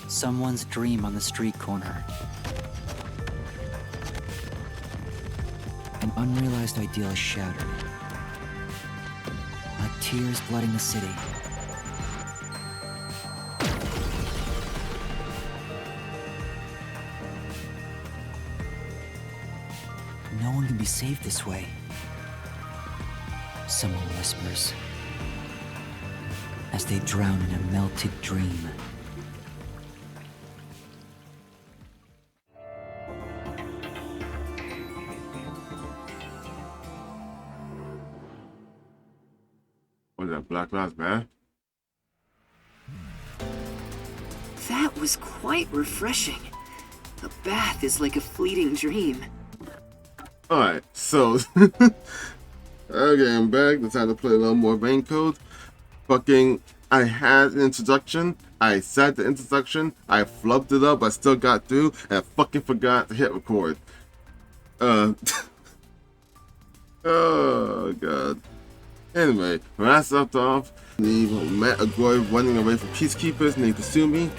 Someone's dream on the street corner. An unrealized ideal is shattered. Like tears flooding the city. No one can be saved this way. Someone whispers, as they drown in a melted dream. What is that, Black Lives Matter? That was quite refreshing. A bath is like a fleeting dream. Alright, so okay, I'm back. Decided to play a little more Raincode. I had an introduction. I said the introduction. I flubbed it up. I still got through, and I fucking forgot to hit record. Oh god. Anyway, when I stopped off, we met a boy running away from peacekeepers named Kasumi.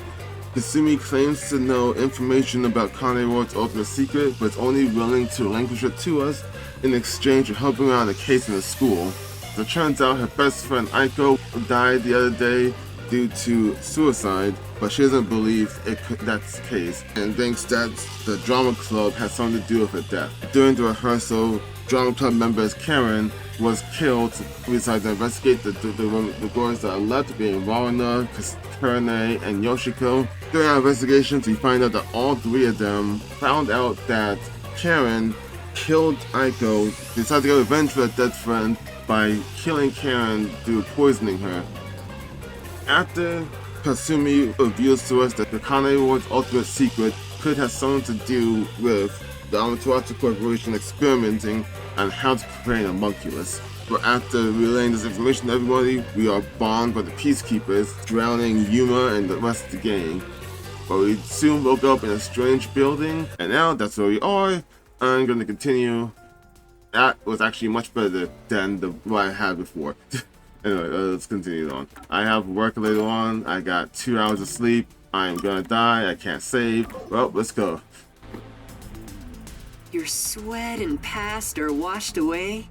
Kasumi claims to know information about Kane Ward's ultimate secret, but is only willing to relinquish it to us in exchange for helping her on a case in the school. So it turns out her best friend Aiko died the other day due to suicide, but she doesn't believe that's the case, and thinks that the drama club has something to do with her death. During the rehearsal, drama club members Karen was killed. We decided to investigate the girls that are left, being Waruna, Kurane, and Yoshiko. During our investigations, we find out that all three of them found out that Karen killed Aiko. They decided to get revenge for their dead friend by killing Karen through poisoning her. After Kasumi reveals to us that the Kane Ward's ultimate secret could have something to do with the Amaterasu Corporation experimenting on how to create a homunculus. But after relaying this information to everybody, we are bombed by the peacekeepers, drowning Yuma and the rest of the gang. But we soon woke up in a strange building, and now that's where we are. I'm going to continue. That was actually much better than what I had before. Anyway, let's continue on. I have work later on. I got 2 hours of sleep. I'm gonna die. I can't save. Well, let's go. Your sweat and past are washed away.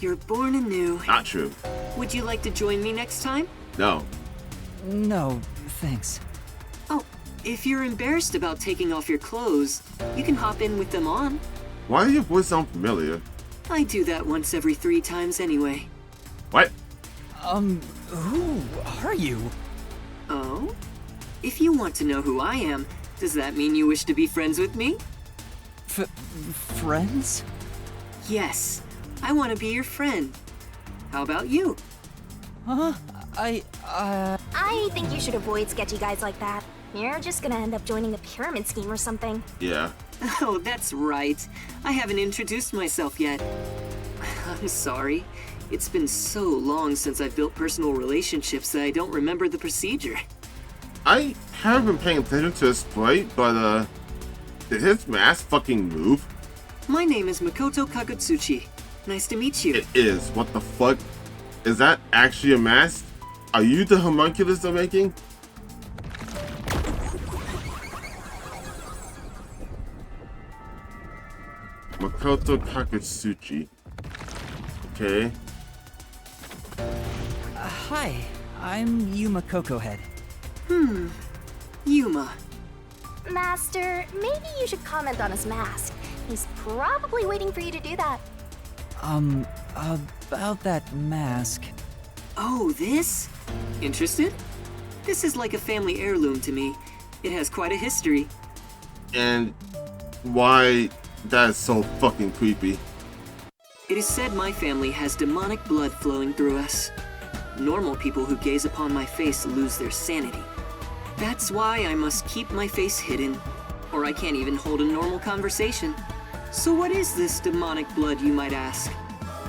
You're born anew. Not true. Would you like to join me next time? No. No, thanks. Oh, if you're embarrassed about taking off your clothes, you can hop in with them on. Why does your voice sound familiar? I do that once every 3 times anyway. What? Who are you? Oh? If you want to know who I am, does that mean you wish to be friends with me? Friends? Yes, I want to be your friend. How about you? Huh? I think you should avoid sketchy guys like that. You're just gonna end up joining the pyramid scheme or something. Yeah. Oh, that's right. I haven't introduced myself yet. I'm sorry. It's been so long since I've built personal relationships that I don't remember the procedure. I haven't been paying attention to his sprite, but did his mask fucking move? My name is Makoto Kakutsuchi. Nice to meet you. It is. What the fuck? Is that actually a mask? Are you the homunculus they're making? Makoto Kakutsuchi. Okay. Hi, I'm Yuma Cocohead. Yuma. Master, maybe you should comment on his mask. He's probably waiting for you to do that. About that mask. Oh, this? Interested? This is like a family heirloom to me. It has quite a history. And why that is so fucking creepy. It is said my family has demonic blood flowing through us. Normal people who gaze upon my face lose their sanity. That's why I must keep my face hidden, or I can't even hold a normal conversation. So what is this demonic blood, you might ask?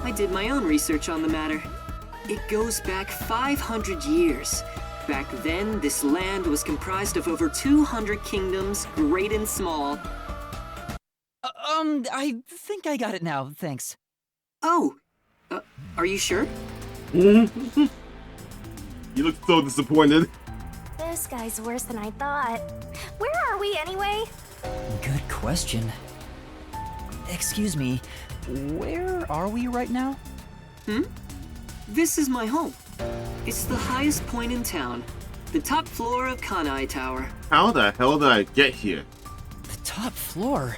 I did my own research on the matter. It goes back 500 years. Back then, this land was comprised of over 200 kingdoms, great and small. I think I got it now, thanks. Oh, are you sure? You look so disappointed. This guy's worse than I thought. Where are we anyway? Good question. Excuse me, where are we right now? This is my home. It's the highest point in town. The top floor of Kanai Tower. How the hell did I get here? The top floor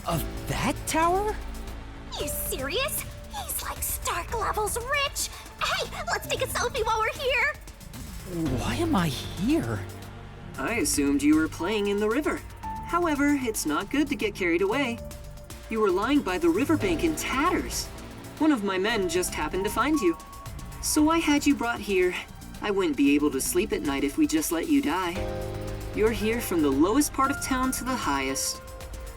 of that tower? You serious? He's like Stark levels rich. Hey, let's take a selfie while we're here. Why am I here? I assumed you were playing in the river. However, it's not good to get carried away. You were lying by the riverbank in tatters. One of my men just happened to find you. So I had you brought here. I wouldn't be able to sleep at night if we just let you die. You're here from the lowest part of town to the highest.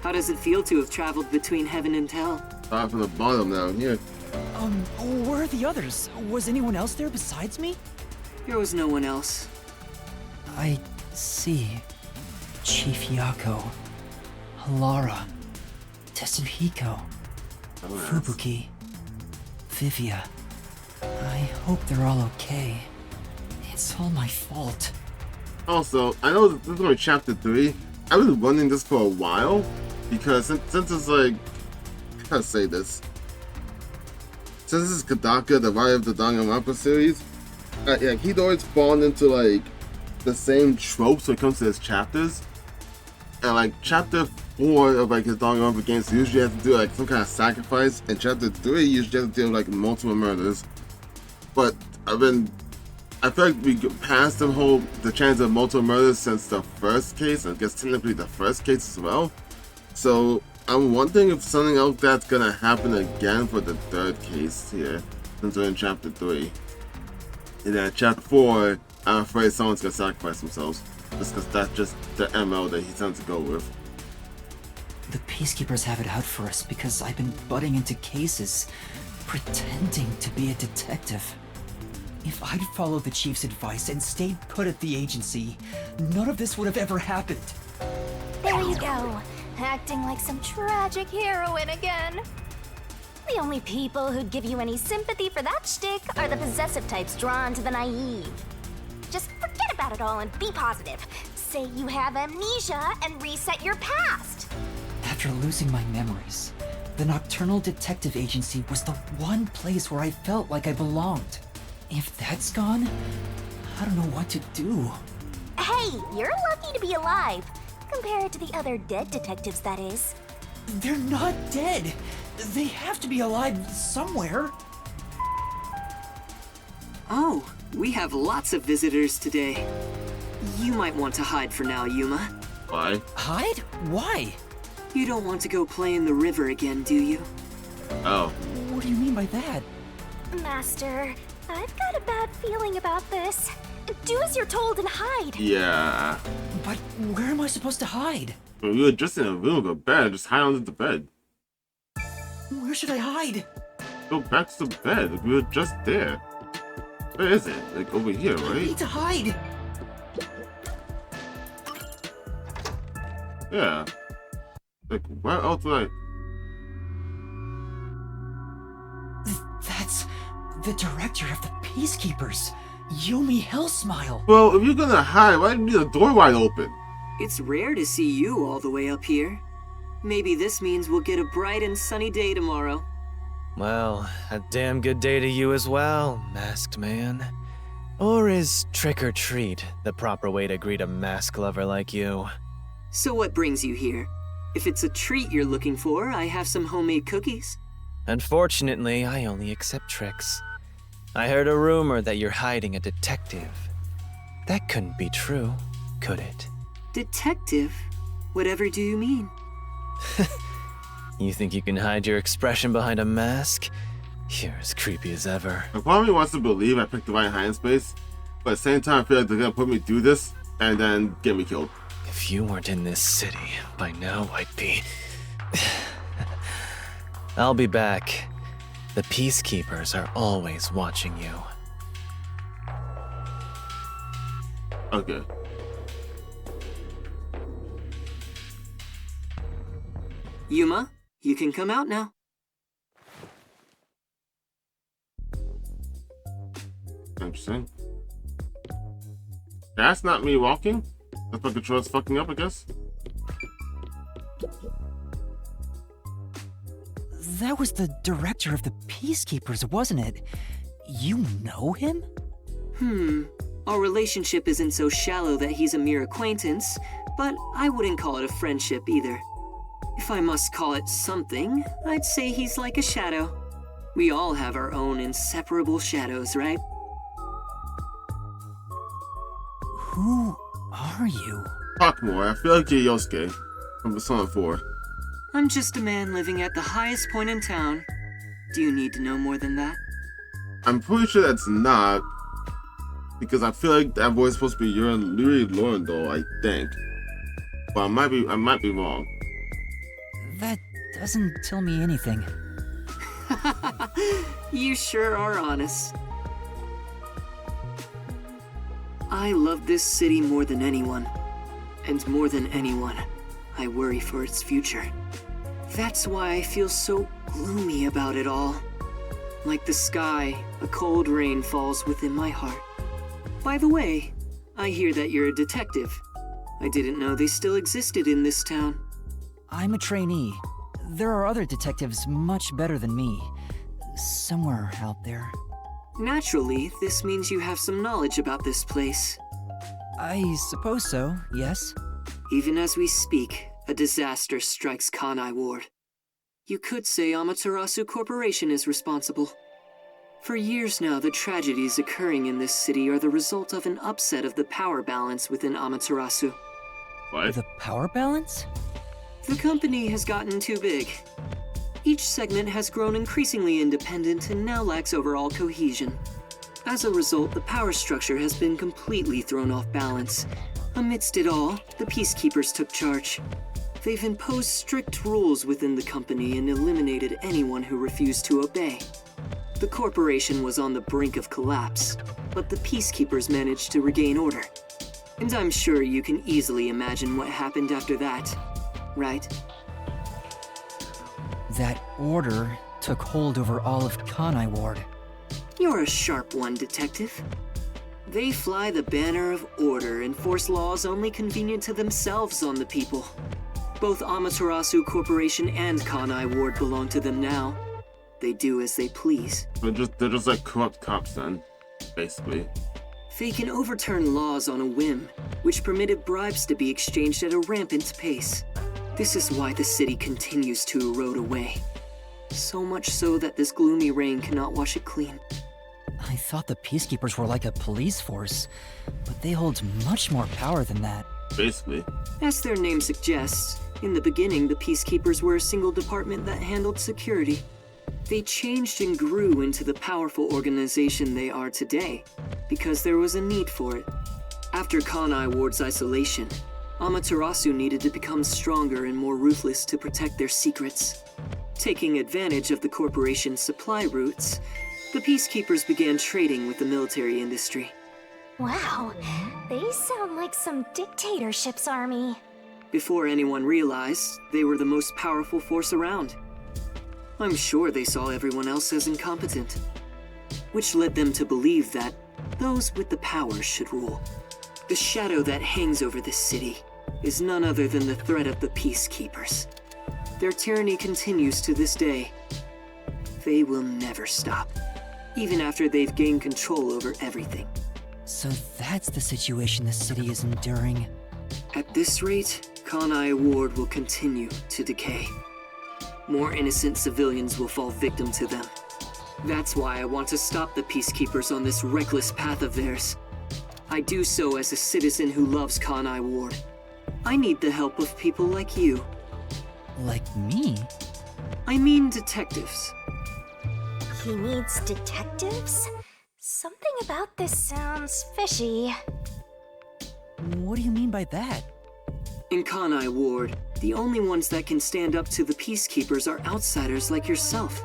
How does it feel to have traveled between heaven and hell? Start from the bottom down here. Where are the others? Was anyone else there besides me? There was no one else. I see. Chief Yako, Lara, Tetsuhiko, Fubuki, Vivia. I hope they're all okay. It's all my fault. Also, I know this is only chapter 3. I've been running this for a while because since it's like, how to say this? Since this is Kadaka, the Rise of the Danganronpa series, yeah, he'd always fallen into like the same tropes when it comes to his chapters. And like chapter 4 of like his Danganronpa games usually has to do like some kind of sacrifice, and chapter 3 usually has to deal with like multiple murders. But I feel like we get past the chance of multiple murders since the first case, I guess technically the first case as well. So I'm wondering if something else that's gonna happen again for the third case here, since we're in chapter 3. And then chapter 4, I'm afraid someone's gonna sacrifice themselves. Just because that's just the MO that he tends to go with. The peacekeepers have it out for us because I've been butting into cases, pretending to be a detective. If I'd followed the chief's advice and stayed put at the agency, none of this would have ever happened. There you go, acting like some tragic heroine again. The only people who'd give you any sympathy for that shtick are the possessive types drawn to the naive. Just forget about it all and be positive. Say you have amnesia and reset your past. After losing my memories, the Nocturnal Detective Agency was the one place where I felt like I belonged. If that's gone, I don't know what to do. Hey, you're lucky to be alive. Compared to the other dead detectives, that is. They're not dead. They have to be alive somewhere. Oh, we have lots of visitors today. You might want to hide for now, Yuma. Why? Hide? Why? You don't want to go play in the river again, do you? Oh. What do you mean by that? Master, I've got a bad feeling about this. Do as you're told and hide. Yeah. But where am I supposed to hide? We were just in a room with a bed, just hide under the bed. Where should I hide? Go back to the bed, we were just there. Where is it? Like over here, I right? need to hide. Yeah. Like, where else would I... That's the director of the Peacekeepers, Yumi Hellsmile. Well, if you're gonna hide, why do you leave the door wide open? It's rare to see you all the way up here. Maybe this means we'll get a bright and sunny day tomorrow. Well, a damn good day to you as well, masked man. Or is trick or treat the proper way to greet a mask lover like you? So what brings you here? If it's a treat you're looking for, I have some homemade cookies. Unfortunately, I only accept tricks. I heard a rumor that you're hiding a detective. That couldn't be true, could it? Detective? Whatever do you mean? You think you can hide your expression behind a mask? You're as creepy as ever. A part of me wants to believe I picked the right hiding space, but at the same time I feel like they're gonna put me through this and then get me killed. If you weren't in this city, by now I'd be... I'll be back. The Peacekeepers are always watching you. Okay. Yuma, you can come out now. Interesting. That's not me walking. That's my controller's fucking up, I guess. That was the director of the Peacekeepers, wasn't it? You know him? Our relationship isn't so shallow that he's a mere acquaintance, but I wouldn't call it a friendship either. If I must call it something, I'd say he's like a shadow. We all have our own inseparable shadows, right? Who are you? Talk more. I feel like you're Yosuke from Persona 4. I'm just a man living at the highest point in town. Do you need to know more than that? I'm pretty sure that's not, because I feel like that voice is supposed to be Yuri Lorindol, I think. But I might be wrong. That doesn't tell me anything. You sure are honest. I love this city more than anyone. And more than anyone, I worry for its future. That's why I feel so gloomy about it all. Like the sky, a cold rain falls within my heart. By the way, I hear that you're a detective. I didn't know they still existed in this town. I'm a trainee. There are other detectives much better than me. Somewhere out there. Naturally, this means you have some knowledge about this place. I suppose so, yes. Even as we speak, a disaster strikes Kanai Ward. You could say Amaterasu Corporation is responsible. For years now, the tragedies occurring in this city are the result of an upset of the power balance within Amaterasu. What? The power balance? The company has gotten too big. Each segment has grown increasingly independent and now lacks overall cohesion. As a result, the power structure has been completely thrown off balance. Amidst it all, the Peacekeepers took charge. They've imposed strict rules within the company and eliminated anyone who refused to obey. The corporation was on the brink of collapse, but the Peacekeepers managed to regain order. And I'm sure you can easily imagine what happened after that, right? That order took hold over all of Kanai Ward. You're a sharp one, Detective. They fly the banner of order and force laws only convenient to themselves on the people. Both Amaterasu Corporation and Kanai Ward belong to them now. They do as they please. They're just like corrupt cops then, basically. They can overturn laws on a whim, which permitted bribes to be exchanged at a rampant pace. This is why the city continues to erode away. So much so that this gloomy rain cannot wash it clean. I thought the Peacekeepers were like a police force, but they hold much more power than that. Basically. As their name suggests, in the beginning the Peacekeepers were a single department that handled security. They changed and grew into the powerful organization they are today, because there was a need for it. After Kanai Ward's isolation, Amaterasu needed to become stronger and more ruthless to protect their secrets. Taking advantage of the corporation's supply routes, the Peacekeepers began trading with the military industry. Wow, they sound like some dictatorship's army. Before anyone realized, they were the most powerful force around. I'm sure they saw everyone else as incompetent, which led them to believe that those with the power should rule. The shadow that hangs over this city is none other than the threat of the Peacekeepers. Their tyranny continues to this day. They will never stop, even after they've gained control over everything. So that's the situation the city is enduring. At this rate, Kanai Ward will continue to decay. More innocent civilians will fall victim to them. That's why I want to stop the Peacekeepers on this reckless path of theirs. I do so as a citizen who loves Kanai Ward. I need the help of people like you. Like me? I mean detectives. He needs detectives? Something about this sounds fishy. What do you mean by that? In Kanai Ward, the only ones that can stand up to the Peacekeepers are outsiders like yourself.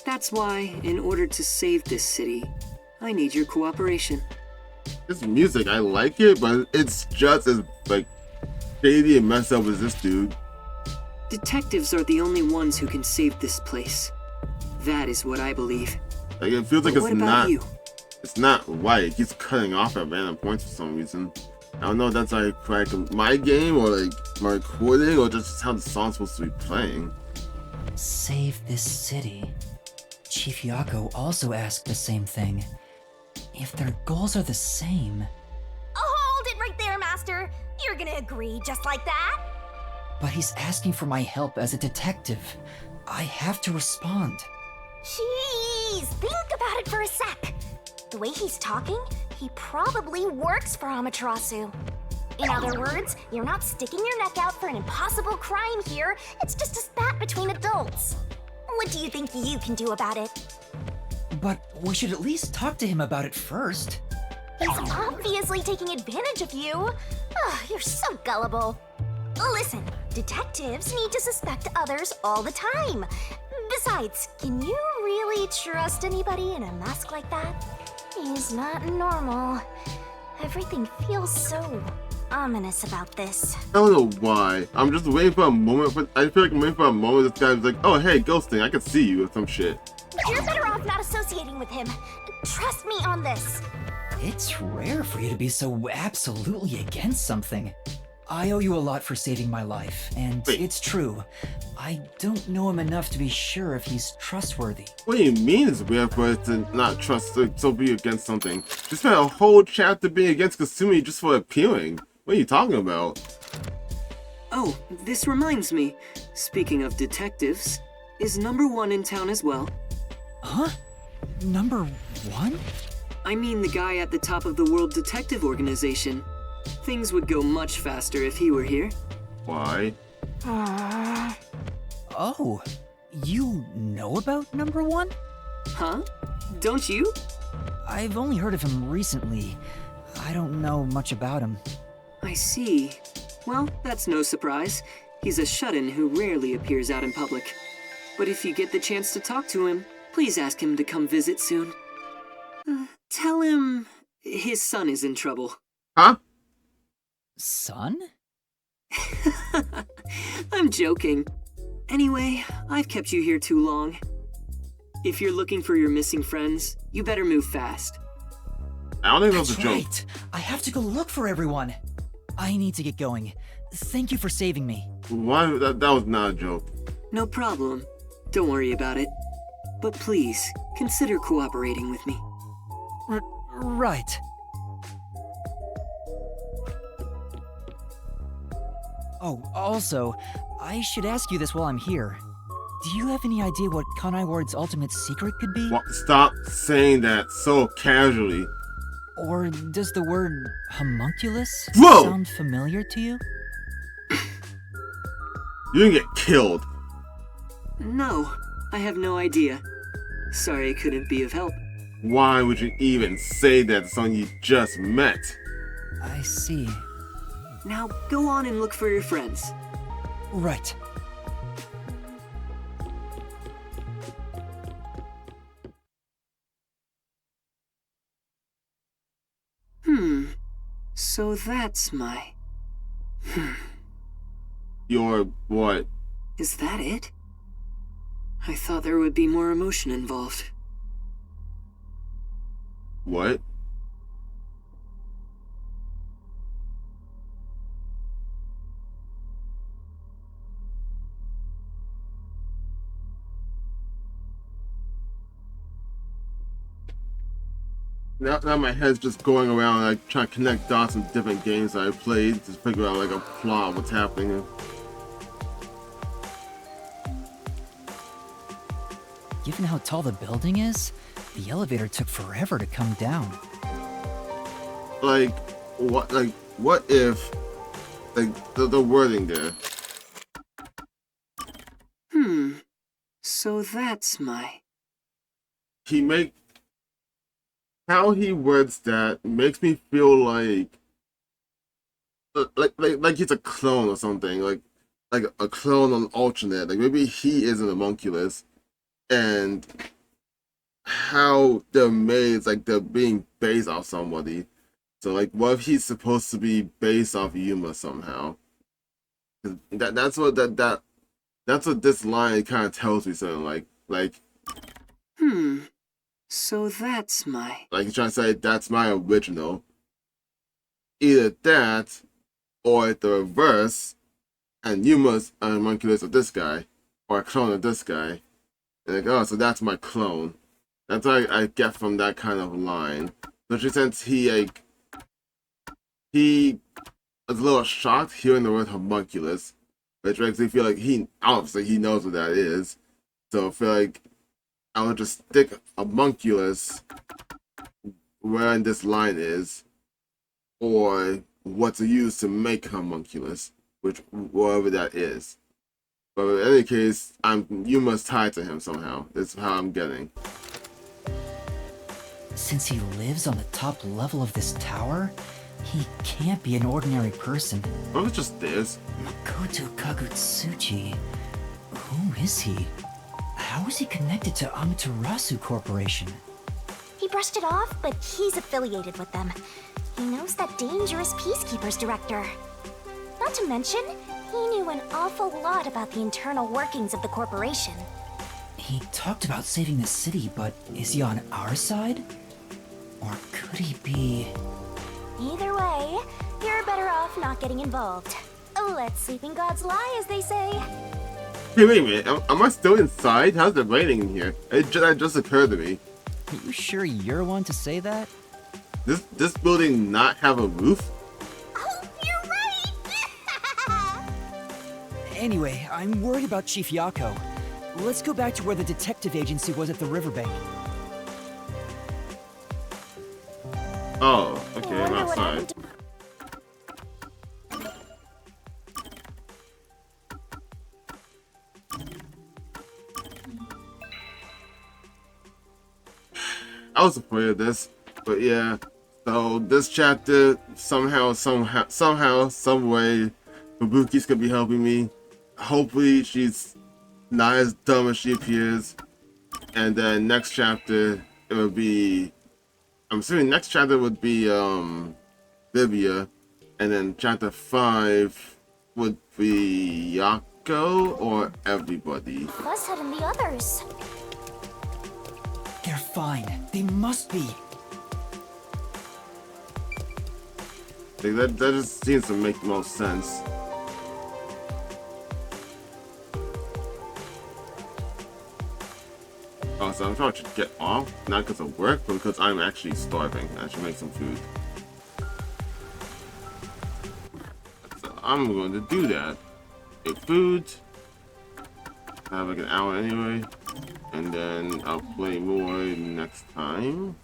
That's why, in order to save this city, I need your cooperation. This music, I like it, but it's just as, like, shady and messed up as this dude. Detectives are the only ones who can save this place. That is what I believe. Like, it feels like But what about you? It's not right. It keeps cutting off at random points for some reason. I don't know if that's like my game or like my recording or just how the song's supposed to be playing. Save this city. Chief Yako also asked the same thing. If their goals are the same... Hold it right there, Master. You're gonna agree just like that? But he's asking for my help as a detective. I have to respond. Jeez, think about it for a sec. The way he's talking, he probably works for Amaterasu. In other words, you're not sticking your neck out for an impossible crime here. It's just a spat between adults. What do you think you can do about it? But we should at least talk to him about it first. He's obviously taking advantage of you. You're so gullible. Listen, detectives need to suspect others all the time. Besides, can you really trust anybody in a mask like that? He's not normal. Everything feels so ominous about this. I don't know why. I'm just waiting for a moment. I feel like I'm waiting for a moment. This guy's like, "Oh, hey, ghosting, I can see you," or some shit. You're better off not associating with him. Trust me on this. It's rare for you to be so absolutely against something. I owe you a lot for saving my life, and Wait. it's true. I don't know him enough to be sure if he's trustworthy. What do you mean it's rare for us to not trust, so be against something? You spent a whole chapter being against Kasumi just for appearing. What are you talking about? Oh, this reminds me. Speaking of detectives, is number 1 in town as well? Huh? Number 1? I mean the guy at the top of the World Detective Organization. Things would go much faster if he were here. Why? Oh, you know about number 1? Huh? Don't you? I've only heard of him recently. I don't know much about him. I see. Well, that's no surprise. He's a shut-in who rarely appears out in public. But if you get the chance to talk to him, please ask him to come visit soon. Tell him his son is in trouble. Huh? Son? I'm joking. Anyway, I've kept you here too long. If you're looking for your missing friends, you better move fast. I don't think that was That's a joke. right. I have to go look for everyone. I need to get going. Thank you for saving me. Why? That was not a joke. No problem. Don't worry about it. But please, consider cooperating with me. Right. Oh, also, I should ask you this while I'm here. Do you have any idea what Kanai Ward's ultimate secret could be? What? Stop saying that so casually. Or does the word homunculus Whoa! sound familiar to you? You didn't get killed. No, I have no idea. Sorry I couldn't be of help. Why would you even say that to someone you just met? I see. Now go on and look for your friends. Right. So that's my... Your what? Is that it? I thought there would be more emotion involved. What? Now my head's just going around like trying to connect dots with different games I've played to figure out like a plot of what's happening. Given how tall the building is, the elevator took forever to come down. Like what if like the wording there? So that's my... How he words that makes me feel like he's a clone or something, like a clone on alternate. Like maybe he isn't a homunculus, and how they're made, it's like they're being based off somebody. So like, what if he's supposed to be based off Yuma somehow? That's what this line kind of tells me something like. So that's my... Like he's trying to say, that's my original. Either that, or the reverse, and you must homunculus of this guy, or a clone of this guy. And like, oh, so that's my clone. That's what I get from that kind of line. Especially since he was a little shocked hearing the word homunculus, which makes me feel like obviously he knows what that is. So I feel like I would just stick homunculus where this line is, or what to use to make homunculus, which wherever that is. But in any case, you must tie to him somehow. That's how I'm getting. Since he lives on the top level of this tower, he can't be an ordinary person. What was just this? Makoto Kagutsuchi. Who is he? How is he connected to Amaterasu Corporation? He brushed it off, but he's affiliated with them. He knows that dangerous Peacekeepers director. Not to mention, he knew an awful lot about the internal workings of the corporation. He talked about saving the city, but is he on our side? Or could he be... Either way, you're better off not getting involved. Let sleeping gods lie, as they say. Hey, wait a minute. Am I still inside? How's it raining in here? That just occurred to me. Are you sure you're one to say that? This building not have a roof? Oh, you're right! Anyway, I'm worried about Chief Yako. Let's go back to where the detective agency was at the riverbank. Oh, okay, I'm Wonder what outside. happened to- I was afraid of this, but yeah. So this chapter somehow, some way, Kabuki's gonna be helping me. Hopefully, she's not as dumb as she appears. And then next chapter, it will be. I'm assuming next chapter would be Livia, and then chapter 5 would be Yako or everybody. Fuzzhead and the others. They're fine. They must be. Like, that just seems to make the most sense. Oh, so I'm trying to get off, not because of work, but because I'm actually starving. I should make some food. So I'm going to do that. Get food. I have like an hour anyway. And then I'll play more next time.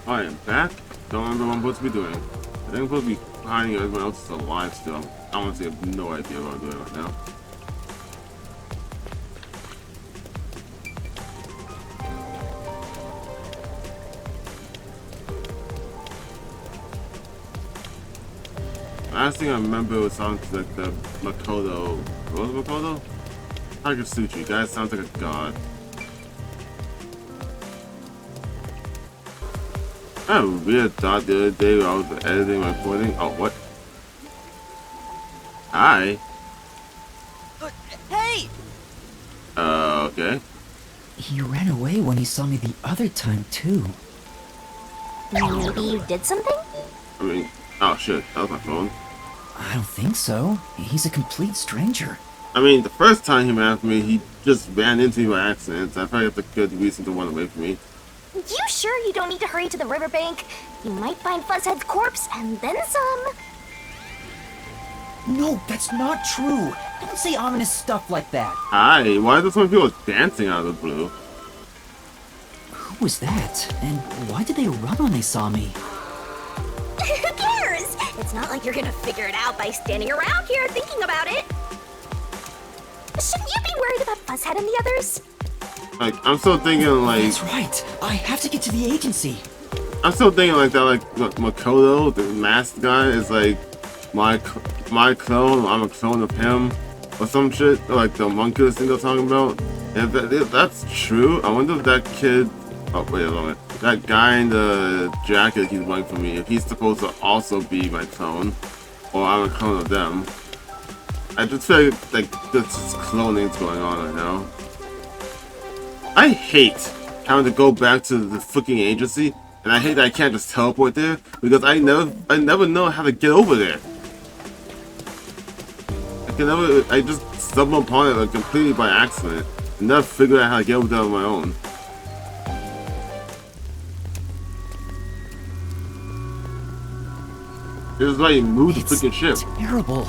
I am back. Don't remember what I'm supposed to be doing. I think I'm supposed to be hiding everyone else is alive still. I honestly have no idea what I'm doing right now. Last thing I remember was sounds like the Makoto. What was Makoto? Kagutsuchi. Guy sounds like a god. I had a weird thought the other day when I was editing my recording. Oh, what? Hi. Hey! Okay. He ran away when he saw me the other time, too. Maybe you did something? I mean, oh shit, that was my phone. I don't think so. He's a complete stranger. I mean, the first time he ran after me, he just ran into me by accident. So I probably have a good reason to run away from me. You sure you don't need to hurry to the riverbank? You might find Fuzzhead's corpse and then some. No, that's not true. Don't say ominous stuff like that. Hi, why are there so many people dancing out of the blue? Who was that? And why did they run when they saw me? Who cares? It's not like you're gonna figure it out by standing around here thinking about it. Shouldn't you be worried about Fuzzhead and the others? Like, I'm still thinking like... That's right. I have to get to the agency. I'm still thinking like that, like Makoto, the masked guy, is like my clone. I'm a clone of him, or some shit, like the homunculus thing they're talking about. And if that's true, I wonder if that kid. Oh wait a moment, that guy in the jacket he's wearing for me, if he's supposed to also be my clone, or I'm a clone of them. I just feel like this cloning's going on right now. I hate having to go back to the freaking agency, and I hate that I can't just teleport there because I never know how to get over there. I just stumble upon it like completely by accident and never figure out how to get over there on my own. This is why you move the freaking ship. Terrible.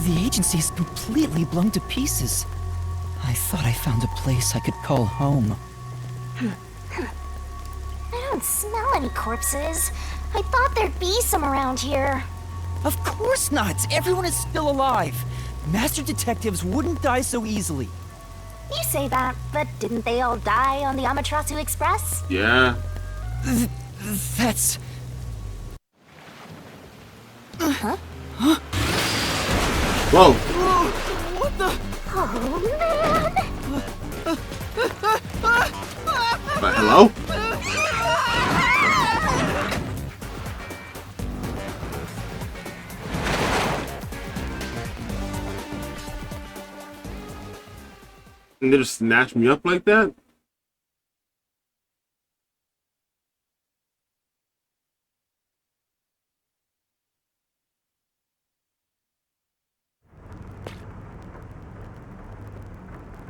The agency is completely blown to pieces. I thought I found a place I could call home. I don't smell any corpses. I thought there'd be some around here. Of course not! Everyone is still alive! Master detectives wouldn't die so easily. You say that, but didn't they all die on the Amaterasu Express? Yeah. That's... Huh? Whoa. What the... Oh, man! But hello? And they just snatched me up like that?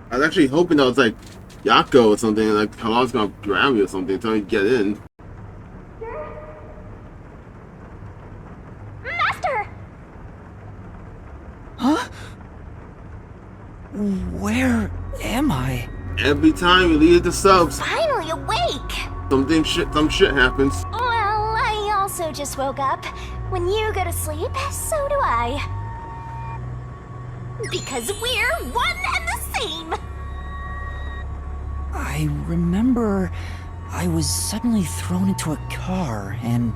I was actually hoping that was like Yako or something, like Halal's gonna grab me or something, tell me to get in. Master! Huh? Where am I? Every time you leave the subs, Finally awake! some shit happens. Well, I also just woke up. When you go to sleep, so do I. Because we're one and the same! I remember I was suddenly thrown into a car and...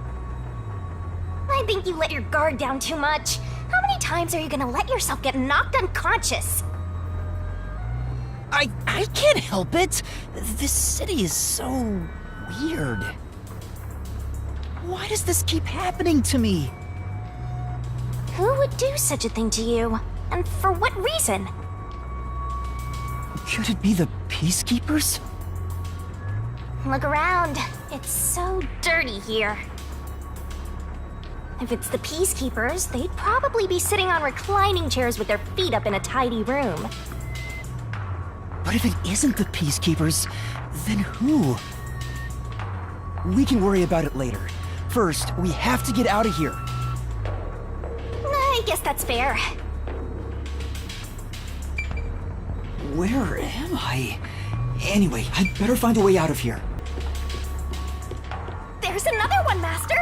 I think you let your guard down too much. How many times are you gonna let yourself get knocked unconscious? I can't help it! This city is so... weird. Why does this keep happening to me? Who would do such a thing to you? And for what reason? Could it be the Peacekeepers? Look around. It's so dirty here. If it's the Peacekeepers, they'd probably be sitting on reclining chairs with their feet up in a tidy room. But if it isn't the Peacekeepers, then who? We can worry about it later. First, we have to get out of here. I guess that's fair. Where am I? Anyway, I'd better find a way out of here. There's another one, Master!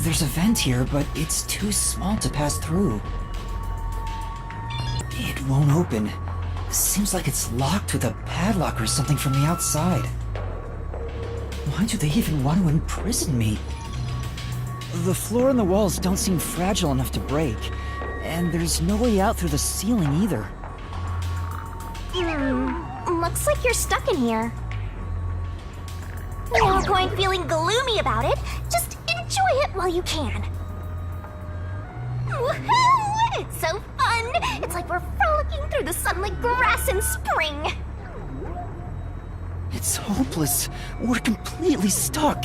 There's a vent here, but it's too small to pass through. It won't open. Seems like it's locked with a padlock or something from the outside. Why do they even want to imprison me? The floor and the walls don't seem fragile enough to break, and there's no way out through the ceiling either. Looks like you're stuck in here. No point feeling gloomy about it. Just enjoy it while you can. Woohoo! It's so fun! It's like we're frolicking through the sun like grass in spring. It's hopeless. We're completely stuck.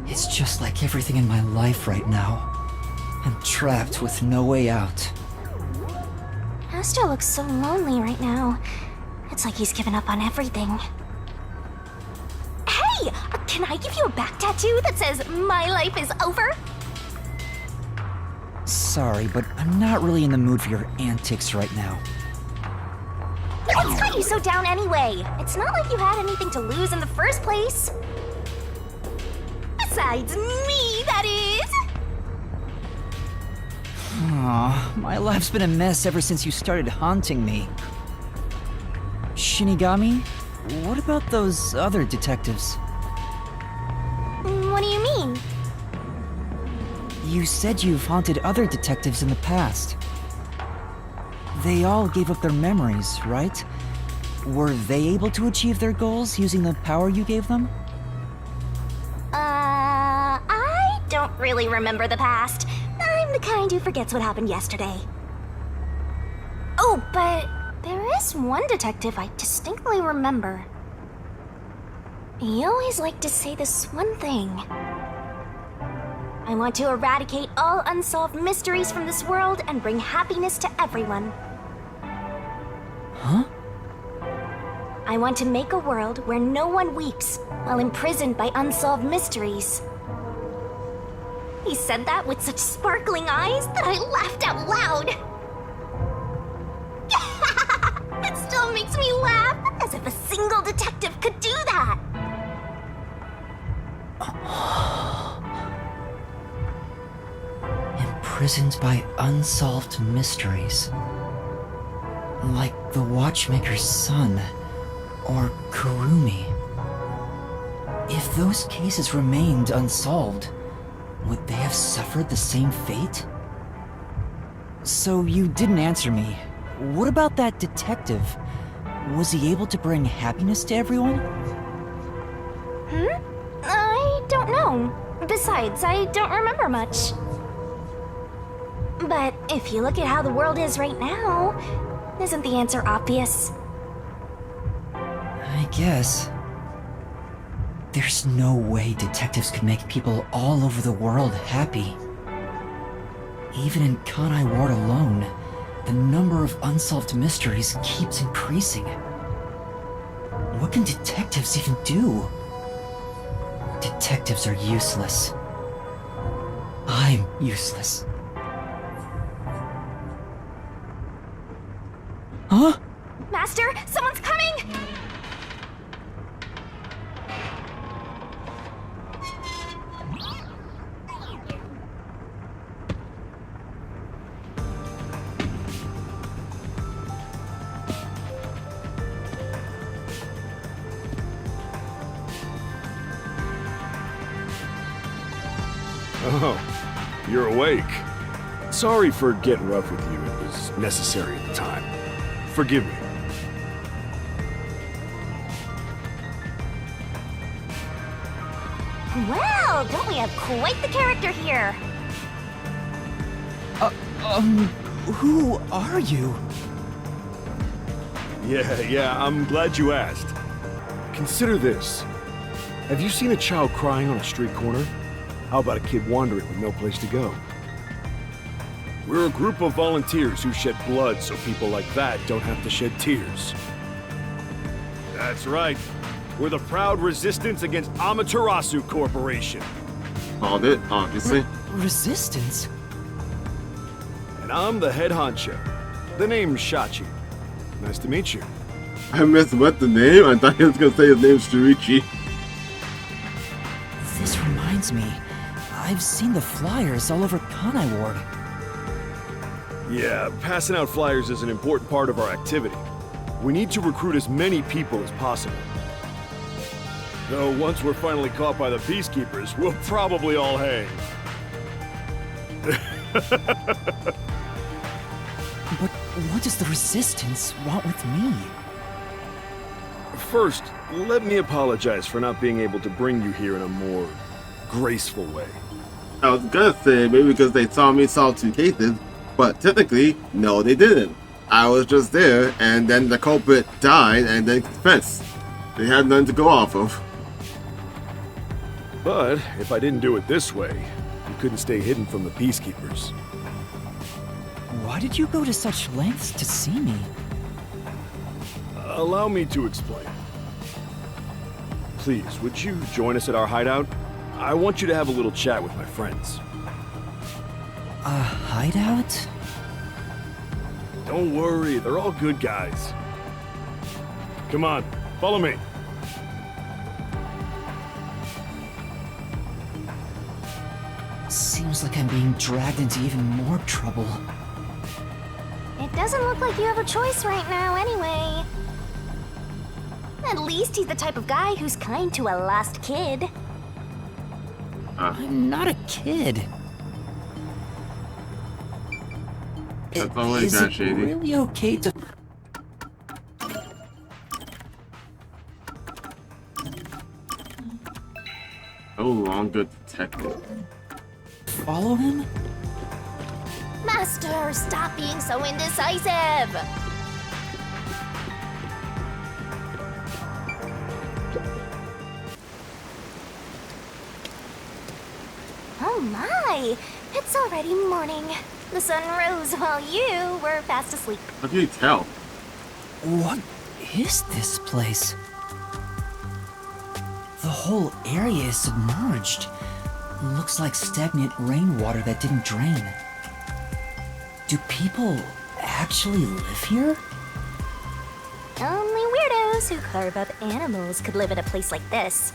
It's just like everything in my life right now. I'm trapped with no way out. Master looks so lonely right now. It's like he's given up on everything. Hey! Can I give you a back tattoo that says, "My life is over"? Sorry, but I'm not really in the mood for your antics right now. What's got you so down anyway? It's not like you had anything to lose in the first place. Besides me, that is! Aw, my life's been a mess ever since you started haunting me. Shinigami, what about those other detectives? What do you mean? You said you've haunted other detectives in the past. They all gave up their memories, right? Were they able to achieve their goals using the power you gave them? I don't really remember the past. I'm the kind who forgets what happened yesterday. Oh, but there this one detective I distinctly remember. He always liked to say this one thing. I want to eradicate all unsolved mysteries from this world and bring happiness to everyone. Huh? I want to make a world where no one weeps while imprisoned by unsolved mysteries. He said that with such sparkling eyes that I laughed out loud. It still makes me laugh, as if a single detective could do that. Imprisoned by unsolved mysteries. Like the Watchmaker's son, or Kurumi. If those cases remained unsolved, would they have suffered the same fate? So you didn't answer me. What about that detective? Was he able to bring happiness to everyone? I don't know. Besides, I don't remember much. But if you look at how the world is right now, isn't the answer obvious? I guess. There's no way detectives could make people all over the world happy. Even in Kanai Ward alone, the number of unsolved mysteries keeps increasing. What can detectives even do? Detectives are useless. I'm useless. Huh? Master, someone's coming! Oh, you're awake. Sorry for getting rough with you. It was necessary at the time. Forgive me. Well, don't we have quite the character here? Who are you? Yeah, I'm glad you asked. Consider this. Have you seen a child crying on a street corner? How about a kid wandering with no place to go? We're a group of volunteers who shed blood so people like that don't have to shed tears. That's right. We're the proud resistance against Amaterasu Corporation. Called it, obviously. Resistance? And I'm the head honcho. The name's Shachi. Nice to meet you. I misread the name. I thought he was gonna say his name's Shuichi. This reminds me. I've seen the flyers all over Kanai Ward. Yeah, passing out flyers is an important part of our activity. We need to recruit as many people as possible. Though once we're finally caught by the Peacekeepers, we'll probably all hang. But what does the Resistance want with me? First, let me apologize for not being able to bring you here in a more graceful way. I was gonna say maybe because they saw me solve 2 cases, but technically, no, they didn't. I was just there, and then the culprit died and then confessed. They had nothing to go off of. But if I didn't do it this way, you couldn't stay hidden from the Peacekeepers. Why did you go to such lengths to see me? Allow me to explain. Please, would you join us at our hideout? I want you to have a little chat with my friends. A hideout? Don't worry, they're all good guys. Come on, follow me. Seems like I'm being dragged into even more trouble. It doesn't look like you have a choice right now, anyway. At least he's the type of guy who's kind to a lost kid. I'm not a kid. That's already Is kinda it shady. really okay to No longer detective. follow him? Master, stop being so indecisive! Oh my! It's already morning. The sun rose while you were fast asleep. How can you tell? What is this place? The whole area is submerged. Looks like stagnant rainwater that didn't drain. Do people actually live here? Only weirdos who carve up animals could live in a place like this.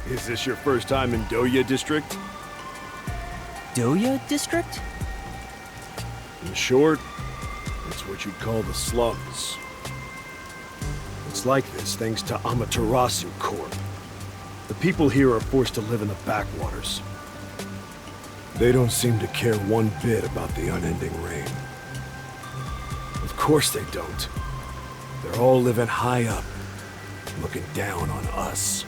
Is this your first time in Doya District? Doya District? In short, it's what you'd call the slums. It's like this thanks to Amaterasu Corp. The people here are forced to live in the backwaters. They don't seem to care one bit about the unending rain. Of course they don't. They're all living high up, looking down on us.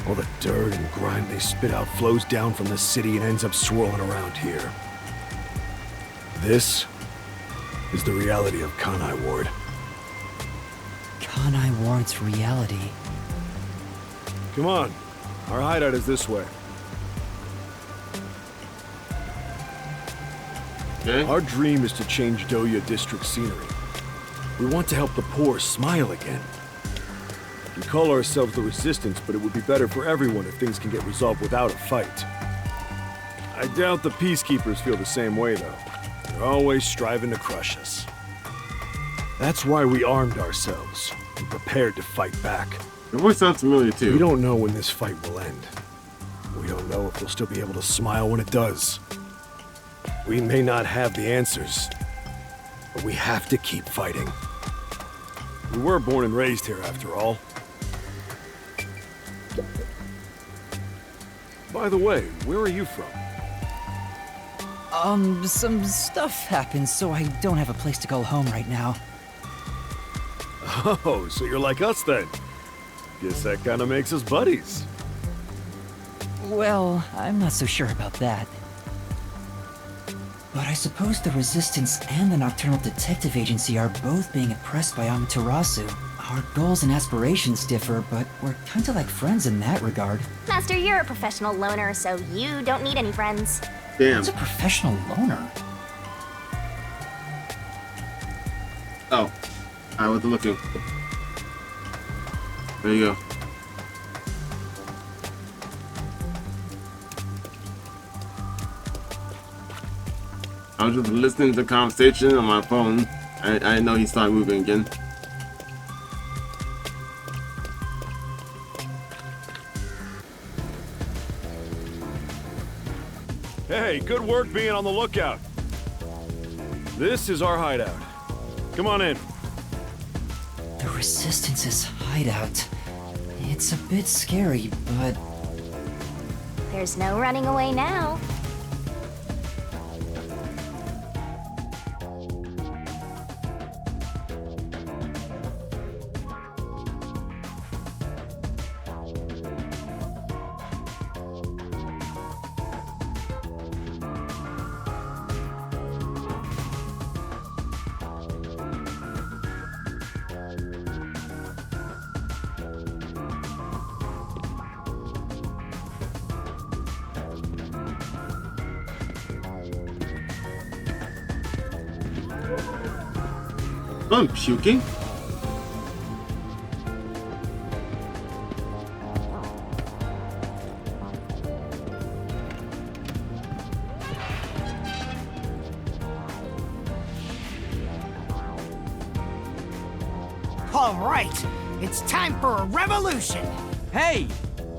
All the dirt and grime they spit out flows down from the city and ends up swirling around here. This is the reality of Kanai Ward. Kanai Ward's reality. Come on, our hideout is this way. Okay. Our dream is to change Doya District scenery. We want to help the poor smile again. We call ourselves the Resistance, but it would be better for everyone if things can get resolved without a fight. I doubt the Peacekeepers feel the same way, though. They're always striving to crush us. That's why we armed ourselves and prepared to fight back. Your voice sounds familiar too. We don't know when this fight will end. We don't know if we'll still be able to smile when it does. We may not have the answers, but we have to keep fighting. We were born and raised here, after all. By the way, where are you from? Some stuff happened, so I don't have a place to call home right now. Oh, so you're like us then. Guess that kind of makes us buddies. Well, I'm not so sure about that. But I suppose the Resistance and the Nocturnal Detective Agency are both being oppressed by Amaterasu. Our goals and aspirations differ, but we're kinda like friends in that regard. Master, you're a professional loner, so you don't need any friends. Damn. What's a professional loner? Oh. I wasn't looking. There you go. I was just listening to the conversation on my phone. I know he started moving again. Hey, good work being on the lookout. This is our hideout. Come on in. The Resistance's hideout. It's a bit scary, but There's no running away now. I'm puking. All right, it's time for a revolution. Hey!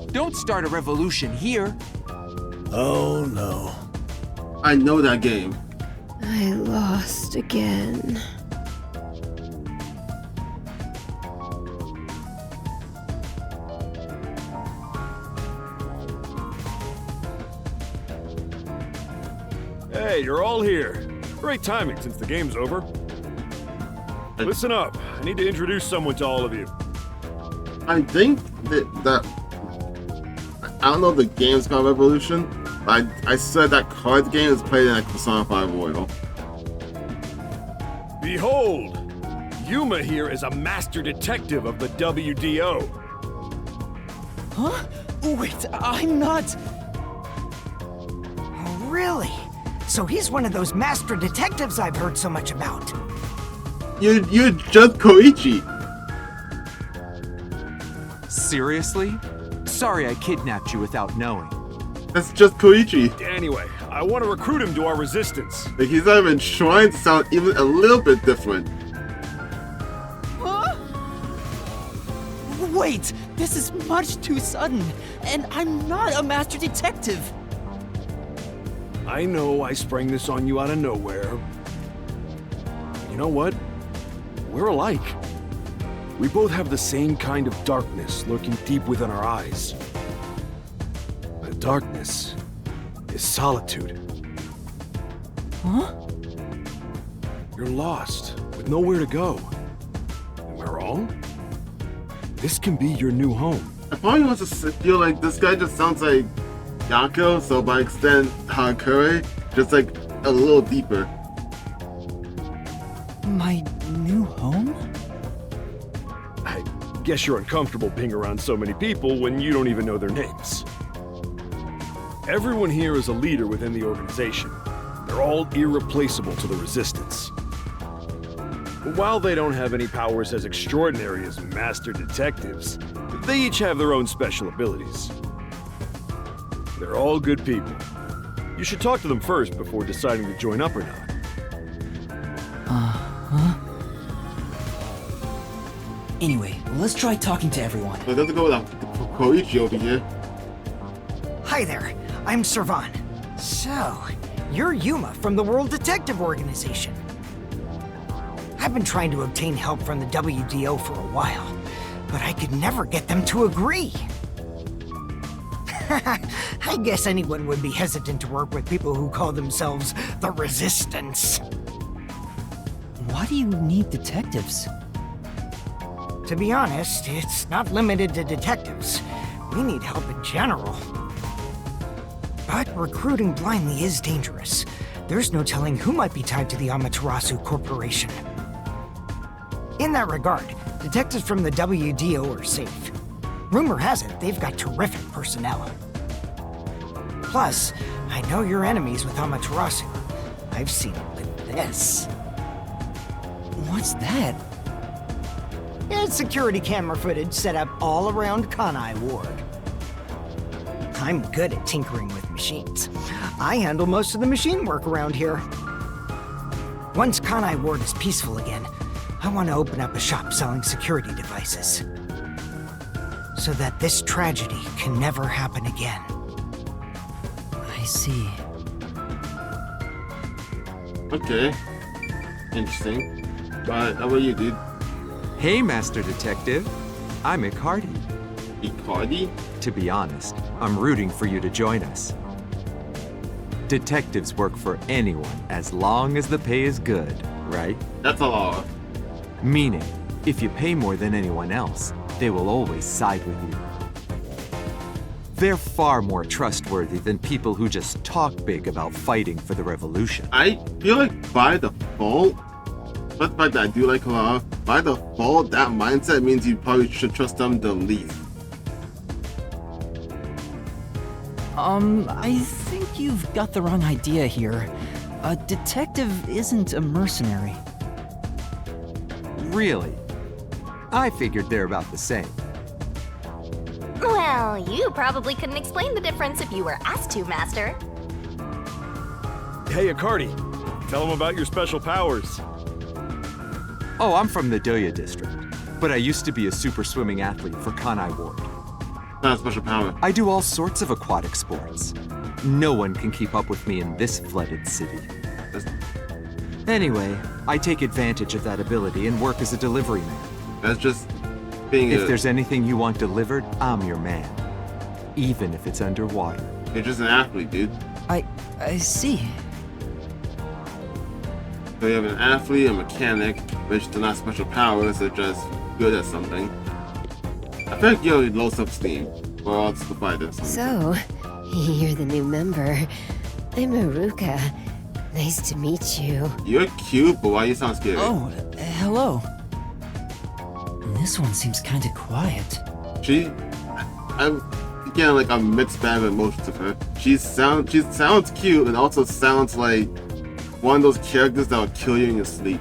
Don't start a revolution here. Oh no. I know that game. I lost again. Hey, you're all here. Great timing since the game's over. Listen up. I need to introduce someone to all of you. I think that I don't know if the game's called Revolution, but I said that card game is played in like Persona 5 Royal. Behold! Yuma here is a master detective of the WDO. huh? Wait, I'm not... Oh, really? So he's one of those master detectives I've heard so much about. You're just Koichi. Seriously? Sorry I kidnapped you without knowing. That's just Koichi. Anyway, I want to recruit him to our resistance. Like, he's not even trying to sound even a little bit different. Huh? Wait, this is much too sudden, and I'm not a master detective. I know I sprang this on you out of nowhere. You know what? We're alike. We both have the same kind of darkness lurking deep within our eyes. The darkness is solitude. Huh? You're lost, with nowhere to go. Am I wrong? This can be your new home. I probably want to feel like this guy just sounds like Yako, so by extent, Hakure, just like a little deeper. My new home? I guess you're uncomfortable being around so many people when you don't even know their names. Everyone here is a leader within the organization. They're all irreplaceable to the Resistance. While they don't have any powers as extraordinary as master detectives, they each have their own special abilities. They're all good people. You should talk to them first before deciding to join up or not. Huh? Anyway, let's try talking to everyone. So let's go with Koichi over here. Hi there, I'm Servan. So, you're Yuma from the World Detective Organization. I've been trying to obtain help from the WDO for a while, but I could never get them to agree. I guess anyone would be hesitant to work with people who call themselves the Resistance. Why do you need detectives? To be honest, it's not limited to detectives. We need help in general. But recruiting blindly is dangerous. There's no telling who might be tied to the Amaterasu Corporation. In that regard, detectives from the WDO are safe. Rumor has it they've got terrific personnel. Plus, I know your enemies with Amaterasu. I've seen it with this. What's that? It's security camera footage set up all around Kanai Ward. I'm good at tinkering with machines. I handle most of the machine work around here. Once Kanai Ward is peaceful again, I want to open up a shop selling security devices. So that this tragedy can never happen again. I see. Okay. Interesting. But how about you, dude? Hey, Master Detective. I'm Icardi. Icardi? To be honest, I'm rooting for you to join us. Detectives work for anyone as long as the pay is good, right? That's a law. Meaning, if you pay more than anyone else, they will always side with you. They're far more trustworthy than people who just talk big about fighting for the revolution. I feel like by default, but by that I do like law, by default, that mindset means you probably should trust them the least. I think you've got the wrong idea here. A detective isn't a mercenary. Really? I figured they're about the same. Well, you probably couldn't explain the difference if you were asked to, Master. Hey, Icardi, tell them about your special powers. Oh, I'm from the Doya district, but I used to be a super swimming athlete for Kanai Ward. Not a special power. I do all sorts of aquatic sports. No one can keep up with me in this flooded city. Anyway, I take advantage of that ability and work as a delivery man. That's just being If there's anything you want delivered, I'm your man. Even if it's underwater. You're just an athlete, dude. I see. So you have an athlete, a mechanic, which they're not special powers, they're just good at something. I feel like you have low self-esteem, or else to fight this. So, you're the new member. I'm Aruka. Nice to meet you. You're cute, but why you sound scary? Oh, hello. This one seems kinda quiet. getting like a mixed bag of emotions of her. She sounds cute and also sounds like one of those characters that will kill you in your sleep.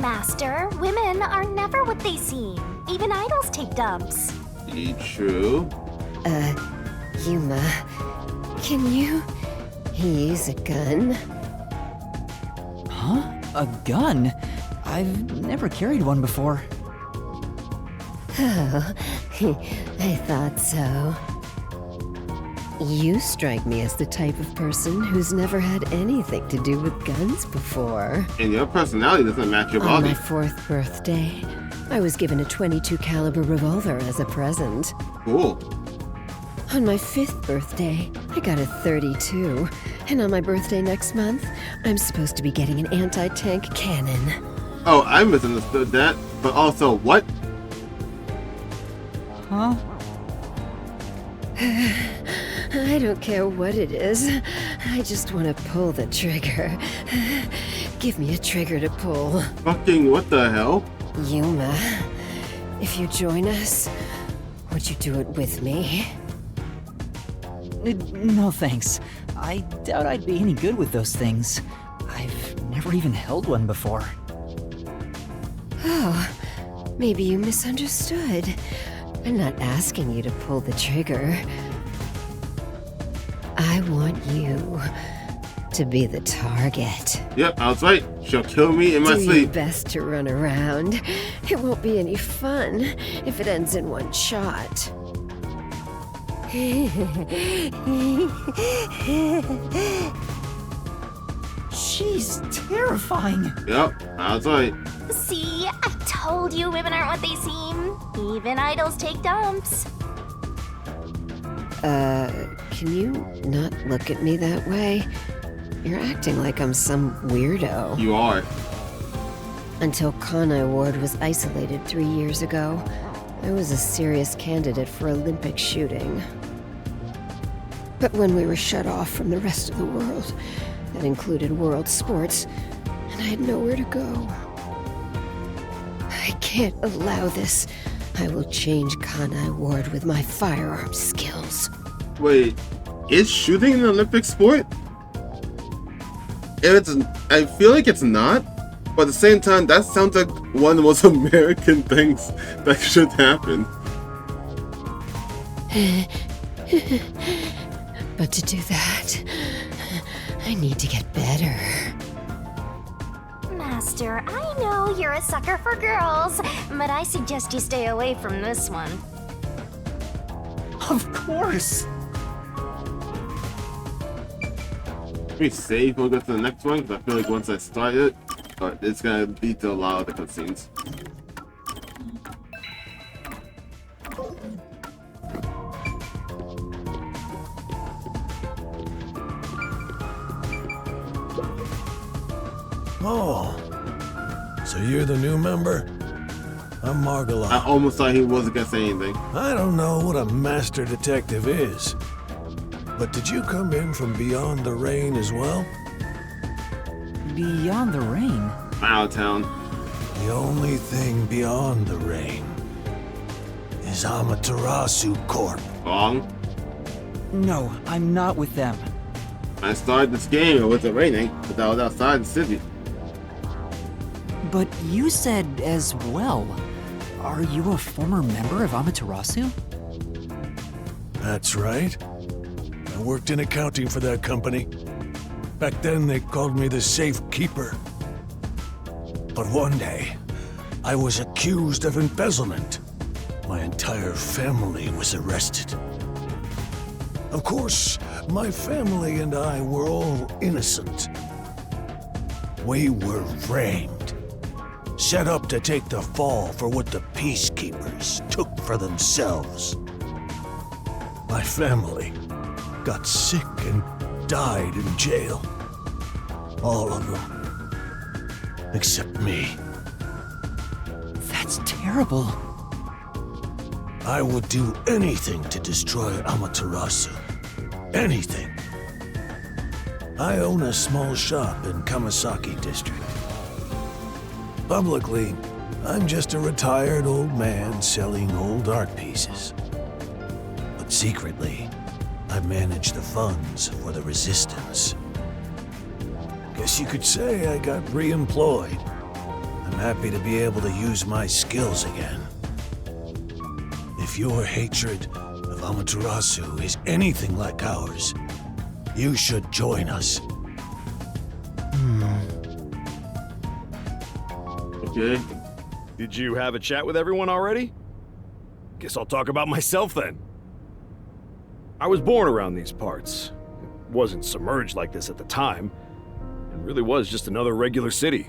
Master, women are never what they seem. Even idols take dumps. True. Yuma, can you use a gun? Huh? A gun? I've never carried one before. Oh, I thought so. You strike me as the type of person who's never had anything to do with guns before. And your personality doesn't match your On body. my 4th birthday, I was given a .22 caliber revolver as a present. Cool. On my 5th birthday, I got a .32. And on my birthday next month, I'm supposed to be getting an anti-tank cannon. Oh, I misunderstood that. But also, what? Huh? I don't care what it is. I just want to pull the trigger. Give me a trigger to pull. Fucking what the hell? Yuma, if you join us, would you do it with me? No thanks. I doubt I'd be any good with those things. I've never even held one before. Oh, maybe you misunderstood. I'm not asking you to pull the trigger. I want you to be the target. Yep, I was right. She'll kill me in my Do your sleep. best to run around. It won't be any fun if it ends in one shot. She's terrifying. Yep, I was right. See, I told you women aren't what they seem. Even idols take dumps. Can you not look at me that way? You're acting like I'm some weirdo. You are. Until Kanai Ward was isolated 3 years ago, I was a serious candidate for Olympic shooting. But when we were shut off from the rest of the world, that included world sports, and I had nowhere to go. I can't allow this. I will change Kanai Ward with my firearms skills. Wait, is shooting an Olympic sport? I feel like it's not, but at the same time, that sounds like one of the most American things that should happen. But to do that, I need to get better. Master, I know you're a sucker for girls, but I suggest you stay away from this one. Of course. Let me save when we go to the next one, because I feel like once I start it, it's gonna lead to a lot of the cutscenes. Oh, so you're the new member? I'm Margala. I almost thought he wasn't gonna say anything. I don't know what a master detective is, but did you come in from beyond the rain as well? Beyond the rain? Out of town. The only thing beyond the rain is Amaterasu Corp. Wrong. No, I'm not with them. I started this game, it wasn't raining, but I was outside the city. But you said as well. Are you a former member of Amaterasu? That's right. I worked in accounting for that company. Back then, they called me the Safe Keeper. But one day, I was accused of embezzlement. My entire family was arrested. Of course, my family and I were all innocent. We were framed, set up to take the fall for what the peacekeepers took for themselves. My family got sick and died in jail. All of them. Except me. That's terrible. I would do anything to destroy Amaterasu. Anything. I own a small shop in Kamasaki district. Publicly, I'm just a retired old man selling old art pieces. But secretly, I manage the funds for the Resistance. Guess you could say I got re-employed. I'm happy to be able to use my skills again. If your hatred of Amaterasu is anything like ours, you should join us. Okay. Did you have a chat with everyone already? Guess I'll talk about myself then. I was born around these parts. It wasn't submerged like this at the time. It really was just another regular city.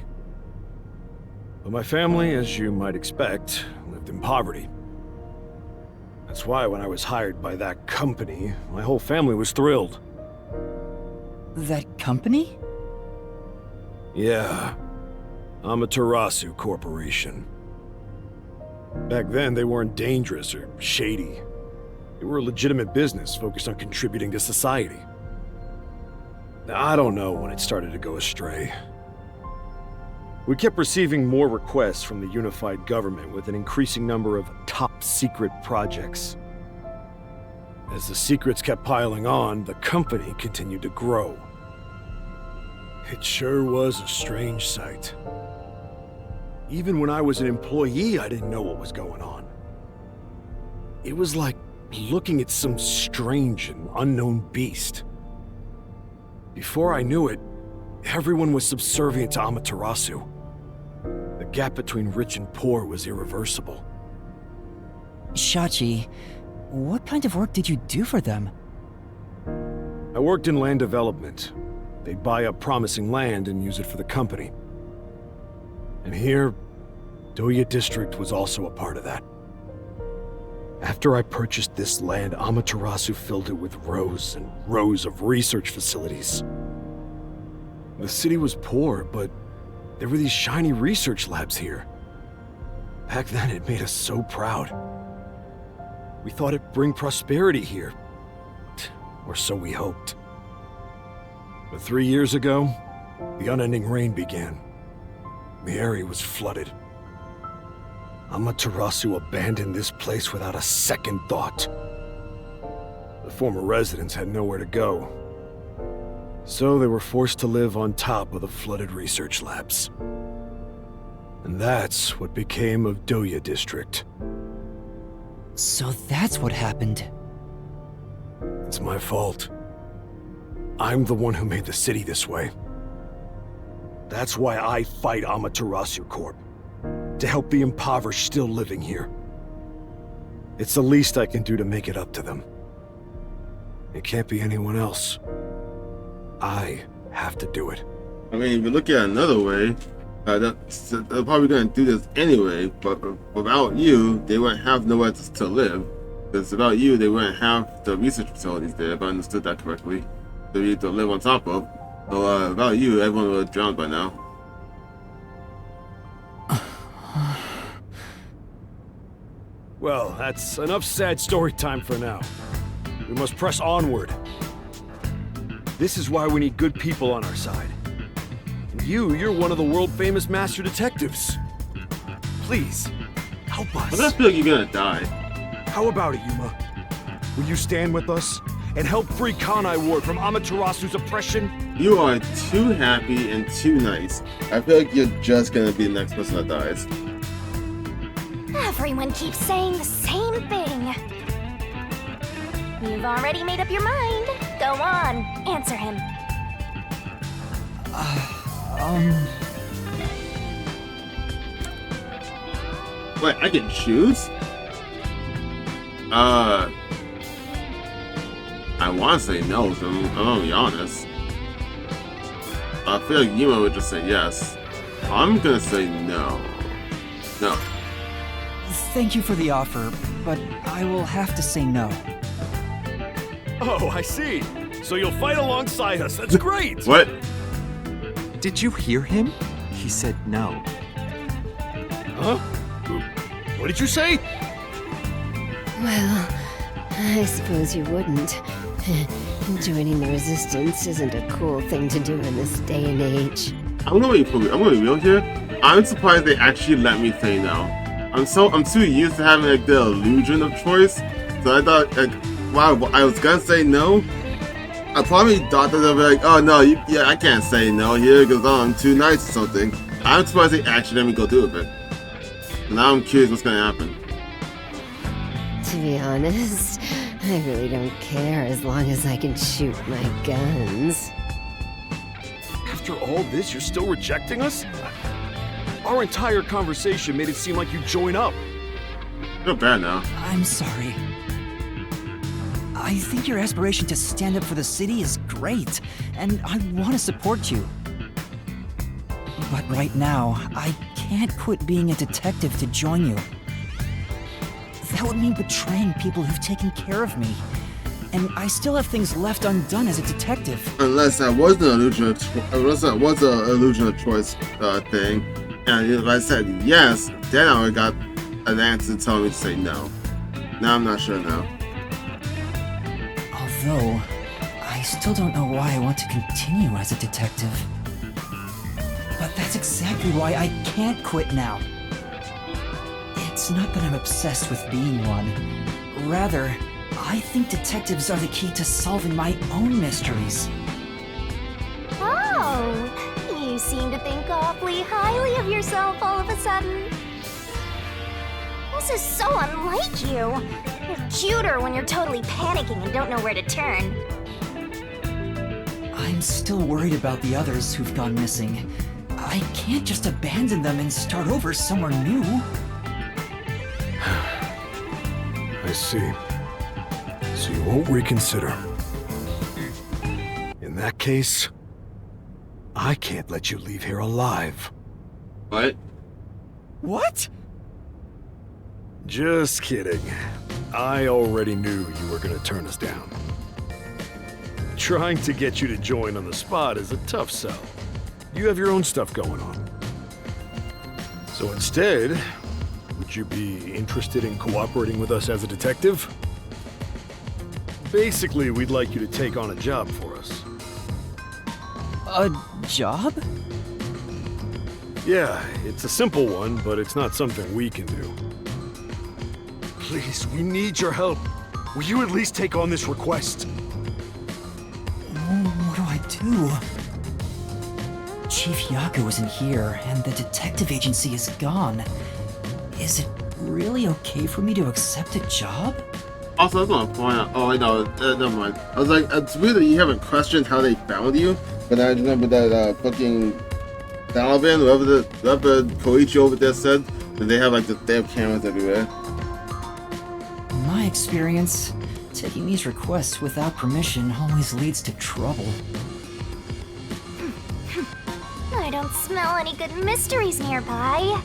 But my family, as you might expect, lived in poverty. That's why when I was hired by that company, my whole family was thrilled. That company? Yeah. Amaterasu Corporation. Back then, they weren't dangerous or shady. They were a legitimate business focused on contributing to society. Now, I don't know when it started to go astray. We kept receiving more requests from the unified government with an increasing number of top-secret projects. As the secrets kept piling on, the company continued to grow. It sure was a strange sight. Even when I was an employee, I didn't know what was going on. It was like looking at some strange and unknown beast. Before I knew it, everyone was subservient to Amaterasu. The gap between rich and poor was irreversible. Shachi, what kind of work did you do for them? I worked in land development. They'd buy up promising land and use it for the company. And here, Doya District was also a part of that. After I purchased this land, Amaterasu filled it with rows and rows of research facilities. The city was poor, but there were these shiny research labs here. Back then, it made us so proud. We thought it'd bring prosperity here. Or so we hoped. But 3 years ago, the unending rain began. The area was flooded. Amaterasu abandoned this place without a second thought. The former residents had nowhere to go. So they were forced to live on top of the flooded research labs. And that's what became of Doya District. So that's what happened. It's my fault. I'm the one who made the city this way. That's why I fight Amaterasu Corp. To help the impoverished still living here. It's the least I can do to make it up to them. It can't be anyone else. I have to do it. I mean, if you look at it another way, they're probably going to do this anyway, but without you, they wouldn't have nowhere to live. Because without you, they wouldn't have the research facilities there, if I understood that correctly. For you to live on top of. So without you, everyone would have drowned by now. Well, that's enough sad story time for now. We must press onward. This is why we need good people on our side. And you're one of the world-famous master detectives. Please, help us. I just feel like you're gonna die. How about it, Yuma? Will you stand with us and help free Kanai Ward from Amaterasu's oppression? You are too happy and too nice. I feel like you're just gonna be the next person that dies. Everyone keeps saying the same thing. You've already made up your mind. Go on, answer him. Wait, I can choose? I want to say no, so I'm gonna be honest. I feel like Yuma would just say yes. I'm gonna say no. No. Thank you for the offer, but I will have to say no. Oh, I see. So you'll fight alongside us. That's great. What? Did you hear him? He said no. Huh? What did you say? Well, I suppose you wouldn't. Joining the Resistance isn't a cool thing to do in this day and age. I'm gonna be real here. I'm surprised they actually let me say no. I'm too used to having like the illusion of choice. So I thought like, wow, I was gonna say no. I probably thought that they'd be like, oh no, I can't say no here because I'm too nice or something. I'm surprised they actually let me go through with it. Now I'm curious what's gonna happen. To be honest, I really don't care as long as I can shoot my guns. After all this, you're still rejecting us? Our entire conversation made it seem like you'd join up. Feel bad now. I'm sorry. I think your aspiration to stand up for the city is great, and I want to support you. But right now, I can't quit being a detective to join you. That would mean betraying people who've taken care of me. And I still have things left undone as a detective. Unless that was an illusion of choice thing, and if I said yes, then I would got an answer telling me to say no. Now I'm not sure now. Although, I still don't know why I want to continue as a detective. But that's exactly why I can't quit now. It's not that I'm obsessed with being one. Rather, I think detectives are the key to solving my own mysteries. Oh, you seem to think awfully highly of yourself all of a sudden. This is so unlike you. You're cuter when you're totally panicking and don't know where to turn. I'm still worried about the others who've gone missing. I can't just abandon them and start over somewhere new. I see. So you won't reconsider. In that case, I can't let you leave here alive. What? What? Just kidding. I already knew you were gonna turn us down. Trying to get you to join on the spot is a tough sell. You have your own stuff going on. So instead, would you be interested in cooperating with us as a detective? Basically, we'd like you to take on a job for us. A job? Yeah, it's a simple one, but it's not something we can do. Please, we need your help. Will you at least take on this request? What do I do? Chief Yaku isn't here, and the detective agency is gone. Is it really okay for me to accept a job? Also, I was gonna point out. Oh, I know. Never mind. I was like, it's weird that you haven't questioned how they found you, but I remember that fucking Donovan, whoever Koichi over there said that they have they have cameras everywhere. In my experience, taking these requests without permission always leads to trouble. I don't smell any good mysteries nearby.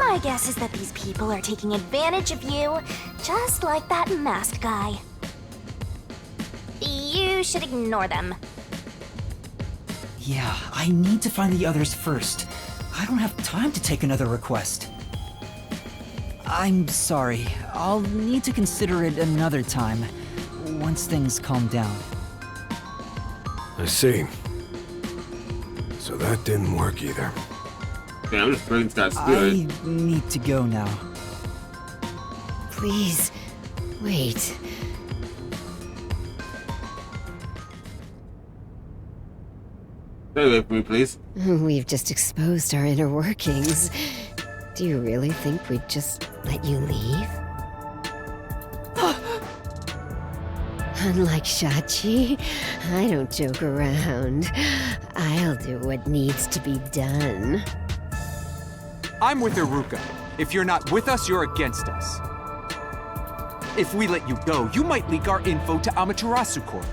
My guess is that these people are taking advantage of you, just like that masked guy. You should ignore them. Yeah, I need to find the others first. I don't have time to take another request. I'm sorry. I'll need to consider it another time, once things calm down. I see. So that didn't work either. Okay, I'm just bringing that spirit. I need to go now. Please, wait. Stay away from me, please. We've just exposed our inner workings. Do you really think we'd just let you leave? Unlike Shachi, I don't joke around. I'll do what needs to be done. I'm with Iruka. If you're not with us, you're against us. If we let you go, you might leak our info to Amaterasu Corp.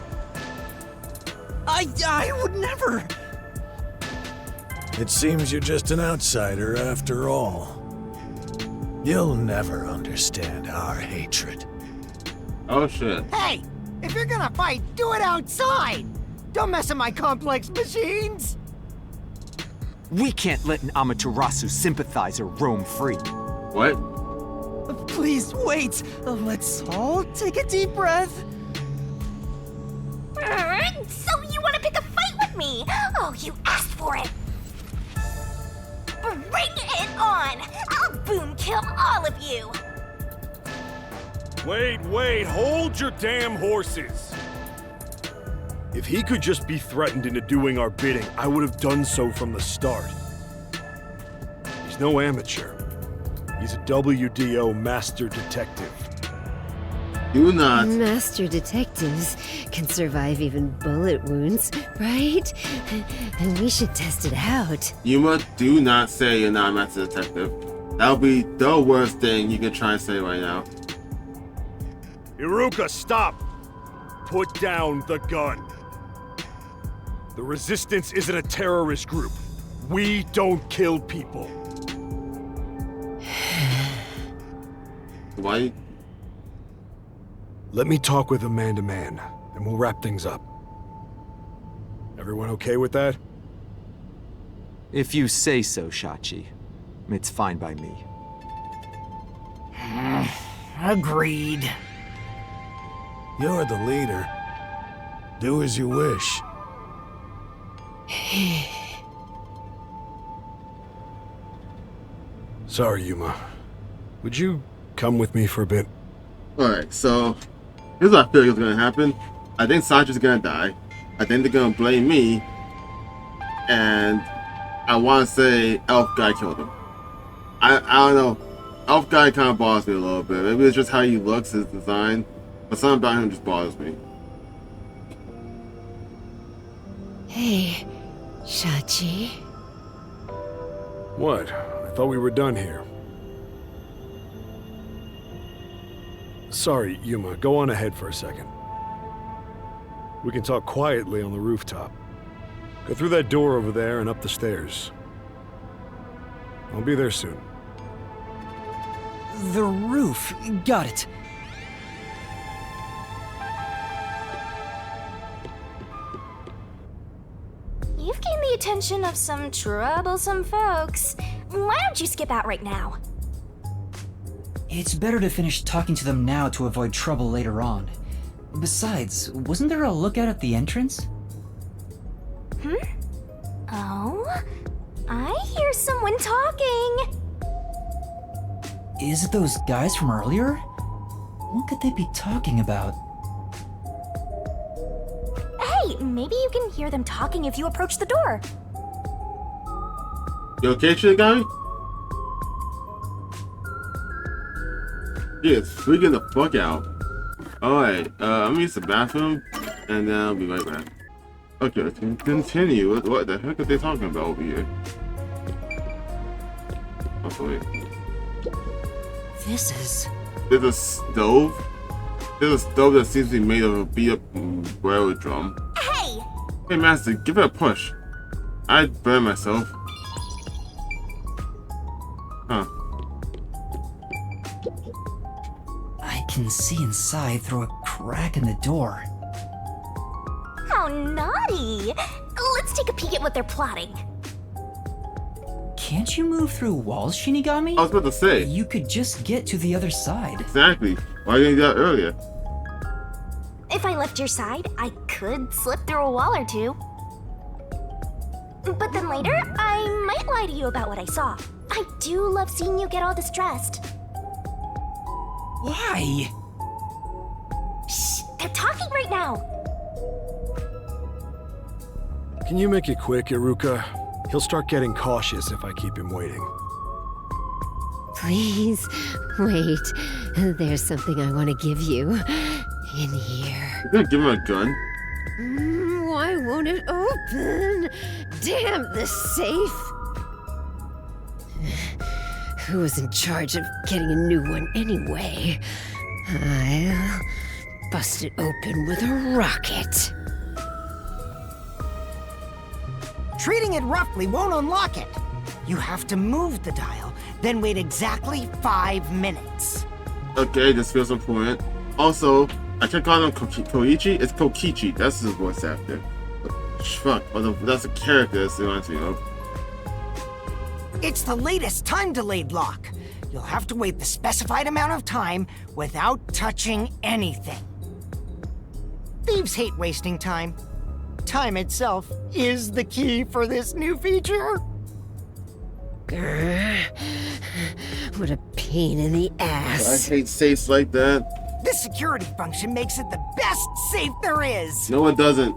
I would never! It seems you're just an outsider after all. You'll never understand our hatred. Oh shit. Hey! If you're gonna fight, do it outside! Don't mess with my complex machines! We can't let an Amaterasu sympathizer roam free. What? Please wait! Let's all take a deep breath. So you want to pick a fight with me? Oh, you asked for it. Bring it on! I'll boom kill all of you! Wait, hold your damn horses! If he could just be threatened into doing our bidding, I would have done so from the start. He's no amateur. He's a WDO master detective. Do not. Master detectives can survive even bullet wounds, right? And we should test it out. Yuma, do not say you're not a master detective. That would be the worst thing you can try and say right now. Iruka, stop! Put down the gun. The Resistance isn't a terrorist group. We don't kill people. Why? Let me talk with him man to man, and we'll wrap things up. Everyone okay with that? If you say so, Shachi. It's fine by me. Agreed. You're the leader. Do as you wish. Sorry, Yuma. Would you come with me for a bit? Alright, so here's what I feel like is gonna happen. I think Sandra's gonna die. I think they're gonna blame me. And I wanna say Elf Guy killed him. I don't know. Elf Guy kinda bothers me a little bit. Maybe it's just how he looks, his design. But something about him just bothers me. Hey, Shachi. What? I thought we were done here. Sorry, Yuma. Go on ahead for a second. We can talk quietly on the rooftop. Go through that door over there and up the stairs. I'll be there soon. The roof. Got it. You've gained the attention of some troublesome folks. Why don't you skip out right now? It's better to finish talking to them now to avoid trouble later on. Besides, wasn't there a lookout at the entrance? Oh? I hear someone talking! Is it those guys from earlier? What could they be talking about? Hey, maybe you can hear them talking if you approach the door. You okay, shit guy? Yeah, it's freaking the fuck out. Alright, I'm gonna use the bathroom, and then I'll be right back. Okay, let's continue. What the heck are they talking about over here? Oh, wait. This is... There's a stove? There's a stove that seems to be made of a beat-up railroad drum. Hey! Hey, Master, give it a push. I'd burn myself. Huh. I can see inside through a crack in the door. How naughty! Let's take a peek at what they're plotting. Can't you move through walls, Shinigami? I was about to say. You could just get to the other side. Exactly. Why didn't you do that earlier? If I left your side, I could slip through a wall or two. But then later, I might lie to you about what I saw. I do love seeing you get all distressed. Why? Shh, they're talking right now. Can you make it quick, Iruka? He'll start getting cautious if I keep him waiting. Please, wait. There's something I want to give you. In here. You're gonna give him a gun? Why won't it open? Damn this safe! Who was in charge of getting a new one anyway? I'll bust it open with a rocket. Treating it roughly won't unlock it. You have to move the dial, then wait exactly 5 minutes. Okay, this feels important. Also, I kept calling him Koichi. It's Kokichi. That's his voice actor. Fuck, that's a character that reminds me of. It's the latest time-delayed lock. You'll have to wait the specified amount of time without touching anything. Thieves hate wasting time. Time itself is the key for this new feature. Grr. What a pain in the I ass. hate safes like that. This security function makes it the best safe there is. No, it doesn't.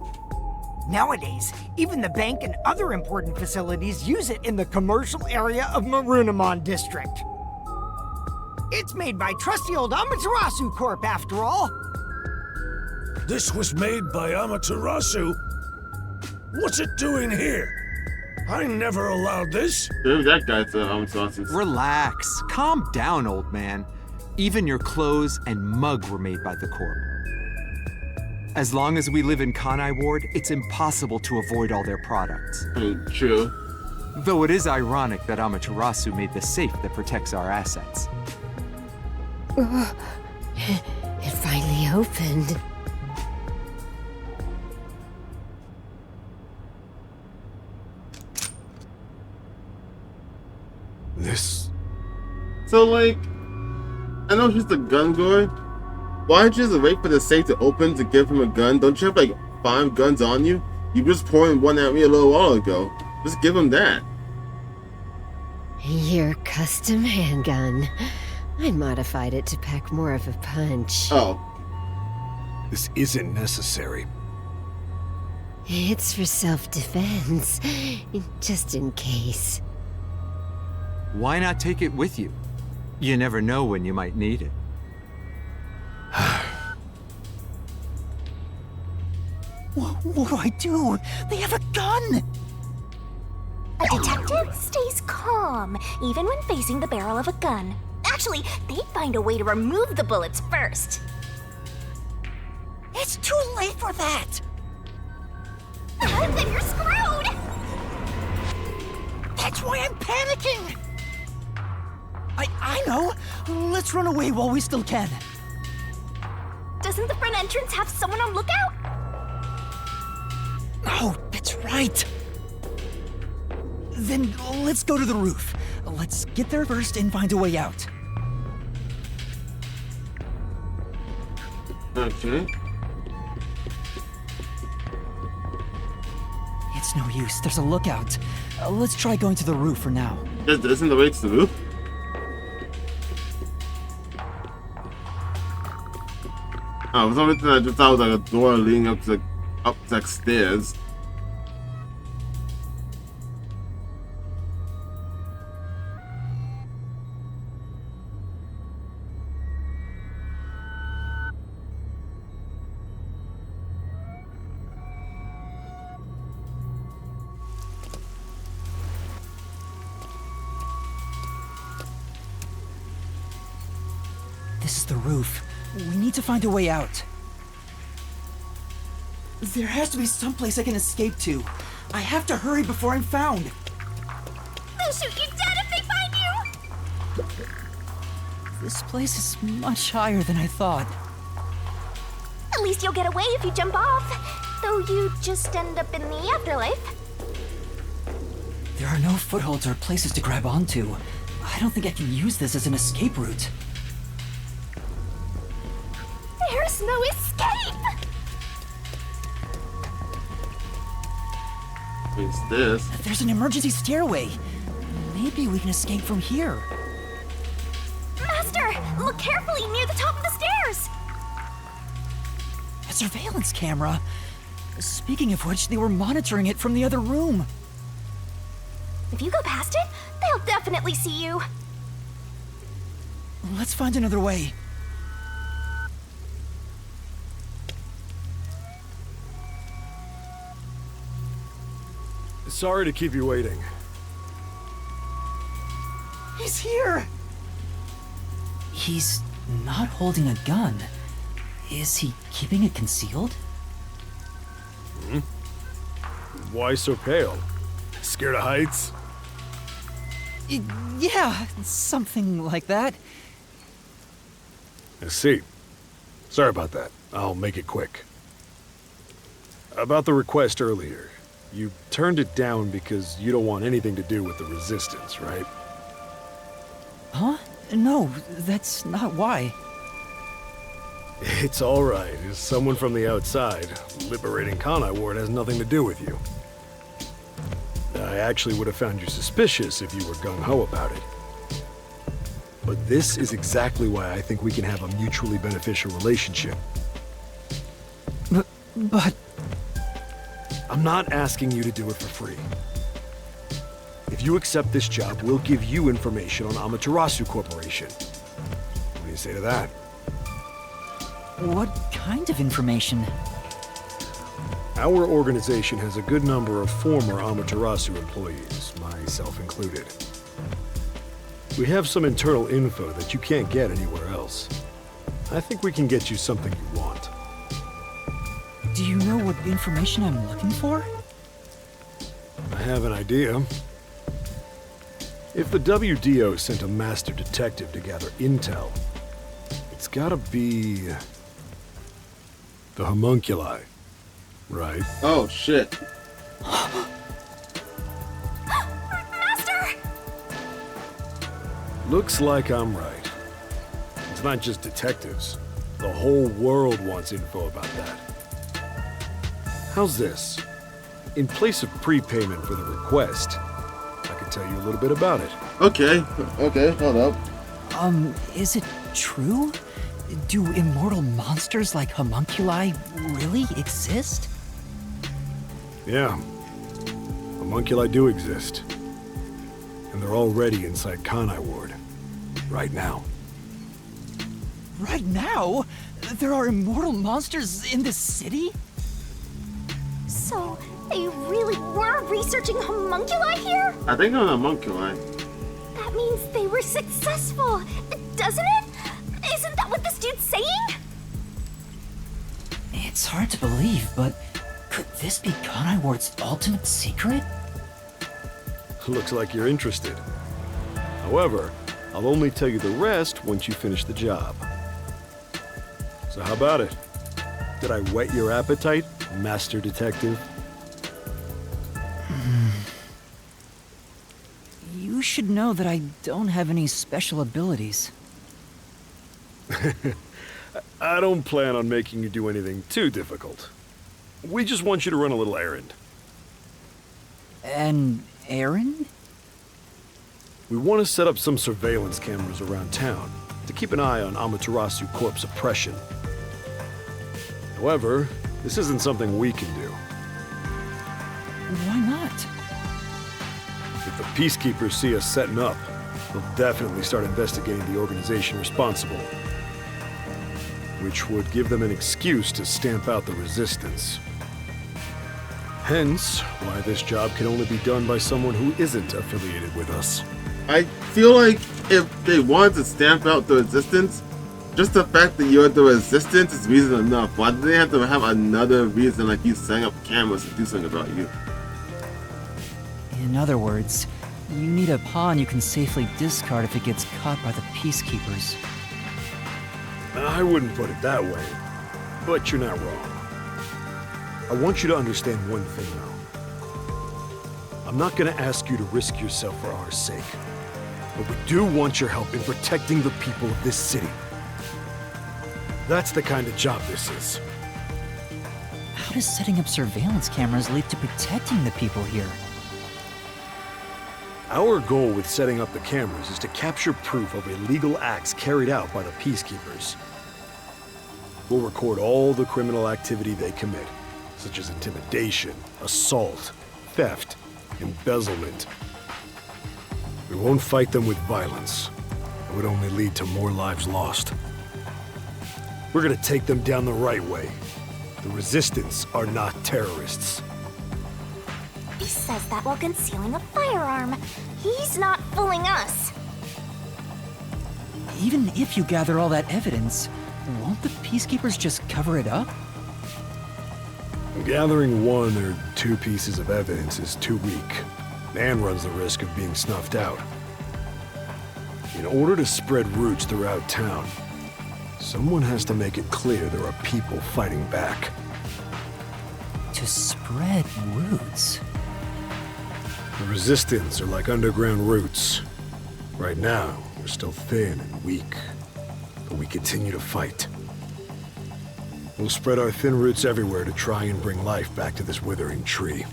Nowadays, even the bank and other important facilities use it in the commercial area of Marunimon District. It's made by trusty old Amaterasu Corp, after all. This was made by Amaterasu? What's it doing here? I never allowed this. Maybe that guy's sauces. Relax. Calm down, old man. Even your clothes and mug were made by the Corp. As long as we live in Kanai Ward, it's impossible to avoid all their products. True. Though it is ironic that Amaterasu made the safe that protects our assets. It finally opened. This... So, like, I know she's the gun guard. Why did you just wait for the safe to open to give him a gun? Don't you have, like, 5 guns on you? You just poured one at me a little while ago. Just give him that. Your custom handgun. I modified it to pack more of a punch. Oh. This isn't necessary. It's for self-defense, just in case. Why not take it with you? You never know when you might need it. What do I do? They have a gun! A detective stays calm, even when facing the barrel of a gun. Actually, they'd find a way to remove the bullets first. It's too late for that! Then you're screwed! That's why I'm panicking! I know! Let's run away while we still can. Doesn't the front entrance have someone on lookout? Oh, that's right! Then let's go to the roof. Let's get there first and find a way out. Okay. It's no use. There's a lookout. Let's try going to the roof for now. Isn't the way to the roof? Oh, for some reason I just thought it was like a door leading up to the stairs. This is the roof. We need to find a way out. There has to be some place I can escape to. I have to hurry before I'm found. They'll shoot you dead if they find you! This place is much higher than I thought. At least you'll get away if you jump off. Though you just end up in the afterlife. There are no footholds or places to grab onto. I don't think I can use this as an escape route. There's no escape! What's this? There's an emergency stairway. Maybe we can escape from here. Master, look carefully near the top of the stairs! A surveillance camera. Speaking of which, they were monitoring it from the other room. If you go past it, they'll definitely see you. Let's find another way. Sorry to keep you waiting. He's here! He's not holding a gun. Is he keeping it concealed? Why so pale? Scared of heights? Yeah, something like that. I see. Sorry about that. I'll make it quick. About the request earlier. You turned it down because you don't want anything to do with the Resistance, right? Huh? No, that's not why. It's alright. As someone from the outside, liberating Kanai Ward has nothing to do with you. I actually would have found you suspicious if you were gung-ho about it. But this is exactly why I think we can have a mutually beneficial relationship. But... I'm not asking you to do it for free. If you accept this job, we'll give you information on Amaterasu Corporation. What do you say to that? what kind of information? Our organization has a good number of former Amaterasu employees, myself included. We have some internal info that you can't get anywhere else. I think we can get you something you want. Do you know what information I'm looking for? I have an idea. If the WDO sent a master detective to gather intel, it's gotta be... the homunculi, right? Oh, shit. Master! Looks like I'm right. It's not just detectives. The whole world wants info about that. How's this? In place of prepayment for the request, I can tell you a little bit about it. Okay, hold up. Is it true? Do immortal monsters like homunculi really exist? Yeah. Homunculi do exist. And they're already inside Kanai Ward. Right now. Right now? There are immortal monsters in this city? So, they really were researching homunculi here? I think I'm a homunculi. That means they were successful, doesn't it? Isn't that what this dude's saying? It's hard to believe, but could this be Kanai Ward's ultimate secret? Looks like you're interested. However, I'll only tell you the rest once you finish the job. So how about it? Did I whet your appetite, Master Detective? You should know that I don't have any special abilities. I don't plan on making you do anything too difficult. We just want you to run a little errand. An errand? We want to set up some surveillance cameras around town to keep an eye on Amaterasu Corp's oppression. However, this isn't something we can do. Why not? If the peacekeepers see us setting up, they'll definitely start investigating the organization responsible. Which would give them an excuse to stamp out the resistance. Hence, why this job can only be done by someone who isn't affiliated with us. I feel like if they wanted to stamp out the resistance, just the fact that you're the resistance is reason enough. Why do they have to have another reason like you setting up cameras to do something about you? In other words, you need a pawn you can safely discard if it gets caught by the peacekeepers. I wouldn't put it that way, but you're not wrong. I want you to understand one thing, though. I'm not gonna ask you to risk yourself for our sake, but we do want your help in protecting the people of this city. That's the kind of job this is. How does setting up surveillance cameras lead to protecting the people here? Our goal with setting up the cameras is to capture proof of illegal acts carried out by the peacekeepers. We'll record all the criminal activity they commit, such as intimidation, assault, theft, embezzlement. We won't fight them with violence. It would only lead to more lives lost. We're gonna take them down the right way. The Resistance are not terrorists. He says that while concealing a firearm. He's not fooling us. Even if you gather all that evidence, won't the peacekeepers just cover it up? Gathering one or two pieces of evidence is too weak, and runs the risk of being snuffed out. In order to spread roots throughout town, someone has to make it clear there are people fighting back. To spread roots? The Resistance are like underground roots. Right now, we're still thin and weak, but we continue to fight. We'll spread our thin roots everywhere to try and bring life back to this withering tree.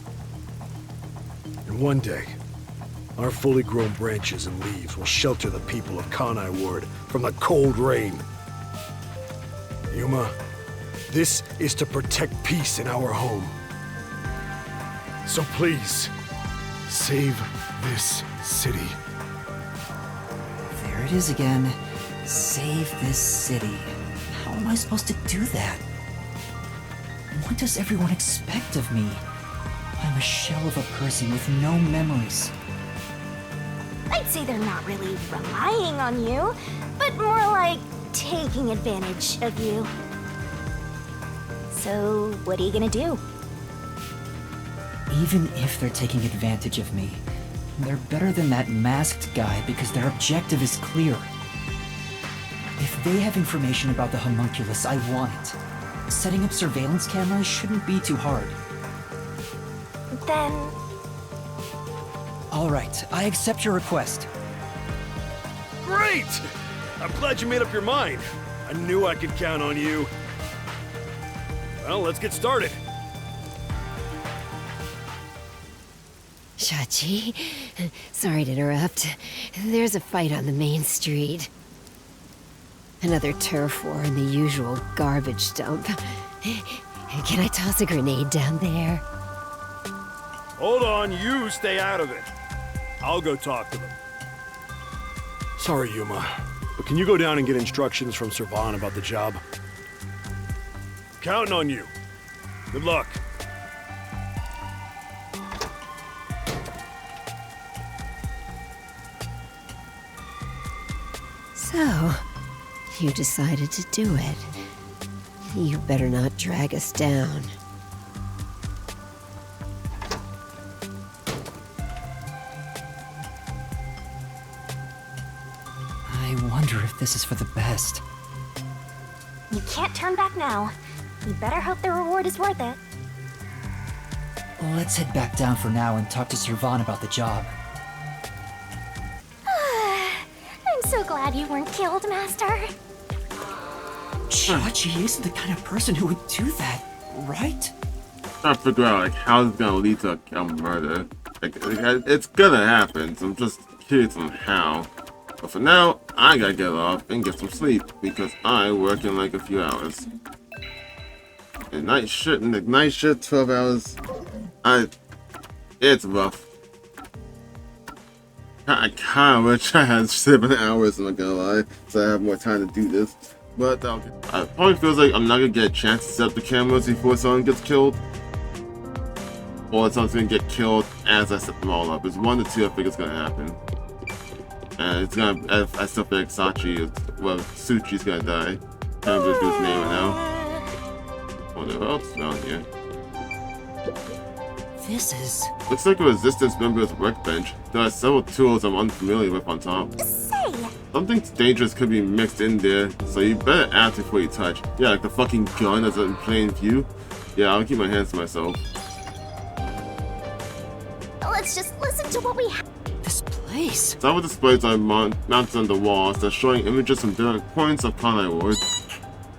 And one day, our fully grown branches and leaves will shelter the people of Kanai Ward from the cold rain. Yuma, this is to protect peace in our home. So please, save this city. There it is again. Save this city. How am I supposed to do that? What does everyone expect of me? I'm a shell of a person with no memories. I'd say they're not really relying on you, but more like taking advantage of you. So, what are you gonna do? Even if they're taking advantage of me, they're better than that masked guy because their objective is clear. If they have information about the homunculus, I want it. Setting up surveillance cameras shouldn't be too hard. Then... Alright, I accept your request. Great! I'm glad you made up your mind. I knew I could count on you. Well, let's get started. Shachi, sorry to interrupt. There's a fight on the main street. Another turf war in the usual garbage dump. Can I toss a grenade down there? Hold on, you stay out of it. I'll go talk to them. Sorry, Yuma, but can you go down and get instructions from Servan about the job? Counting on you. Good luck. So, you decided to do it. You better not drag us down. I wonder if this is for the best. You can't turn back now. You better hope the reward is worth it. Let's head back down for now and talk to Servan about the job. I'm so glad you weren't killed, Master. Chachi isn't the kind of person who would do that, right? Trying to figure out like how it's gonna lead to a murder. Like, it's gonna happen, so I'm just curious on how. But for now, I gotta get off and get some sleep because I work in like a few hours. And night shift, 12 hours. It's rough. I kinda wish I had 7 hours, I'm not gonna lie, so I have more time to do this. But it probably feels like I'm not gonna get a chance to set up the cameras before someone gets killed. Or someone's gonna get killed as I set them all up. It's one of the two I think it's gonna happen. And it's gonna, I still think Suchi's gonna die. I can't remember his name right now. What else down here? This is... Looks like a resistance member's workbench. There are several tools I'm unfamiliar with on top. Say! Something dangerous could be mixed in there, so you better ask before you touch. Yeah, like the fucking gun that's in plain view. Yeah, I'll keep my hands to myself. Let's just listen to what we have. this place. Several displays are mounted on the walls that are showing images from different points of Kanai Ward.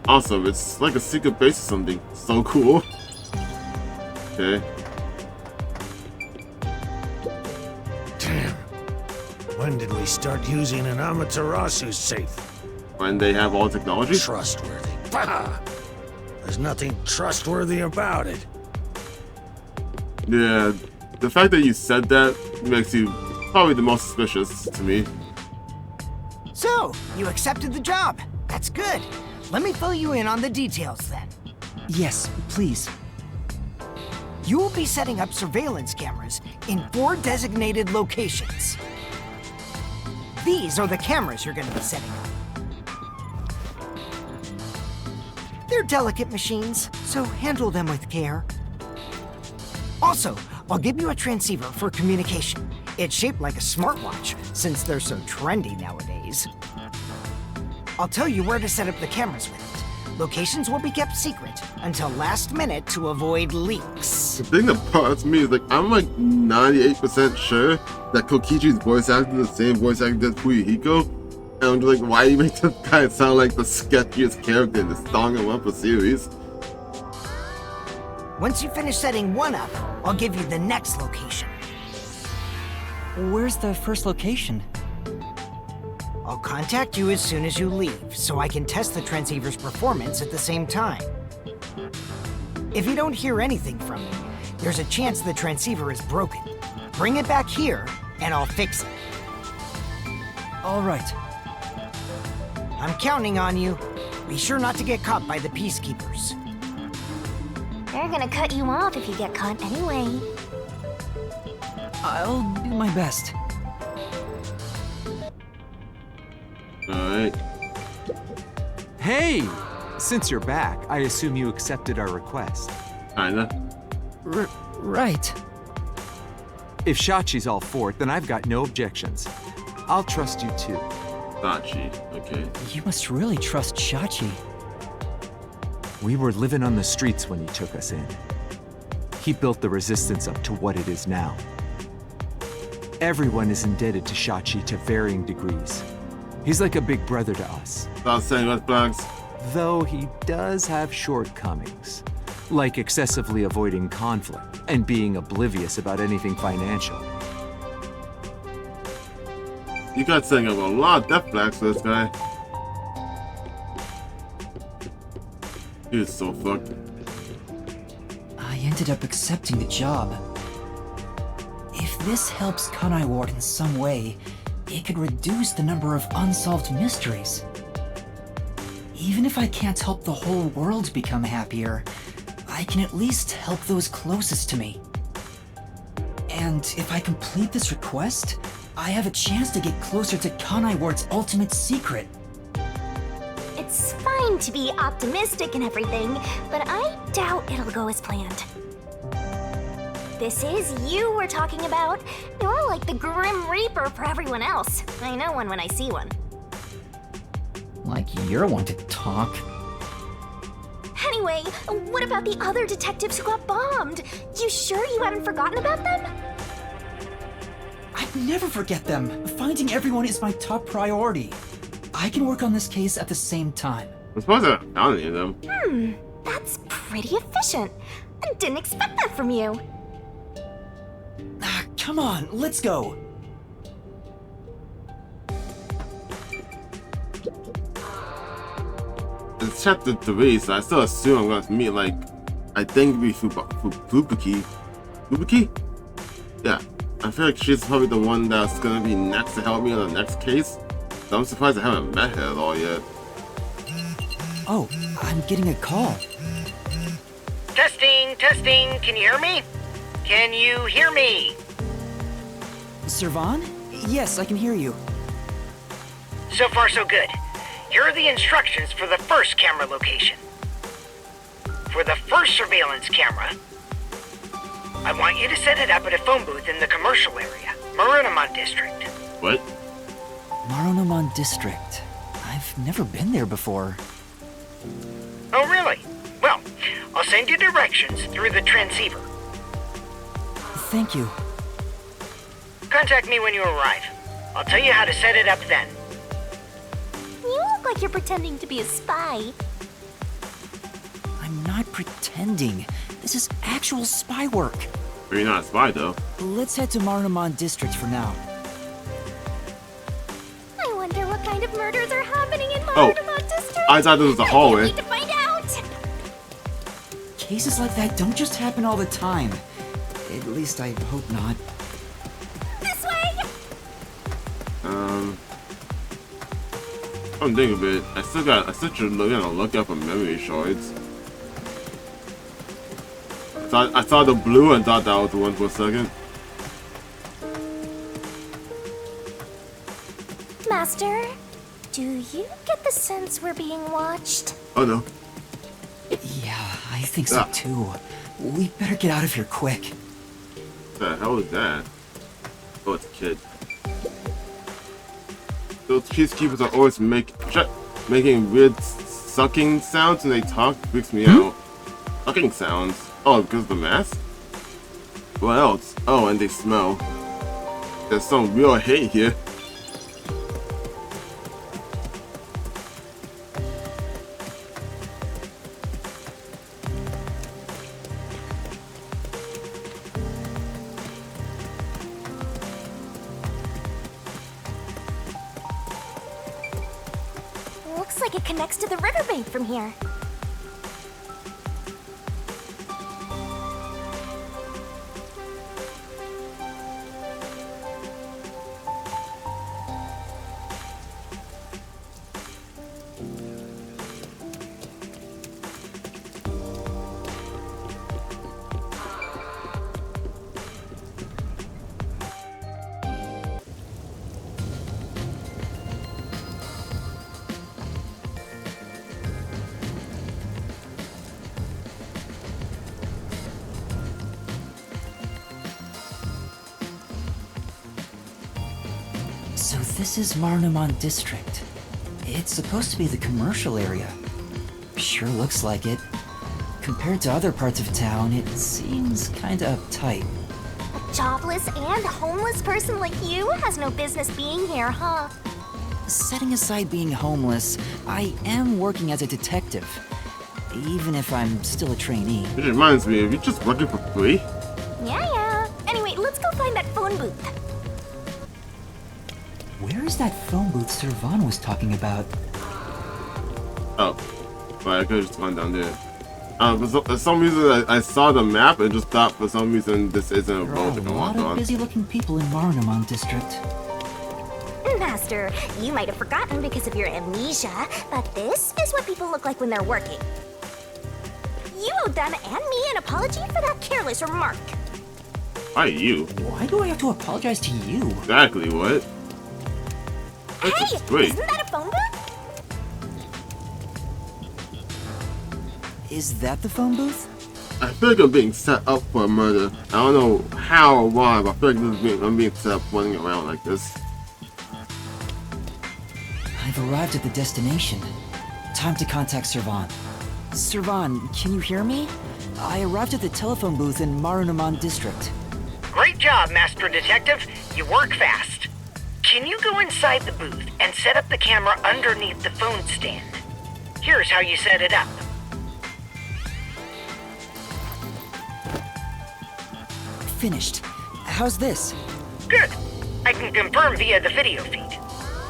Also, it's like a secret base or something. So cool. Okay. Damn. When did we start using an Amaterasu safe? When they have all technology? Trustworthy. Bah! There's nothing trustworthy about it. Yeah, the fact that you said that makes you probably the most suspicious to me. So, you accepted the job. That's good. Let me fill you in on the details then. Yes, please. You will be setting up surveillance cameras in 4 designated locations. These are the cameras you're going to be setting up. They're delicate machines, so handle them with care. Also, I'll give you a transceiver for communication. It's shaped like a smartwatch, since they're so trendy nowadays. I'll tell you where to set up the cameras with it. Locations will be kept secret until last minute to avoid leaks. The thing that bothers me is like I'm like 98% sure that Kokichi's voice actor is the same voice actor as Fuyuhiko. And I'm just like, why do you make this guy sound like the sketchiest character in this Danganronpa series? Once you finish setting one up, I'll give you the next location. Where's the first location? I'll contact you as soon as you leave, so I can test the transceiver's performance at the same time. If you don't hear anything from me, there's a chance the transceiver is broken. Bring it back here, and I'll fix it. All right. I'm counting on you. Be sure not to get caught by the peacekeepers. They're gonna cut you off if you get caught anyway. I'll do my best. Alright. Hey! Since you're back, I assume you accepted our request. Kinda. Right. If Shachi's all for it, then I've got no objections. I'll trust you too. Sachi. Okay. You must really trust Shachi. We were living on the streets when he took us in. He built the resistance up to what it is now. Everyone is indebted to Shachi to varying degrees. He's like a big brother to us. Stop saying red flags. Though he does have shortcomings, like excessively avoiding conflict and being oblivious about anything financial. You got saying a lot of death flags for this guy. He is so fucked. I ended up accepting the job. If this helps Kanai Ward in some way, it could reduce the number of unsolved mysteries. Even if I can't help the whole world become happier, I can at least help those closest to me. And if I complete this request, I have a chance to get closer to Kanai Ward's ultimate secret. It's fine to be optimistic and everything, but I doubt it'll go as planned. This is you we're talking about. You're like the Grim Reaper for everyone else. I know one when I see one. Like you're one to talk. Anyway, what about the other detectives who got bombed? You sure you haven't forgotten about them? I'd never forget them. Finding everyone is my top priority. I can work on this case at the same time. I'm supposed to have found any of them. That's pretty efficient. I didn't expect that from you. Come on, let's go. It's chapter 3, so I still assume I'm gonna meet, like, I think it'd be Fubuki. Fubuki? Yeah. I feel like she's probably the one that's gonna be next to help me on the next case. So I'm surprised I haven't met her at all yet. Oh, I'm getting a call. Testing, testing, can you hear me? Can you hear me? Servan? Yes, I can hear you. So far so good. Here are the instructions for the first camera location. For the first surveillance camera, I want you to set it up at a phone booth in the commercial area, Marunamon District. What? Marunamon District. I've never been there before. Oh really? Well, I'll send you directions through the transceiver. Thank you. Contact me when you arrive. I'll tell you how to set it up then. You look like you're pretending to be a spy. I'm not pretending. This is actual spy work. But you're not a spy, though. Let's head to Marunamon District for now. I wonder what kind of murders are happening in Marunamon District. I thought this was a hallway. I can't wait to find out. Cases like that don't just happen all the time. At least I hope not. This way. I'm thinking of it. I still should look up for memory shards. I saw the blue and thought that was the one for a second. Master, do you get the sense we're being watched? Oh no. Yeah, I think so too. We better get out of here quick. What the hell is that? Oh, it's a kid. Those peacekeepers are always making weird sucking sounds when they talk. Freaks me out. Sucking sounds. Oh, because of the mask? What else? Oh, and they smell. There's some real hate here. like it connects to the riverbank from here. So this is Marnamon District. It's supposed to be the commercial area. Sure looks like it. Compared to other parts of town, it seems kinda uptight. A jobless and homeless person like you has no business being here, huh? Setting aside being homeless, I am working as a detective. Even if I'm still a trainee. Which reminds me, are you just working for free? Yeah. Anyway, let's go find that phone booth. Where is that phone booth Servan was talking about? Oh, but I could've just gone down there. For some reason, I saw the map and just thought for some reason this isn't a There road are that a I lot walked of on. busy-looking people in Marnamon District. Master, you might have forgotten because of your amnesia, but this is what people look like when they're working. You owe them and me an apology for that careless remark. Why you? Why do I have to apologize to you? Exactly, what? That's Hey, just great. isn't that a phone booth? Is that the phone booth? I feel like I'm being set up for a murder. I don't know how or why, but I feel like I'm being set up running around like this. I've arrived at the destination. Time to contact Servan. Servan, can you hear me? I arrived at the telephone booth in Marnamon District. Great job, Master Detective. You work fast. Can you go inside the booth and set up the camera underneath the phone stand? Here's how you set it up. Finished. How's this? Good. I can confirm via the video feed.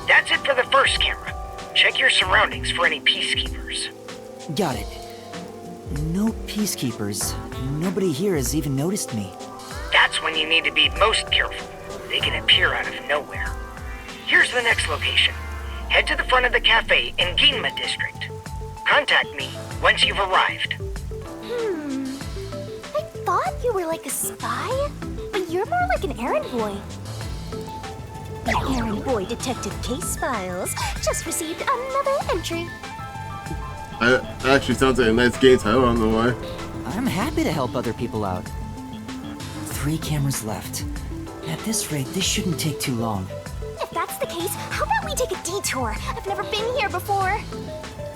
That's it for the first camera. Check your surroundings for any peacekeepers. Got it. No peacekeepers. Nobody here has even noticed me. That's when you need to be most careful. They can appear out of nowhere. Here's the next location. Head to the front of the cafe in Ginma District. Contact me once you've arrived. I thought you were like a spy, but you're more like an errand boy. The errand boy detective case files just received another entry. That actually sounds like a nice game title, I don't know why. I'm happy to help other people out. 3 cameras left. At this rate, this shouldn't take too long. If that's the case, how about we take a detour? I've never been here before.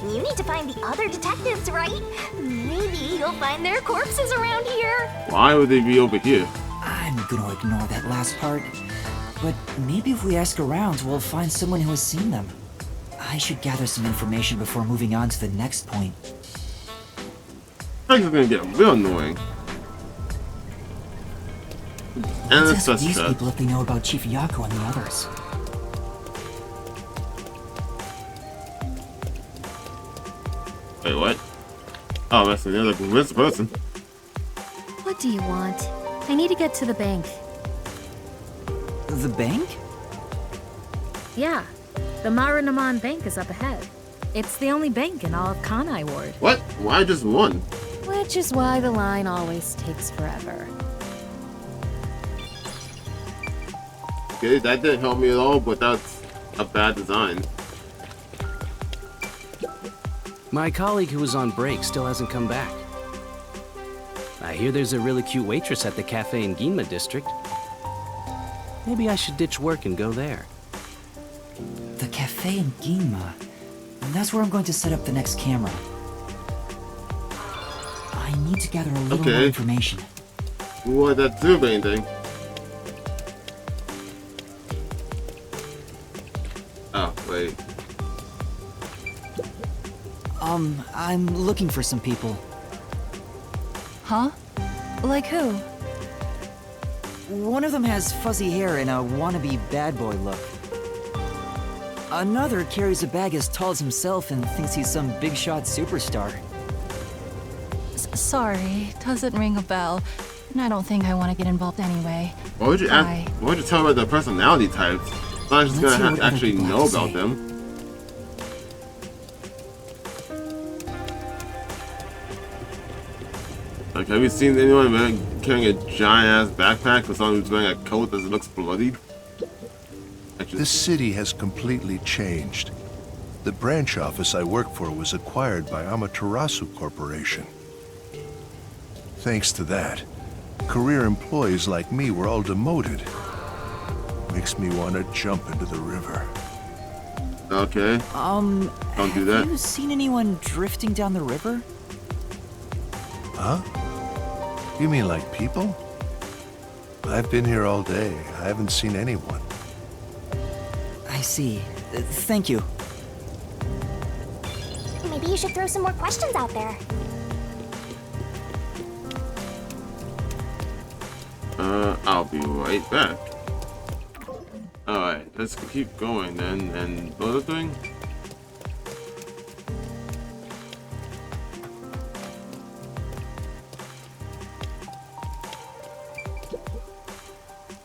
You need to find the other detectives, right? Maybe you'll find their corpses around here. Why would they be over here? I'm gonna ignore that last part. But maybe if we ask around, we'll find someone who has seen them. I should gather some information before moving on to the next point. I think it's gonna get real annoying. And Let's it's ask such these a... people if they know about Chief Yako and the others. Wait, what? Oh, that's another convinced person. What do you want? I need to get to the bank. The bank? Yeah, the Marunamon Bank is up ahead. It's the only bank in all of Kanai Ward. What? Why just one? Which is why the line always takes forever. Okay, that didn't help me at all, but that's a bad design. My colleague who was on break still hasn't come back. I hear there's a really cute waitress at the cafe in Ginma District. Maybe I should ditch work and go there. The cafe in Ginma. And that's where I'm going to set up the next camera. I need to gather a little more Okay. information. What that do anything? Oh, wait. I'm looking for some people. Huh? Like who? One of them has fuzzy hair and a wannabe bad boy look. Another carries a bag as tall as himself and thinks he's some big shot superstar. Sorry, doesn't ring a bell. And I don't think I want to get involved anyway. Why would you Bye. ask? Why would you tell about their personality types? It's not just Let's gonna see what other actually people have know to about say. them. Like, have you seen anyone carrying a giant ass backpack for someone who's wearing a coat that looks bloodied? This city has completely changed. The branch office I work for was acquired by Amaterasu Corporation. Thanks to that, career employees like me were all demoted. Makes me want to jump into the river. Okay. Don't do that. Have you seen anyone drifting down the river? Huh? You mean like people? I've been here all day. I haven't seen anyone. I see. Thank you. Maybe you should throw some more questions out there. I'll be right back. Alright, let's keep going then. And what other thing?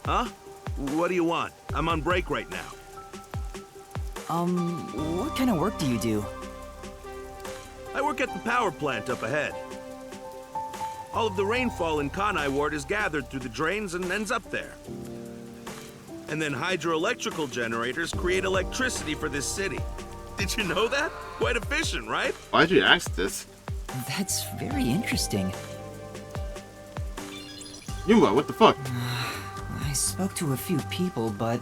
Huh? What do you want? I'm on break right now. What kind of work do you do? I work at the power plant up ahead. All of the rainfall in Kanai Ward is gathered through the drains and ends up there. And then hydroelectrical generators create electricity for this city. Did you know that? Quite efficient, right? Why'd you ask this? That's very interesting. Yuma, what the fuck? I spoke to a few people, but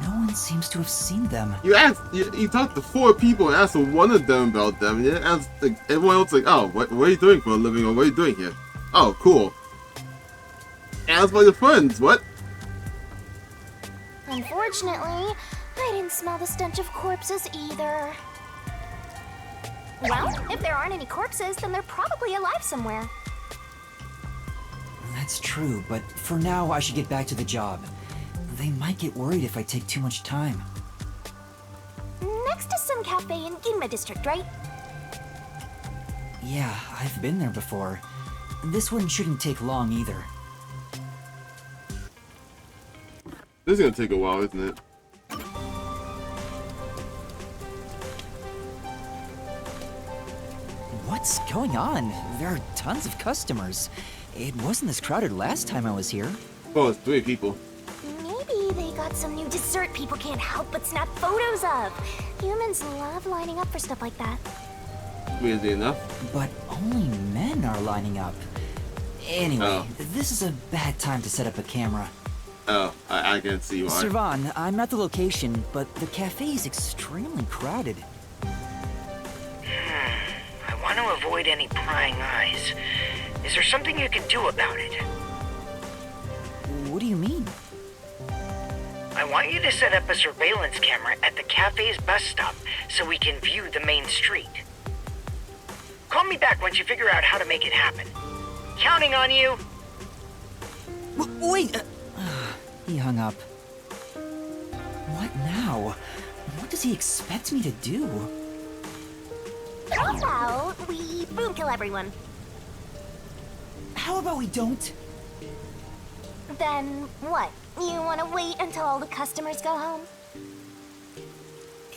no one seems to have seen them. You talked to 4 people and asked one of them about them, and then asked everyone else, like, oh, what are you doing for a living, or what are you doing here? Oh, cool. Ask about your friends, what? Unfortunately, I didn't smell the stench of corpses either. Well, if there aren't any corpses, then they're probably alive somewhere. That's true, but for now I should get back to the job. They might get worried if I take too much time. Next is some cafe in Ginma district, right? Yeah, I've been there before. This one shouldn't take long either. This is gonna take a while, isn't it? What's going on? There are tons of customers. It wasn't this crowded last time I was here. Oh, it's 3 people. Maybe they got some new dessert people can't help but snap photos of. Humans love lining up for stuff like that. Weirdly enough. But only men are lining up. Anyway, Oh. this is a bad time to set up a camera. Oh, I can see why. Servan, I'm at the location, but the cafe is extremely crowded. I want to avoid any prying eyes. Is there something you can do about it? What do you mean? I want you to set up a surveillance camera at the cafe's bus stop so we can view the main street. Call me back once you figure out how to make it happen. Counting on you. Wait! He hung up. What now? What does he expect me to do? How about we boom kill everyone? How about we don't? Then what? You want to wait until all the customers go home?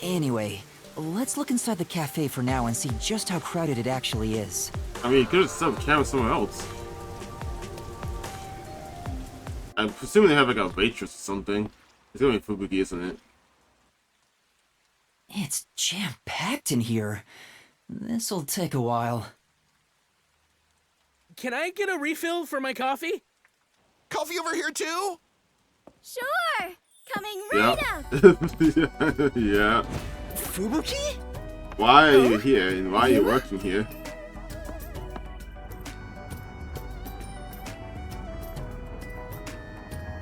Anyway, let's look inside the cafe for now and see just how crowded it actually is. I mean, you could have set up camera somewhere else. I'm presuming they have like a waitress or something. It's gonna be Fubuki, isn't it? It's jam-packed in here. This'll take a while. Can I get a refill for my coffee? Coffee over here too? Sure! Coming Yeah. right up! Yeah. Fubuki? Why are you here and why are you working here?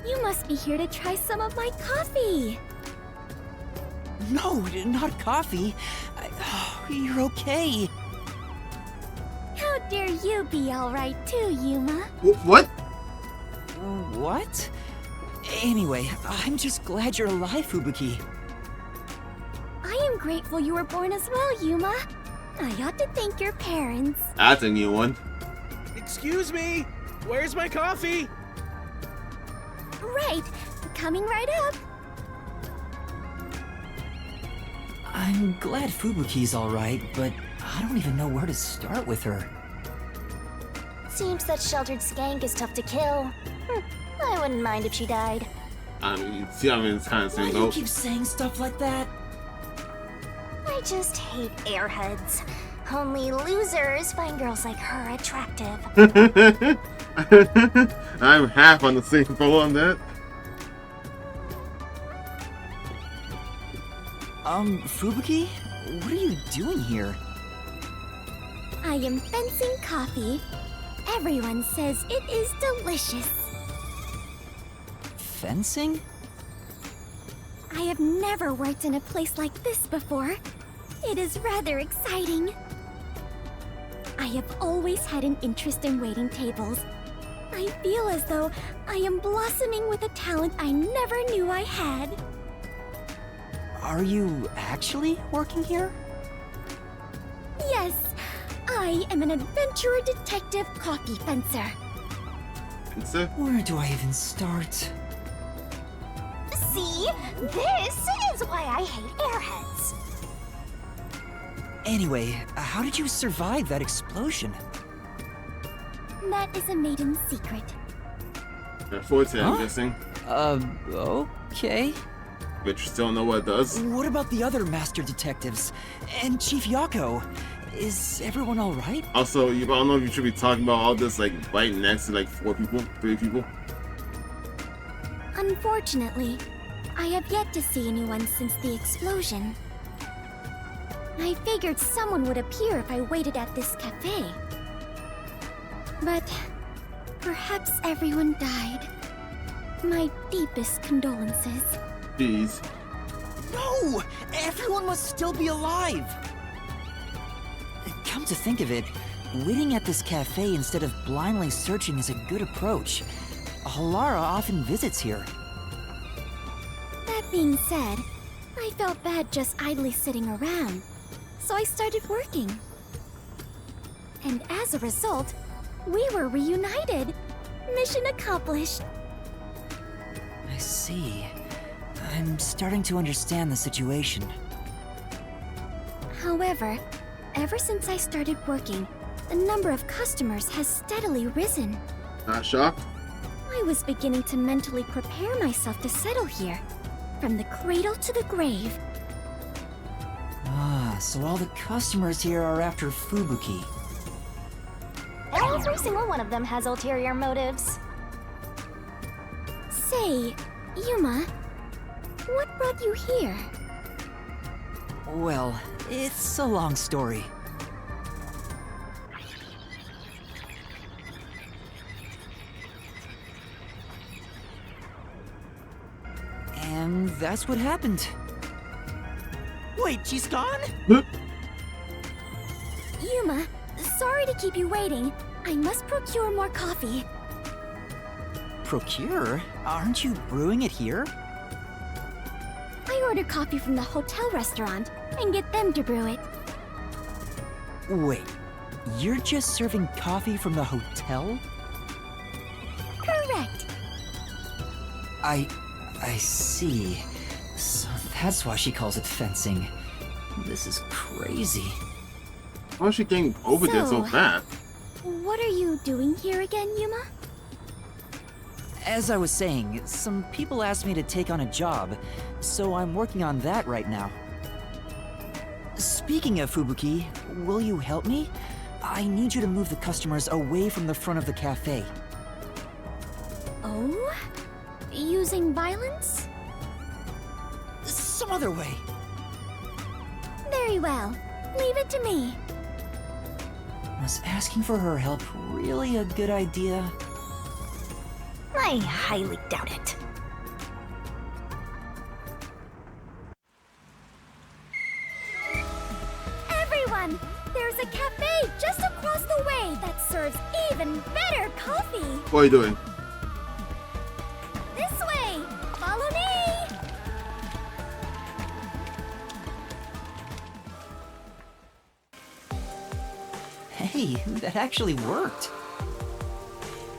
You must be here to try some of my coffee! No, not coffee. You're okay. How dare you be alright too, Yuma? What? What? Anyway, I'm just glad you're alive, Fubuki. I'm grateful you were born as well, Yuma. I ought to thank your parents. That's a new one. Excuse me, where's my coffee? Right, coming right up. I'm glad Fubuki's alright, but I don't even know where to start with her. Seems that sheltered skank is tough to kill. I wouldn't mind if she died. I mean, see, it's kind of Why same do you boat. keep saying stuff like that? I just hate airheads. Only losers find girls like her attractive. I'm half on the same boat on that. Fubuki? What are you doing here? I am fencing coffee. Everyone says it is delicious. Fencing? I have never worked in a place like this before. It is rather exciting. I have always had an interest in waiting tables. I feel as though I am blossoming with a talent I never knew I had. Are you actually working here? Yes, I am an adventurer detective coffee fencer. Where do I even start? See? This is why I hate airheads. Anyway, how did you survive that explosion? That is a maiden secret. Forte, I'm Huh? guessing. Okay. But you still don't know what it does. What about the other master detectives? And Chief Yako? Is everyone alright? Also, I don't know if you should be talking about all this like right next to like 3 people. Unfortunately, I have yet to see anyone since the explosion. I figured someone would appear if I waited at this cafe. But perhaps everyone died. My deepest condolences. Jeez. No! Everyone must still be alive! Come to think of it, waiting at this cafe instead of blindly searching is a good approach. Halara often visits here. That being said, I felt bad just idly sitting around, so I started working. And as a result, we were reunited. Mission accomplished. I see. I'm starting to understand the situation. However, ever since I started working, the number of customers has steadily risen. Not shocked? I was beginning to mentally prepare myself to settle here, from the cradle to the grave. Ah, so all the customers here are after Fubuki. Every single one of them has ulterior motives. Say, Yuma, what brought you here? Well, it's a long story. And that's what happened. Wait, she's gone? Yuma, sorry to keep you waiting. I must procure more coffee. Procure? Aren't you brewing it here? I order coffee from the hotel restaurant and get them to brew it. Wait, you're just serving coffee from the hotel? Correct. I see. So that's why she calls it fencing. This is crazy. How is she getting over there so So- fast? What are you doing here again, Yuma? As I was saying, some people asked me to take on a job, so I'm working on that right now. Speaking of Fubuki, will you help me? I need you to move the customers away from the front of the cafe. Oh? Using violence? Some other way. Very well. Leave it to me. Was asking for her help really a good idea? I highly doubt it. Everyone! There's a cafe just across the way that serves even better coffee! What are you doing? This way! Follow me! that actually worked.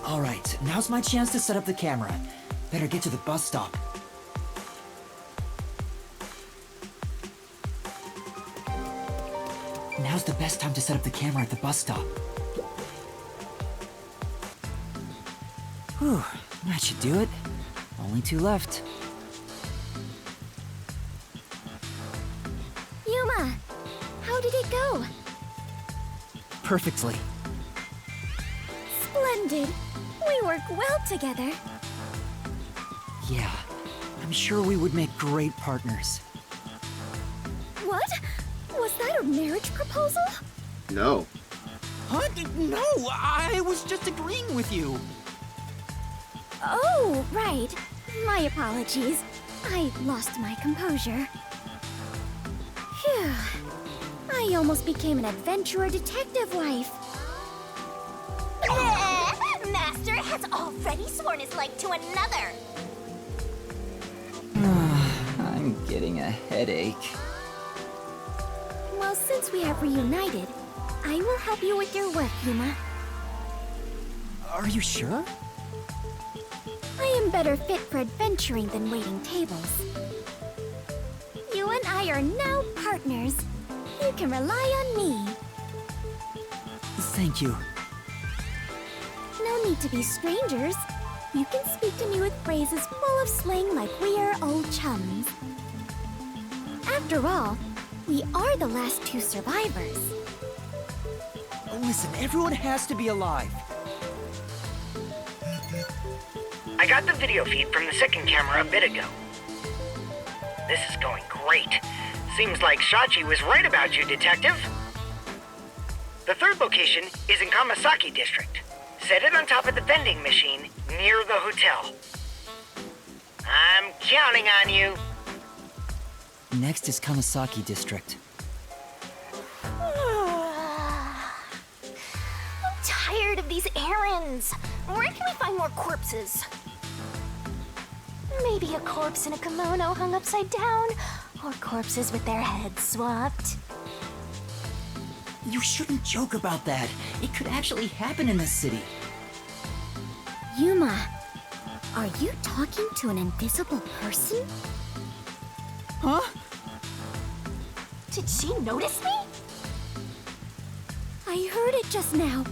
Alright, now's my chance to set up the camera. Better get to the bus stop. Now's the best time to set up the camera at the bus stop. Whew, that should do it. Only 2 left. Yuma, how did it go? Perfectly. Splendid. We work well together. Yeah, I'm sure we would make great partners. What? Was that a marriage proposal? No. Huh? No, I was just agreeing with you. Oh, right. My apologies. I lost my composure. Phew. I almost became an adventurer detective wife. Master has already sworn his life to another. I'm getting a headache. Well, since we have reunited, I will help you with your work, Yuma. Are you sure? I am better fit for adventuring than waiting tables. You and I are now partners. You can rely on me. Thank you. No need to be strangers. You can speak to me with phrases full of slang like we are old chums. After all, we are the last 2 survivors. Listen, everyone has to be alive. I got the video feed from the second camera a bit ago. This is going great. Seems like Shachi was right about you, Detective. The third location is in Kamasaki District. Set it on top of the vending machine near the hotel. I'm counting on you. Next is Kamasaki District. I'm tired of these errands. Where can we find more corpses? Maybe a corpse in a kimono hung upside down, or corpses with their heads swapped. You shouldn't joke about that. It could actually happen in this city. Yuma, are you talking to an invisible person? Huh? Did she notice me? I heard it just now.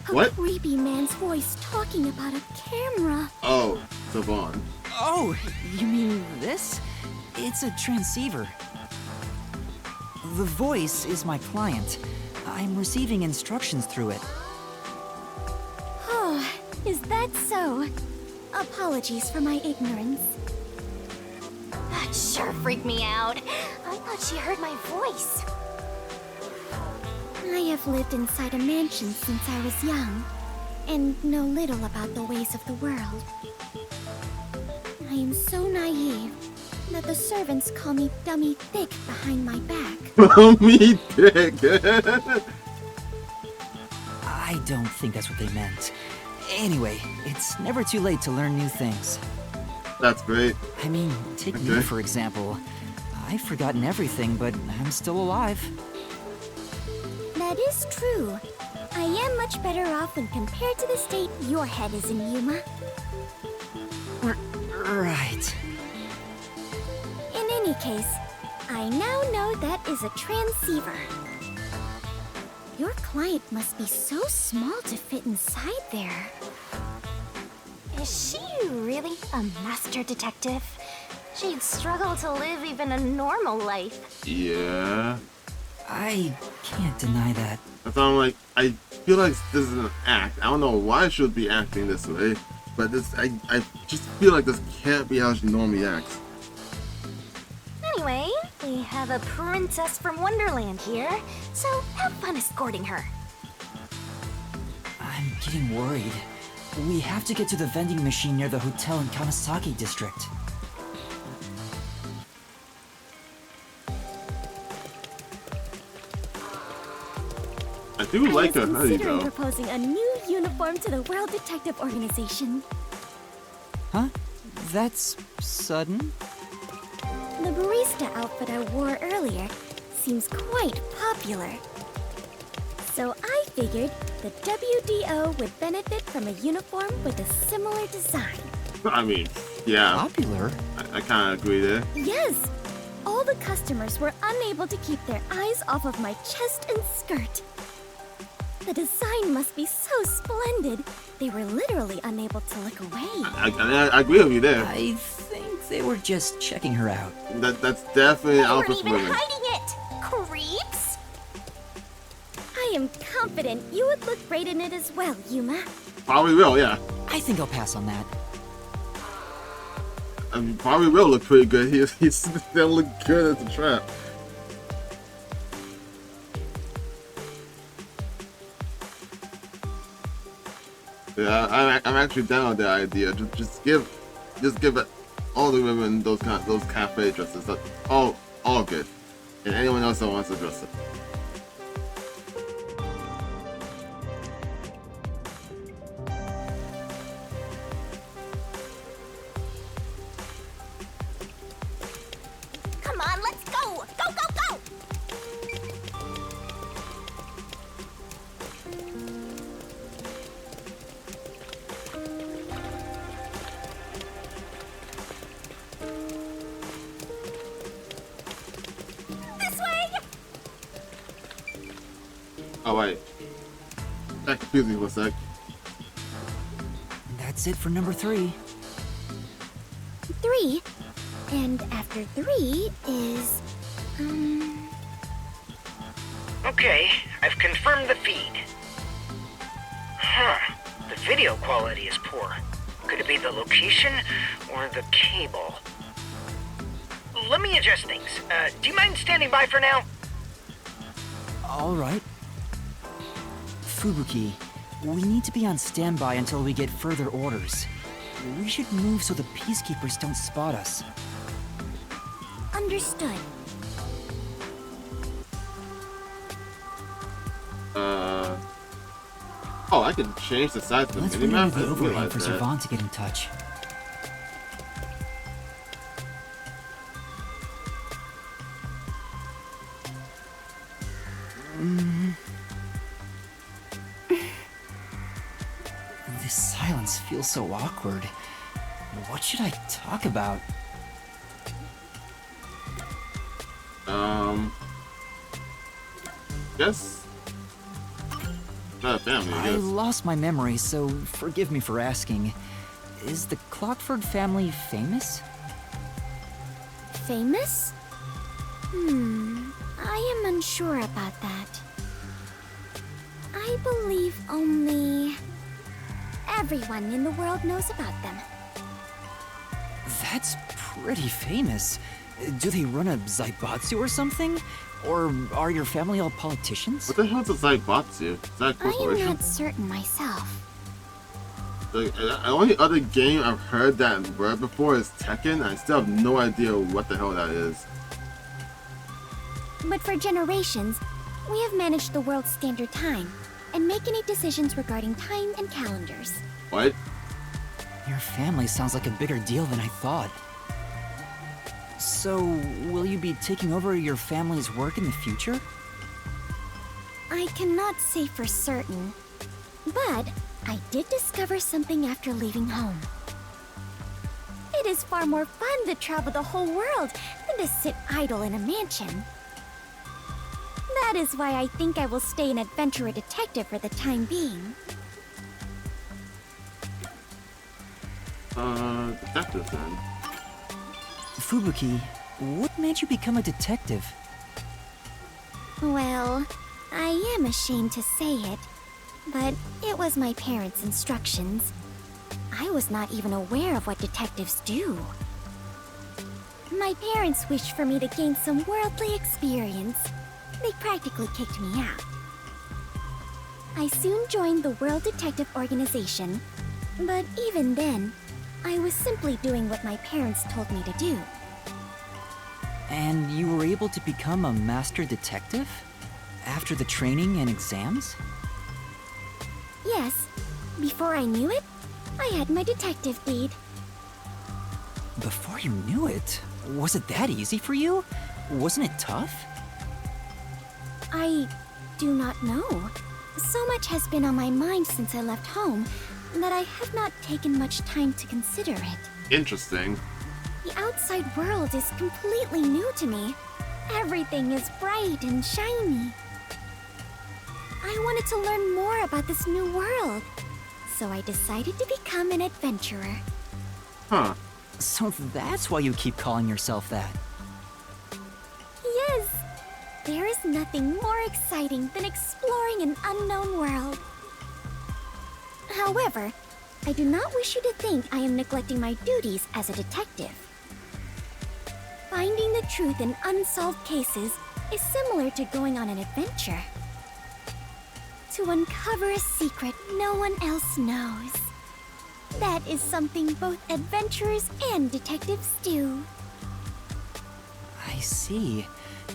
A What? creepy man's voice talking about a camera. Oh, Savon. Oh, you mean this? It's a transceiver. The voice is my client. I'm receiving instructions through it. Oh, is that so? Apologies for my ignorance. That sure freaked me out. I thought she heard my voice. I have lived inside a mansion since I was young, and know little about the ways of the world. I am so naive that the servants call me Dummy Thick behind my back. Me thick. I don't think that's what they meant. Anyway, it's never too late to learn new things. That's great. I mean, take me for example. I've forgotten everything, but I'm still alive. That is true. I am much better off when compared to the state your head is in, Yuma. Right. In any case, I now know that is a transceiver. Your client must be so small to fit inside there. Is she really a master detective? She'd struggle to live even a normal life. Yeah. I can't deny that. So I'm like, I feel like this is an act. I don't know why she would be acting this way, but this, I just feel like this can't be how she normally acts. Anyway, we have a princess from Wonderland here, so have fun escorting her. I'm getting worried. We have to get to the vending machine near the hotel in Kamasaki District. I do like I her was hoodie considering though. proposing a new uniform to the World Detective Organization. Huh? That's sudden? The barista outfit I wore earlier seems quite popular. So I figured the WDO would benefit from a uniform with a similar design. I mean, yeah. Popular? I kind of agree there. Yes! All the customers were unable to keep their eyes off of my chest and skirt. The design must be so splendid. They were literally unable to look away. I agree with you there. I think they were just checking her out. That's definitely They alpha weren't for even women. hiding it! Creeps! I am confident you would look great in it as well, Yuma. Probably will, yeah. I think I'll pass on that. I mean, probably will look pretty good. He's still look good as a trap. Yeah, I'm actually down with that idea. Just give it all the women those cafe dresses. That's all good, and anyone else that wants to dress it. Come on, let's go! Go, go, go! This way! Oh wait, that confused me for a sec. That's it for number 3. 3? And after 3 is... Okay, I've confirmed the feed. Huh. The video quality is poor. Could it be the location or the cable? Let me adjust things. Do you mind standing by for now? All right. Fubuki, we need to be on standby until we get further orders. We should move so the peacekeepers don't spot us. Understood. Oh, I can change the size of the Let's mini relay map. the I didn't overlay realize for that. Servant to get in touch. This silence feels so awkward. What should I talk about? Guess. Not a family, I I guess. lost my memory, so forgive me for asking. Is the Clockford family famous? Famous? I am unsure about that. I believe only... everyone in the world knows about them. That's pretty famous. Do they run a Zaibatsu or something? Or are your family all politicians? What the hell's a Zaibatsu? Is that a I am corporation? not certain myself. The only other game I've heard that word before is Tekken. I still have no idea what the hell that is. But for generations, we have managed the world's standard time and make any decisions regarding time and calendars. What? Your family sounds like a bigger deal than I thought. So, will you be taking over your family's work in the future? I cannot say for certain, but I did discover something after leaving home. It is far more fun to travel the whole world than to sit idle in a mansion. That is why I think I will stay an adventurer detective for the time being. Detective then. Fubuki, what made you become a detective? Well, I am ashamed to say it, but it was my parents' instructions. I was not even aware of what detectives do. My parents wished for me to gain some worldly experience. They practically kicked me out. I soon joined the World Detective Organization, but even then, I was simply doing what my parents told me to do. And you were able to become a master detective? After the training and exams? Yes, before I knew it, I had my detective deed. Before you knew it? Was it that easy for you? Wasn't it tough? I do not know. So much has been on my mind since I left home that I have not taken much time to consider it. Interesting. The outside world is completely new to me. Everything is bright and shiny. I wanted to learn more about this new world, so I decided to become an adventurer. Huh. So that's why you keep calling yourself that. Yes! There is nothing more exciting than exploring an unknown world. However, I do not wish you to think I am neglecting my duties as a detective. Finding the truth in unsolved cases is similar to going on an adventure. To uncover a secret no one else knows. That is something both adventurers and detectives do. I see.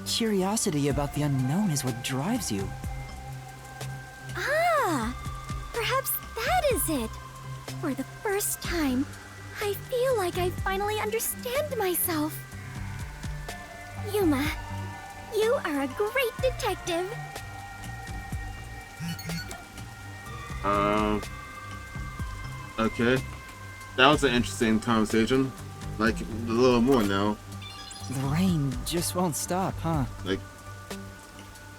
Curiosity about the unknown is what drives you. Ah! Perhaps that is it. For the first time, I feel like I finally understand myself. Yuma, you are a great detective. Okay. That was an interesting conversation. Like, a little more now. The rain just won't stop, huh? Like,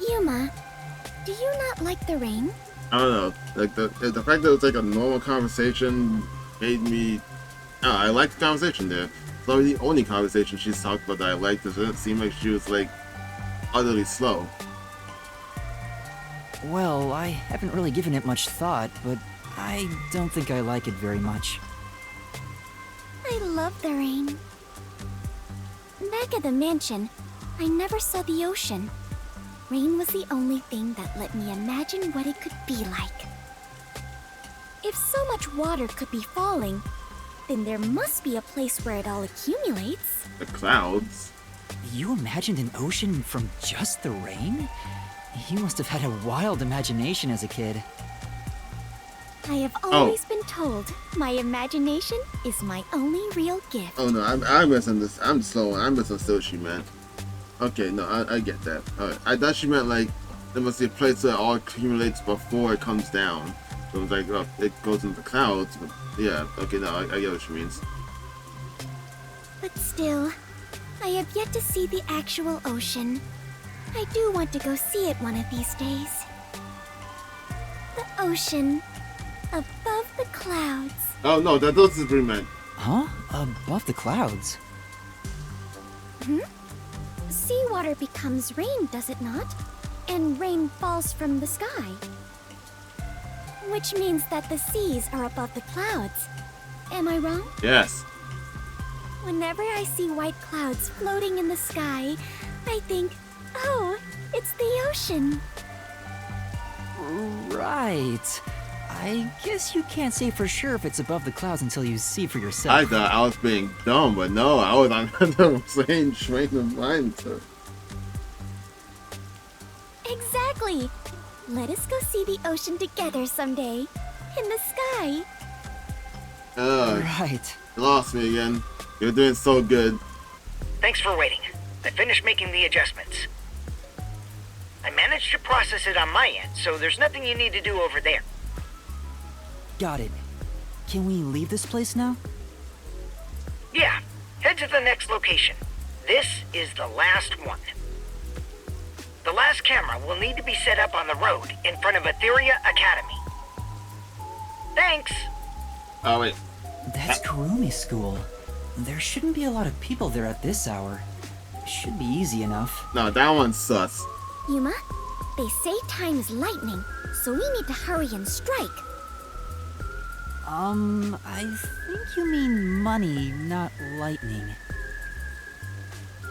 Yuma, do you not like the rain? I don't know. Like, the fact that it was like a normal conversation made me... I liked the conversation there. It's probably the only conversation she's talked about that I liked. It didn't seem like she was, like, utterly slow. Well, I haven't really given it much thought, but I don't think I like it very much. I love the rain. Back at the mansion, I never saw the ocean. Rain was the only thing that let me imagine what it could be like. If so much water could be falling, then there must be a place where it all accumulates. The clouds? You imagined an ocean from just the rain? You must have had a wild imagination as a kid. I have always been told my imagination is my only real gift. Oh no, I misunderstood. I'm slow. I misunderstood what she meant. Okay, no, I get that. Alright, I thought she meant like there must be a place where it all accumulates before it comes down. So it was like, oh, it goes into the clouds. But yeah, okay, no, I get what she means. But still, I have yet to see the actual ocean. I do want to go see it one of these days. The ocean, above the clouds. Oh no, that doesn't be meant. Huh? Above the clouds? Seawater becomes rain, does it not? And rain falls from the sky. Which means that the seas are above the clouds. Am I wrong? Yes. Whenever I see white clouds floating in the sky, I think, oh, it's the ocean. Right. I guess you can't say for sure if it's above the clouds until you see for yourself. I thought I was being dumb, but no, I was on the same train of mind. Exactly. Let us go see the ocean together someday. In the sky. Right. You lost me again. You're doing so good. Thanks for waiting. I finished making the adjustments. I managed to process it on my end, so there's nothing you need to do over there. Got it. Can we leave this place now? Yeah, head to the next location. This is the last one. The last camera will need to be set up on the road in front of Etheria Academy. Thanks! Oh, wait. That's Kurumi School. There shouldn't be a lot of people there at this hour. Should be easy enough. No, that one's sus. Yuma, they say time is lightning, so we need to hurry and strike. I think you mean money, not lightning.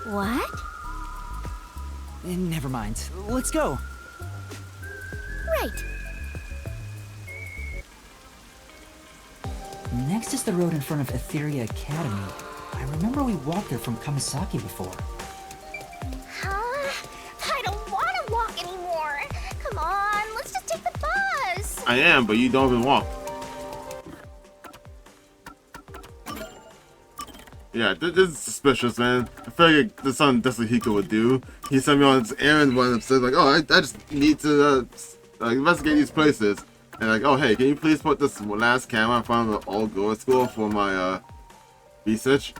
What? Never mind. Let's go. Right. Next is the road in front of Etheria Academy. I remember we walked there from Kamisaki before. I don't want to walk anymore. Come on, let's just take the bus. I am, but you don't even walk. Yeah, this is suspicious, man. I feel like this is something Hiko would do. He sent me on this errand when I'm like, oh, I just need to investigate these places. And like, oh hey, can you please put this last camera in front of the old girls' school for my research?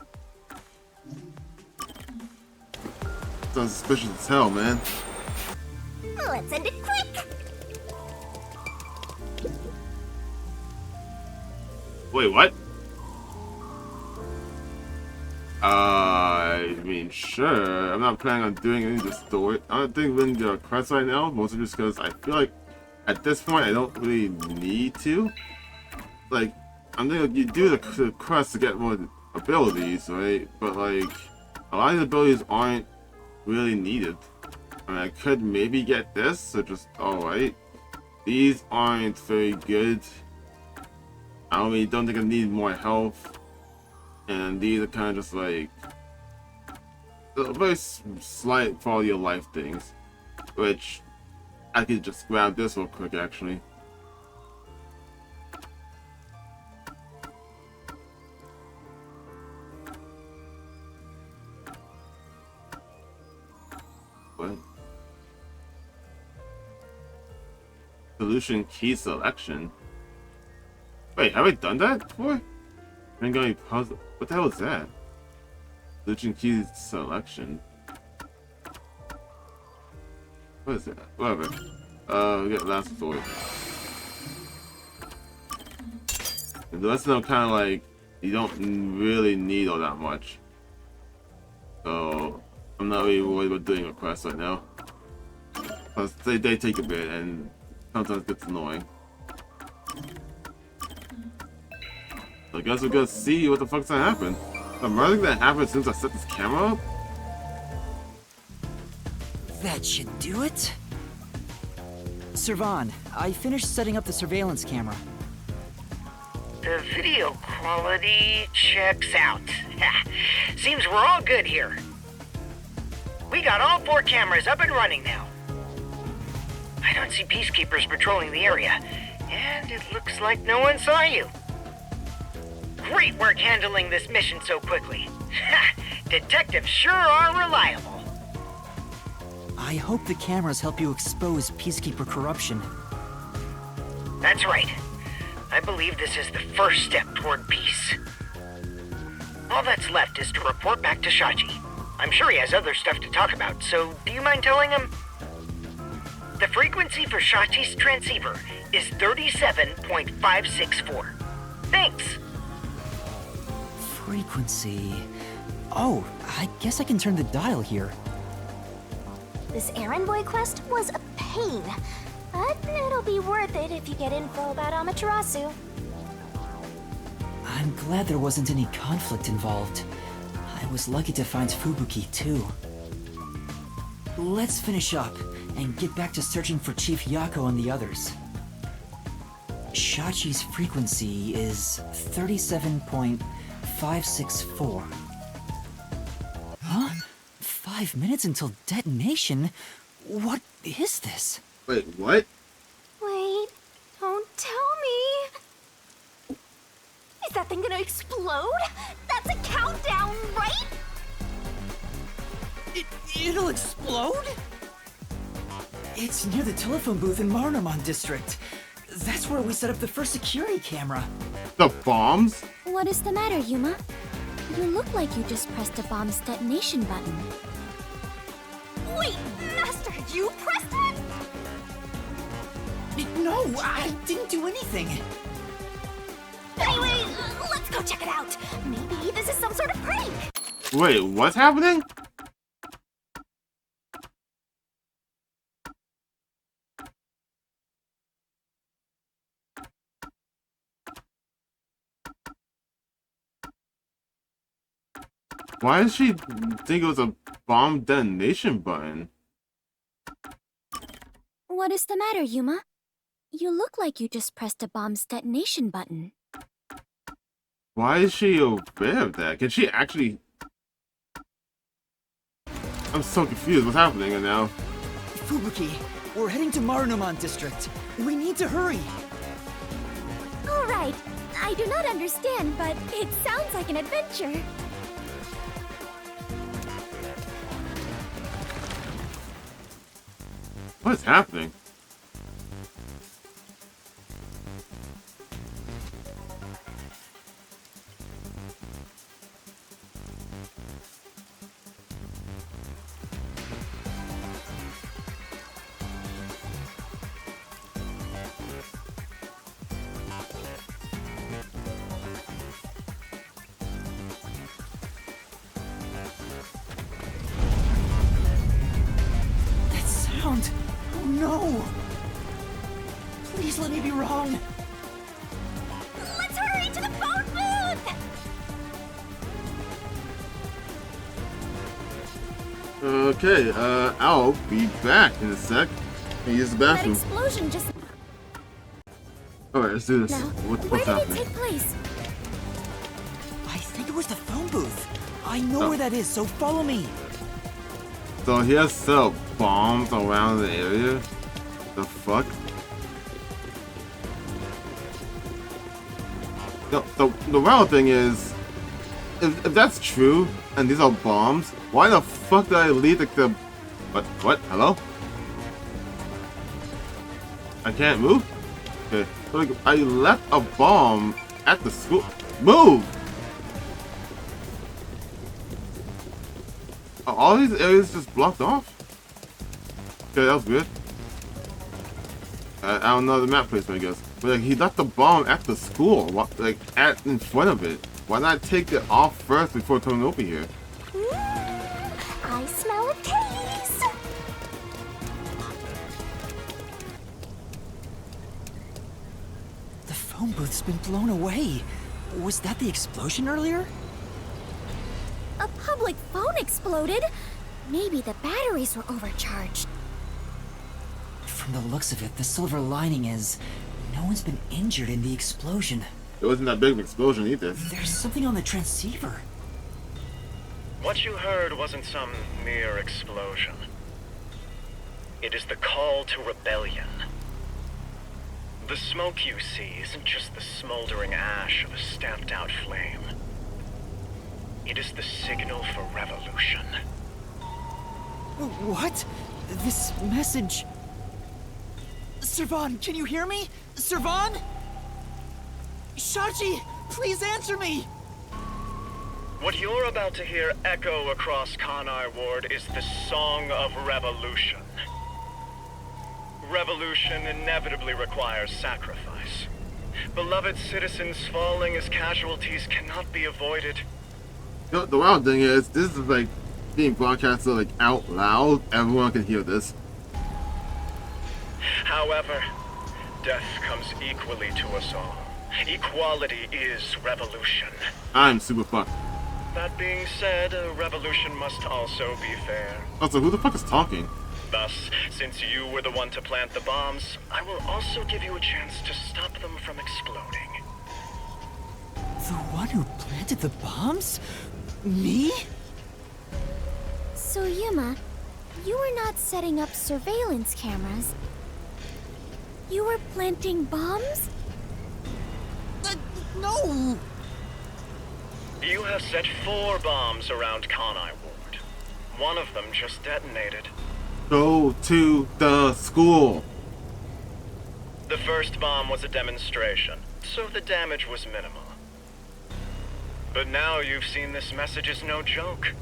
Sounds suspicious as hell, man. Let's end it quick! Wait, what? I mean, sure. I'm not planning on doing any of the story. I don't think we're in the quest right now, mostly just because I feel like at this point I don't really need to. Like, I'm thinking you do the quest to get more abilities, right? But like, a lot of the abilities aren't really needed. I mean, I could maybe get this, so just alright. These aren't very good. I don't think I need more health. And these are kind of just like very slight quality of life things, which I could just grab this real quick actually. What? Solution key selection. Wait, have I done that before? Going puzzle. What the hell is that? Solution key selection. What is that? Whatever. We get last sword. And the rest of them kind of like you don't really need all that much. So I'm not really worried about doing a quest right now. Plus they take a bit and sometimes it gets annoying. So I guess we're gonna see what the fuck's gonna happen. The murder that happened since I set this camera up? That should do it. Servan, I finished setting up the surveillance camera. The video quality checks out. Seems we're all good here. We got all 4 cameras up and running now. I don't see peacekeepers patrolling the area, and it looks like no one saw you. Great work handling this mission so quickly. Detectives sure are reliable. I hope the cameras help you expose Peacekeeper corruption. That's right. I believe this is the first step toward peace. All that's left is to report back to Shachi. I'm sure he has other stuff to talk about, so do you mind telling him? The frequency for Shachi's transceiver is 37.564. Thanks. Frequency. Oh, I guess I can turn the dial here. This errand boy quest was a pain, but it'll be worth it if you get info about Amaterasu. I'm glad there wasn't any conflict involved. I was lucky to find Fubuki, too. Let's finish up and get back to searching for Chief Yako and the others. Shachi's frequency is 37.564. Huh? 5 minutes until detonation? What is this? Wait, what? Wait, don't tell me. Is that thing gonna explode? That's a countdown, right? It'll explode? It's near the telephone booth in Marunamon District. That's where we set up the first security camera. The bombs? What is the matter, Yuma? You look like you just pressed a bomb's detonation button. Wait, Master, you pressed it? No, I didn't do anything. Anyway, let's go check it out. Maybe this is some sort of prank. Wait, what's happening? Why does she think it was a bomb detonation button? What is the matter, Yuma? You look like you just pressed a bomb's detonation button. Why is she aware of that? Can she actually... I'm so confused. What's happening right now? Fubuki, we're heading to Marunamon District. We need to hurry. All right. I do not understand, but it sounds like an adventure. What is happening? Please let me be wrong. Let's hurry to the phone booth! Okay, I'll be back in a sec. Can use the That bathroom. explosion just... Alright, let's do this. Now, What's where did happening? it take place? I think it was the phone booth. I know where that is, so follow me. So he has set up bombs around the area? The fuck? No, the wild thing is, if that's true, and these are bombs, why the fuck did I leave the... What? Hello? I can't move? Okay. So, like, I left a bomb at the school. Move! Are all these areas just blocked off? Okay, that was good. I don't know the map placement, I guess. But like, he left the bomb at the school, like in front of it. Why not take it off first before coming over here? I smell a case! The phone booth's been blown away. Was that the explosion earlier? A public phone exploded? Maybe the batteries were overcharged. From the looks of it, the silver lining is no one's been injured in the explosion. It wasn't that big of an explosion either. There's something on the transceiver. What you heard wasn't some mere explosion. It is the call to rebellion. The smoke you see isn't just the smoldering ash of a stamped-out flame. It is the signal for revolution. What? This message... Servan, can you hear me? Servan? Shachi, please answer me! What you're about to hear echo across Kanai Ward is the Song of Revolution. Revolution inevitably requires sacrifice. Beloved citizens falling as casualties cannot be avoided. The wild thing is, this is like being broadcasted like out loud. Everyone can hear this. However, death comes equally to us all. Equality is revolution. I'm super fucked. That being said, a revolution must also be fair. Also, who the fuck is talking? Thus, since you were the one to plant the bombs, I will also give you a chance to stop them from exploding. The one who planted the bombs? Me? So, Yuma, you were not setting up surveillance cameras. You were planting bombs? No! You have set 4 bombs around Kanai Ward. One of them just detonated. Go to the school. The first bomb was a demonstration, so the damage was minimal. But now you've seen this message is no joke.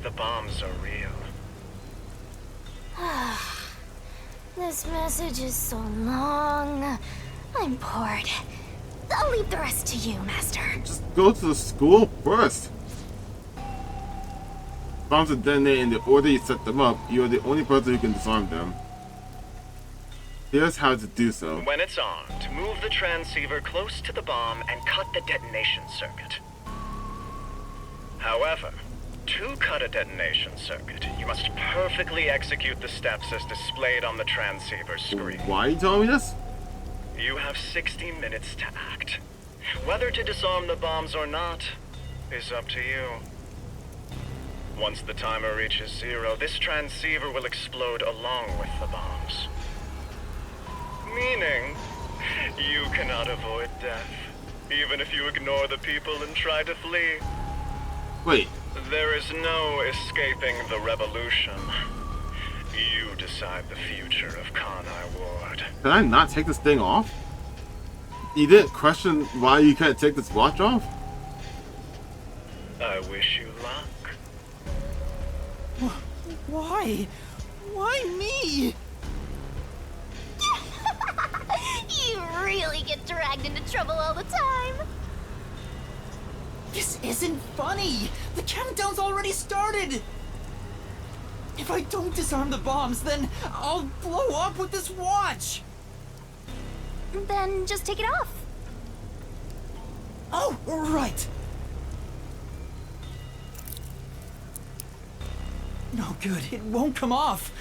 The bombs are real. This message is so long. I'm bored. I'll leave the rest to you, Master. Just go to the school first. Bombs are detonated in the order you set them up. You're the only person who can disarm them. Here's how to do so. When it's armed, move the transceiver close to the bomb and cut the detonation circuit. However, to cut a detonation circuit, you must perfectly execute the steps as displayed on the transceiver screen. Why are you telling me this? You have 60 minutes to act. Whether to disarm the bombs or not is up to you. Once the timer reaches 0, this transceiver will explode along with the bombs. Meaning, you cannot avoid death, even if you ignore the people and try to flee. Wait. There is no escaping the revolution. You decide the future of Kanai Ward. Can I not take this thing off? You didn't question why you can't take this watch off? I wish you luck. Why? Why me? You really get dragged into trouble all the time. This isn't funny! The countdown's already started! If I don't disarm the bombs, then I'll blow up with this watch! Then just take it off. Oh, right. No good. It won't come off.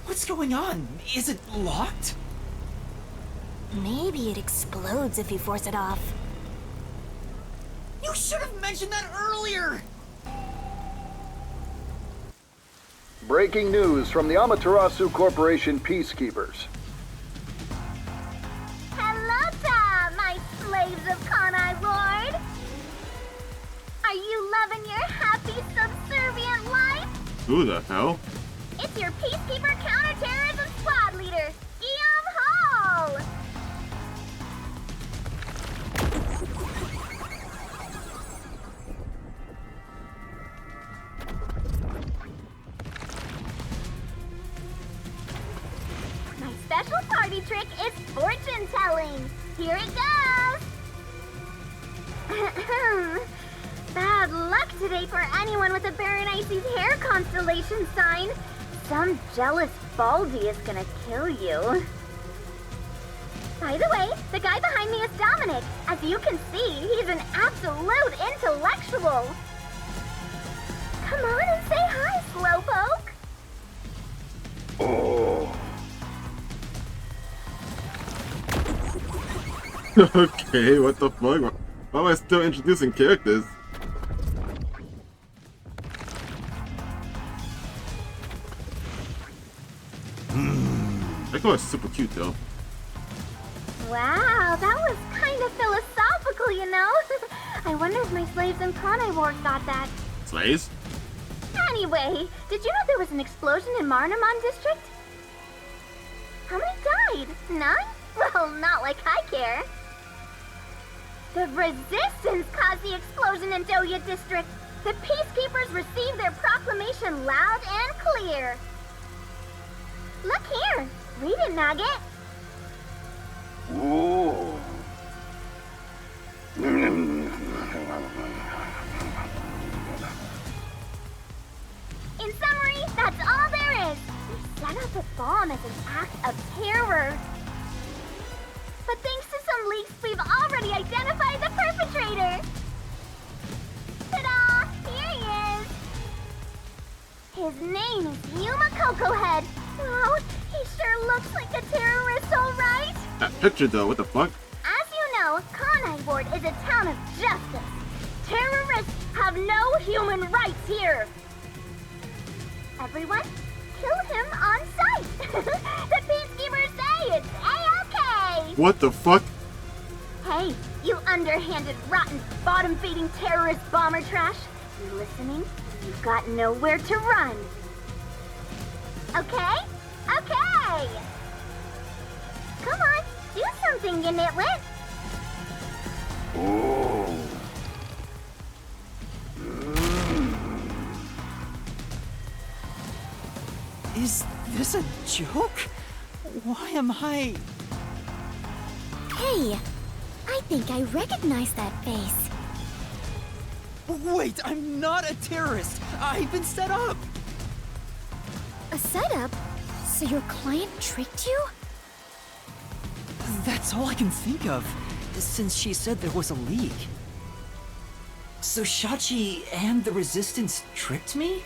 What's going on? Is it locked? Maybe it explodes if you force it off. You should have mentioned that earlier! Breaking news from the Amaterasu Corporation Peacekeepers. Hello there, my slaves of Kanai Ward! Are you loving your happy, subservient life? Who the hell? It's your Peacekeeper Counterterrorism Squad Leader, Guillaume Hall! My special party trick is fortune telling. Here it goes. Bad luck today for anyone with a Berenice's hair constellation sign. Some jealous Baldy is gonna kill you. By the way, the guy behind me is Dominic. As you can see, he's an absolute intellectual. Come on and say hi, Slowpoke. Oh. Okay, what the fuck? Why am I still introducing characters? That girl is super cute though. Wow, that was kind of philosophical, you know? I wonder if my slaves in Kanai Ward got that. Slaves? Anyway, did you know there was an explosion in Marnamon District? How many died? None? Well, not like I care. The Resistance caused the explosion in Doya District. The Peacekeepers received their proclamation loud and clear. Look here. Read it, Nugget. Ooh. In summary, that's all there is. We set up a bomb as an act of terror. But thanks to some leaks, we've already identified the perpetrator. Ta-da! Here he is. His name is Yuma Cocohead. Oh, he sure looks like a terrorist, all right? That picture though, what the fuck? As you know, Kanai Ward is a town of justice. Terrorists have no human rights here. Everyone, kill him on sight. The Peacekeepers say it's A-okay. What the fuck? Hey, you underhanded, rotten, bottom-feeding terrorist bomber trash. You listening? You've got nowhere to run. Okay? Okay! Come on, do something, you nitwit! Ooh. Is this a joke? Why am I... Hey, I think I recognize that face. Wait, I'm not a terrorist. I've been set up. A setup? So your client tricked you? That's all I can think of, since she said there was a leak. So Shachi and the Resistance tricked me?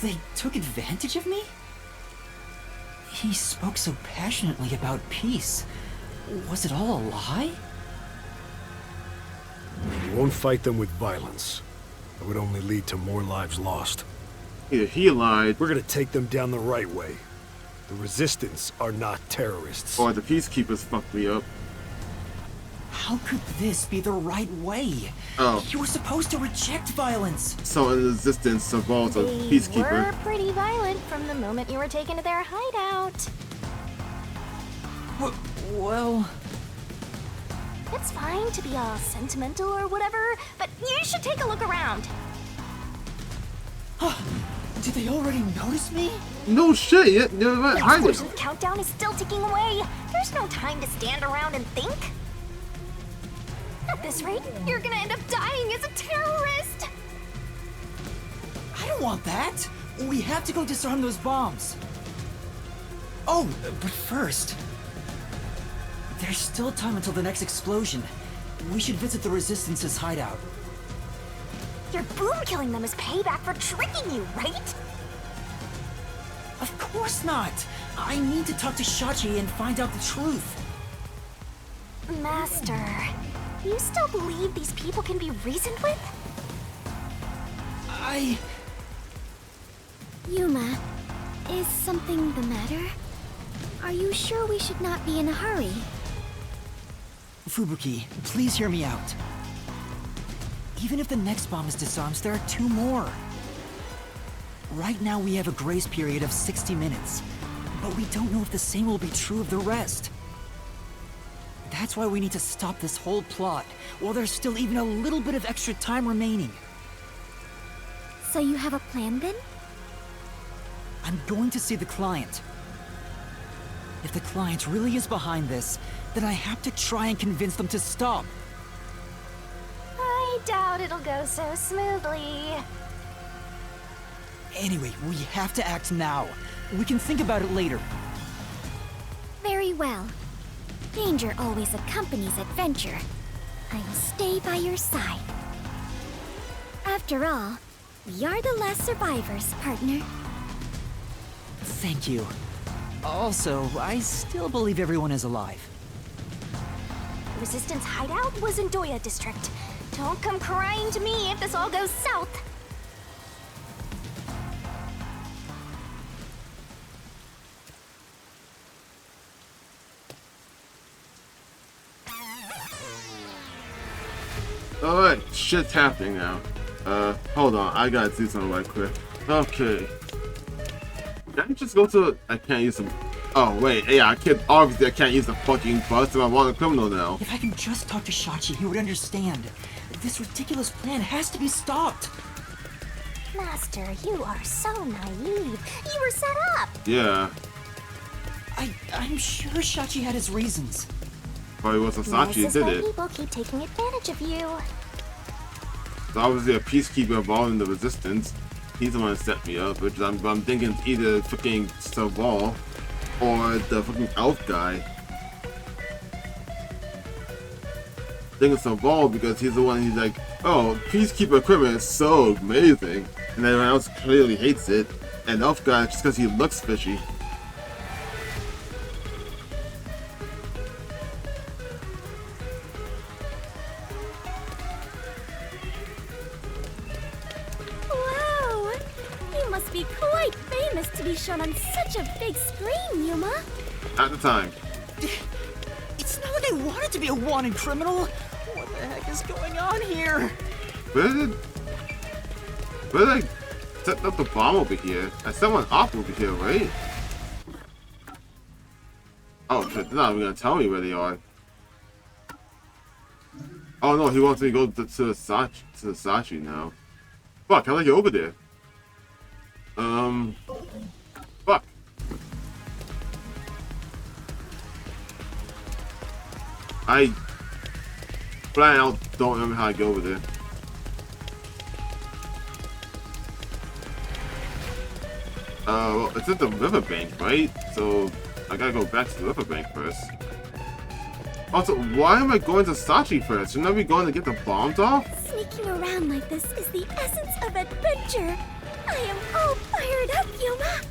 They took advantage of me? He spoke so passionately about peace. Was it all a lie? We won't fight them with violence. It would only lead to more lives lost. Either he lied, We're gonna take them down the right way. The Resistance are not terrorists. or the Peacekeepers fucked me up. How could this be the right way? Oh. You were supposed to reject violence. So in the Resistance involves a They Peacekeeper. were pretty violent from the moment you were taken to their hideout. Well... It's fine to be all sentimental or whatever, but you should take a look around. Did they already notice me? No shit, you know what? The Hiding. explosion countdown is still ticking away. There's no time to stand around and think. At this rate, you're gonna end up dying as a terrorist. I don't want that. We have to go disarm those bombs. Oh, but first... There's still time until the next explosion. We should visit the Resistance's hideout. Your boom killing them is payback for tricking you, right? Of course not! I need to talk to Shachi and find out the truth. Master, you still believe these people can be reasoned with? Yuma, is something the matter? Are you sure we should not be in a hurry? Fubuki, please hear me out. Even if the next bomb is disarmed, there are 2 more. Right now we have a grace period of 60 minutes, but we don't know if the same will be true of the rest. That's why we need to stop this whole plot, while there's still even a little bit of extra time remaining. So you have a plan then? I'm going to see the client. If the client really is behind this, then I have to try and convince them to stop. I doubt it'll go so smoothly. Anyway, we have to act now. We can think about it later. Very well. Danger always accompanies adventure. I will stay by your side. After all, we are the last survivors, partner. Thank you. Also, I still believe everyone is alive. Resistance hideout was in Doya District. Don't come crying to me if this all goes south. Alright, shit's happening now. Hold on, I gotta do something right quick. Okay. Can I just go to... I can't use them. Oh, wait, yeah, obviously I can't use the fucking bus if I want a criminal now. If I can just talk to Shachi, he would understand. This ridiculous plan has to be stopped. Master, you are so naive. You were set up. Yeah. I'm sure Shachi had his reasons. Probably was Sasachi This is did why it. people keep taking advantage of you. So obviously a peacekeeper involved in the resistance. He's the one that set me up, which I'm thinking it's either fucking Saval or the fucking elf guy. I think it's Saval because he's the one he's like, oh, peacekeeper equipment is so amazing. And everyone else clearly hates it. And elf guy just because he looks fishy. Wow! You must be quite famous to be shown on such a big screen, Yuma. At the time. It's not like I wanted to be a wanted criminal. What the heck is going on here? Where did I set up the bomb over here? I set one off over here, right? Oh shit, they're not even gonna tell me where they are. Oh no, he wants me to go to the Sachi now. Fuck, how do I get over there? Fuck. I flat out don't remember how to go over there. Well, it's at the riverbank, right? So I gotta go back to the riverbank first. Also, why am I going to Sachi first? Shouldn't I be going to get the bombs off? Sneaking around like this is the essence of adventure. I am all fired up, Yuma.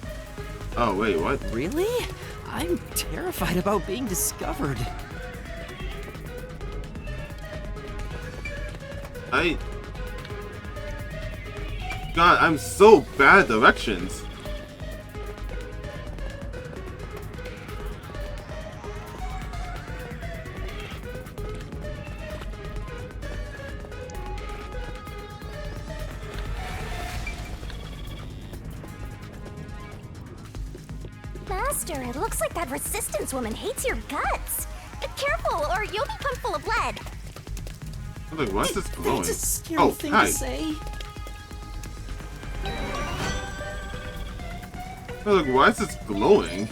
Oh, wait, what? Really? I'm terrified about being discovered. God, I'm so bad at directions. Master, it looks like that resistance woman hates your guts. Be careful, or you'll become full of lead. I'm like, what's this glowing? That's a scary Oh, thing hi. to say. I'm like, why is this glowing?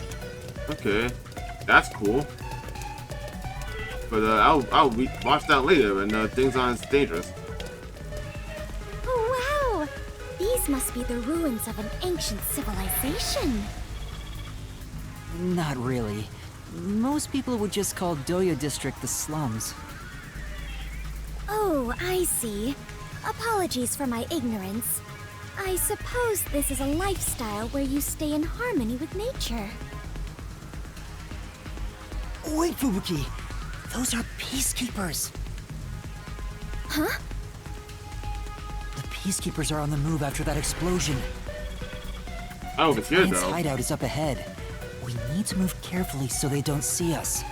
Okay, that's cool. But I'll watch that later when things aren't as dangerous. Oh, wow! These must be the ruins of an ancient civilization. Not really. Most people would just call Doya District the slums. Oh, I see. Apologies for my ignorance. I suppose this is a lifestyle where you stay in harmony with nature. Wait, Fubuki! Those are peacekeepers! Huh? The peacekeepers are on the move after that explosion. Oh, it's here Giant's though. hideout is up ahead. We need to move carefully so they don't see us.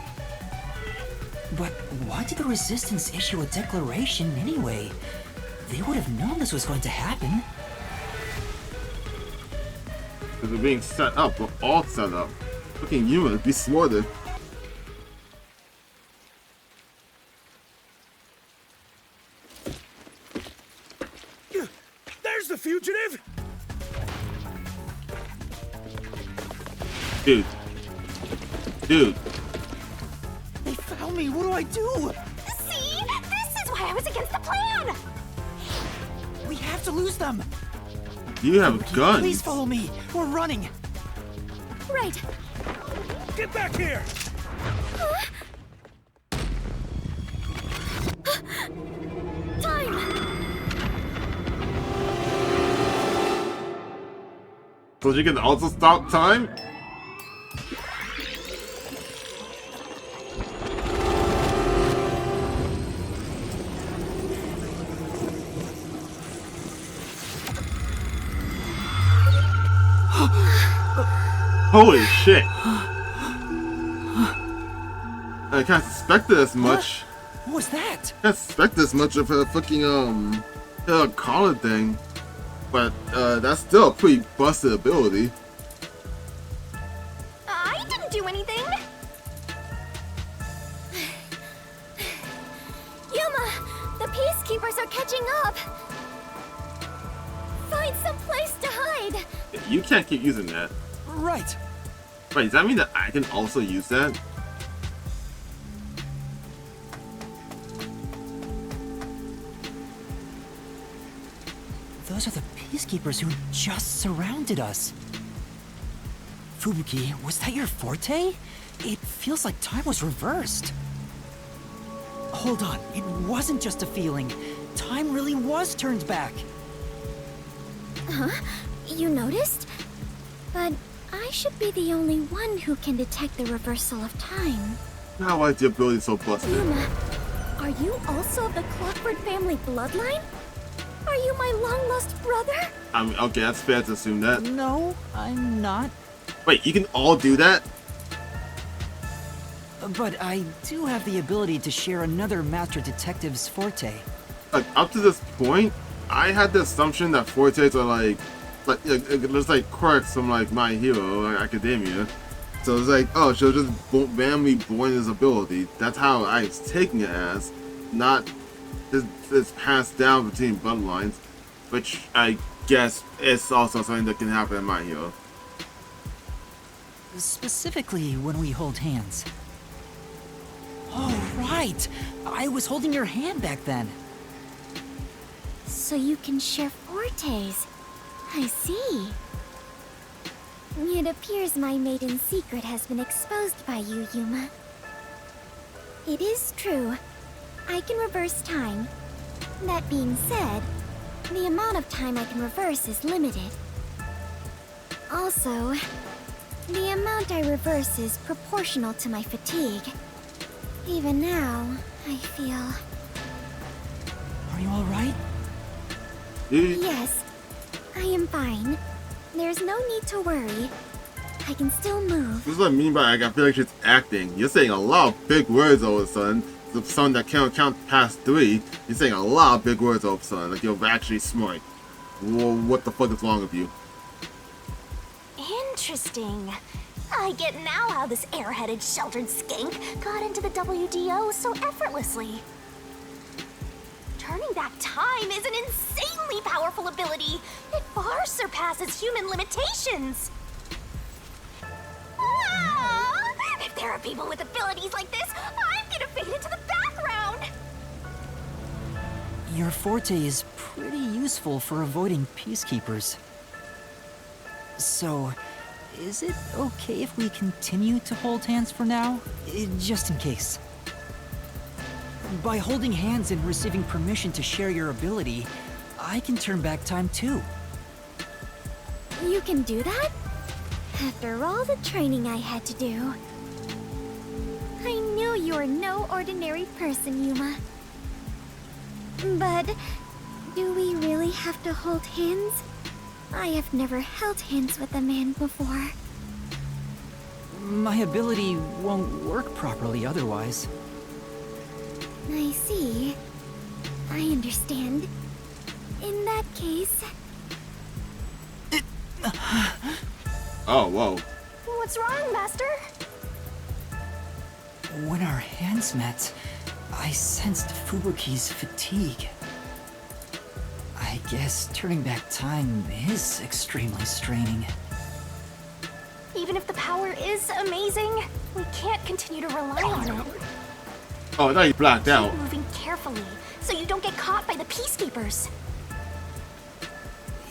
But why did the Resistance issue a declaration anyway? They would have known this was going to happen. Because we're being set up. We're all set up. Fucking humans, be smarter. There's the fugitive! Dude. Dude. They found me! What do I do? See? This is why I was against the plan! We have to lose them! You have guns. Please follow me! We're running! Right. Get back here! Time! So you can also stop time? Holy shit! I can't suspect this much. What was that? Can't suspect this much of a fucking collar thing. But that's still a pretty busted ability. I didn't do anything! Yuma! The peacekeepers are catching up! Find some place to hide! You can't keep using that. Right. Wait, does that mean that I can also use that? Those are the peacekeepers who just surrounded us. Fubuki, was that your forte? It feels like time was reversed. Hold on, it wasn't just a feeling. Time really was turned back. Huh? You noticed? But I should be the only one who can detect the reversal of time. How is the ability so busted? Yuma, are you also of the Clockford family bloodline? Are you my long-lost brother? I mean, okay, that's fair to assume that. No, I'm not. Wait, you can all do that? But I do have the ability to share another Master Detective's forte. Like, up to this point, I had the assumption that fortes are like there's like quirks from like My Hero, like Academia. So it's like, oh, she'll just randomly born this ability. That's how I was taking it as, not it's passed down between bloodlines, which I guess is also something that can happen in My Hero. Specifically when we hold hands. Oh, right! I was holding your hand back then. So you can share fortes. I see. It appears my maiden secret has been exposed by you, Yuma. It is true. I can reverse time. That being said, the amount of time I can reverse is limited. Also, the amount I reverse is proportional to my fatigue. Even now, I feel... Are you alright? Yes, I am fine. There's no need to worry. I can still move. This is what I mean by I feel like she's acting. You're saying a lot of big words all of a sudden. The son that can't count past 3, you're saying a lot of big words all of a sudden. Like you're actually smart. Whoa, what the fuck is wrong with you? Interesting. I get now how this airheaded, sheltered skank got into the WDO so effortlessly. Turning back time is an insanely powerful ability. It far surpasses human limitations. Ah! If there are people with abilities like this, I'm gonna fade into the background. Your forte is pretty useful for avoiding peacekeepers. So, is it okay if we continue to hold hands for now? Just in case. By holding hands and receiving permission to share your ability, I can turn back time too. You can do that? After all the training I had to do. I knew you were no ordinary person, Yuma. But do we really have to hold hands? I have never held hands with a man before. My ability won't work properly otherwise. I see. I understand. In that case... Oh, whoa. What's wrong, Master? When our hands met, I sensed Fubuki's fatigue. I guess turning back time is extremely straining. Even if the power is amazing, we can't continue to rely on it. Oh, now you blacked out. Keep moving carefully, so you don't get caught by the Peacekeepers.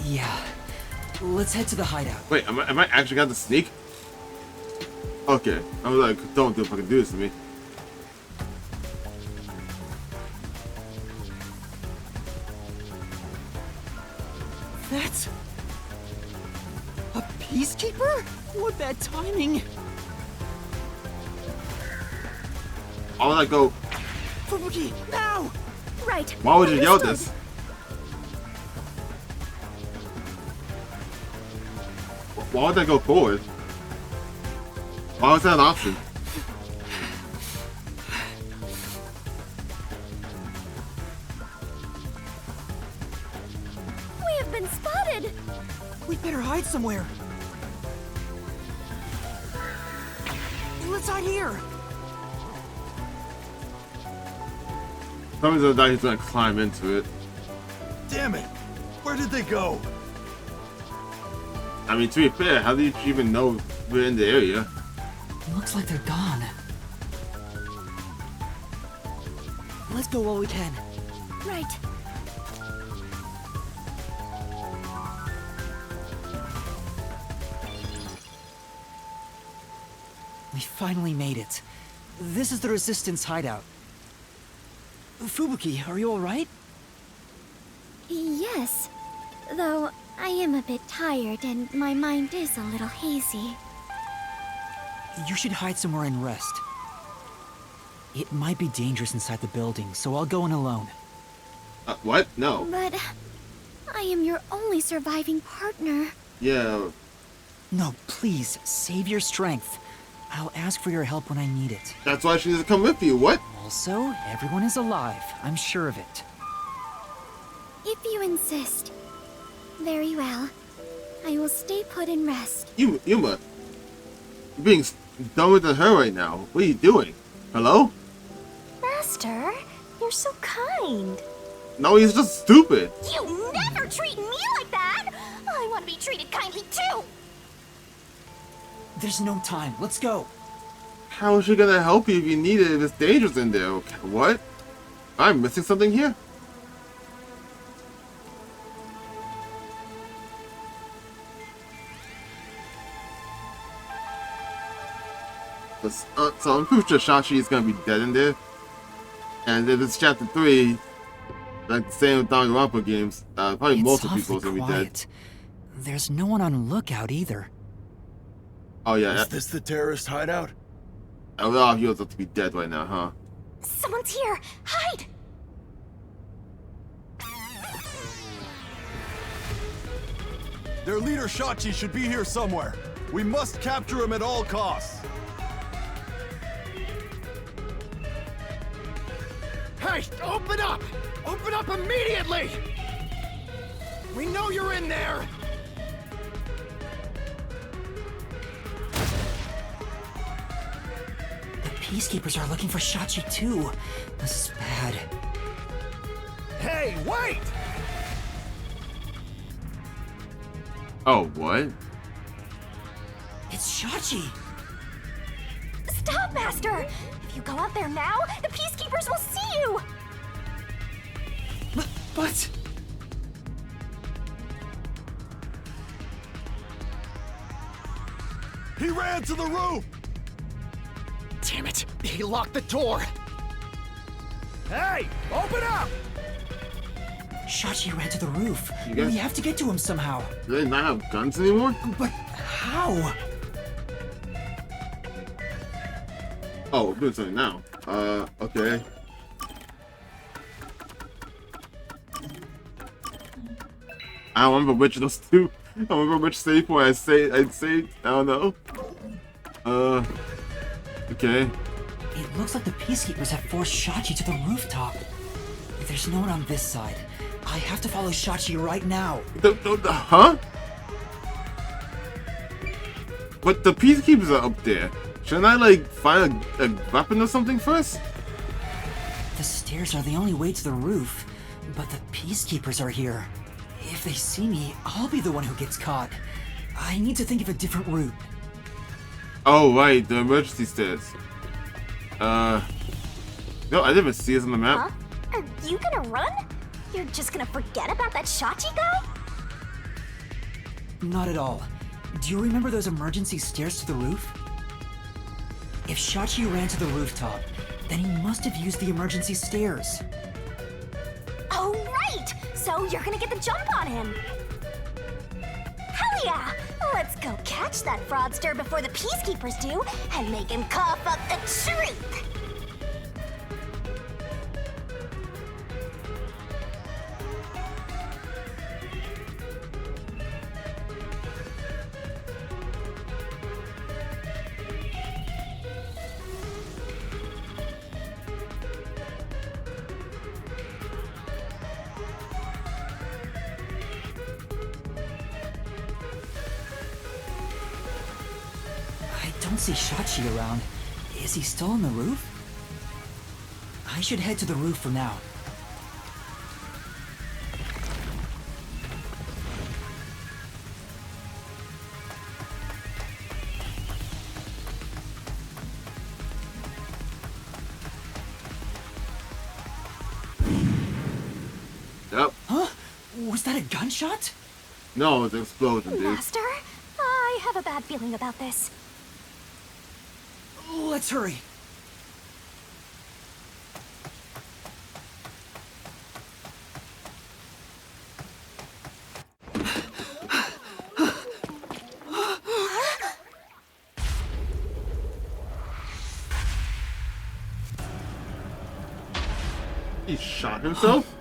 Yeah. Let's head to the hideout. Wait, am I actually got the sneak? Okay. I was like, don't do fucking do this to me. That's... a Peacekeeper? What bad timing! I was like, go. Fubuki, now! Right. Why would you yell this? Why would I go forward? Why was that an option? We have been spotted! We better hide somewhere. Let's hide here. Somebody's gonna he's gonna climb into it. Damn it! Where did they go? I mean, to be fair, how do you even know we're in the area? Looks like they're gone. Let's go while we can. Right. We finally made it. This is the Resistance hideout. Fubuki, are you alright? Yes. Though I am a bit tired and my mind is a little hazy. You should hide somewhere and rest. It might be dangerous inside the building, so I'll go in alone. What? No. But I am your only surviving partner. Yeah. No, please, save your strength. I'll ask for your help when I need it. That's why she needs to come with you. What? Also, everyone is alive. I'm sure of it. If you insist. Very well. I will stay put and rest. Yuma, you're being dumber than her right now. What are you doing? Hello? Master, you're so kind. No, he's just stupid. You never treat me like that! I want to be treated kindly too! There's no time. Let's go. How is she gonna help you if you need it if it's dangerous in there? Okay, what? I'm missing something here? So I'm pretty sure Shashi is gonna be dead in there. And if it's chapter 3, like the same with Danganronpa games, probably It's most of awfully people are gonna be dead. quiet. There's no one on lookout either. Oh yeah. Is this the terrorist hideout? A lot of heroes have to be dead right now, huh? Someone's here! Hide! Their leader Shachi should be here somewhere. We must capture him at all costs. Hey, open up! Open up immediately! We know you're in there! The Peacekeepers are looking for Shachi too. This is bad. Hey, wait! Oh, what? It's Shachi! Stop, Master! If you go out there now, the Peacekeepers will see you! But... He ran to the roof! Damn it! He locked the door! Hey! Open up! Shachi ran to the roof. You guys- We have to get to him somehow. Do they not have guns anymore? But how? Oh, we're doing something now. Okay. I don't remember which of those two. I don't remember which save point I'd say. I don't know. Okay. It looks like the Peacekeepers have forced Shachi to the rooftop. There's no one on this side. I have to follow Shachi right now. Huh? But the Peacekeepers are up there. Shouldn't I, like, find a weapon or something first? The stairs are the only way to the roof, but the Peacekeepers are here. If they see me, I'll be the one who gets caught. I need to think of a different route. Oh, right, the emergency stairs. No, I didn't see us on the map. Huh? Are you gonna run? You're just gonna forget about that Shachi guy? Not at all. Do you remember those emergency stairs to the roof? If Shachi ran to the rooftop, then he must have used the emergency stairs. Oh, right! So you're gonna get the jump on him. Hell yeah! Let's go catch that fraudster before the Peacekeepers do and make him cough up the truth! I don't see Shachi around. Is he still on the roof? I should head to the roof for now. Yep. Huh? Was that a gunshot? No, it's an explosion, dude. Master, I have a bad feeling about this. Let's hurry. He shot himself?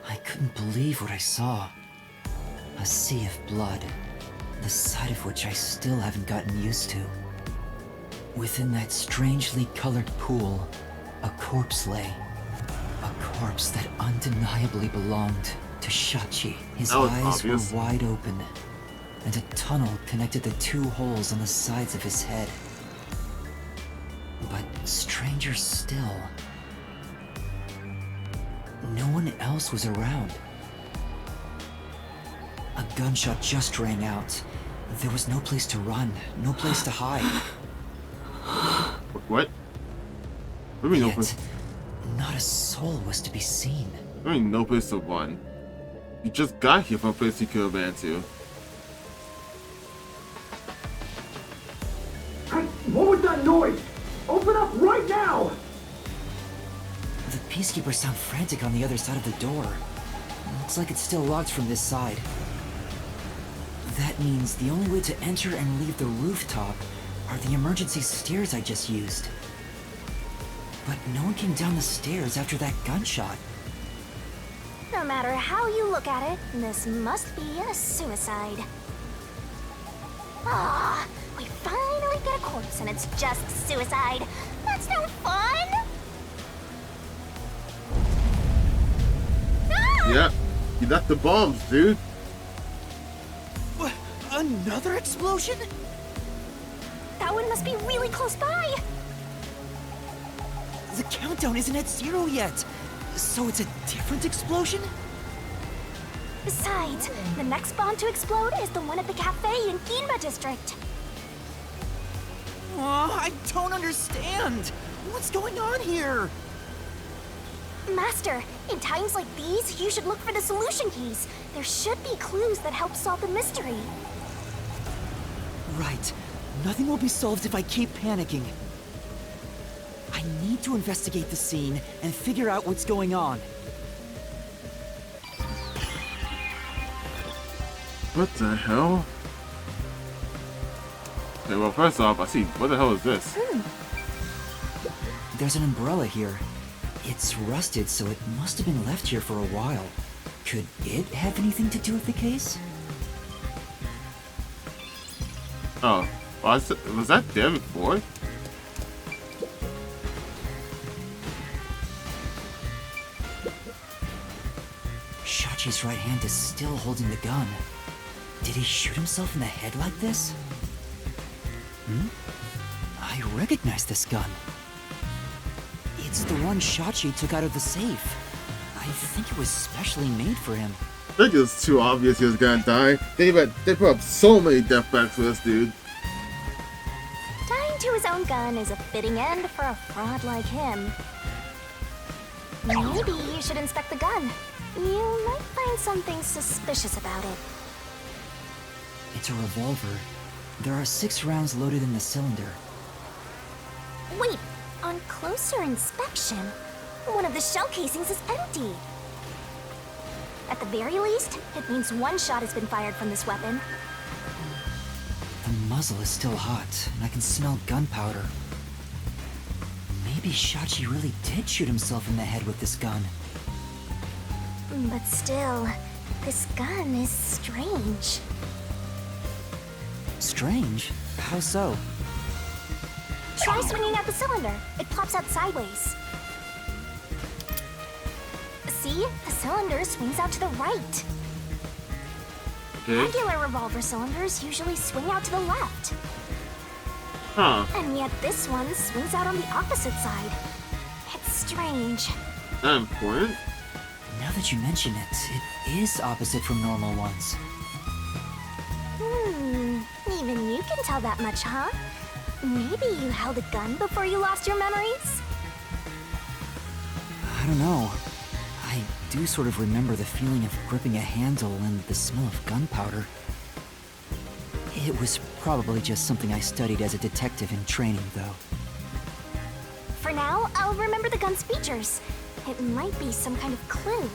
I couldn't believe what I saw. A sea of blood, the sight of which I still haven't gotten used to. Within that strangely colored pool, a corpse lay. A corpse that undeniably belonged to Shachi. His That was eyes obvious. were wide open, and a tunnel connected the two holes on the sides of his head. But stranger still, no one else was around. A gunshot just rang out. There was no place to run, no place to hide. What? What do you mean no Yet, place? not a soul was to be seen. What do you mean no place to run? You just got here from a place you could have ran to. Hey, what was that noise? Open up right now! The peacekeepers sound frantic on the other side of the door. Looks like it's still locked from this side. That means the only way to enter and leave the rooftop are the emergency stairs I just used. But no one came down the stairs after that gunshot. No matter how you look at it, this must be a suicide. Ah, we finally get a corpse and it's just suicide. That's no fun! Ah! Yeah, you left the bombs, dude. What? Another explosion? That one must be really close by. The countdown isn't at 0 yet. So it's a different explosion? Besides, the next bomb to explode is the one at the cafe in Ginba district. I don't understand. What's going on here? Master, in times like these, you should look for the solution keys. There should be clues that help solve the mystery. Right. Nothing will be solved if I keep panicking. I need to investigate the scene and figure out what's going on. What the hell? Okay, well, first off, I see. What the hell is this? There's an umbrella here. It's rusted, so it must have been left here for a while. Could it have anything to do with the case? Oh, was that there before? Shachi's right hand is still holding the gun. Did he shoot himself in the head like this? I recognize this gun. It's the one Shachi took out of the safe. I think it was specially made for him. I think it's too obvious he was gonna die. They put up so many death packs for this dude. Dying to his own gun is a fitting end for a fraud like him. Maybe you should inspect the gun. You might find something suspicious about it. It's a revolver. There are 6 rounds loaded in the cylinder. Wait, on closer inspection, one of the shell casings is empty. At the very least, it means one shot has been fired from this weapon. The muzzle is still hot, and I can smell gunpowder. Maybe Shachi really did shoot himself in the head with this gun. But still, this gun is strange. Strange? How so? Try swinging out the cylinder. It pops out sideways. See? The cylinder swings out to the right. Okay. Regular revolver cylinders usually swing out to the left. Huh. And yet this one swings out on the opposite side. It's strange. That important? Now that you mention it, it is opposite from normal ones. Even you can tell that much, huh? Maybe you held a gun before you lost your memories? I don't know. I do sort of remember the feeling of gripping a handle and the smell of gunpowder. It was probably just something I studied as a detective in training, though. For now, I'll remember the gun's features. It might be some kind of clue.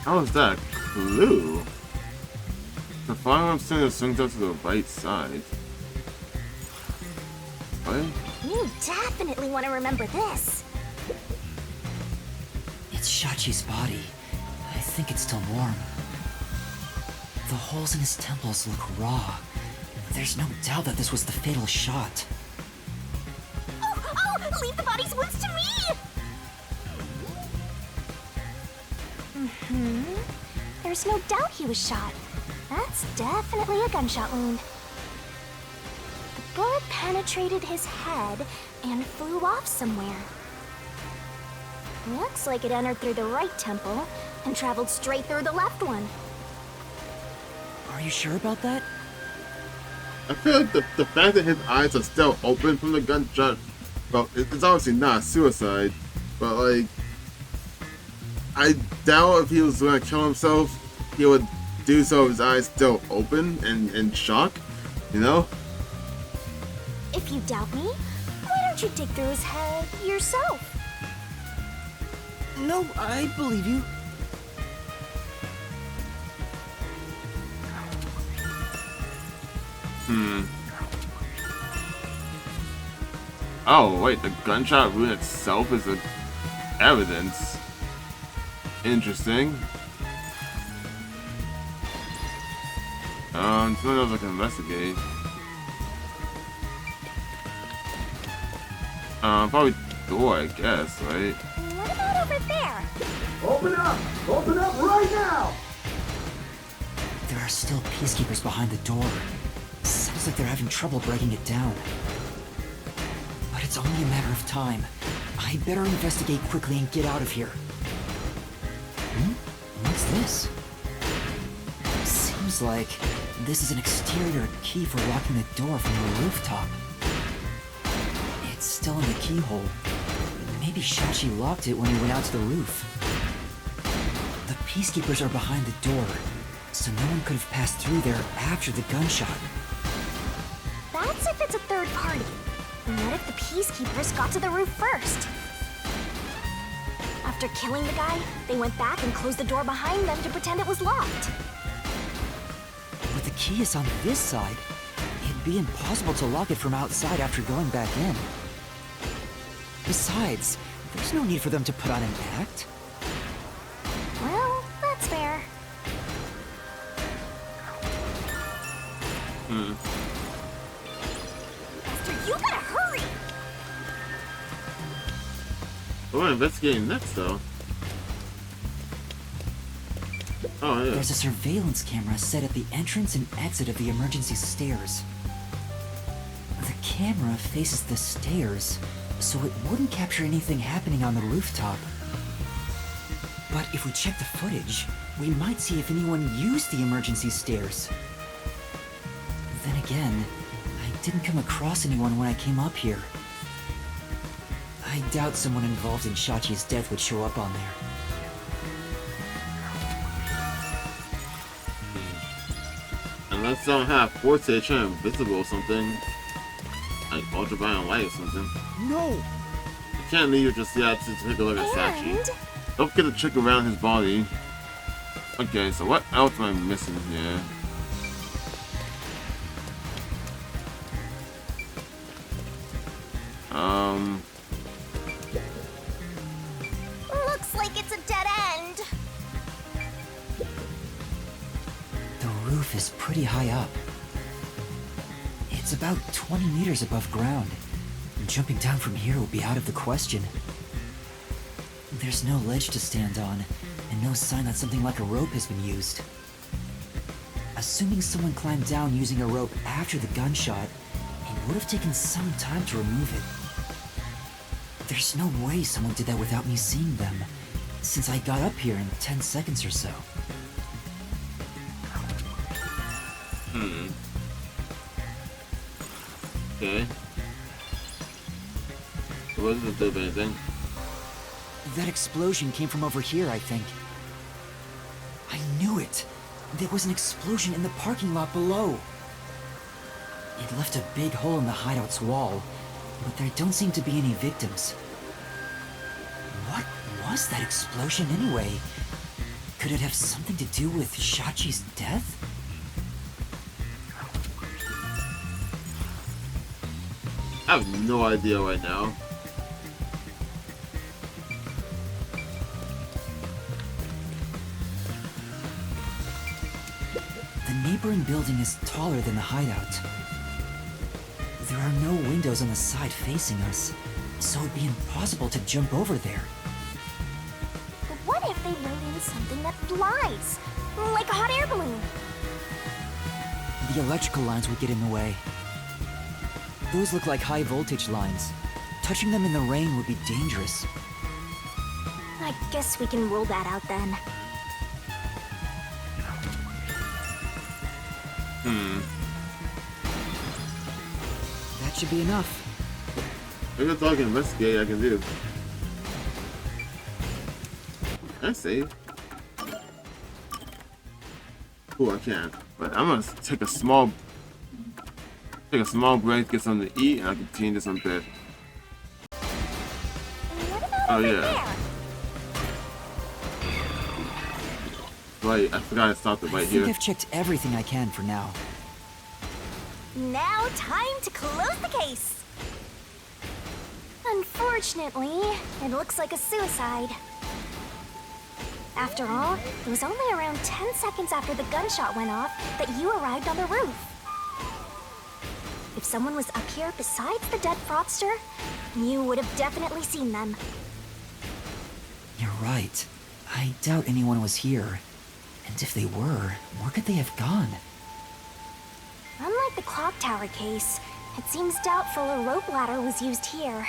How is that a clue? The firearm cylinder swings out to the right side. What? You definitely want to remember this. It's Shachi's body. I think it's still warm. The holes in his temples look raw. There's no doubt that this was the fatal shot. Oh! Leave the body's wounds to me! There's no doubt he was shot. That's definitely a gunshot wound. The bullet penetrated his head and flew off somewhere. Looks like it entered through the right temple and traveled straight through the left one. Are you sure about that? I feel like the fact that his eyes are still open from the gunshot, well, it's obviously not suicide, but like, I doubt if he was gonna kill himself, he would do so with his eyes still open and in shock, you know? If you doubt me, why don't you dig through his head yourself? No, I believe you. Oh, wait, the gunshot wound itself is evidence. Interesting. Something else I can investigate. Probably door, I guess, right? What about over there? Open up! Open up right now! There are still peacekeepers behind the door. Sounds like they're having trouble breaking it down. But it's only a matter of time. I better investigate quickly and get out of here. What's this? Seems like this is an exterior key for locking the door from the rooftop. It's still in the keyhole. Maybe Maybe Shachi locked it when he went out to the roof. The peacekeepers are behind the door, so no one could have passed through there after the gunshot. That's if it's a third party. What if the peacekeepers got to the roof first? After killing the guy, they went back and closed the door behind them to pretend it was locked. But the key is on this side. It'd be impossible to lock it from outside after going back in. Besides, there's no need for them to put on an act. Well, that's fair. Buster, you gotta hurry! What am I investigating next, though? Oh, yeah. There's a surveillance camera set at the entrance and exit of the emergency stairs. The camera faces the stairs, so it wouldn't capture anything happening on the rooftop. But if we check the footage, we might see if anyone used the emergency stairs. Then again, I didn't come across anyone when I came up here. I doubt someone involved in Shachi's death would show up on there. Unless someone have forte turn invisible or something. Like ultraviolet light or something. No! You can't leave it just yet to take a look at Shachi. Don't forget to check around his body. Okay, so what else am I missing here? Looks like it's a dead end. The roof is pretty high up. It's about 20 meters above ground. Jumping down from here would be out of the question. There's no ledge to stand on, and no sign that something like a rope has been used. Assuming someone climbed down using a rope after the gunshot, it would have taken some time to remove it. There's no way someone did that without me seeing them, since I got up here in 10 seconds or so. Okay. So what does it do of anything? That explosion came from over here, I think. I knew it! There was an explosion in the parking lot below. It left a big hole in the hideout's wall, but there don't seem to be any victims. What was that explosion anyway? Could it have something to do with Shachi's death? I have no idea right now. The neighboring building is taller than the hideout. There are no windows on the side facing us, so it'd be impossible to jump over there. But what if they wrote in something that flies? Like a hot air balloon? The electrical lines would get in the way. Those look like high voltage lines. Touching them in the rain would be dangerous. I guess we can rule that out then. That should be enough. If you're talking investigate, I can do. I save. Ooh, I can't. But I'm gonna take a small break, get something to eat, and I'll continue this on bed. Oh yeah. Right, I forgot I stopped it right I think here. I've checked everything I can for now. Now, time to close the case. Unfortunately, it looks like a suicide. After all, it was only around 10 seconds after the gunshot went off that you arrived on the roof. If someone was up here besides the dead fraudster, you would have definitely seen them. You're right. I doubt anyone was here. And if they were, where could they have gone? Unlike the clock tower case, it seems doubtful a rope ladder was used here.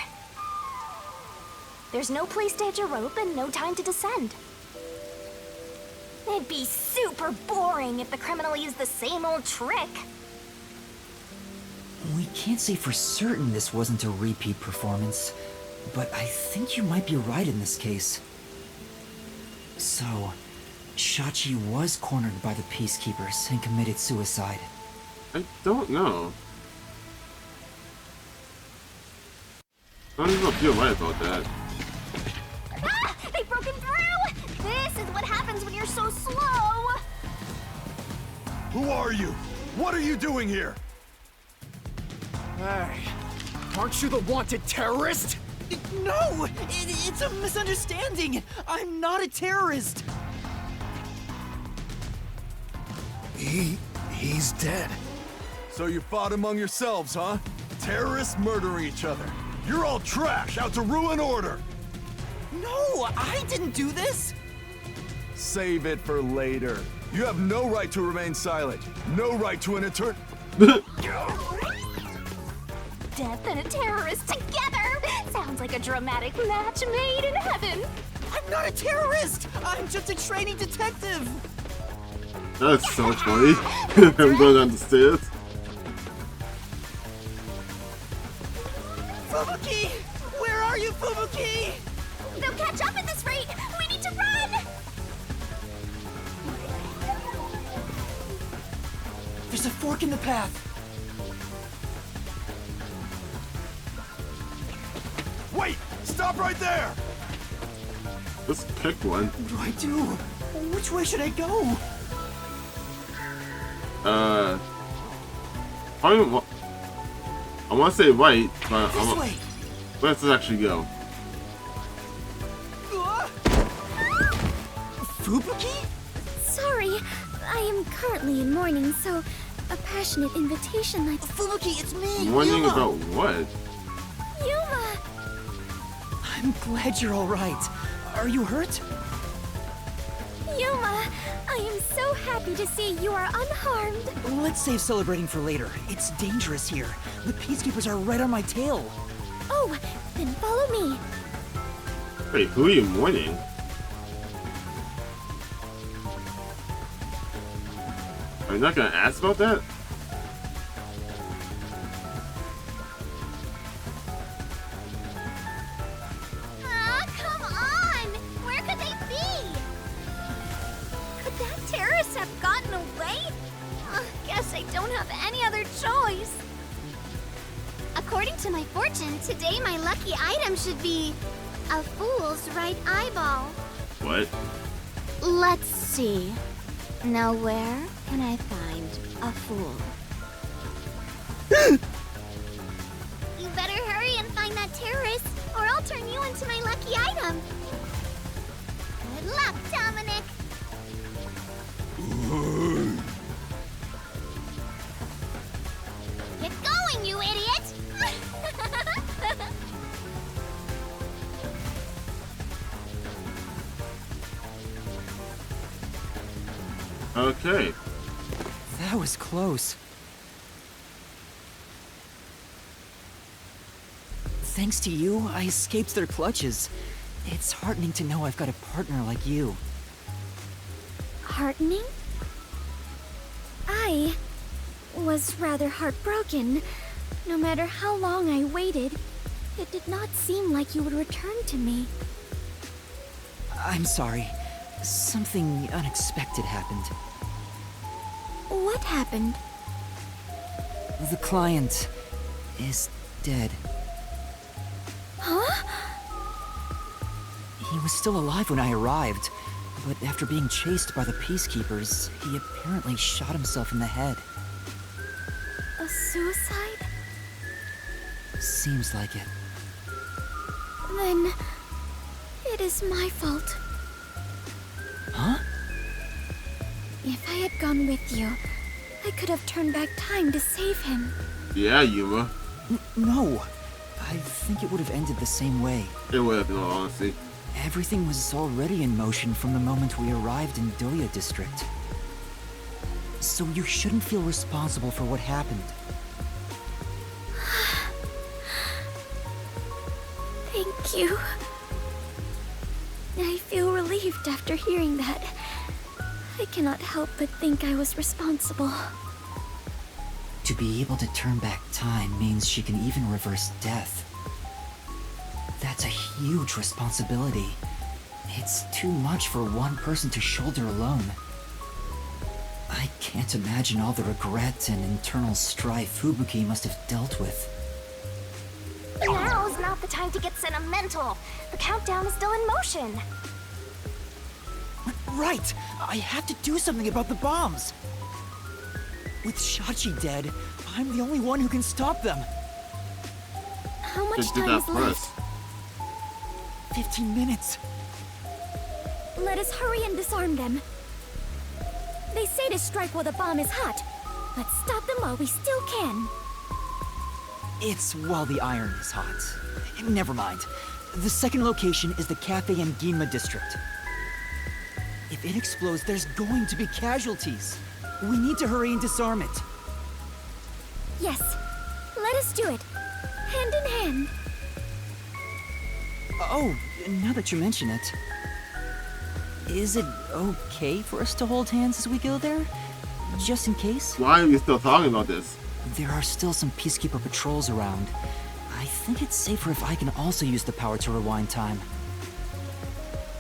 There's no place to hitch a rope and no time to descend. It'd be super boring if the criminal used the same old trick. We can't say for certain this wasn't a repeat performance, but I think you might be right in this case. So, Shachi was cornered by the Peacekeepers and committed suicide. I don't know. I don't even know if you're right about that. Ah! They've broken through! This is what happens when you're so slow! Who are you? What are you doing here? Hey, aren't you the wanted terrorist? No! It's a misunderstanding! I'm not a terrorist! He's dead. So you fought among yourselves, huh? Terrorists murdering each other. You're all trash, out to ruin order! No, I didn't do this! Save it for later. You have no right to remain silent. No right to an eternal... Death and a terrorist together! Sounds like a dramatic match made in heaven! I'm not a terrorist! I'm just a training detective! That's so funny. I'm going down the stairs. Fubuki! Where are you, Fubuki? They'll catch up at this rate! We need to run! There's a fork in the path! Wait! Stop right there! Just pick one. What do I do? Which way should I go? I want to say right, but This way! let's actually go. Fubuki? Sorry, I am currently in mourning, so a passionate invitation like... Fubuki, it's me! Warning Yuma. about what? Yuma! I'm glad you're alright. Are you hurt? Yuma, I am so happy to see you are unharmed. Let's save celebrating for later. It's dangerous here. The Peacekeepers are right on my tail. Oh, then follow me. Wait, who are you mourning? Are you not gonna ask about that? Ah, come on! Where could they be? Could that terrorist have gotten away? Guess I don't have any other choice. According to my fortune, today my lucky item should be a fool's right eyeball. What? Let's see. Now where can I find a fool? You better hurry and find that terrorist, or I'll turn you into my lucky item. Good luck, Dominic. Get going, you idiot! Okay. That was close. Thanks to you, I escaped their clutches. It's heartening to know I've got a partner like you. Heartening? I was rather heartbroken. No matter how long I waited, it did not seem like you would return to me. I'm sorry. Something unexpected happened. What happened? The client is dead. Huh? He was still alive when I arrived, but after being chased by the Peacekeepers, he apparently shot himself in the head. A suicide? Seems like it. Then it is my fault. Huh? If I had gone with you, I could have turned back time to save him. Yeah, Yuma. No. I think it would have ended the same way. It would have, in all honesty. Everything was already in motion from the moment we arrived in Doya District. So you shouldn't feel responsible for what happened. Thank you. I feel relieved after hearing that. I cannot help but think I was responsible. To be able to turn back time means she can even reverse death. That's huge responsibility. It's too much for one person to shoulder alone. I can't imagine all the regret and internal strife Fubuki must have dealt with. Now's not the time to get sentimental. The countdown is still in motion. Right! I have to do something about the bombs! With Shachi dead, I'm the only one who can stop them. How much Just do time that is left? first. 15 minutes. Let us hurry and disarm them. They say to strike while the bomb is hot. Let's stop them while we still can. It's while the iron is hot. Never mind. The second location is the Cafe in Ginma district. If it explodes, there's going to be casualties. We need to hurry and disarm it. Yes, let us do it. Hand in hand. Oh, now that you mention it, is it okay for us to hold hands as we go there? Just in case? Why are we still talking about this? There are still some Peacekeeper patrols around. I think it's safer if I can also use the power to rewind time.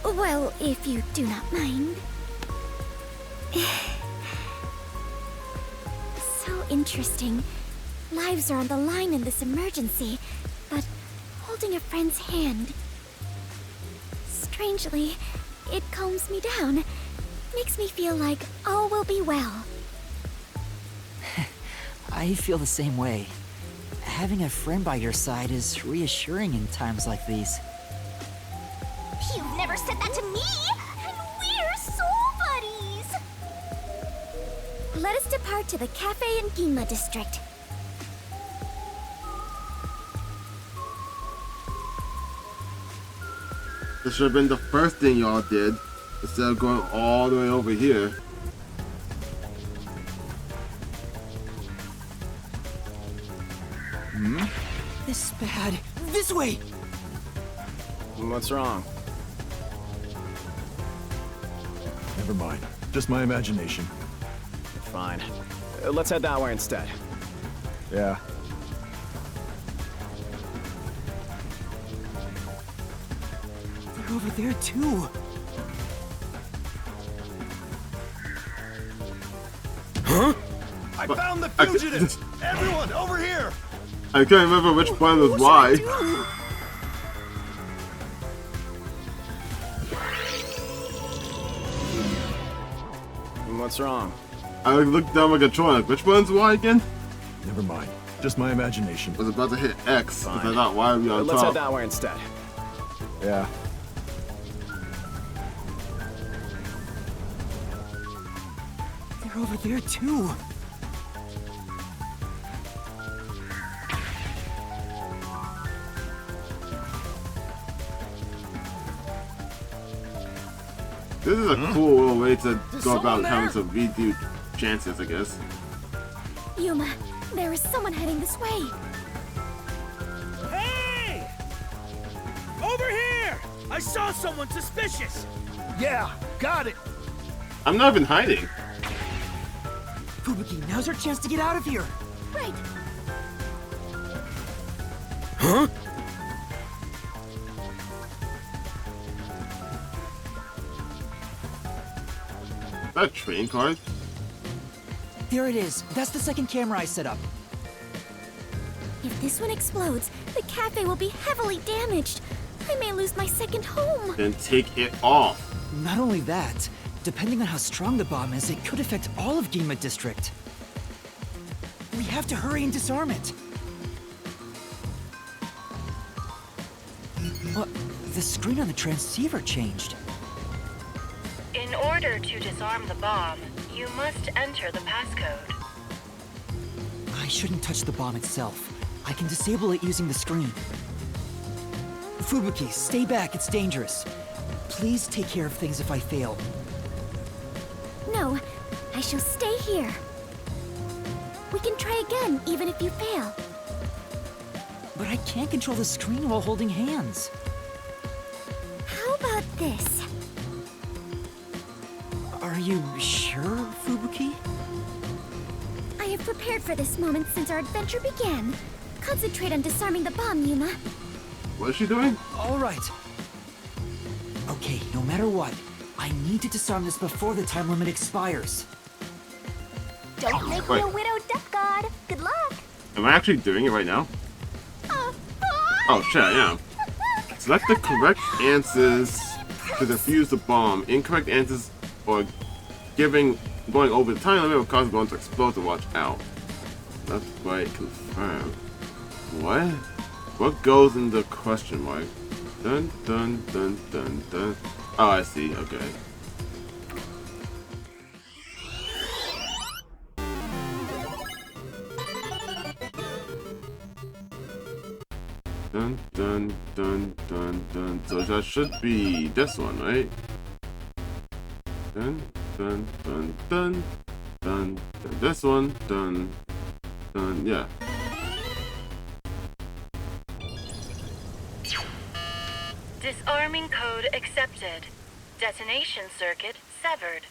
Well, if you do not mind. So interesting. Lives are on the line in this emergency, but holding a friend's hand. Strangely, it calms me down. Makes me feel like all will be well. I feel the same way. Having a friend by your side is reassuring in times like these. You've never said that to me! And we're soul buddies! Let us depart to the Cafe in Ginma district. This should have been the first thing y'all did, instead of going all the way over here. Hmm? This is bad. This way! What's wrong? Never mind. Just my imagination. Fine. Let's head that way instead. Yeah. They're over there too. Huh? I found the fugitive! Everyone, over here! I can't remember which one was why. What's wrong? I looked down my controller like, which one's why again? Never mind. Just my imagination. I was about to hit X, because I thought, why are we on Let's top? head that way instead. Yeah. They're over there too. This is a cool little way to go about having some redo chances, I guess. Yuma, there is someone heading this way. Hey! Over here! I saw someone suspicious! Yeah, got it. I'm not even hiding. Fubuki, now's our chance to get out of here. Right. Huh? That train card? There it is. That's the second camera I set up. If this one explodes, the cafe will be heavily damaged. I may lose my second home. Then take it off. Not only that, depending on how strong the bomb is, it could affect all of Ginma District. We have to hurry and disarm it. The screen on the transceiver changed. In order to disarm the bomb, you must enter the passcode. I shouldn't touch the bomb itself. I can disable it using the screen. Fubuki, stay back, it's dangerous. Please take care of things if I fail. No, I shall stay here. We can try again, even if you fail. But I can't control the screen while holding hands. How about this? Are you sure, Fubuki? I have prepared for this moment since our adventure began. Concentrate on disarming the bomb, Yuma. What is she doing? All right. Okay, no matter what, I need to disarm this before the time limit expires. Don't make me a widow death god. Good luck. Am I actually doing it right now? Oh shit, I am. Select the correct answers to defuse the bomb. Incorrect answers or going over the time limit will cause the bomb to explode, so watch out. Left, right, confirm. What? What goes in the question mark? Dun dun dun dun dun. Oh, I see. Okay. Dun dun dun dun dun. So that should be this one, right? Dun dun dun dun dun. Dun. This one. Dun dun. Yeah. Disarming code accepted. Detonation circuit severed.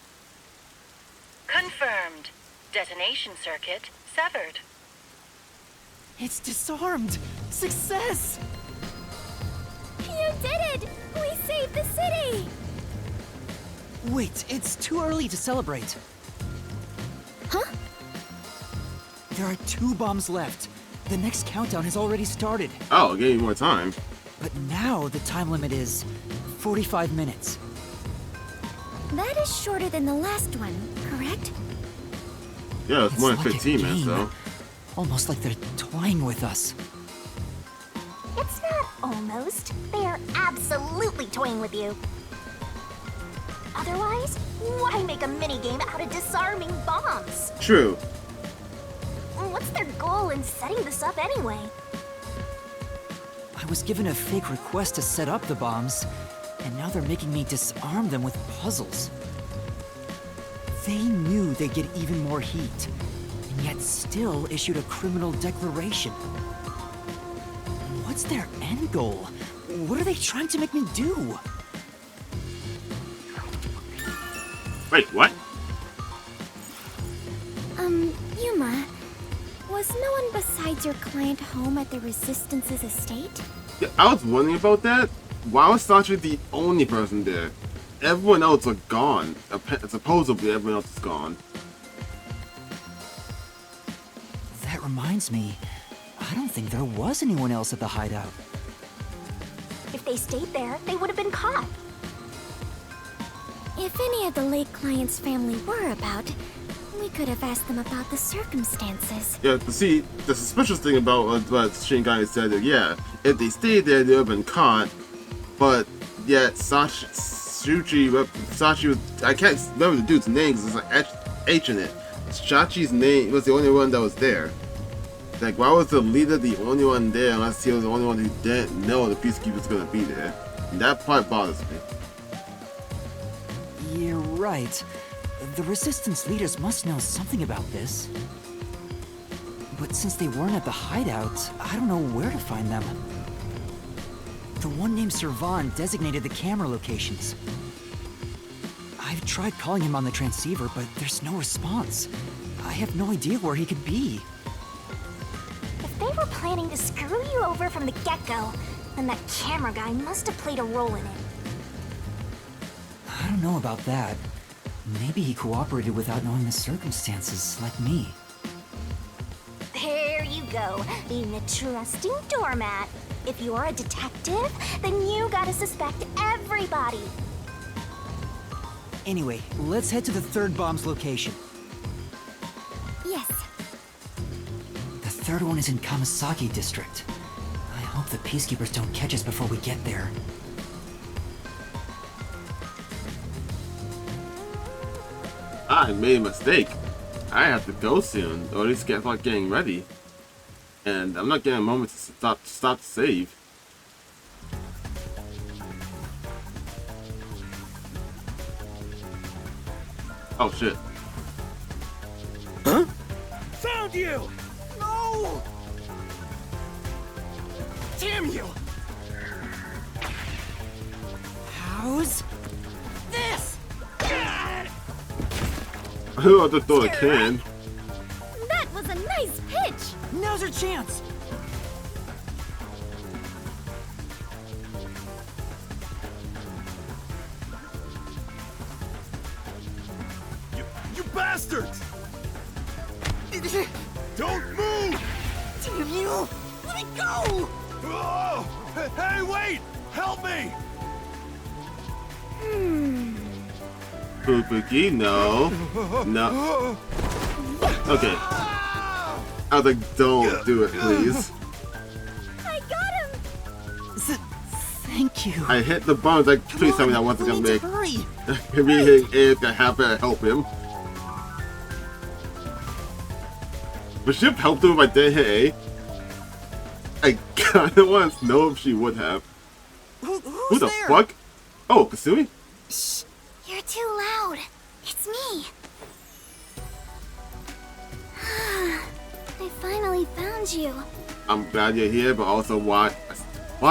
Confirmed. Detonation circuit severed. It's disarmed! Success! You did it! We saved the city! Wait, it's too early to celebrate. Huh? There are 2 bombs left. The next countdown has already started. Oh, gave me more time. But now the time limit is 45 minutes. That is shorter than the last one, correct? Yeah, it's more than like a 15 minutes game. though. Almost like they're toying with us. It's not almost. They are absolutely toying with you. Otherwise, why make a minigame out of disarming bombs? True. What's their goal in setting this up anyway? I was given a fake request to set up the bombs, and now they're making me disarm them with puzzles. They knew they'd get even more heat, and yet still issued a criminal declaration. What's their end goal? What are they trying to make me do? Wait, what? Yuma, was no one besides your client home at the Resistance's estate? Yeah, I was wondering about that. Why was Sachi the only person there? Everyone else are gone. Supposedly everyone else is gone. That reminds me, I don't think there was anyone else at the hideout. If they stayed there, they would have been caught. If any of the late client's family were about, we could have asked them about the circumstances. Yeah, but see, the suspicious thing about what Shingai said, yeah, if they stayed there, they would have been caught. But yet, Sachi was, I can't remember the dude's name because there's an H in it. Sachi's name was the only one that was there. Like, why was the leader the only one there unless he was the only one who didn't know the Peacekeeper was going to be there? And that part bothers me. You're right. The Resistance leaders must know something about this. But since they weren't at the hideout, I don't know where to find them. The one named Servan designated the camera locations. I've tried calling him on the transceiver, but there's no response. I have no idea where he could be. If they were planning to screw you over from the get-go, then that camera guy must have played a role in it. I don't know about that. Maybe he cooperated without knowing the circumstances, like me. There you go, being a trusting doormat. If you're a detective, then you gotta suspect everybody. Anyway, let's head to the 3rd bomb's location. Yes. The 3rd one is in Kamasaki District. I hope the Peacekeepers don't catch us before we get there. I made a mistake. I have to go soon, or at least start getting ready. And I'm not getting a moment to stop to save. Oh shit. Huh? Found you! No! Damn you! How's this? Who had to throw a can? That was a nice pitch! Now's our chance! bastards! Don't move! Damn you! Let me go! Oh! Hey, wait! Help me! Fubuki, no. No. Okay. I was like, don't do it, please. I got him! Thank you. I hit the bombs, like, please tell me that wasn't gonna make. Hurry! Maybe it's gonna happen to help him. Would she have helped him if I didn't hit A? I kinda want to know if she would have. Who the fuck? Oh, Kasumi? Shh! You're too loud. It's me. I finally found you. I'm glad you're here, but also why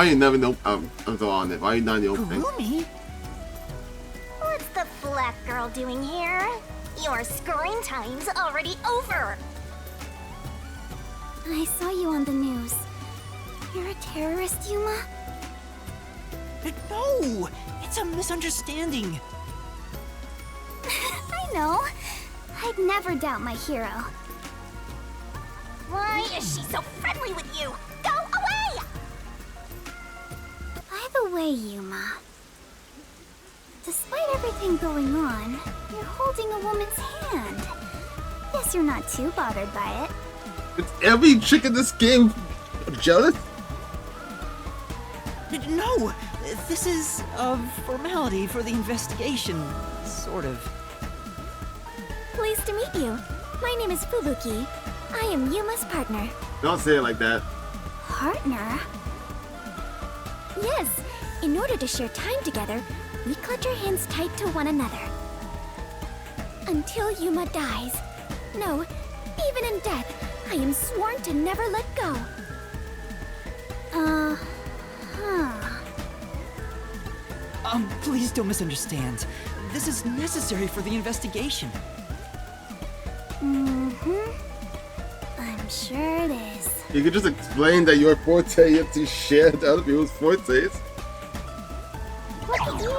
you never know? I'm still on it. Why are you not in the opening? Kurumi? What's the black girl doing here? Your screen time's already over. I saw you on the news. You're a terrorist, Yuma? No! It's a misunderstanding. I know. I'd never doubt my hero. Why is she so friendly with you? Go away! By the way, Yuma, despite everything going on, you're holding a woman's hand. Guess you're not too bothered by it. It's every chick in this game jealous? No! This is a formality for the investigation, sort of. Pleased to meet you. My name is Fubuki. I am Yuma's partner. Don't say it like that. Partner? Yes. In order to share time together, we clutch our hands tight to one another. Until Yuma dies. No, even in death, I am sworn to never let go. Please don't misunderstand. This is necessary for the investigation. I'm sure it is. You could just explain that your forte is to share the other people's fortes. Look at you!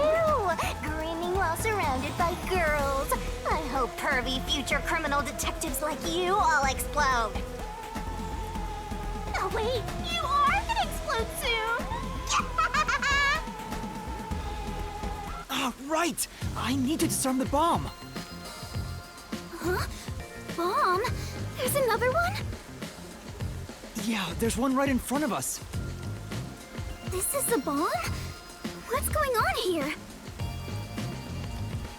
Grinning while surrounded by girls. I hope pervy future criminal detectives like you all explode. Oh wait, you are gonna explode soon! Right! I need to disarm the bomb! Huh? Bomb? There's another one? Yeah, there's one right in front of us. This is the bomb? What's going on here?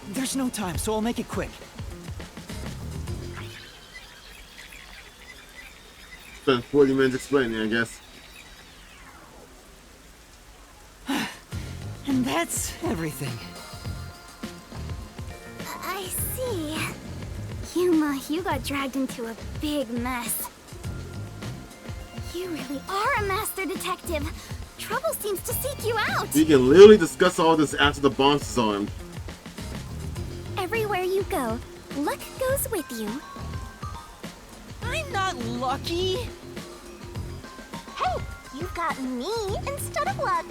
There's no time, so I'll make it quick. Spent 40 minutes explaining, I guess. And that's everything. I see. Yuma, you got dragged into a big mess. You really are a master detective. Trouble seems to seek you out. We can literally discuss all this after the bomb's disarmed. Everywhere you go, luck goes with you. I'm not lucky. Hey, you've got me instead of luck.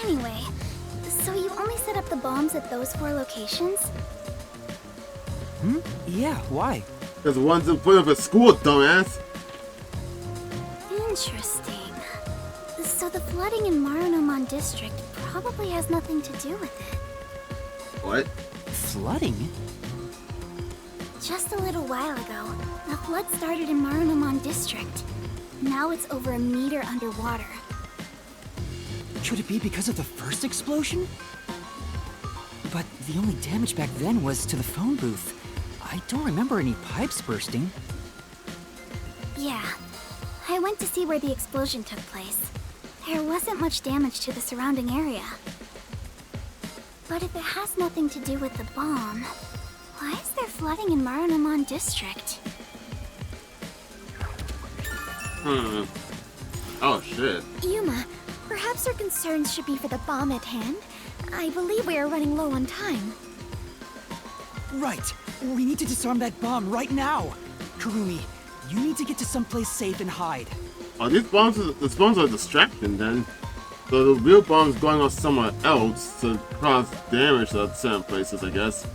Anyway, so you only set up the bombs at those 4 locations? Yeah, why? Because one's in front of a school, dumbass. Interesting. So the flooding in Marunomon District probably has nothing to do with it. What? Flooding? Just a little while ago, the flood started in Marunomon District. Now it's over a meter underwater. Could it be because of the first explosion? But the only damage back then was to the phone booth. I don't remember any pipes bursting. Yeah, I went to see where the explosion took place. There wasn't much damage to the surrounding area. But if it has nothing to do with the bomb, why is there flooding in Marunomon District? Oh shit. Yuma, perhaps our concerns should be for the bomb at hand. I believe we are running low on time. Right! We need to disarm that bomb right now! Kurumi, you need to get to someplace safe and hide. Oh, these bombs are a distraction then. So the real bomb's going off somewhere else to cause damage to certain places, I guess.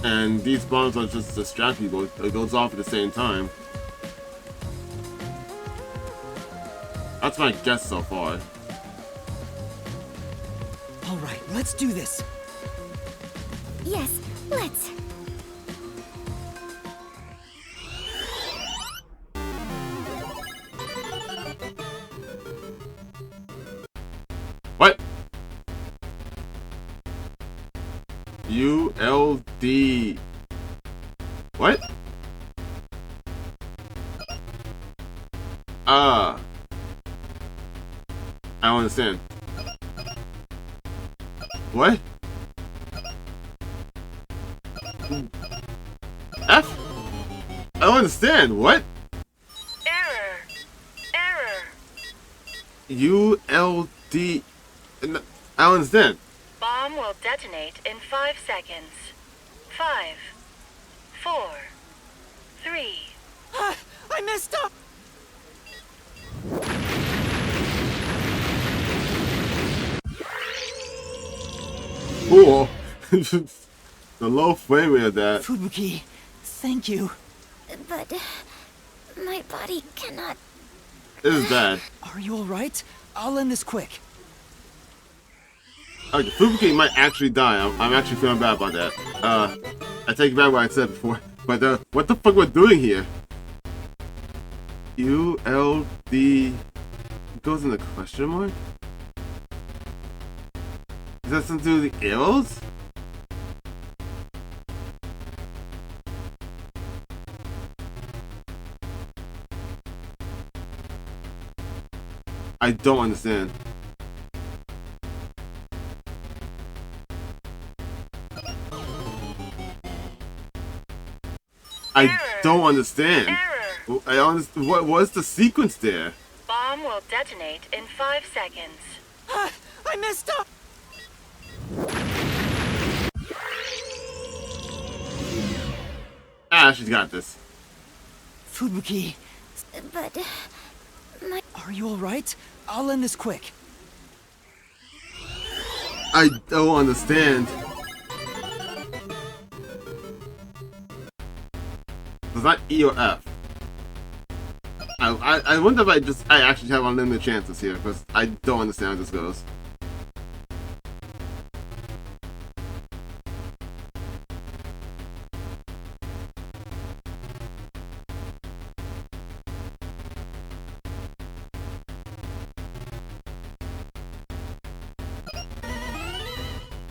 And these bombs are just distract people. It goes off at the same time. That's my guess so far. All right, let's do this. Yes, let's. What? ULD. What? I don't understand. What? F? I don't understand. What? Error. ULD. I don't understand. Bomb will detonate in 5 seconds. 5, 4, 3. I messed up! Cool. The low frame rate of that. Fubuki, thank you. But my body cannot. This is bad. Are you alright? I'll end this quick. Okay, Fubuki might actually die. I'm actually feeling bad about that. I take back what I said before. But what the fuck we're doing here? ULD goes in the question mark? Is that something to do with the arrows? I don't understand. I don't understand. I understand. What's the sequence there? Bomb will detonate in 5 seconds. I messed up! Ah, she's got this. Fubuki, But my. are you alright? I'll end this quick. I don't understand. It's not E or F. I wonder if I actually have unlimited chances here, because I don't understand how this goes.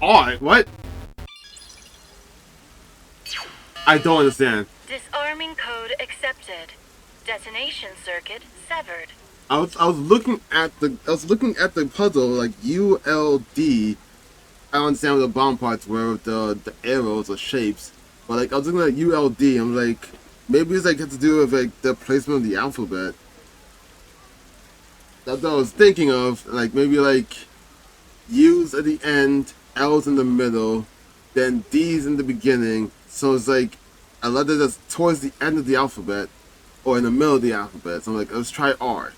Alright, what? I don't understand. Disarming code accepted. Detonation circuit severed. I was looking at the puzzle like ULD. I don't understand what the bomb parts were with the arrows or shapes, but like I was looking at ULD. I'm like, maybe it's like has to do with like the placement of the alphabet. That's what I was thinking of. Like maybe like U's at the end, L's in the middle, then D's in the beginning. So it's like a letter that's towards the end of the alphabet or in the middle of the alphabet. So I'm like, let's try R.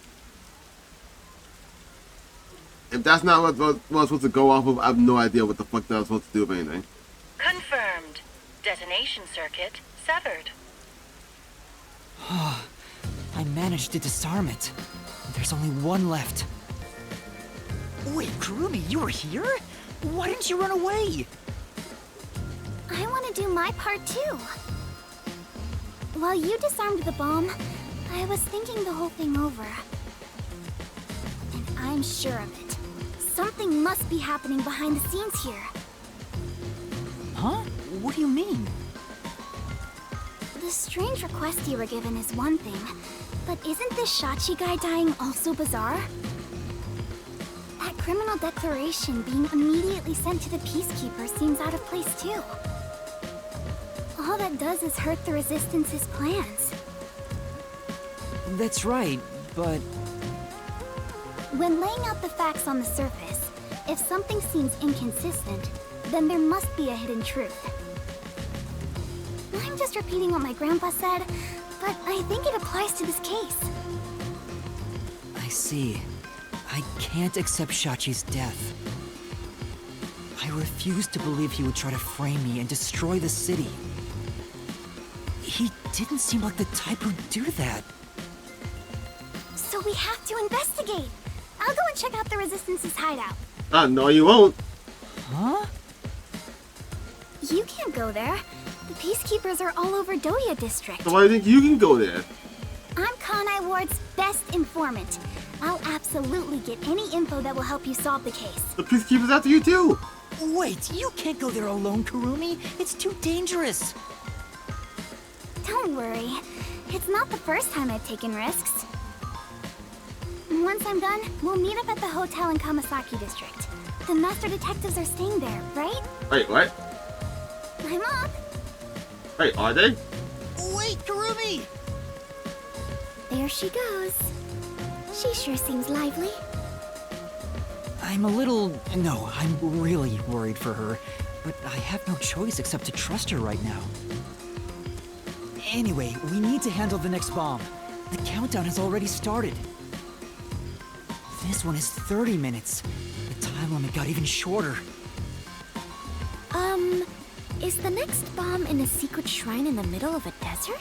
If that's not what I'm supposed to go off of, I have no idea what the fuck that I was supposed to do with anything. Confirmed. Detonation circuit severed. I managed to disarm it. There's only one left. Wait, Kurumi, you were here? Why didn't you run away? I want to do my part too. While you disarmed the bomb, I was thinking the whole thing over. And I'm sure of it. Something must be happening behind the scenes here. Huh? What do you mean? The strange request you were given is one thing, but isn't this Shachi guy dying also bizarre? That criminal declaration being immediately sent to the Peacekeeper seems out of place too. All that does is hurt the Resistance's plans. That's right, but... When laying out the facts on the surface, if something seems inconsistent, then there must be a hidden truth. I'm just repeating what my grandpa said, but I think it applies to this case. I see. I can't accept Shachi's death. I refuse to believe he would try to frame me and destroy the city. He didn't seem like the type who'd do that. So we have to investigate. I'll go and check out the Resistance's hideout. No, you won't. Huh? You can't go there. The Peacekeepers are all over Doya District. So why do you think you can go there? I'm Kanai Ward's best informant. I'll absolutely get any info that will help you solve the case. The Peacekeepers after you too. Wait, you can't go there alone, Kurumi. It's too dangerous. Don't worry. It's not the first time I've taken risks. Once I'm done, we'll meet up at the hotel in Kamasaki District. The master detectives are staying there, right? Wait, what? I'm up. Wait, are they? Wait, Kurumi! There she goes. She sure seems lively. I'm really worried for her, but I have no choice except to trust her right now. Anyway, we need to handle the next bomb. The countdown has already started. This one is 30 minutes. The time limit got even shorter. Is the next bomb in a secret shrine in the middle of a desert?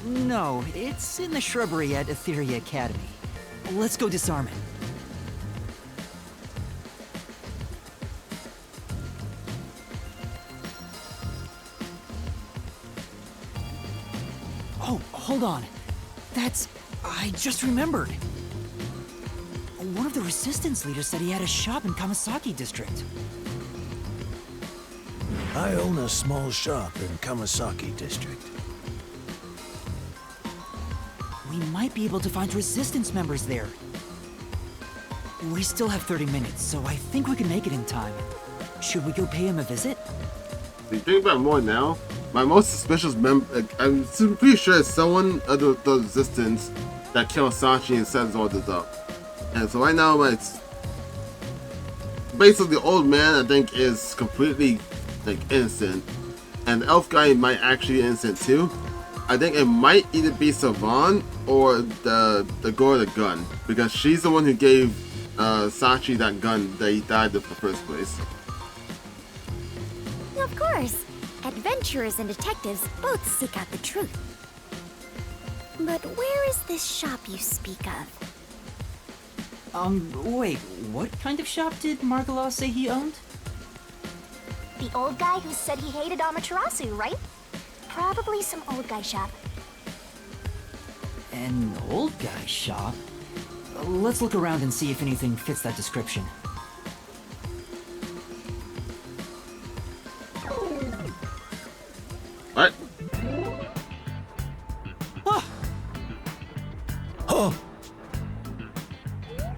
No, it's in the shrubbery at Etheria Academy. Let's go disarm it. Oh, hold on. I just remembered. One of the Resistance leaders said he had a shop in Kamasaki District. I own a small shop in Kamasaki District. We might be able to find Resistance members there. We still have 30 minutes, so I think we can make it in time. Should we go pay him a visit? If you think about it more now, my most suspicious member, I'm pretty sure it's someone of the Resistance that killed Sachi and sets all this up. And so right now, it's basically the old man, I think, is completely innocent, and the elf guy might actually be innocent too. I think it might either be Savan or the girl with the gun, because she's the one who gave Sachi that gun that he died in the first place. Of course. Adventurers and detectives both seek out the truth. But where is this shop you speak of? Wait, what kind of shop did Margalaw say he owned? The old guy who said he hated Amaterasu, right? Probably some old guy shop. An old guy shop? Let's look around and see if anything fits that description. What? Oh!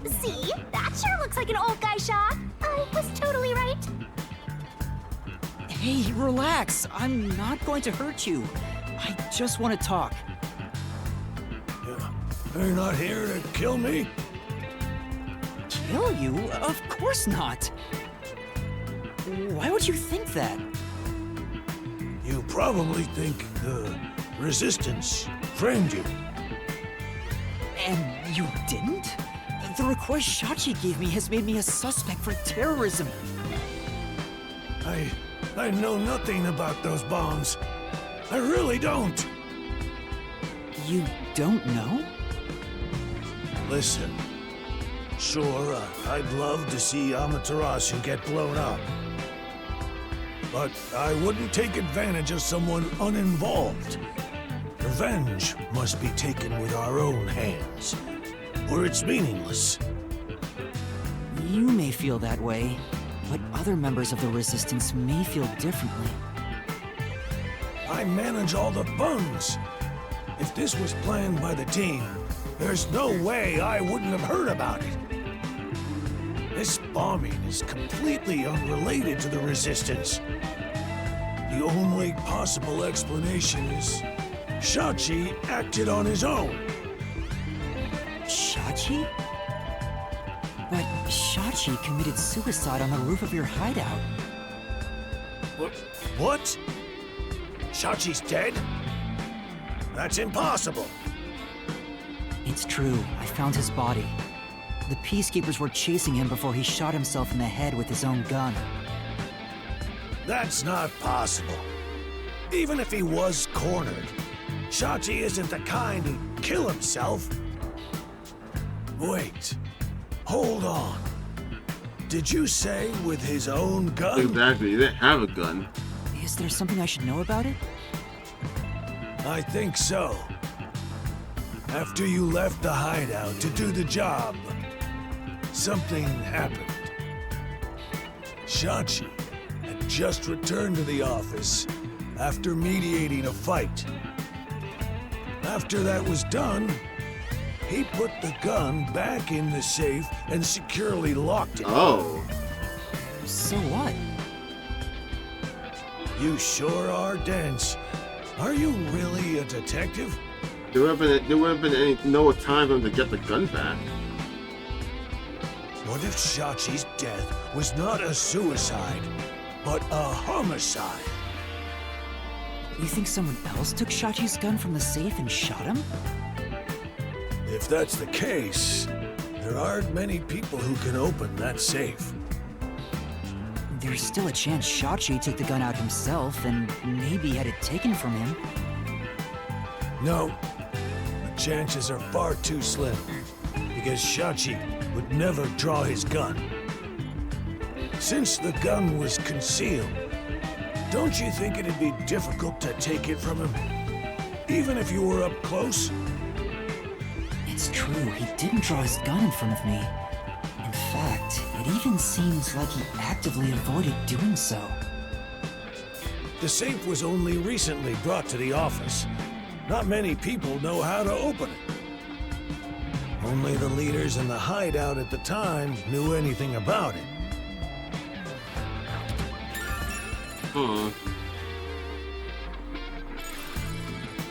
See? That sure looks like an old guy shop. I was totally right. Hey, relax. I'm not going to hurt you. I just want to talk. You're not here to kill me? Kill you? Of course not. Why would you think that? You probably think the Resistance framed you. And you didn't? The request Shachi gave me has made me a suspect for terrorism. I know nothing about those bombs. I really don't. You don't know? Listen, sure, I'd love to see Amaterasu get blown up. But I wouldn't take advantage of someone uninvolved. Revenge must be taken with our own hands, or it's meaningless. You may feel that way, but other members of the Resistance may feel differently. I manage all the funds. If this was planned by the team, there's no way I wouldn't have heard about it. This bombing is completely unrelated to the Resistance. The only possible explanation is Shachi acted on his own. Shachi? But Shachi committed suicide on the roof of your hideout. What? Shachi's dead? That's impossible. It's true. I found his body. The peacekeepers were chasing him before he shot himself in the head with his own gun. That's not possible. Even if he was cornered, Shachi isn't the kind who'd kill himself. Wait. Hold on. Did you say with his own gun? Exactly, he didn't have a gun. Is there something I should know about it? I think so. After you left the hideout to do the job, something happened. Shachi had just returned to the office after mediating a fight. After that was done, he put the gun back in the safe and securely locked it. Oh. So what? You sure are dense. Are you really a detective? There would have been no time for him to get the gun back. What if Shachi's death was not a suicide, but a homicide? You think someone else took Shachi's gun from the safe and shot him? If that's the case, there aren't many people who can open that safe. There's still a chance Shachi took the gun out himself and maybe had it taken from him. No, the chances are far too slim, because Shachi would never draw his gun. Since the gun was concealed, don't you think it'd be difficult to take it from him, even if you were up close? It's true, he didn't draw his gun in front of me. In fact, it even seems like he actively avoided doing so. The safe was only recently brought to the office. Not many people know how to open it. Only the leaders in the hideout at the time knew anything about it.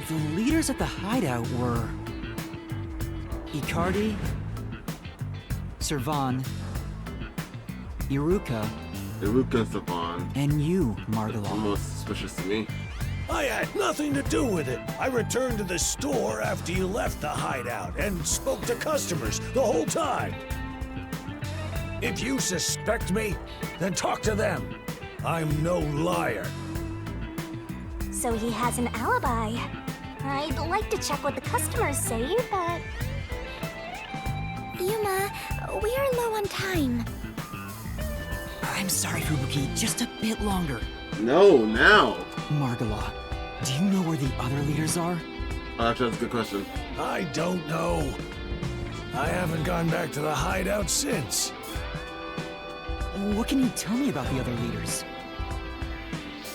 The leaders at the hideout were Icardi, Servan, Iruka, Servan, and you, Margala. Almost suspicious to me. I had nothing to do with it. I returned to the store after you left the hideout and spoke to customers the whole time. If you suspect me, then talk to them. I'm no liar. So he has an alibi. I'd like to check what the customers say, but... Yuma, we are low on time. I'm sorry, Fubuki, just a bit longer. No, now. Margala, do you know where the other leaders are? Actually, that's a good question. I don't know. I haven't gone back to the hideout since. What can you tell me about the other leaders?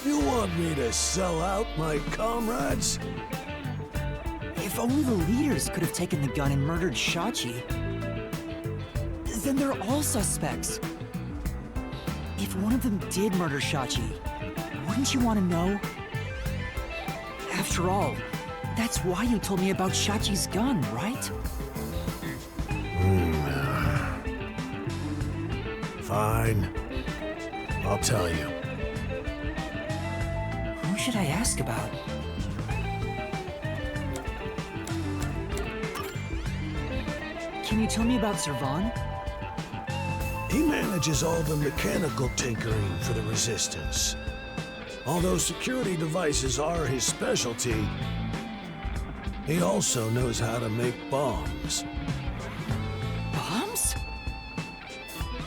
You want me to sell out my comrades? If only the leaders could have taken the gun and murdered Shachi, then they're all suspects. If one of them did murder Shachi, wouldn't you want to know? After all, that's why you told me about Shachi's gun, right? Fine. I'll tell you. Who should I ask about? Can you tell me about Servan? He manages all the mechanical tinkering for the Resistance. Although security devices are his specialty, he also knows how to make bombs. Bombs?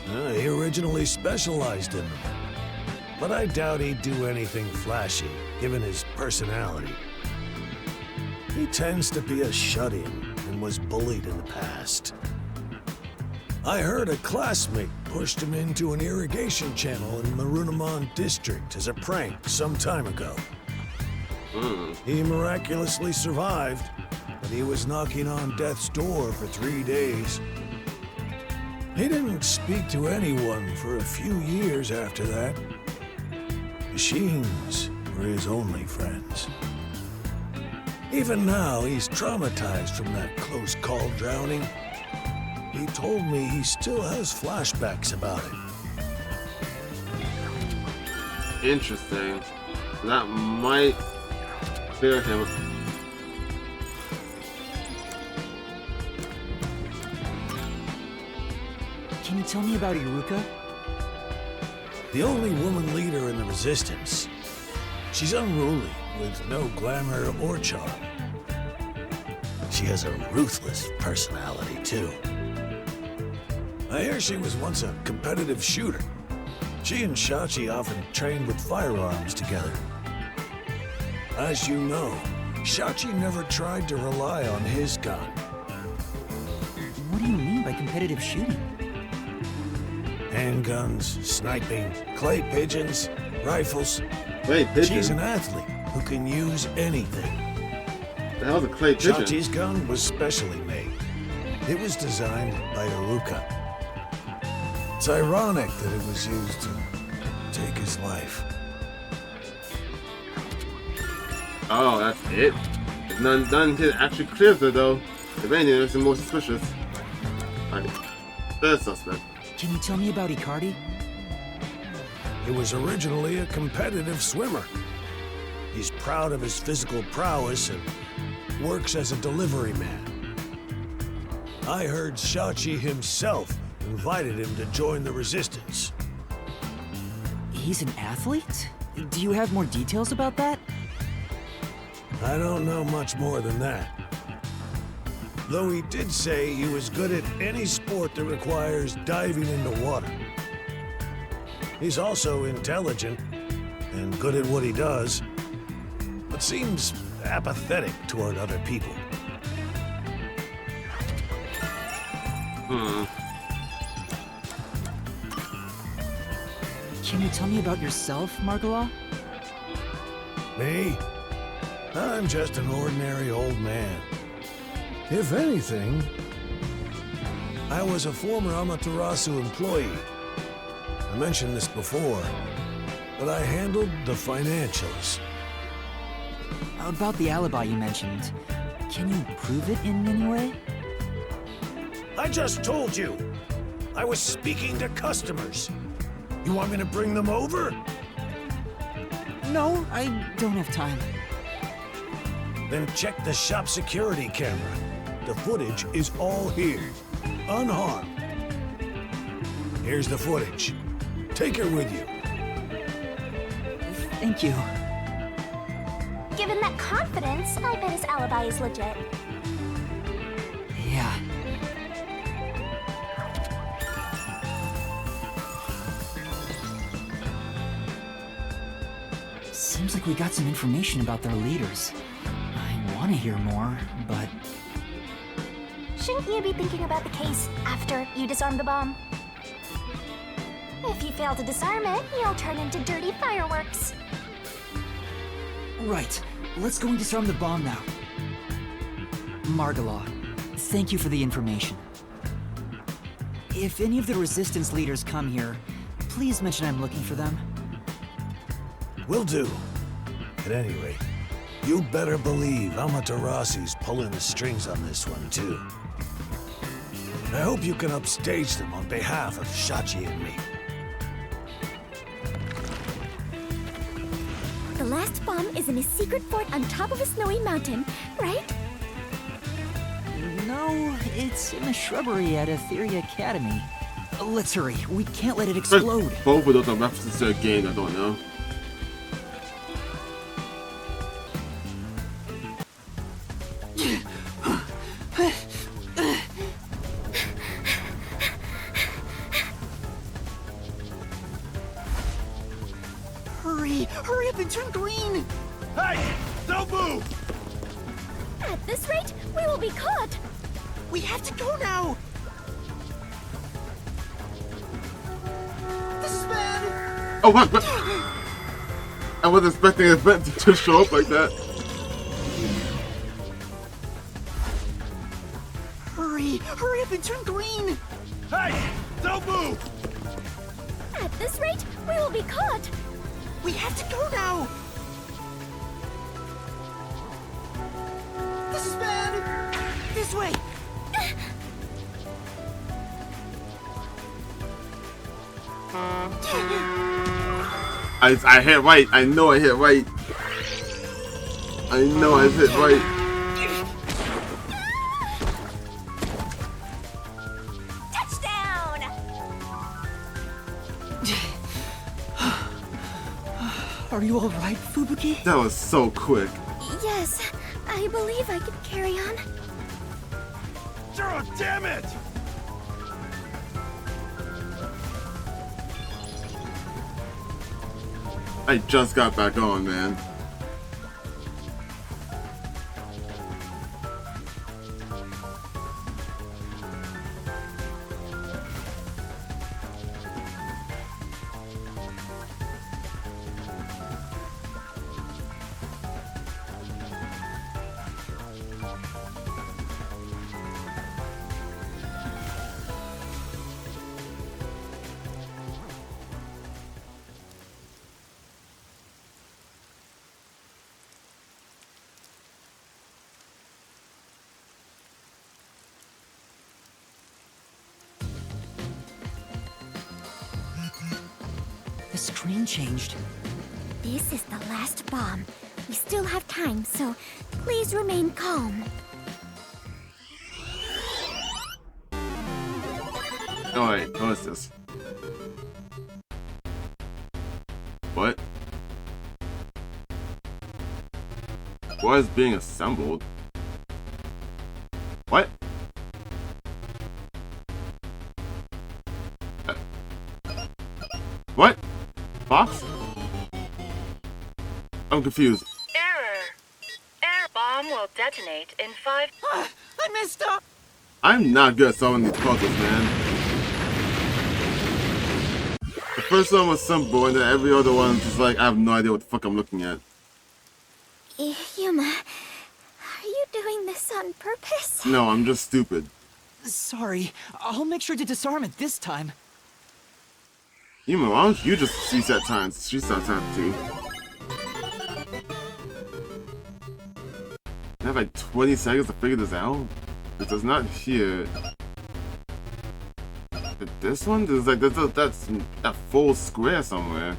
He originally specialized in them. But I doubt he'd do anything flashy, given his personality. He tends to be a shut-in and was bullied in the past. I heard a classmate pushed him into an irrigation channel in Marunamon District as a prank some time ago. He miraculously survived, but he was knocking on death's door for 3 days. He didn't speak to anyone for a few years after that. Machines were his only friends. Even now, he's traumatized from that close call drowning. He told me he still has flashbacks about it. Interesting. That might clear him. Can you tell me about Iruka? The only woman leader in the Resistance. She's unruly, with no glamour or charm. She has a ruthless personality, too. I hear she was once a competitive shooter. She and Shachi often trained with firearms together. As you know, Shachi never tried to rely on his gun. What do you mean by competitive shooting? Handguns, sniping, clay pigeons, rifles. Clay pigeons? She's an athlete who can use anything. The hell's a clay pigeon? Shachi's gun was specially made. It was designed by Iruka. It's ironic that it was used to take his life. Oh, that's it? None here actually clears her, though. If anything, it's more suspicious. Alright. Third suspect. Can you tell me about Icardi? He was originally a competitive swimmer. He's proud of his physical prowess and works as a delivery man. I heard Shachi himself invited him to join the Resistance. He's an athlete? Do you have more details about that? I don't know much more than that. Though he did say he was good at any sport that requires diving into water. He's also intelligent and good at what he does, but seems apathetic toward other people. Can you tell me about yourself, Margala? Me? I'm just an ordinary old man. If anything, I was a former Amaterasu employee. I mentioned this before, but I handled the financials. About the alibi you mentioned, can you prove it in any way? I just told you! I was speaking to customers. You want me to bring them over? No, I don't have time. Then check the shop security camera. The footage is all here, unharmed. Here's the footage. Take her with you. Thank you. Given that confidence, I bet his alibi is legit. Yeah. Seems like we got some information about their leaders. I want to hear more, but... Shouldn't you be thinking about the case after you disarm the bomb? If you fail to disarm it, you'll turn into dirty fireworks. Right. Let's go and disarm the bomb now. Margala, thank you for the information. If any of the Resistance leaders come here, please mention I'm looking for them. Will do. At any rate, you better believe Amaterasu's pulling the strings on this one, too. I hope you can upstage them on behalf of Shachi and me. The last bomb is in a secret fort on top of a snowy mountain, right? No, it's in the shrubbery at Etheria Academy. Let's hurry. We can't let it explode. Both of those are references to a game I don't know. Hurry up and turn green! Hey! Don't move! At this rate, we will be caught! We have to go now! This is bad! Oh, what? I wasn't expecting an event to show up like that. Hurry up and turn green! Hey! Don't move! At this rate, we will be caught! We have to go now! This is bad! This way! I hit right. I know I hit right. I know I hit right. Touchdown! Are you alright, Fubuki? That was so quick. Yes, I believe I can carry on. Zero, damn it! I just got back on, man. The screen changed. This is the last bomb. We still have time, so please remain calm. Oh wait, what is this? What? What is being assembled? What? What? Box? I'm confused. Error. Air bomb will detonate in 5. I messed up! I'm not good at solving these puzzles, man. The first one was simple, and then every other one is just like, I have no idea what the fuck I'm looking at. Yuma, are you doing this on purpose? No, I'm just stupid. Sorry, I'll make sure to disarm it this time. Yuma, why don't you just reset times? Reset time too. I have like 20 seconds to figure this out. It does not here. This one? There's like that's a full square somewhere.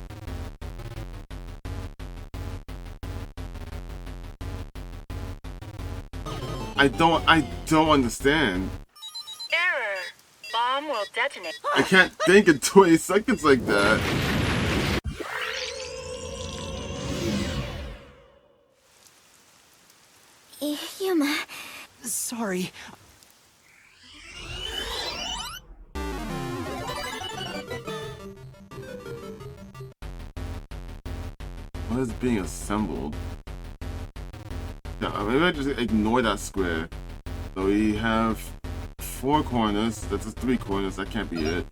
I don't understand. Error. Bomb will detonate. I can't think in 20 seconds like that. Yuma. Sorry. What is being assembled? Yeah, maybe I just ignore that square. So we have 4 corners. That's just 3 corners. That can't be it.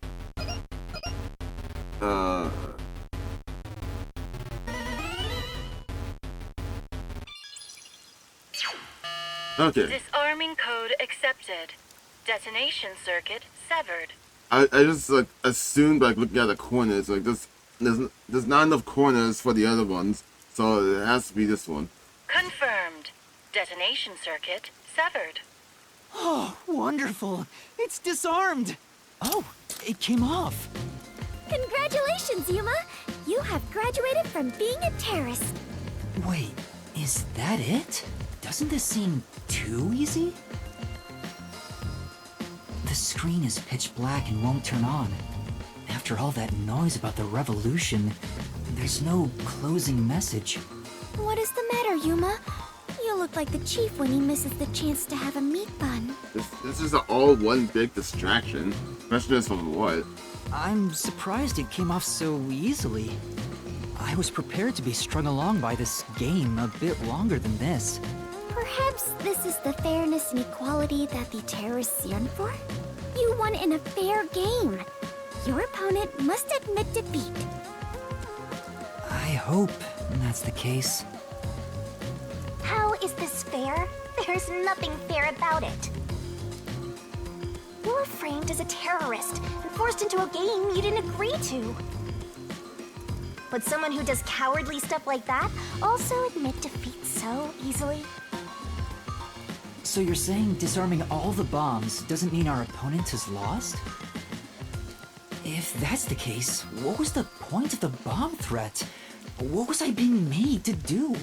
Okay. Disarming code accepted. Detonation circuit severed. I just like assumed like looking at the corners like there's not enough corners for the other ones, so it has to be this one. Confirmed. Detonation circuit severed. Oh, wonderful! It's disarmed! Oh, it came off. Congratulations, Yuma! You have graduated from being a terrorist. Wait, is that it? Doesn't this seem too easy? The screen is pitch black and won't turn on. After all that noise about the revolution, there's no closing message. What is the matter, Yuma? You look like the chief when he misses the chance to have a meat bun. This is all one big distraction. Question is from what? I'm surprised it came off so easily. I was prepared to be strung along by this game a bit longer than this. Perhaps this is the fairness and equality that the terrorists yearn for? You won in a fair game. Your opponent must admit defeat. I hope that's the case. How is this fair? There's nothing fair about it. You were framed as a terrorist and forced into a game you didn't agree to. Would someone who does cowardly stuff like that also admit defeat so easily? So you're saying disarming all the bombs doesn't mean our opponent has lost? If that's the case, what was the point of the bomb threat? What was I being made to do?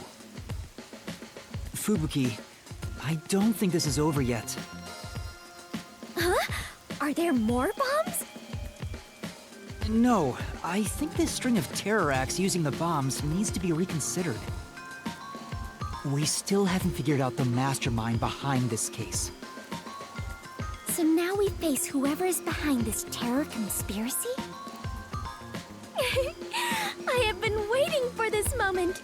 Fubuki, I don't think this is over yet. Huh? Are there more bombs? No, I think this string of terror acts using the bombs needs to be reconsidered. We still haven't figured out the mastermind behind this case. So now we face whoever is behind this terror conspiracy? I have been waiting for this moment.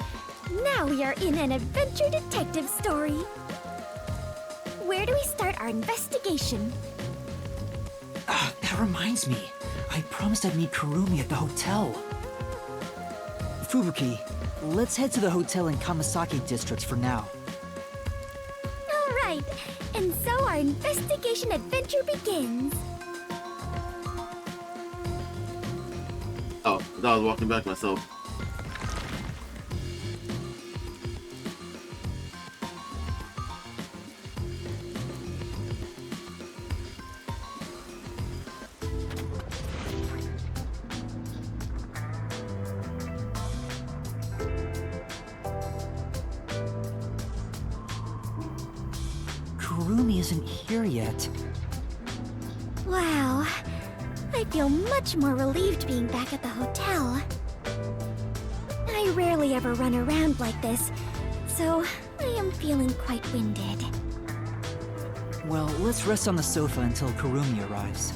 Now we are in an adventure detective story. Where do we start our investigation? That reminds me. I promised I'd meet Kurumi at the hotel. Fubuki, let's head to the hotel in Kamasaki district for now. All right, and so our investigation adventure begins. Oh, I thought I was walking back myself. Kurumi isn't here yet. Wow, I feel much more relieved being back at the hotel. I rarely ever run around like this, so I am feeling quite winded. Well, let's rest on the sofa until Kurumi arrives.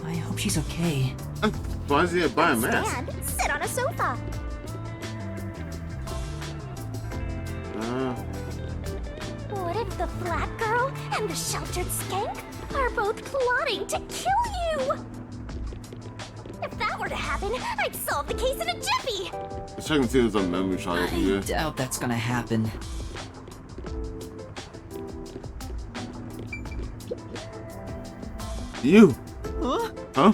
I hope she's okay. Why is he buy a mask? Stand, sit on a sofa. What if the flat girl and the sheltered skank are both plotting to kill you? If that were to happen, I'd solve the case in a jiffy. Let's check and see if there's a memory shot over here. I doubt that's gonna happen. You! Huh? Huh?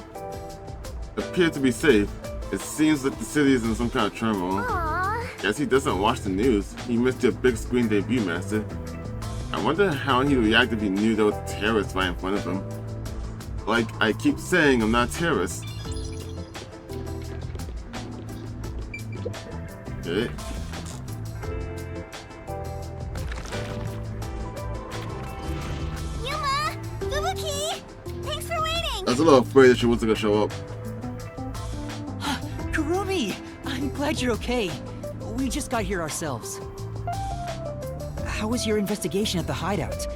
Appear to be safe. It seems that the city is in some kind of turmoil. Aww. Guess he doesn't watch the news. He missed your big screen debut, Master. I wonder how he'd react if he knew there was terrorists right in front of him. Like, I keep saying I'm not a terrorist. Okay. Yuma! Fubuki! Thanks for waiting! I was a little afraid that she wasn't gonna show up. Kurumi! I'm glad you're okay. We just got here ourselves. How was your investigation at the hideout?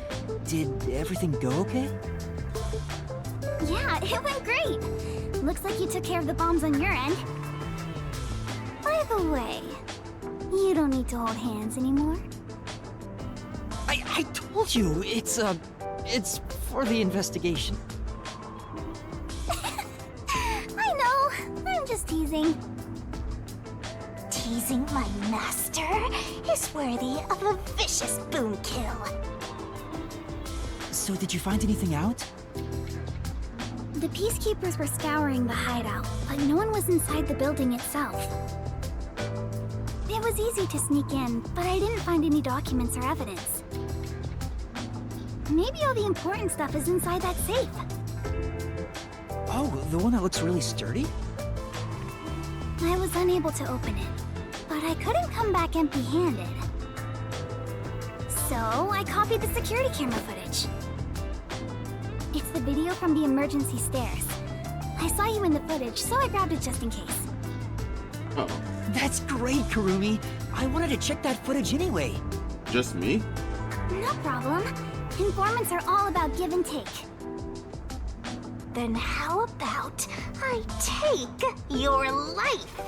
Did everything go okay? Yeah, it went great. Looks like you took care of the bombs on your end. By the way, you don't need to hold hands anymore. I told you, it's for the investigation. I know, I'm just teasing. Teasing my master is worthy of a vicious boom kill. So did you find anything out? The peacekeepers were scouring the hideout, but no one was inside the building itself. It was easy to sneak in, but I didn't find any documents or evidence. Maybe all the important stuff is inside that safe. Oh, the one that looks really sturdy? I was unable to open it, but I couldn't come back empty-handed. So I copied the security camera footage. It's the video from the emergency stairs. I saw you in the footage, so I grabbed it just in case. Oh. That's great, Kurumi. I wanted to check that footage anyway. Just me? No problem. Informants are all about give and take. Then how about I take your life?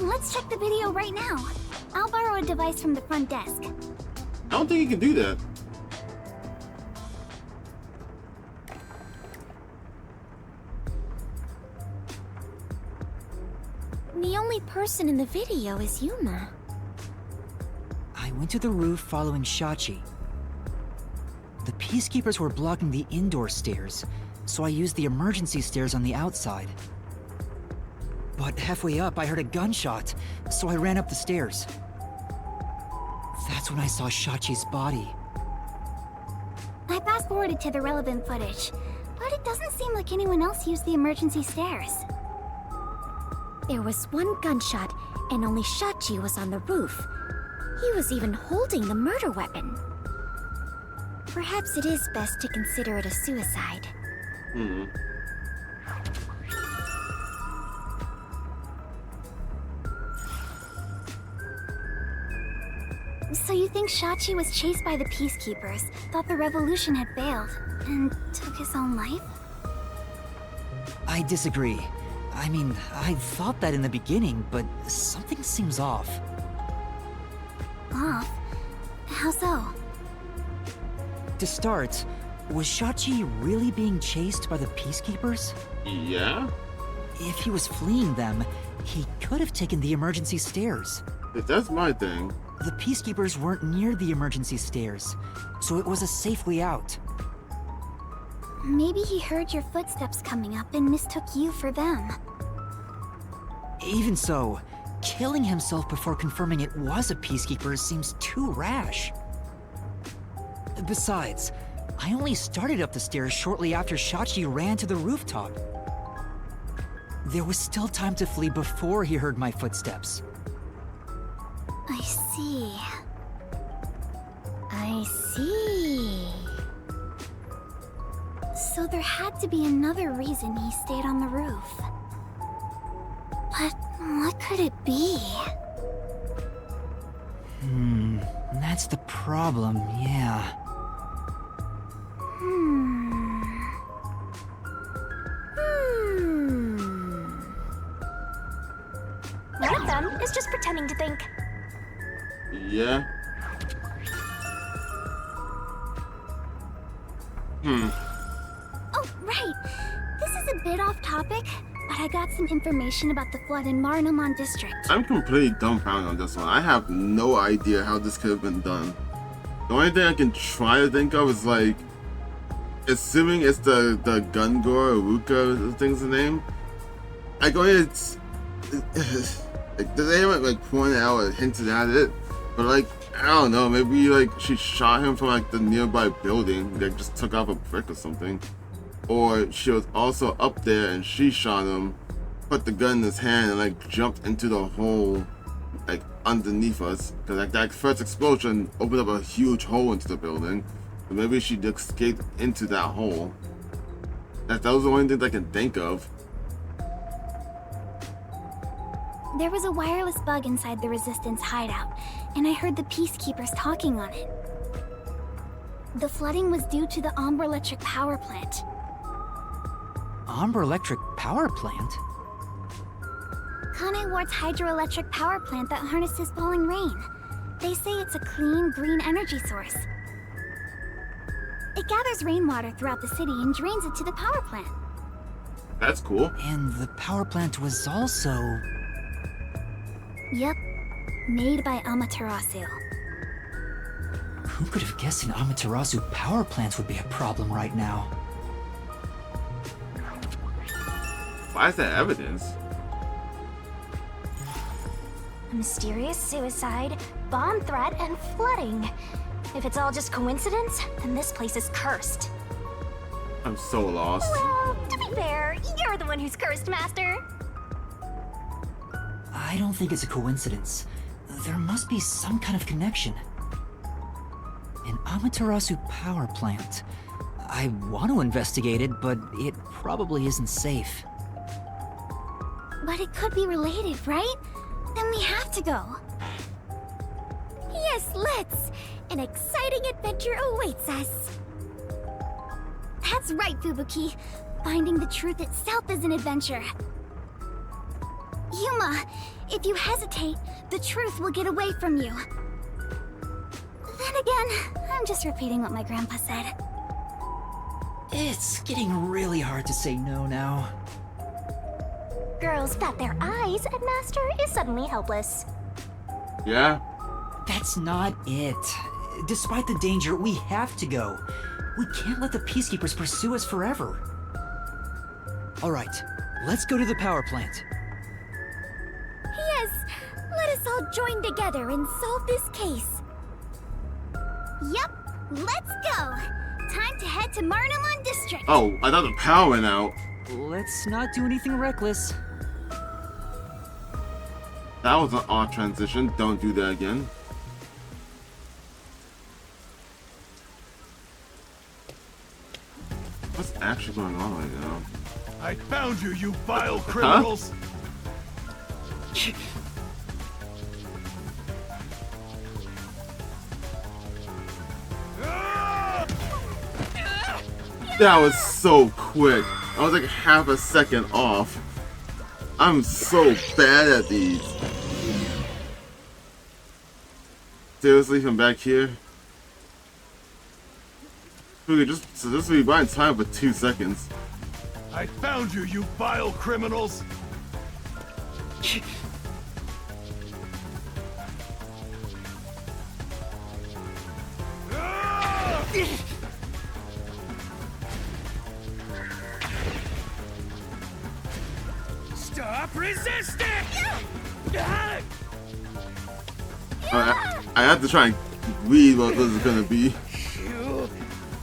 Let's check the video right now. I'll borrow a device from the front desk. I don't think you can do that. The only person in the video is Yuma. I went to the roof following Shachi. The peacekeepers were blocking the indoor stairs, so I used the emergency stairs on the outside. But halfway up, I heard a gunshot, so I ran up the stairs. That's when I saw Shachi's body. I fast-forwarded to the relevant footage, but it doesn't seem like anyone else used the emergency stairs. There was one gunshot, and only Shachi was on the roof. He was even holding the murder weapon. Perhaps it is best to consider it a suicide. Hmm. So you think Shachi was chased by the Peacekeepers, thought the revolution had failed, and took his own life? I disagree. I mean, I thought that in the beginning, but something seems off. Off? How so? To start, was Shachi really being chased by the Peacekeepers? Yeah? If he was fleeing them, he could have taken the emergency stairs. That's my thing. The Peacekeepers weren't near the emergency stairs, so it was a safe way out. Maybe he heard your footsteps coming up and mistook you for them. Even so, killing himself before confirming it was a Peacekeeper seems too rash. Besides, I only started up the stairs shortly after Shachi ran to the rooftop. There was still time to flee before he heard my footsteps. I see. I see. So there had to be another reason he stayed on the roof. But what could it be? That's the problem, yeah. One of them is just pretending to think. Yeah. Oh, right. This is a bit off topic, but I got some information about the flood in Marinaman district. I'm completely dumbfounded on this one. I have no idea how this could have been done. The only thing I can try to think of is like, assuming it's the Gungor or Ruka, I think's the name. Like, it's like, they haven't like pointed out or hinted at it, but like, I don't know, maybe like she shot him from like the nearby building, like just took off a brick or something. Or she was also up there and she shot him, put the gun in his hand and like jumped into the hole like underneath us. Cause like that first explosion opened up a huge hole into the building. So maybe she escaped into that hole. That was the only thing I can think of. There was a wireless bug inside the Resistance hideout, and I heard the Peacekeepers talking on it. The flooding was due to the Ombre Electric power plant. Ombre Electric power plant? Kanai Ward's hydroelectric power plant that harnesses falling rain. They say it's a clean, green energy source. It gathers rainwater throughout the city and drains it to the power plant. That's cool. And the power plant was also... Yep, made by Amaterasu. Who could have guessed an Amaterasu power plant would be a problem right now? Why is that evidence? A mysterious suicide, bomb threat, and flooding. If it's all just coincidence, then this place is cursed. I'm so lost. Well, to be fair, you're the one who's cursed, Master. I don't think it's a coincidence. There must be some kind of connection. An Amaterasu power plant. I want to investigate it, but it probably isn't safe. But it could be related, right? Then we have to go. Yes, let's! An exciting adventure awaits us. That's right, Fubuki. Finding the truth itself is an adventure. Yuma, if you hesitate, the truth will get away from you. Then again, I'm just repeating what my grandpa said. It's getting really hard to say no now. Girls bat their eyes and Master is suddenly helpless. Yeah? That's not it. Despite the danger, we have to go. We can't let the Peacekeepers pursue us forever. Alright, let's go to the power plant. Yes, let us all join together and solve this case. Yep, let's go. Time to head to Marinaman District. Oh, I thought the power went out. Let's not do anything reckless. That was an odd transition. Don't do that again. What's actually going on right now? I found you, you vile criminals! That was so quick. I was like half a second off. I'm so bad at these. Seriously, from back here? We could just rewind time for 2 seconds. I found you, you vile criminals! Stop resisting! I have to try and read what this is gonna be. You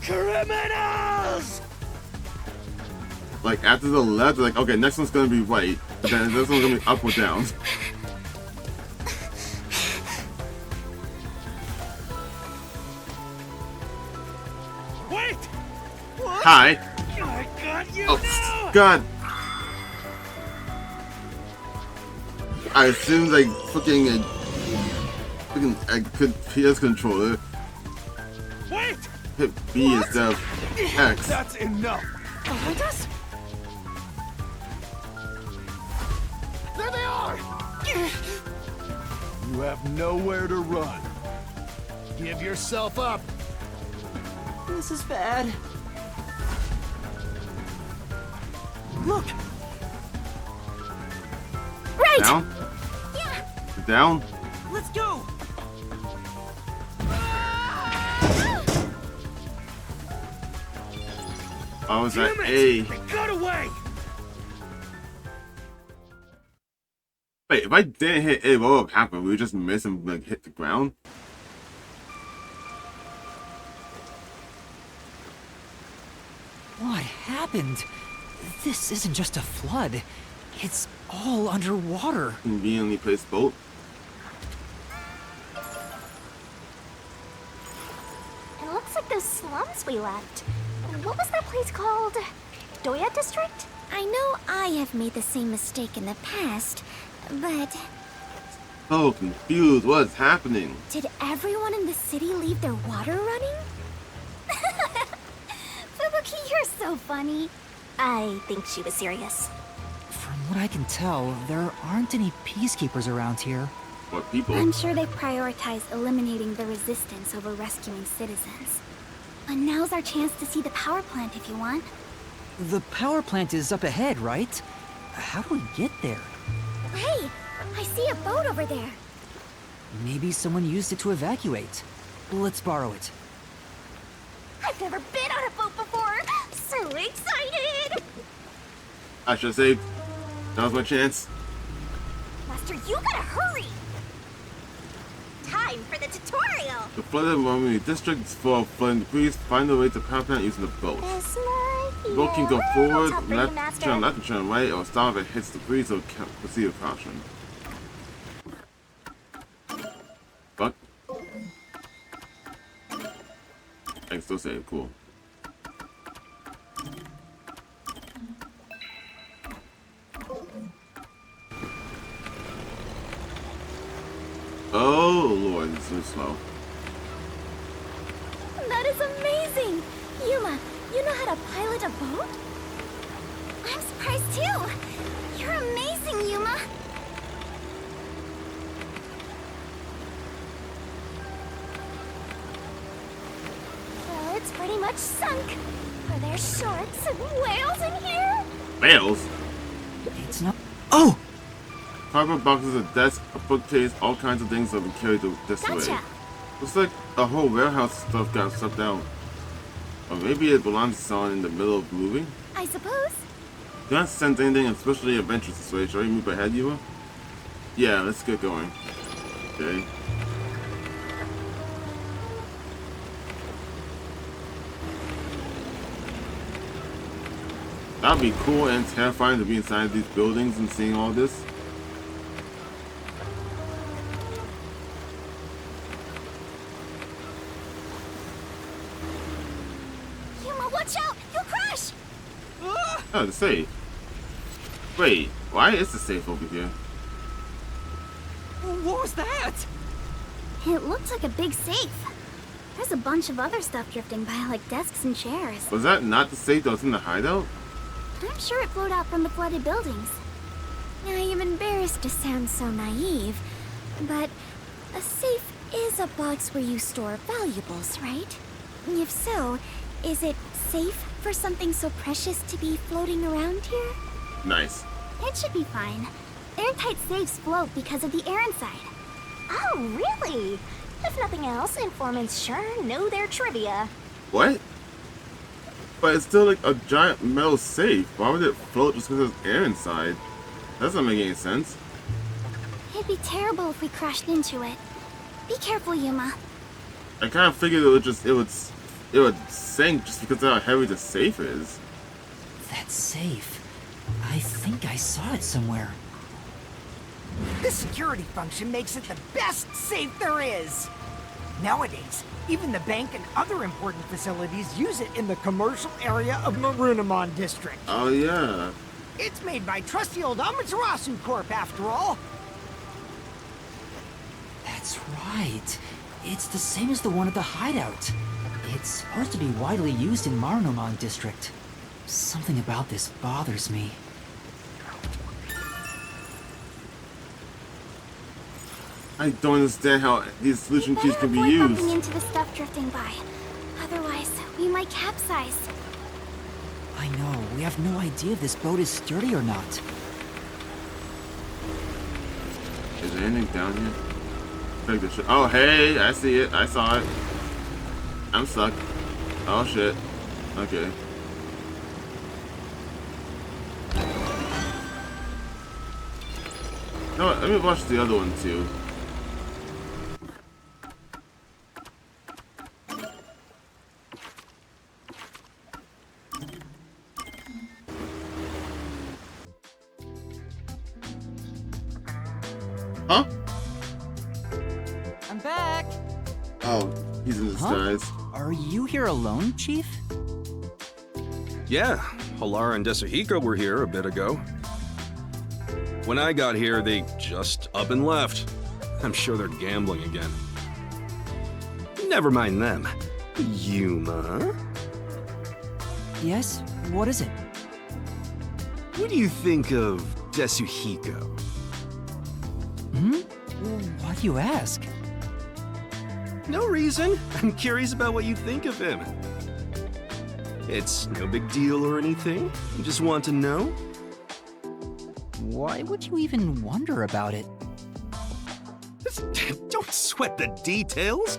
criminals! Like after the left, like okay, next one's gonna be right, but then this one's gonna be up or down. Wait! What? Hi. I got you Oh now! God! I assumed like fucking a good PS controller. Wait! Hit B instead of X. That's enough! Behind us? There they are! You have nowhere to run. Give yourself up. This is bad. Look! Right! Down? Yeah! Down? Let's go! I was at Damn it! A. They got away! Wait, if I didn't hit A, what would happen? We would just miss and like hit the ground? What happened? This isn't just a flood. It's all underwater. Conveniently placed boat. It looks like those slums we left. What was that place called? Doya District? I know I have made the same mistake in the past, but So confused. What is happening? did everyone in the city leave their water running? Fubuki, you're so funny. I think she was serious. From what I can tell, there aren't any peacekeepers around here. What people? I'm sure they prioritize eliminating the resistance over rescuing citizens. But now's our chance to see the power plant if you want. The power plant is up ahead, right? How do we get there? Hey, I see a boat over there. Maybe someone used it to evacuate. Let's borrow it. I've never been on a boat before. So excited! I should have saved. That was my chance. Master, you gotta hurry! Time for the tutorial! The flooded Romani district is full of flooding debris. Find a way to power plant using the boat. The boat can go forward, turn left and turn right, or stop if it hits debris, so proceed with caution. Fuck. I can still save, cool. Oh lord, this is slow. That is amazing! Yuma, you know how to pilot a boat? I'm surprised too! You're amazing, Yuma! Well, it's pretty much sunk. Are there sharks and whales in here? Whales? It's not. Oh! Cardboard boxes, a desk, a bookcase, all kinds of things that we carried this way. Gotcha. Looks like a whole warehouse stuff got sucked out. Or maybe it belongs to someone in the middle of moving? I suppose. Do not sense anything especially adventurous this way. Shall we move ahead, Yuma? Yeah, let's get going. Okay. That'd be cool and terrifying to be inside these buildings and seeing all this. Yuma, watch out! You'll crash! Oh, the safe. Wait, why is the safe over here? What was that? It looked like a big safe. There's a bunch of other stuff drifting by, like desks and chairs. Was that not the safe that was in the hideout? I'm sure it flowed out from the flooded buildings. I am embarrassed to sound so naive, but a safe is a box where you store valuables, right? If so, is it safe for something so precious to be floating around here? Nice. It should be fine. Airtight safes float because of the air inside. Oh, really? If nothing else, informants sure know their trivia. What? But it's still like a giant metal safe. Why would it float just because there's air inside? That doesn't make any sense. It'd be terrible if we crashed into it. Be careful, Yuma. I kind of figured it would sink just because of how heavy the safe is. That safe. I think I saw it somewhere. This security function makes it the best safe there is. Nowadays, even the bank and other important facilities use it in the commercial area of Marunamon District. Oh yeah. It's made by trusty old Amaterasu Corp, after all. That's right. It's the same as the one at the hideout. It's supposed to be widely used in Marunamon District. Something about this bothers me. I don't understand how these solution keys can be Avoid used. bumping into the stuff drifting by. Otherwise, we might capsize. I know, we have no idea if this boat is sturdy or not. Is there anything down here? Take this shit. Oh hey, I see it. I saw it. I'm stuck. Oh shit. Okay. No, let me watch the other one too. Huh? I'm back! Oh, he's in disguise. Are you here alone, Chief? Yeah, Halara and Desuhiko were here a bit ago. When I got here, they just up and left. I'm sure they're gambling again. Never mind them. Yuma? Yes? What is it? What do you think of Desuhiko? Why do you ask? No reason. I'm curious about what you think of him. It's no big deal or anything. I just want to know. Why would you even wonder about it? Don't sweat the details.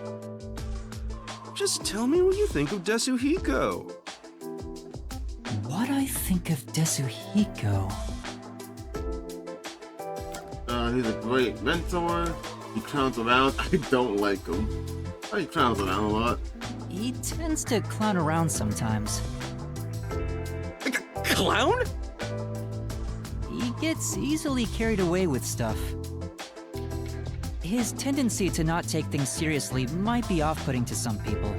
Just tell me what you think of Desuhiko. What I think of Desuhiko? He's a great mentor. He clowns around. I don't like him. He clowns around a lot. He tends to clown around sometimes. Like a clown? He gets easily carried away with stuff. His tendency to not take things seriously might be off-putting to some people.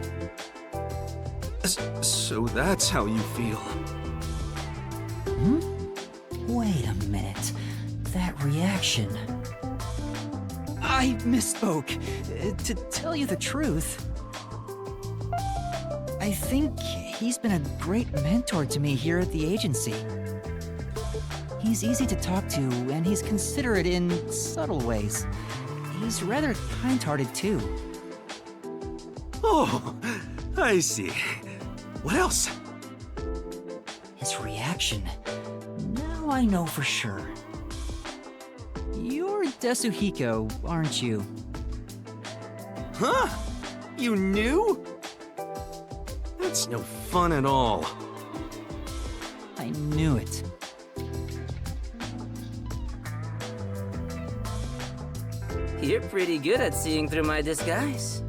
So that's how you feel. Wait a minute. That reaction. I misspoke. To tell you the truth, I think he's been a great mentor to me here at the agency. He's easy to talk to, and he's considerate in subtle ways. He's rather kind-hearted, too. Oh, I see. What else? His reaction. Now I know for sure. You're Desuhiko, aren't you? Huh? You knew? That's no fun at all. I knew it. You're pretty good at seeing through my disguise.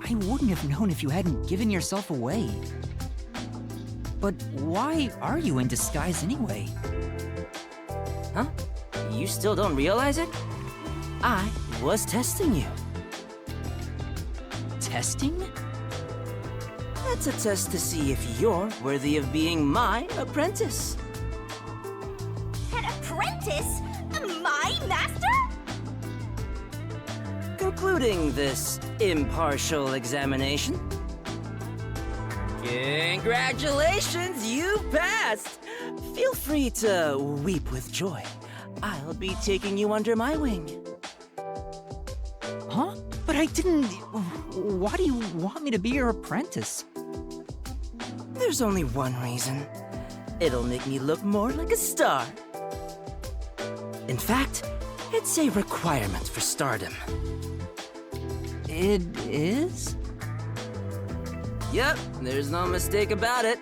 I wouldn't have known if you hadn't given yourself away. But why are you in disguise anyway? Huh? You still don't realize it? I was testing you. Testing? Let's a test to see if you're worthy of being my apprentice. An apprentice? My master? Concluding this impartial examination. Congratulations, you passed! Feel free to weep with joy. I'll be taking you under my wing. Huh? But I didn't... Why do you want me to be your apprentice? There's only one reason. It'll make me look more like a star. In fact, it's a requirement for stardom. It is? Yep, there's no mistake about it.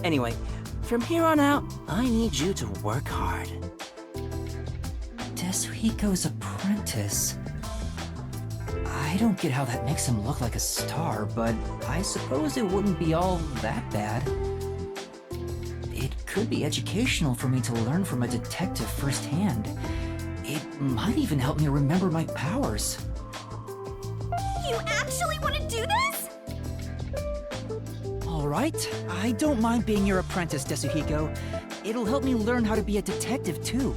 Anyway, from here on out, I need you to work hard. Tetsuhiko's apprentice. I don't get how that makes him look like a star, but I suppose it wouldn't be all that bad. It could be educational for me to learn from a detective firsthand. It might even help me remember my powers. You actually want to do this? Alright, I don't mind being your apprentice, Tetsuhiko. It'll help me learn how to be a detective, too.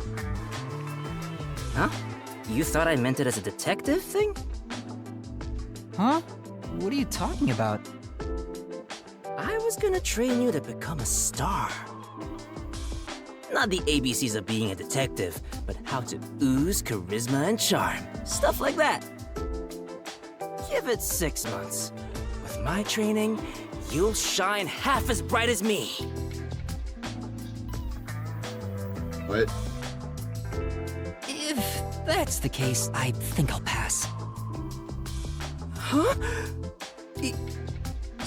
Huh? You thought I meant it as a detective thing? Huh? What are you talking about? I was gonna train you to become a star. Not the ABCs of being a detective, but how to ooze charisma and charm. Stuff like that. Give it 6 months. With my training, you'll shine half as bright as me. What? If that's the case, I think I'll pass. Huh?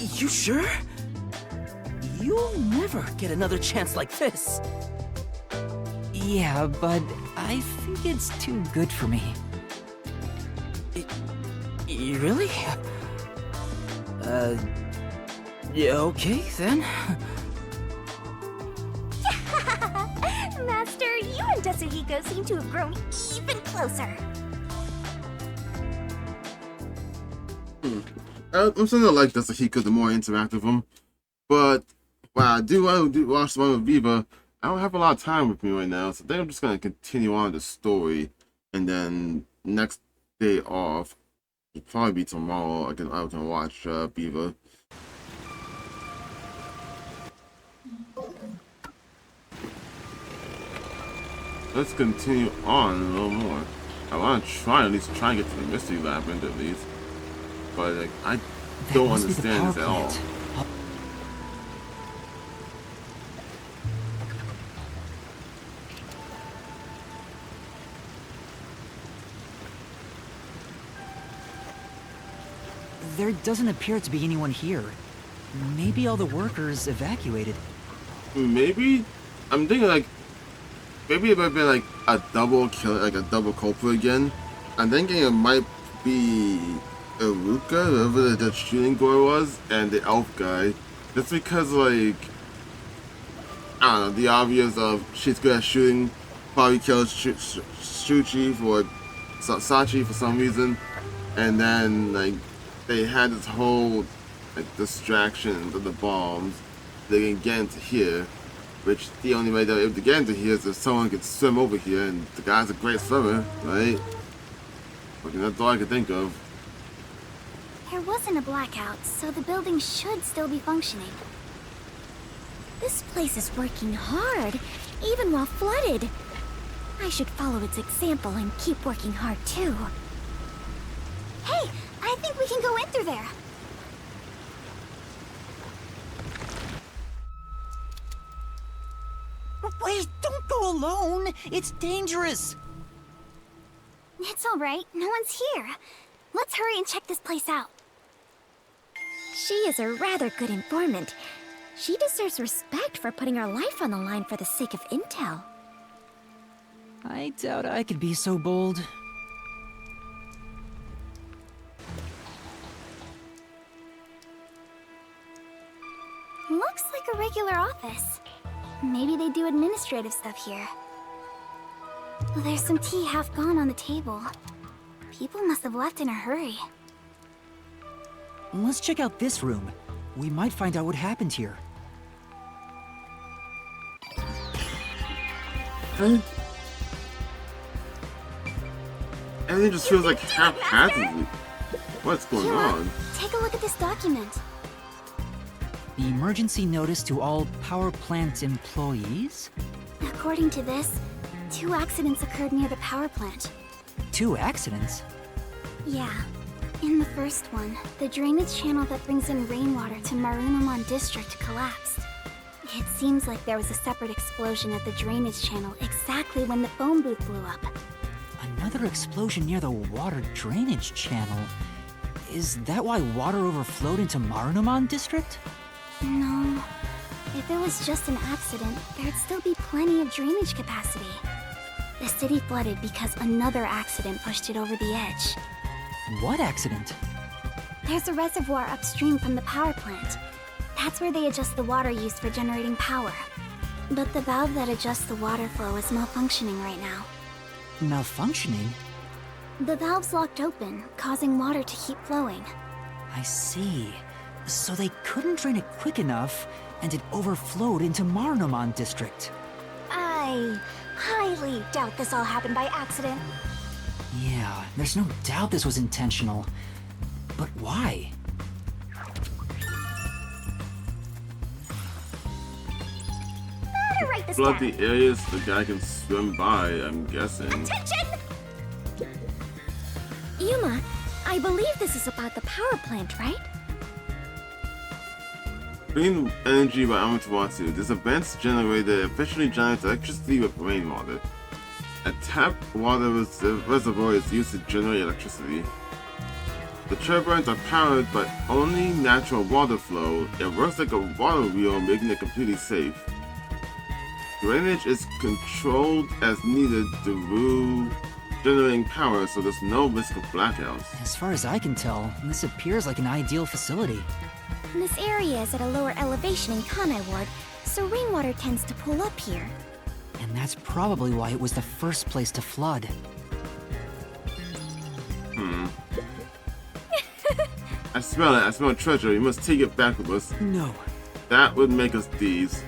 You sure? You'll never get another chance like this. Yeah, but I think it's too good for me. Really? Yeah, okay, then. Master, you and Tetsuhiko seem to have grown even closer. I'm starting to like Tetsuhiko the more I interact with him. But while I do want to watch the one with Viva, I don't have a lot of time with me right now, so I think I'm just going to continue on the story. And then next day off, it'll probably be tomorrow, I can watch Viva. Let's continue on a little more. I want to try and get to the mystery labyrinth at least. But like, I don't understand this at all. There doesn't appear to be anyone here. Maybe all the workers evacuated. Maybe? I'm thinking like, maybe it might have been like a double kill, like a double culprit again. I'm thinking it might be Iruka, whoever the shooting boy was, and the elf guy. That's because like, I don't know, the obvious of she's good at shooting, probably kills Shuchi for Sachi for some reason, and then like they had this whole like distraction of the bombs. They can get into here, which the only way they're able to get into here is if someone can swim over here, and the guy's a great swimmer, right? But that's all I can think of. There wasn't a blackout, so the building should still be functioning. This place is working hard, even while flooded. I should follow its example and keep working hard too. Hey, I think we can go in through there. Wait, don't go alone! It's dangerous! It's all right, no one's here. Let's hurry and check this place out. She is a rather good informant. She deserves respect for putting her life on the line for the sake of intel. I doubt I could be so bold. Looks like a regular office. Maybe they do administrative stuff here. There's some tea half gone on the table. People must have left in a hurry. Let's check out this room. We might find out what happened here. Everything just feels like haphazardly. What's going on? Take a look at this document. The emergency notice to all power plant employees? According to this, 2 accidents occurred near the power plant. 2 accidents? Yeah. In the first one, the drainage channel that brings in rainwater to Marunamon District collapsed. It seems like there was a separate explosion at the drainage channel exactly when the phone booth blew up. Another explosion near the water drainage channel. Is that why water overflowed into Marunamon District? No. If it was just an accident, there'd still be plenty of drainage capacity. The city flooded because another accident pushed it over the edge. What accident? There's a reservoir upstream from the power plant. That's where they adjust the water used for generating power. But the valve that adjusts the water flow is malfunctioning right now. Malfunctioning? The valve's locked open, causing water to keep flowing. I see. So they couldn't drain it quick enough, and it overflowed into Marunamon District. I highly doubt this all happened by accident. Yeah, there's no doubt this was intentional. But why? Better write this Flood down. the areas the guy can swim by, I'm guessing. Attention! Yuma, I believe this is about the power plant, right? Clean energy by Amaterasu. This event's generator efficiently generates electricity with rainwater. A tap water reservoir is used to generate electricity. The turbines are powered by only natural water flow. It works like a water wheel, making it completely safe. Drainage is controlled as needed through generating power, so there's no risk of blackouts. As far as I can tell, this appears like an ideal facility. This area is at a lower elevation in Kanai Ward, so rainwater tends to pool up here. And that's probably why it was the first place to flood. I smell it. I smell treasure. You must take it back with us. No. That would make us thieves.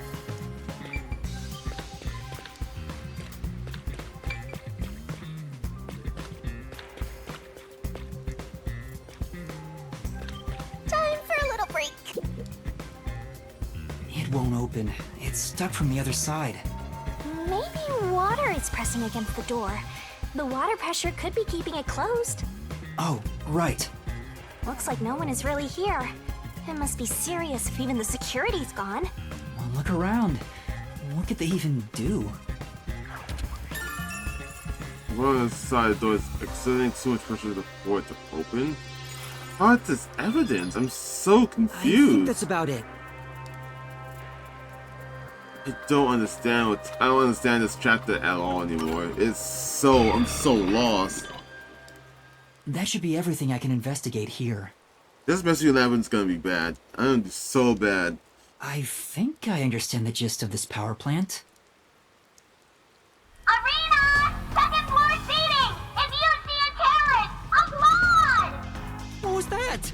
Time for a little break. It won't open. It's stuck from the other side. Maybe water is pressing against the door. The water pressure could be keeping it closed. Oh, right. Looks like no one is really here. It must be serious if even the security's gone. Well, look around. What could they even do? One of the side door is exerting too much pressure for it to open. What's this evidence? I'm so confused. I think that's about it. I don't understand this chapter at all anymore. I'm so lost. That should be everything I can investigate here. This mystery labyrinth's gonna be bad. I'm gonna do so bad. I think I understand the gist of this power plant. Arena! Second floor seating! If you see a terrorist, applaud! What was that?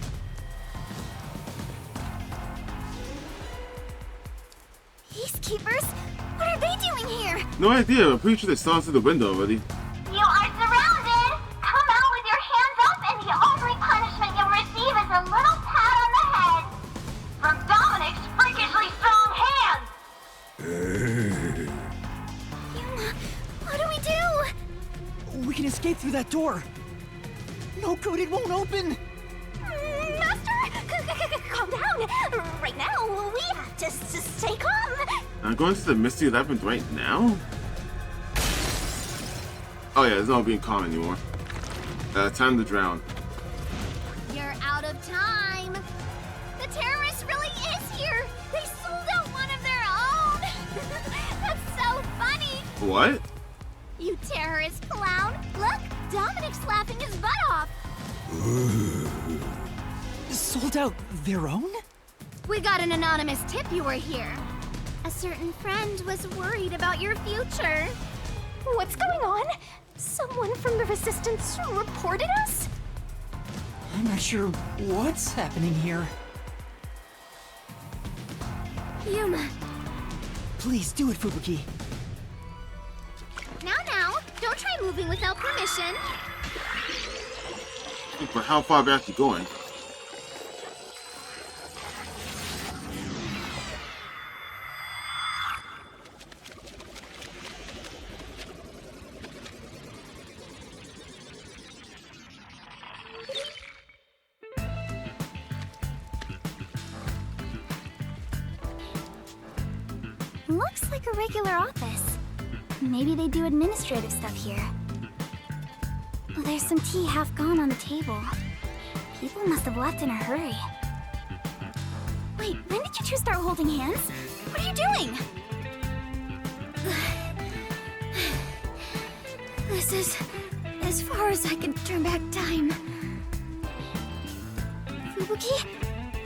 Peacekeepers? What are they doing here? No idea. I'm pretty sure they saw us through the window already. You are surrounded! Come out with your hands up, and the only punishment you'll receive is a little pat on the head. From Dominic's freakishly strong hands! Yuma, what do we do? We can escape through that door. No good, it won't open. Master, calm down. Right now, we have to stay calm. I'm going to the mystery labyrinth right now? Oh yeah, it's not being calm anymore. Time to drown. You're out of time. The terrorist really is here. They sold out one of their own. That's so funny. What? You terrorist clown. Look, Dominic's laughing his butt off. Sold out their own? We got an anonymous tip you were here. A certain friend was worried about your future. What's going on? Someone from the Resistance reported us? I'm not sure what's happening here. Yuma. Please do it, Fubuki. Now, don't try moving without permission. But how far back you going? Looks like a regular office. Maybe they do administrative stuff here. There's some tea half gone on the table. People must have left in a hurry. Wait, when did you two start holding hands? What are you doing? This is as far as I can turn back time. Fubuki?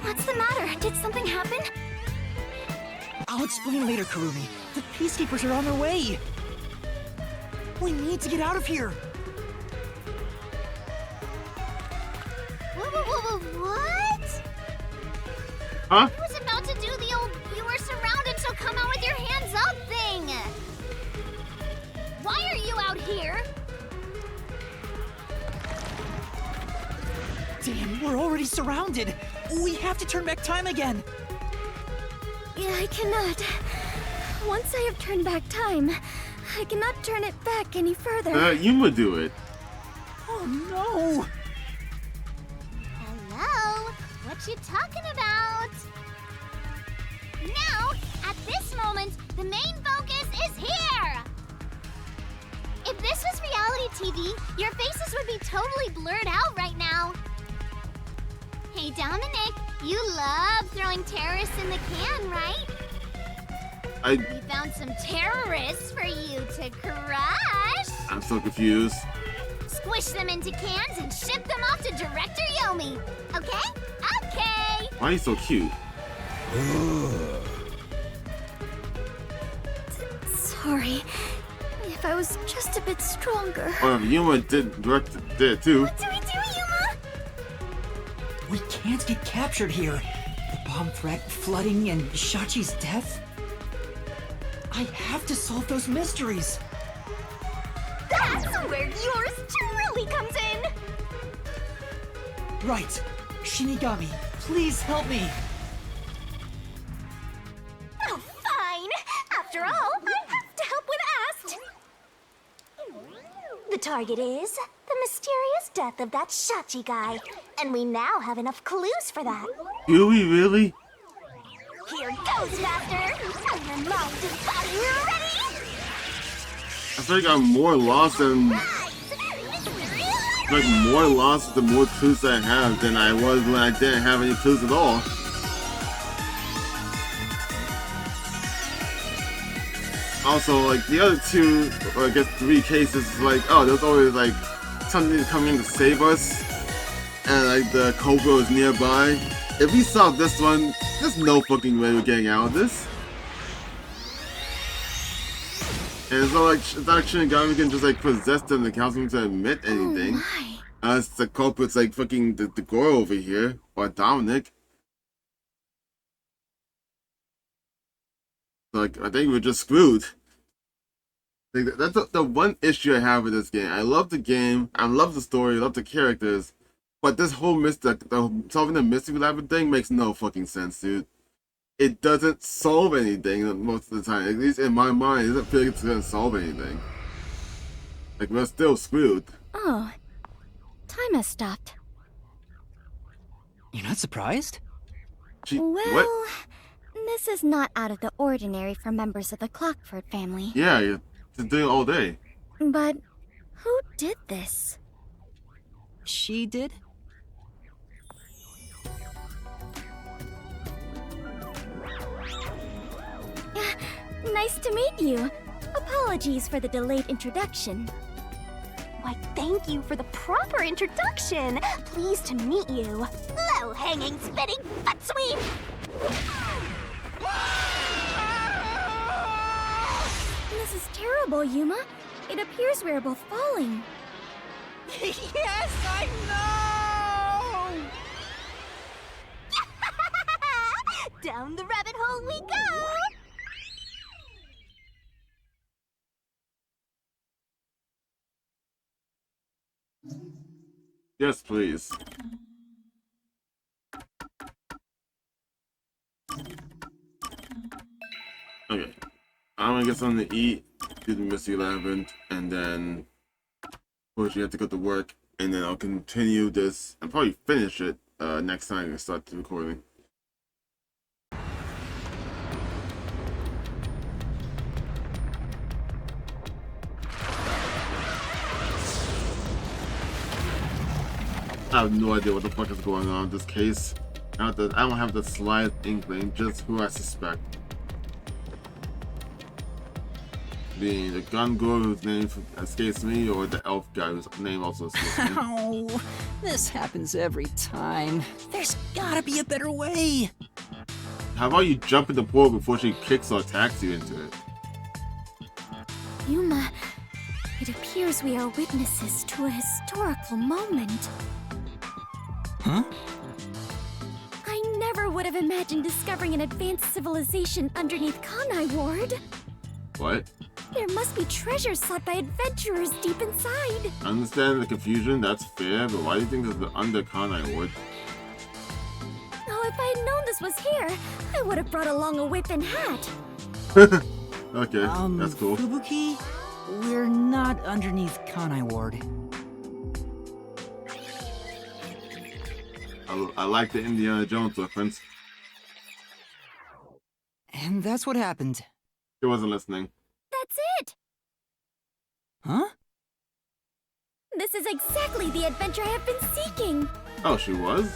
What's the matter? Did something happen? I'll explain later, Kurumi. The Peacekeepers are on their way. We need to get out of here. What? Huh? I was about to do the old "you are surrounded, so come out with your hands up" thing. Why are you out here? Damn, we're already surrounded. We have to turn back time again. Yeah, I cannot. Once I have turned back time, I cannot turn it back any further. Yuma do it. Oh no! Hello? What you talking about? Now, at this moment, the main focus is here! If this was reality TV, your faces would be totally blurred out right now. Hey, Dominic, you love throwing terrorists in the can, right? We found some terrorists for you to crush. I'm so confused. Squish them into cans and ship them off to Director Yomi. Okay? Okay! Why are you so cute? Sorry. If I was just a bit stronger. Or Yuma did it too. What do we do, Yuma? We can't get captured here. The bomb threat, flooding, and Shachi's death. I have to solve those mysteries. That's where yours truly comes in! Right. Shinigami, please help me. Oh, fine. After all, I have to help when asked. The target is the mysterious death of that Shachi guy. And we now have enough clues for that. Do we really? Here goes, Master! Are your mind and body ready? I feel like I'm more lost than more lost the more clues I have than I was when I didn't have any clues at all. Also, like the other two, or I guess 3 cases, is like, oh, there's always like something coming to save us, and like the Cobra is nearby. If we solve this one, there's no fucking way we're getting out of this. And it's not like Shinigami can just like possess them and cause them to admit anything. Unless the culprit's like fucking the Goro over here, or Dominic. Like, I think we're just screwed. Like, that's the one issue I have with this game. I love the game, I love the story, I love the characters, but this whole solving the mystery lab thing makes no fucking sense, dude. It doesn't solve anything most of the time. At least in my mind, it doesn't feel like it's gonna solve anything. Like, we're still screwed. Oh, time has stopped. You're not surprised? Well, this is not out of the ordinary for members of the Clockford family. Yeah, you're just doing it all day. But who did this? She did? Nice to meet you. Apologies for the delayed introduction. Why, thank you for the proper introduction. Pleased to meet you. Low-hanging, spitting butt sweep. This is terrible, Yuma. It appears we are both falling. Yes, I know! Yes, please. Okay. I'm gonna get something to eat, do the Mystery Labyrinth, and then unfortunately I have to go to work, and then I'll continue this and probably finish it next time I start the recording. I have no idea what the fuck is going on in this case. I don't have the slightest inkling, just who I suspect. Being the gun girl whose name escapes me, or the elf guy whose name also escapes me. Ow! This happens every time. There's gotta be a better way. How about you jump in the pool before she kicks or attacks you into it? Yuma, it appears we are witnesses to a historical moment. Huh? I never would have imagined discovering an advanced civilization underneath Kanai Ward. What? There must be treasures sought by adventurers deep inside. I understand the confusion, that's fair, but why do you think this is under Kanai Ward? Oh, if I had known this was here, I would have brought along a whip and hat. Okay, that's cool. Fubuki, we're not underneath Kanai Ward. I like the Indiana Jones reference. And that's what happened. She wasn't listening. That's it! Huh? This is exactly the adventure I have been seeking. Oh, she was?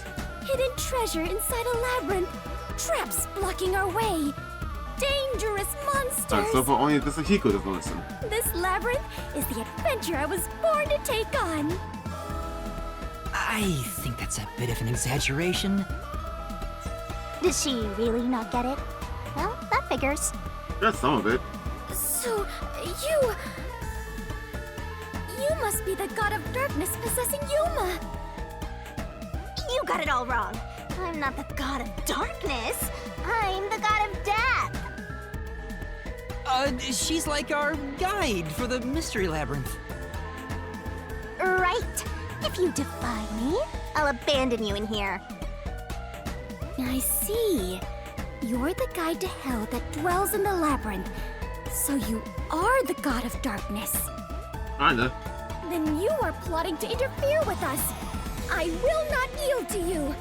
Hidden treasure inside a labyrinth. Traps blocking our way. Dangerous monsters. Alright, so far only the Sahiko doesn't listen. This labyrinth is the adventure I was born to take on. I think that's a bit of an exaggeration. Does she really not get it? Well, that figures. That's some of it. So, you must be the god of darkness possessing Yuma. You got it all wrong. I'm not the god of darkness. I'm the god of death. She's like our guide for the Mystery Labyrinth. Right. If you defy me, I'll abandon you in here. I see. You're the guide to hell that dwells in the labyrinth. So you are the god of darkness. Kinda. Then you are plotting to interfere with us. I will not yield to you.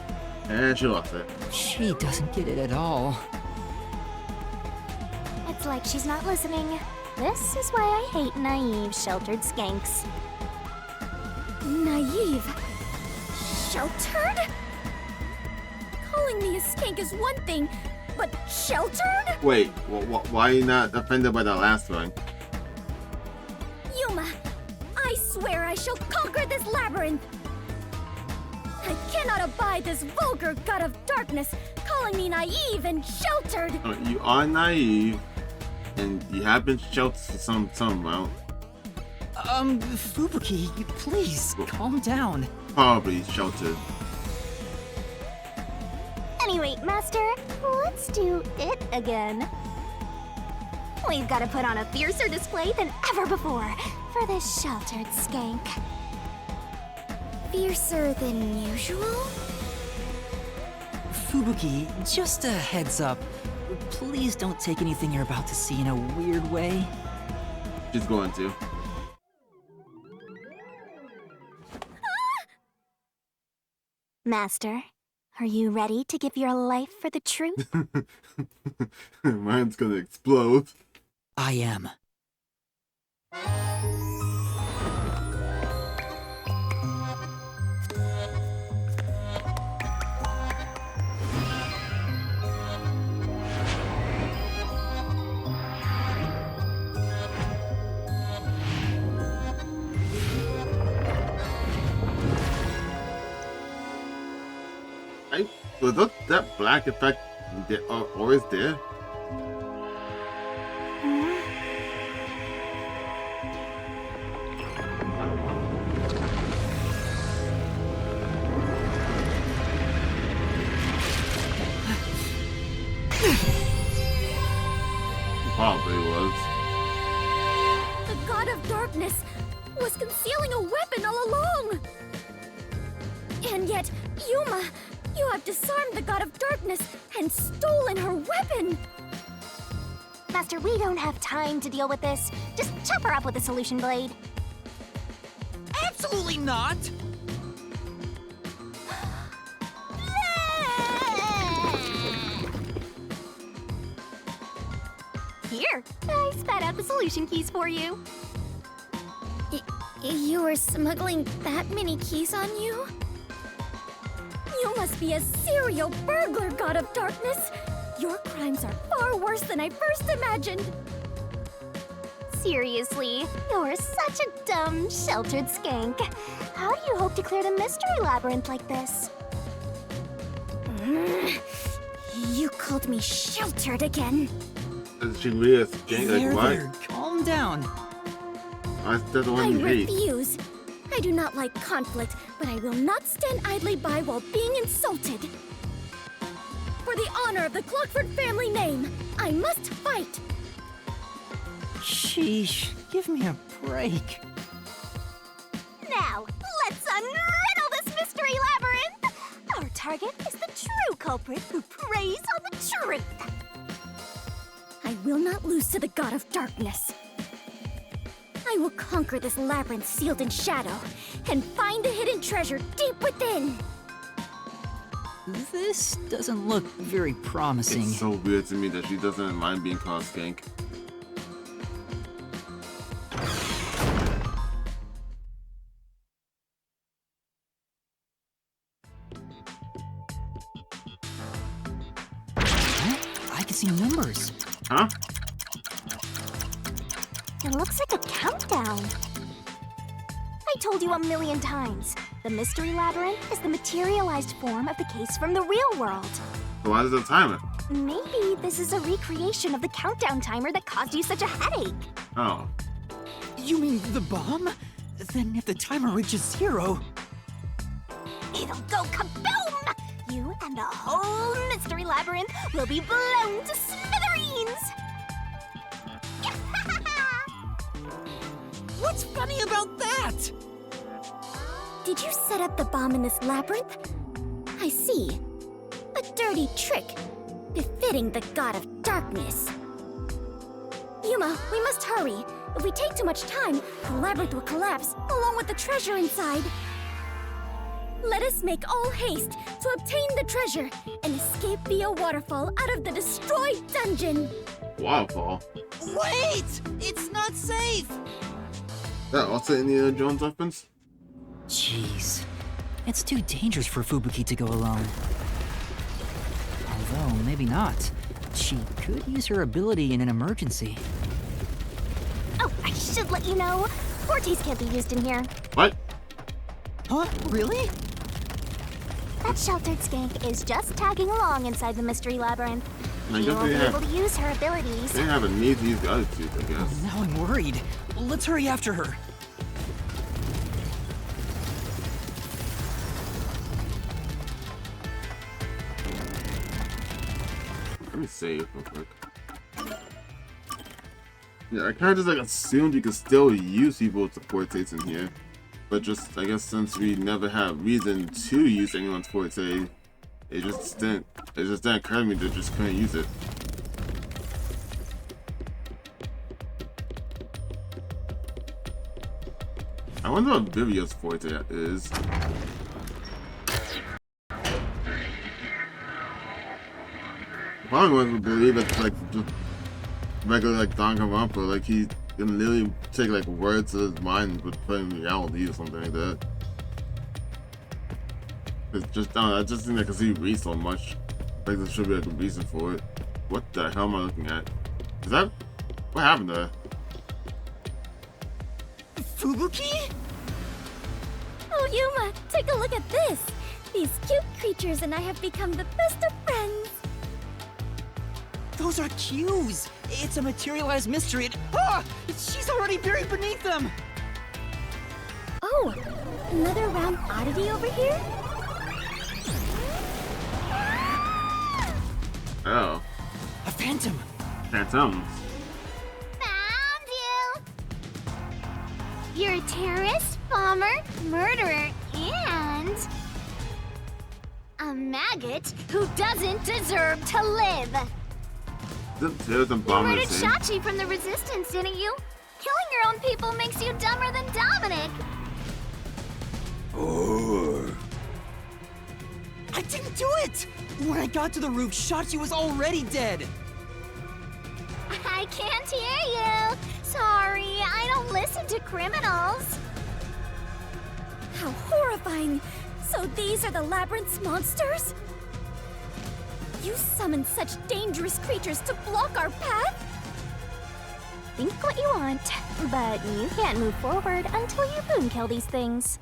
And she lost it. She doesn't get it at all. It's like she's not listening. This is why I hate naive, sheltered skanks. Naive? Sheltered? Calling me a skank is one thing, but sheltered? Wait, why are you not offended by that last one? Yuma, I swear I shall conquer this labyrinth. I cannot abide this vulgar god of darkness calling me naive and sheltered. You are naive, and you have been sheltered for some amount. Fubuki, please, calm down. Probably sheltered. Anyway, Master, let's do it again. We've got to put on a fiercer display than ever before for this sheltered skank. Fiercer than usual? Fubuki, just a heads up. Please don't take anything you're about to see in a weird way. She's going to. Master, are you ready to give your life for the truth? Mine's gonna explode. I am. Was that black effect always there? Probably was. The god of darkness was concealing a weapon all along. And yet, Yuma, you have disarmed the God of Darkness and stolen her weapon! Master, we don't have time to deal with this. Just chop her up with a solution blade. Absolutely not! Here, I spat out the solution keys for you. You were smuggling that many keys on you? You must be a serial burglar, God of Darkness! Your crimes are far worse than I first imagined! Seriously, you're such a dumb, sheltered skank. How do you hope to clear the mystery labyrinth like this? You called me sheltered again. She really a skank, like what? There, calm down. That's the I one you hate. refuse. I do not like conflict, but I will not stand idly by while being insulted. For the honor of the Clockford family name, I must fight. Sheesh, give me a break. Now, let's unriddle this mystery labyrinth! Our target is the true culprit who preys on the truth. I will not lose to the God of Darkness. I will conquer this labyrinth sealed in shadow and find the hidden treasure deep within. This doesn't look very promising. It's so weird to me that she doesn't mind being called skank. I can see numbers. Huh? It looks like a countdown. I told you 1,000,000 times. The mystery labyrinth is the materialized form of the case from the real world. So why does it time it? Maybe this is a recreation of the countdown timer that caused you such a headache. Oh. You mean the bomb? Then if the timer reaches 0... It'll go kaboom! You and the whole mystery labyrinth will be blown to smithereens! What's funny about that? Did you set up the bomb in this labyrinth? I see. A dirty trick, befitting the God of Darkness. Yuma, we must hurry. If we take too much time, the labyrinth will collapse, along with the treasure inside. Let us make all haste to obtain the treasure and escape via waterfall out of the destroyed dungeon. Waterfall? Wait! It's not safe! That also Indiana Jones weapons? Jeez. It's too dangerous for Fubuki to go alone. Although, maybe not. She could use her ability in an emergency. Oh, I should let you know. Forties can't be used in here. What? Huh? Really? That sheltered skank is just tagging along inside the mystery labyrinth. I She guess won't they be have- able to use her abilities. They have a need to use the other two, I guess. Now I'm worried. Let's hurry after her. Let me save real quick. Yeah, I kind of just like assumed you could still use people with fortes in here, but just I guess since we never had reason to use anyone's forte, it just didn't occur to me that just couldn't use it. I wonder what Vivia's forte is. Probably wouldn't believe it's like just regular like Danganronpa, like he can literally take like words to his mind but put in reality or something like that. It's just I just think that because he reads so much, like there should be like a reason for it. What the hell am I looking at? Is that what happened there? Fubuki? Oh, Yuma, take a look at this. These cute creatures and I have become the best of friends. Those are cues! It's a materialized mystery and... Ah! She's already buried beneath them! Oh, another round oddity over here? Oh. A phantom! Phantoms. Found you! You're a terrorist, bomber, murderer, and A maggot who doesn't deserve to live. There's a You bomb murdered insane. Shachi from the Resistance, didn't you? Killing your own people makes you dumber than Dominic. I didn't do it! When I got to the roof, Shachi was already dead. I can't hear you. Sorry, I don't listen to criminals. How horrifying! So these are the Labyrinth's monsters? You summoned such dangerous creatures to block our path? Think what you want, but you can't move forward until you boon kill these things.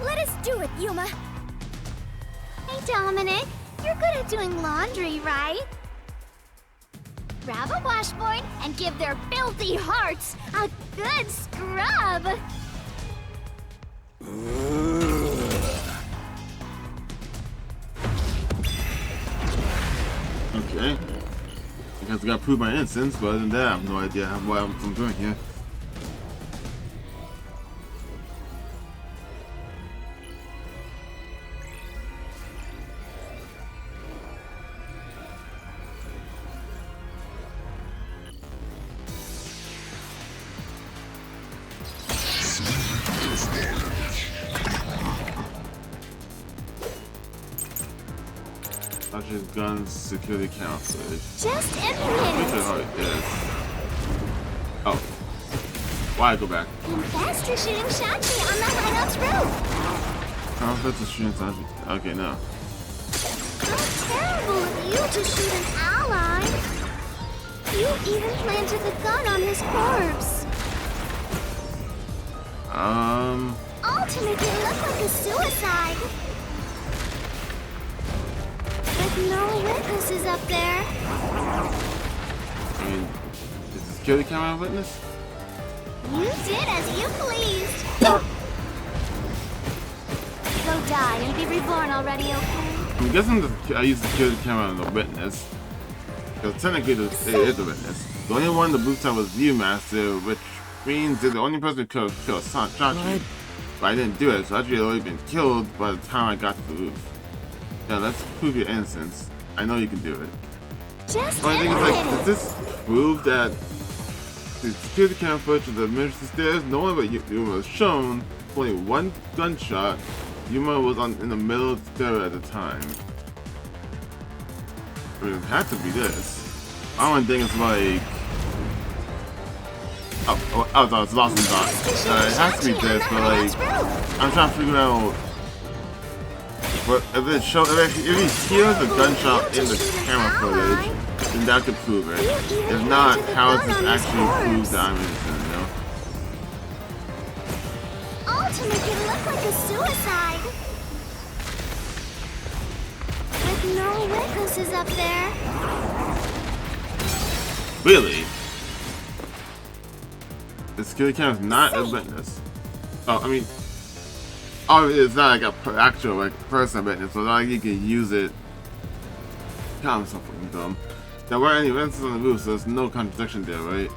Let us do it, Yuma! Hey, Dominic, you're good at doing laundry, right? Grab a washboard and give their filthy hearts a good scrub! Okay. I guess I gotta prove my innocence, but other than that, I have no idea what I'm doing here. Touches guns, security camera footage. Just Which implement! is how it is. Oh. Why go back? Confess to shooting Shachi on the hideout's roof! Oh, that's a shooting Sachi. Okay, no. How terrible of you to shoot an ally! You even planted the gun on his corpse! All to make it look like a suicide! With no witnesses up there. I mean, is the security camera a witness? You did as you pleased! Go die and be reborn already, okay? I'm guessing I used the security camera on the witness. Because technically it is a witness. The only one the blue time was Viewmaster, which means they're the only person who could have killed Shachi. But I didn't do it, so Shachi had already been killed by the time I got to the roof. Yeah, let's prove your innocence. I know you can do it. Just But I think it's like, does this prove that the security camera footage of the emergency stairs, no one but Yuma was shown, only one gunshot, Yuma was in the middle of the stair at the time. I mean, it had to be this. I don't think it's like... Oh, it's lost in thought. It has to be this, but like, I'm trying to figure out... But if he hears the gunshot in the camera footage, then that could prove it. If not, how does this actually prove that I'm innocent, you know? All to make it look like a suicide! With no witnesses up there. Really? The security camera's not a witness. Oh, I mean... Oh, it's not like a actual like person witness, so like you can use it. God, I'm so fucking dumb. There weren't any witnesses on the roof, so there's no contradiction there, right?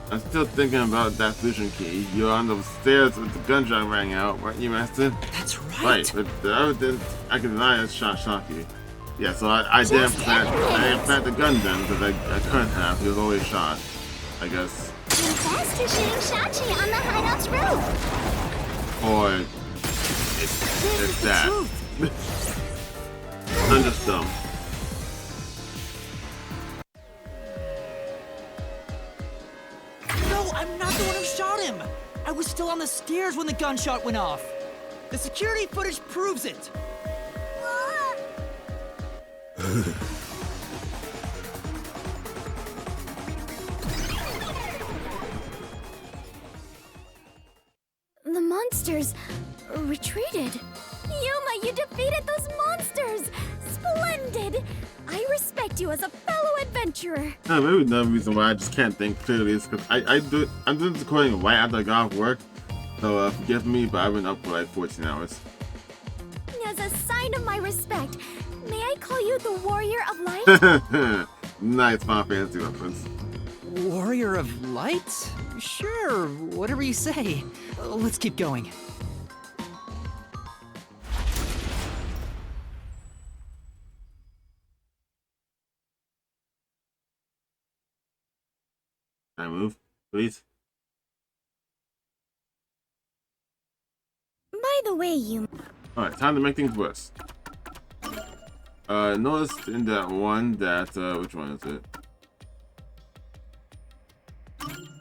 I'm still thinking about that fusion key. You're on the stairs with the gunshot rang out, weren't you, Master? That's right. Right, but the evidence I can deny is Shachi. Yeah, so I didn't plant the gun then because I couldn't have. He was always shot, I guess. Confess to shooting Shachi on the hideout's roof. Or it's that. I'm just dumb. No, I'm not the one who shot him! I was still on the stairs when the gunshot went off. The security footage proves it. The monsters retreated. Yuma, you defeated those monsters! Splendid! I respect you as a fellow adventurer. Maybe another reason why I just can't think clearly is because I'm doing this recording right after I got off work. So forgive me, but I've been up for like 14 hours. As a sign of my respect, may I call you the Warrior of Light? Nice Final Fantasy reference. Warrior of Light? Sure, whatever you say. Let's keep going. Can I move, please? By the way, Alright, time to make things worse. Noticed in that one that, which one is it?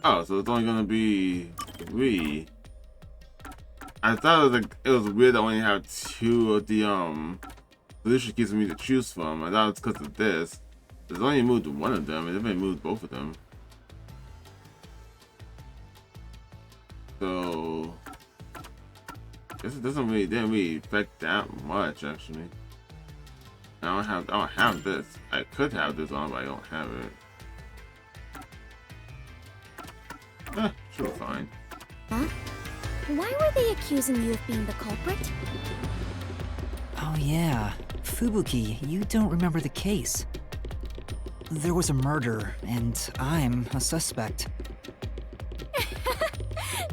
Oh, so it's only gonna be 3. I thought it was weird I only have 2 of the, solution keys for me to choose from. I thought it's because of this. There's only moved one of them, and they've moved both of them. So, I guess it didn't really affect that much, actually. I don't have this. I could have this on, but I don't have it. Should be fine. Huh? Why were they accusing you of being the culprit? Oh yeah, Fubuki, you don't remember the case. There was a murder, and I'm a suspect.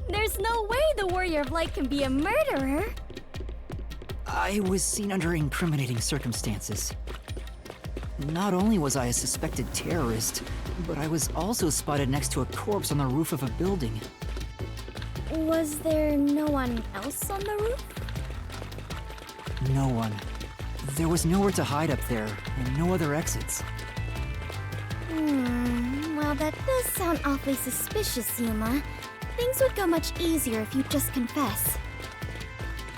There's no way the Warrior of Light can be a murderer. I was seen under incriminating circumstances. Not only was I a suspected terrorist, but I was also spotted next to a corpse on the roof of a building. Was there no one else on the roof? No one. There was nowhere to hide up there, and no other exits. Well, that does sound awfully suspicious, Yuma. Things would go much easier if you'd just confess.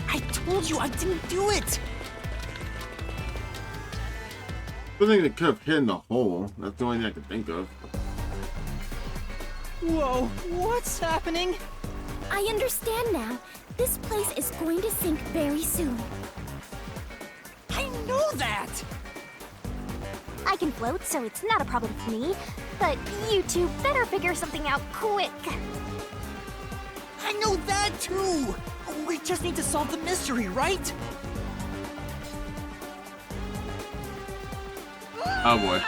I told you I didn't do it! I think they could have hidden the hole. That's the only thing I could think of. Whoa, what's happening? I understand now. This place is going to sink very soon. I know that! I can float, so it's not a problem for me. But you two better figure something out quick. I know that too! We just need to solve the mystery, right? Oh boy.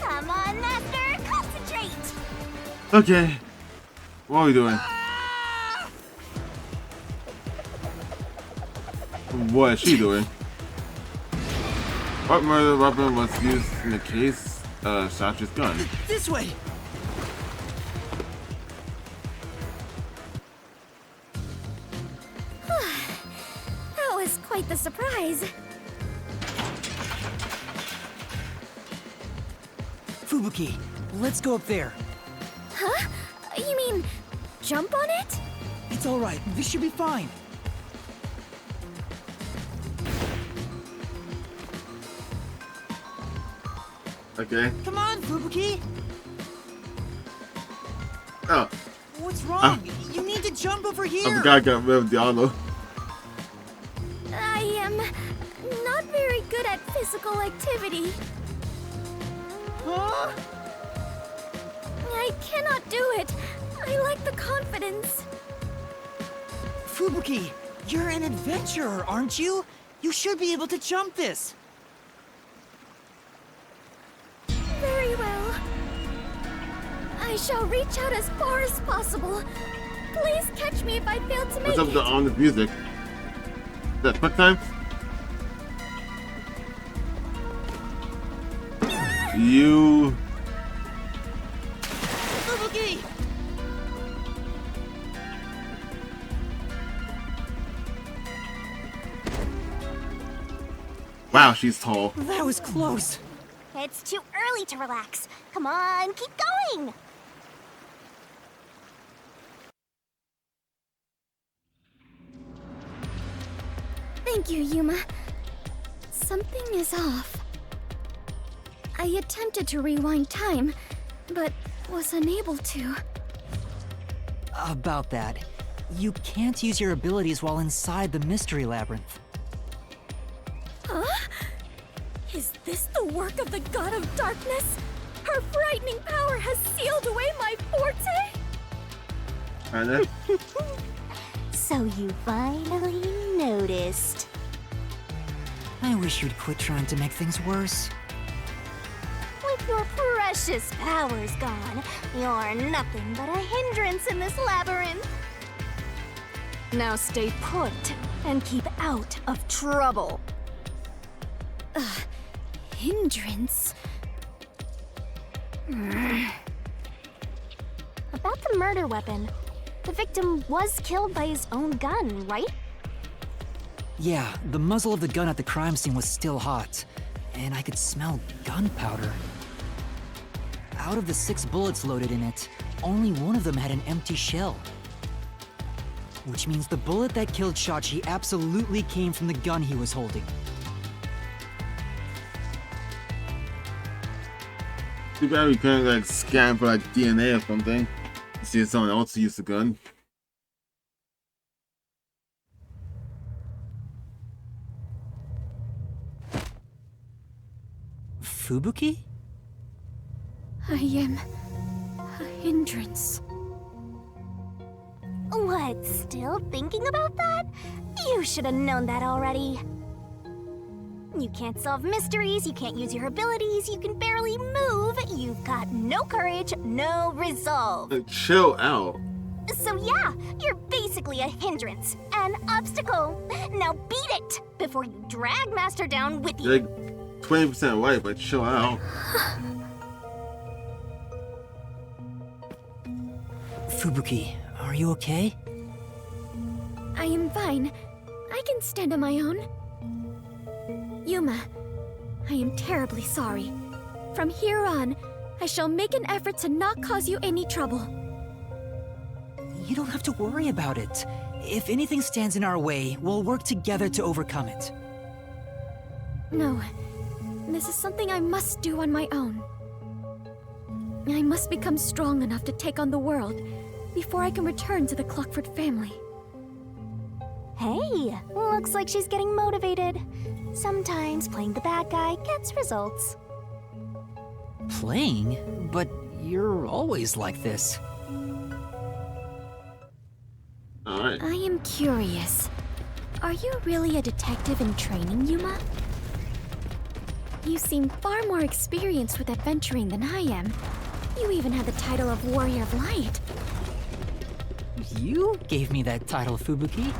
Come on, Master, concentrate! Okay. What are we doing? What is she doing? What murder weapon was used in the case of Sasha's gun? This way! That was quite the surprise. Fubuki, let's go up there. Huh? You mean jump on it? It's alright, this should be fine. Okay. Come on, Fubuki! Oh. What's wrong? You need to jump over here! I forgot I got rid of Diablo. I am not very good at physical activity. Huh? I cannot do it. I lack the confidence. Fubuki, you're an adventurer, aren't you? You should be able to jump this. Very well. I shall reach out as far as possible. Please catch me if I fail to make What's up it. with on the music? Is that quick time? You. Fubuki! Wow, she's tall. That was close. It's too early to relax. Come on, keep going! Thank you, Yuma. Something is off. I attempted to rewind time, but was unable to. About that, you can't use your abilities while inside the mystery labyrinth. Huh? Is this the work of the God of Darkness? Her frightening power has sealed away my forte? Kinda. So you finally noticed. I wish you'd quit trying to make things worse. With your precious powers gone, you're nothing but a hindrance in this labyrinth. Now stay put and keep out of trouble. Hindrance? About the murder weapon. The victim was killed by his own gun, right? Yeah, the muzzle of the gun at the crime scene was still hot, and I could smell gunpowder. Out of the 6 bullets loaded in it, only one of them had an empty shell. Which means the bullet that killed Shachi absolutely came from the gun he was holding. Too bad we couldn't like scan for like DNA or something. See if someone else used the gun. Fubuki? I am a hindrance. What, still thinking about that? You should have known that already. You can't solve mysteries, you can't use your abilities, you can barely move, you've got no courage, no resolve. Like, chill out. So yeah, you're basically a hindrance, an obstacle. Now beat it before you drag Master down with you. You're like 20% white, but chill out. Fubuki, are you okay? I am fine. I can stand on my own. Yuma, I am terribly sorry. From here on, I shall make an effort to not cause you any trouble. You don't have to worry about it. If anything stands in our way, we'll work together to overcome it. No, this is something I must do on my own. I must become strong enough to take on the world before I can return to the Clockford family. Hey, looks like she's getting motivated. Sometimes playing the bad guy gets results. Playing? But you're always like this. Alright. I am curious. Are you really a detective in training, Yuma? You seem far more experienced with adventuring than I am. You even have the title of Warrior of Light. You gave me that title, Fubuki.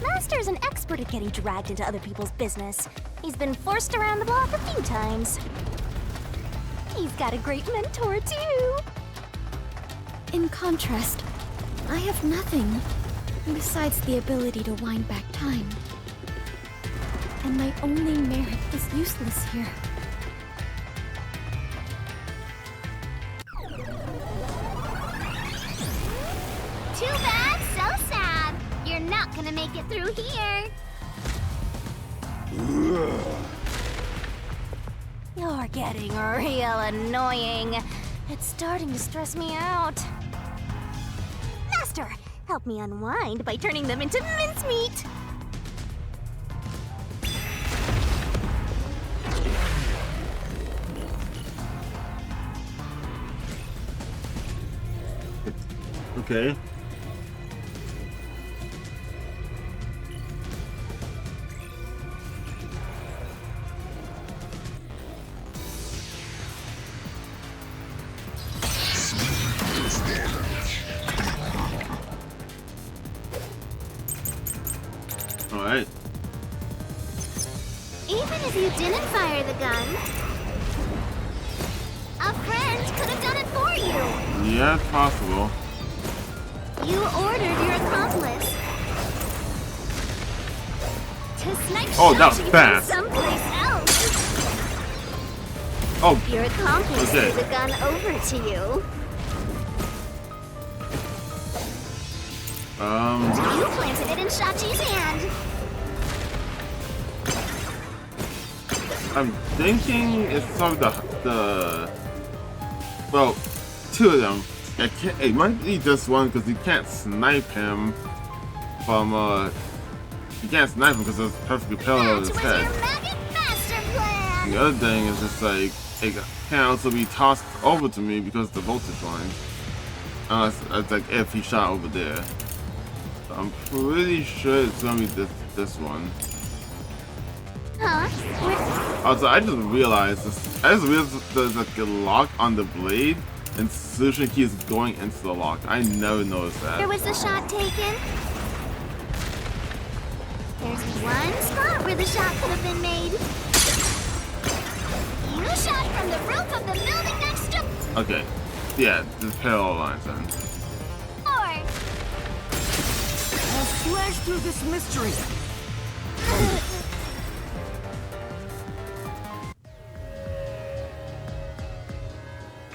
Master's an expert at getting dragged into other people's business. He's been forced around the block a few times. He's got a great mentor, too. In contrast, I have nothing besides the ability to wind back time. And my only merit is useless here. Too bad, so sad. You're not gonna make it through here. You're getting real annoying. It's starting to stress me out. Master, help me unwind by turning them into mincemeat. Okay. Alright. Even if you didn't fire the gun, a friend could have done it for you. Yeah, it's possible. You ordered your accomplice to snipe Oh, that was Shachi fast. from someplace else. Oh, Your accomplice okay. threw the gun over to you. You planted it in Shachi's hand. I'm thinking it's some of the well, two of them. It might be just one because you can't snipe him from you can't snipe him because it's perfectly parallel to his head. The other thing is just like it can also be tossed over to me because of the voltage line. It's like if he shot over there. So I'm pretty sure it's gonna be this one. Huh? Also, I just realized this. I just realized there's like a lock on the blade, and solution key is going into the lock. I never noticed that. There was the shot taken. There's one spot where the shot could have been made. You Blue shot from the roof of the building next to... Okay. Yeah, just parallel lines then. Or... I'll slash through this mystery.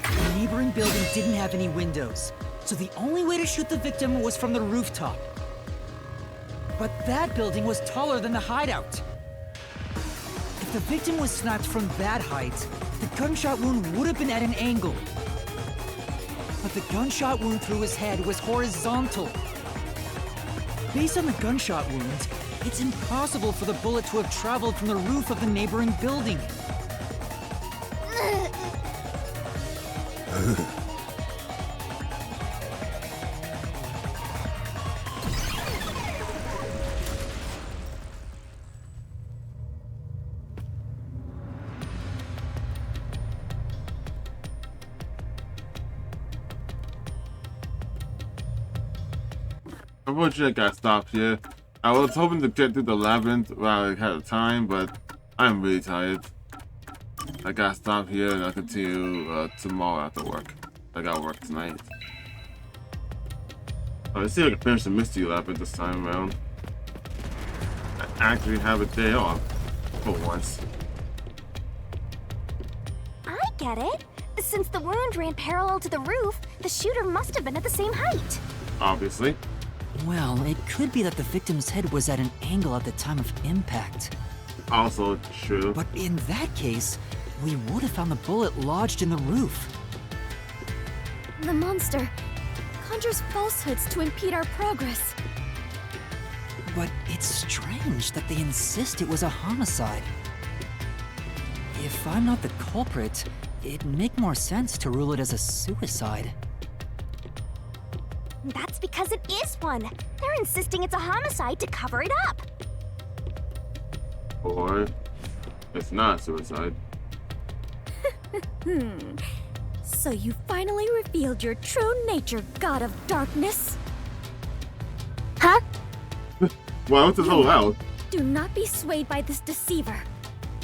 The neighboring building didn't have any windows, so the only way to shoot the victim was from the rooftop. But that building was taller than the hideout. If the victim was snapped from that height, the gunshot wound would have been at an angle. But the gunshot wound through his head was horizontal. Based on the gunshot wound, it's impossible for the bullet to have traveled from the roof of the neighboring building. Unfortunately, I got stopped here. I was hoping to get through the labyrinth while I had time, but I'm really tired. I got stopped here and I'll continue tomorrow after work. I got work tonight. Let's see if I can finish the mystery labyrinth this time around. I actually have a day off for once. I get it. Since the wound ran parallel to the roof, the shooter must have been at the same height. Obviously. Well, it could be that the victim's head was at an angle at the time of impact. Also true. But in that case, we would have found the bullet lodged in the roof. The monster conjures falsehoods to impede our progress. But it's strange that they insist it was a homicide. If I'm not the culprit, it'd make more sense to rule it as a suicide. That's because it is one. They're insisting it's a homicide to cover it up. Or it's not suicide. So you finally revealed your true nature, God of Darkness. Huh? Wow, what's this all about? Do not be swayed by this deceiver.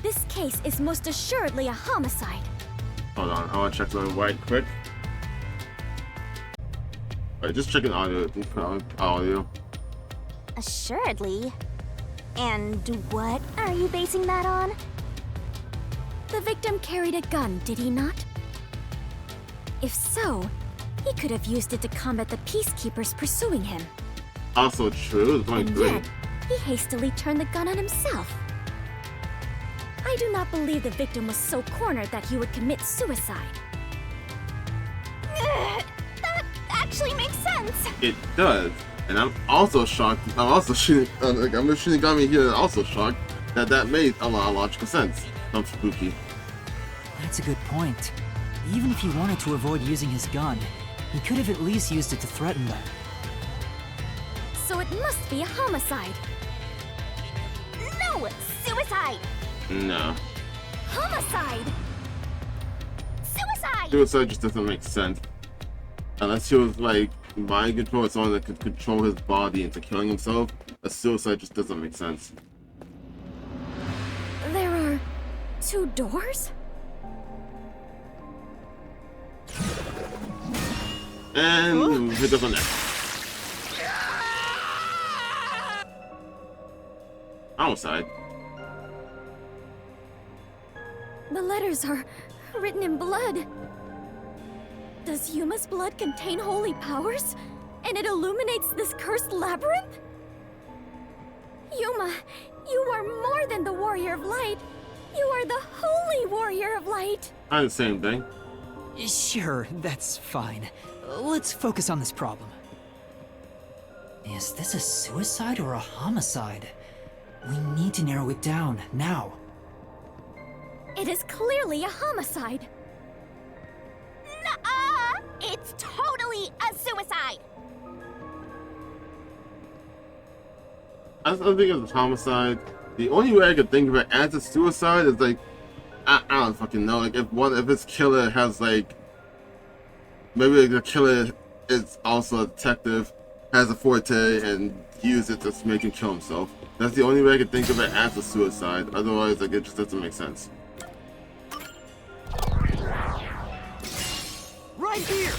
This case is most assuredly a homicide. Hold on, I want to check something right quick. Alright, just checking audio. Assuredly. And what are you basing that on? The victim carried a gun, did he not? If so, he could have used it to combat the peacekeepers pursuing him. Also true, it's only And three. yet, he hastily turned the gun on himself. I do not believe the victim was so cornered that he would commit suicide. That actually makes sense. It does. And I'm also shocked. I'm also shooting. I'm just shooting Gami here. And also shocked that that made a lot of logical sense. I'm spooky. That's a good point. Even if he wanted to avoid using his gun, he could have at least used it to threaten them. So it must be a homicide. No! Suicide! No. Homicide! Suicide! Suicide just doesn't make sense. Unless he was like mind control or someone that could control his body into killing himself, a suicide just doesn't make sense. There are 2 doors? And hit us on that. Homicide. The letters are written in blood. Does Yuma's blood contain holy powers? And it illuminates this cursed labyrinth? Yuma, you are more than the warrior of light. You are the holy warrior of light. Not the same thing. Sure, that's fine. Let's focus on this problem. Is this a suicide or a homicide? We need to narrow it down, now. It is clearly a homicide. Nuh-uh! It's totally a suicide! I don't think it's a homicide. The only way I could think of it as a suicide is like, I don't fucking know. Like if its killer has like, maybe the killer is also a detective, has a forte, and use it to make him kill himself. That's the only way I could think of it as a suicide. Otherwise, like it just doesn't make sense. right here!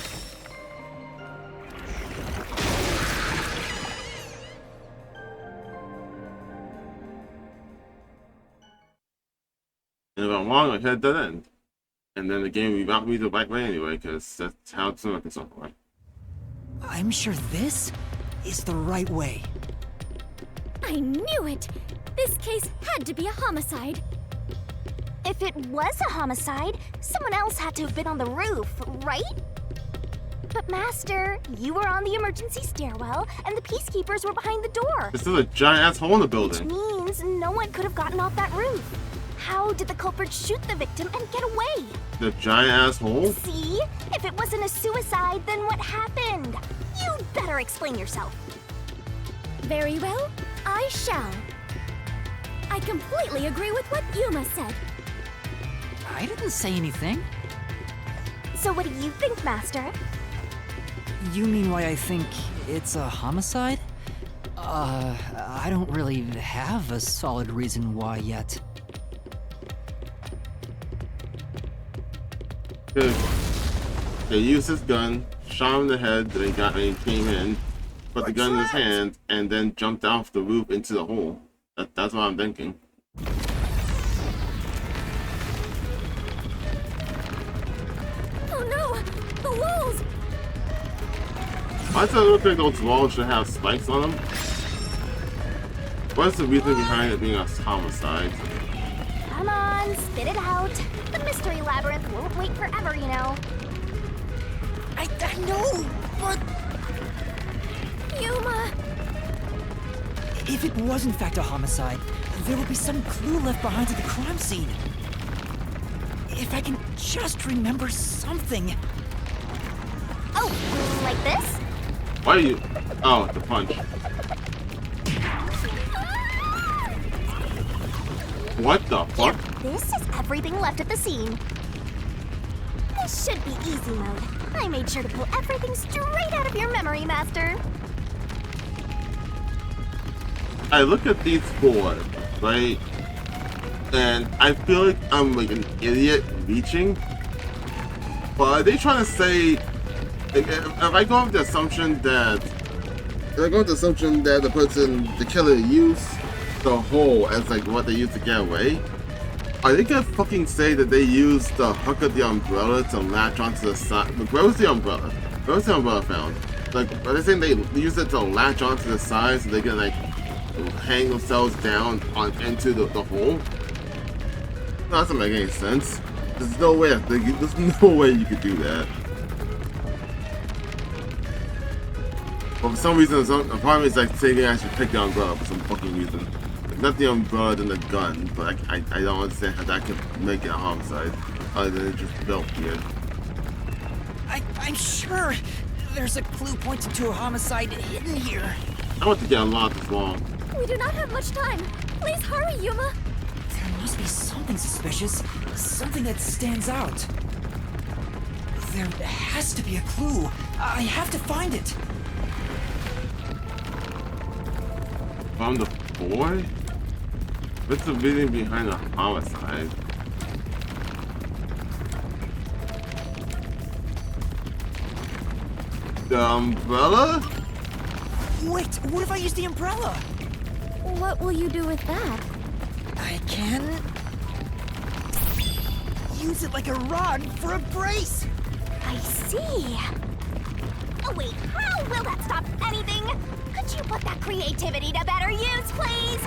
And if I'm wrong, I hit dead end. And then the game rerouted me to the right way anyway, because that's how it's working so far. I'm sure this is the right way. I knew it! This case had to be a homicide. If it was a homicide, someone else had to have been on the roof, right? But Master, you were on the emergency stairwell, and the peacekeepers were behind the door. There's still a giant ass hole in the building. Which means no one could have gotten off that roof. How did the culprit shoot the victim and get away? The giant ass hole? See? If it wasn't a suicide, then what happened? You'd better explain yourself. Very well, I shall. I completely agree with what Yuma said. I didn't say anything. So what do you think, Master? You mean why I think it's a homicide? I don't really have a solid reason why yet. They used his gun, shot him in the head, then he came in, put the gun in his hand, and then jumped off the roof into the hole. That's what I'm thinking. Oh no! The walls! Why does it look like those walls should have spikes on them? What's the reason behind it being a homicide? Come on, spit it out. The mystery labyrinth won't wait forever, you know. I know, but... Yuma! If it was in fact a homicide, there would be some clue left behind at the crime scene. If I can just remember something. Oh, like this? Why are you... Oh, the punch. What the fuck? Yep, this is everything left at the scene. This should be easy mode. I made sure to pull everything straight out of your memory, Master. I look at these four, right? And I feel like I'm like an idiot reaching. But are they trying to say... Like, if I go with the assumption that... If I go with the assumption that the killer used the hole as like what they used to get away, are they gonna fucking say that they used the hook of the umbrella to latch onto the side? Where was the umbrella? Where was the umbrella found? Like, are they saying they used it to latch onto the side so they can like hang themselves down into the hole? No, that doesn't make any sense. There's no way. There's no way you could do that. But for some reason, a part of me is like saying I should pick the umbrella for some fucking reason. Like, not the umbrella, then the gun. But I don't understand how that could make it a homicide, other than it just built weird. I'm sure there's a clue pointing to a homicide hidden here. I want to get a lot this long. We do not have much time. Please hurry, Yuma. There must be something suspicious, something that stands out. There has to be a clue. I have to find it. Found the boy? What's the reason behind a homicide? The umbrella? Wait, what if I use the umbrella? What will you do with that? I can... use it like a rod for a brace! I see. Oh wait, how will that stop anything? Could you put that creativity to better use, please?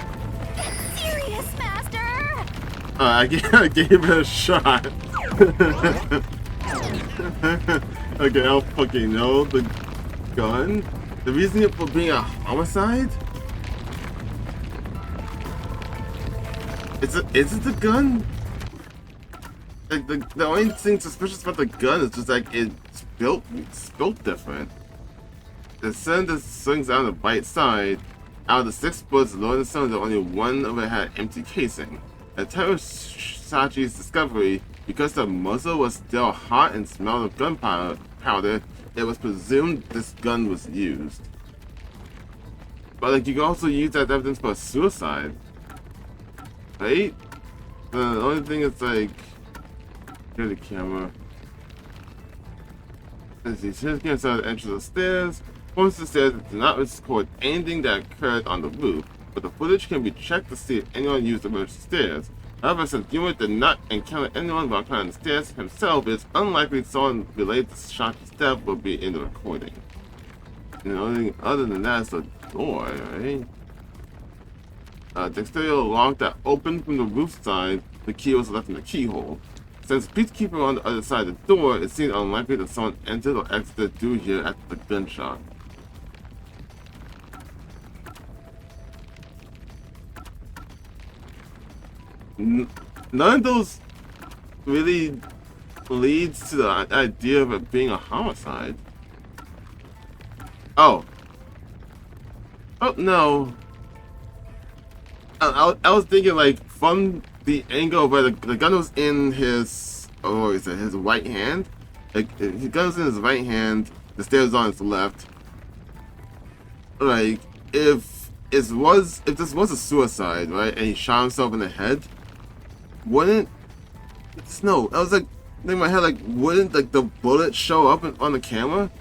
Get serious, Master! I gave it a shot. Okay, I'll fucking know. The gun? The reason for being a homicide? Is it the gun? Like the only thing suspicious about the gun is just like it's built different. The cylinder swings out on the right side. Out of the 6 bullets loaded in the cylinder, only one of it had empty casing. At the time of Sachi's discovery, because the muzzle was still hot and smelled of gunpowder, it was presumed this gun was used. But like you can also use that evidence for suicide, right? The only thing is like, here's the camera. As the security camera started to enter the stairs, points to the stairs did not record anything that occurred on the roof, but the footage can be checked to see if anyone used the emergency stairs. However, since Yuma did not encounter anyone while climbing the stairs himself, it's unlikely someone related to Shaki's death will be in the recording. You know, other than that, it's the door, right? The exterior lock that opened from the roof side, the key was left in the keyhole. Since the peacekeeper on the other side of the door, it seems unlikely that someone entered or exited through here after the gunshot. None of those really leads to the idea of it being a homicide. Oh no. I was thinking, like, from the angle where the gun was in his, his right hand. Like, his gun was in his right hand, the stairs on his left. Like, if this was a suicide, right, and he shot himself in the head, wouldn't, no, I was like, in my head, like, wouldn't, like, the bullet show up on the camera?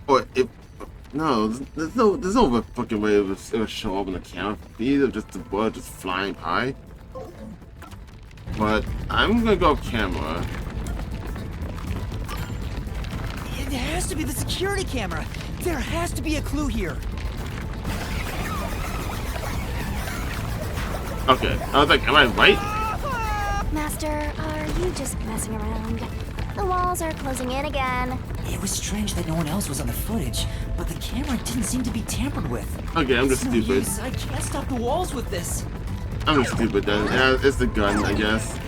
Or if, no, there's no fucking way it would show up on the camera feed of just the bullet just flying high. But I'm gonna go camera. It has to be the security camera. There has to be a clue here. Okay, I was like, am I right? Master, are you just messing around? The walls are closing in again. It was strange that no one else was on the footage, but the camera didn't seem to be tampered with. Okay, I'm just stupid. Use. I can't stop the walls with this. I'm just stupid then. Yeah, it's the gun, I guess.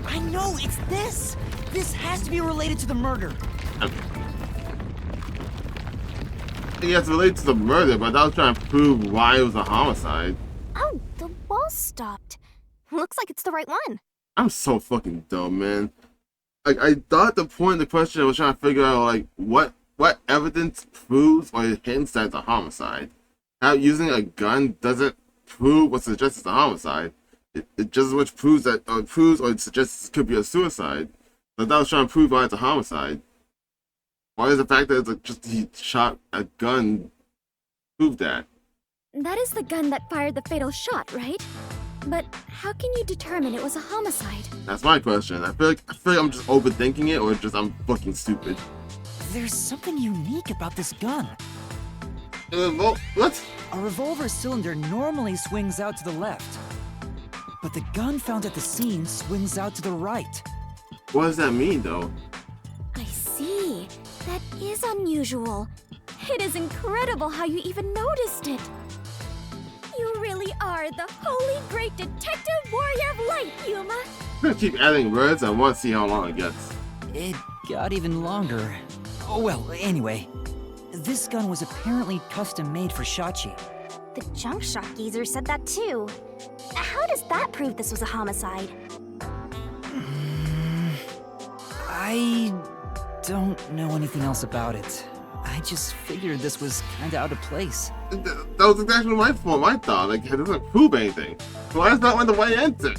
I know, it's this! This has to be related to the murder. Yeah, it's related to the murder, but I was trying to prove why it was a homicide. Oh, the wall stopped. Looks like it's the right one. I'm so fucking dumb, man. Like, I thought the point of the question I was trying to figure out, like, what evidence proves or hints that it's a homicide. How using a gun doesn't prove or suggest it's a homicide. It just which proves that, or proves or suggests it could be a suicide. So that was trying to prove why it's a homicide. Why is the fact that it's like just he shot a gun prove that? That is the gun that fired the fatal shot, right? But how can you determine it was a homicide? That's my question. I feel like I'm just overthinking it, or just I'm fucking stupid. There's something unique about this gun. What? A revolver cylinder normally swings out to the left, but the gun found at the scene swings out to the right. What does that mean, though? I see. That is unusual. It is incredible how you even noticed it. You really are the holy great detective warrior of light, Yuma. I'm gonna keep adding words. I want to see how long it gets. It got even longer. Oh well, anyway. This gun was apparently custom made for Shachi. The junk shop geezer said that too. How does that prove this was a homicide? I don't know anything else about it. I just figured this was kinda out of place. That was exactly my fault, my thought. Like, it doesn't prove anything. So why is that one the way answer?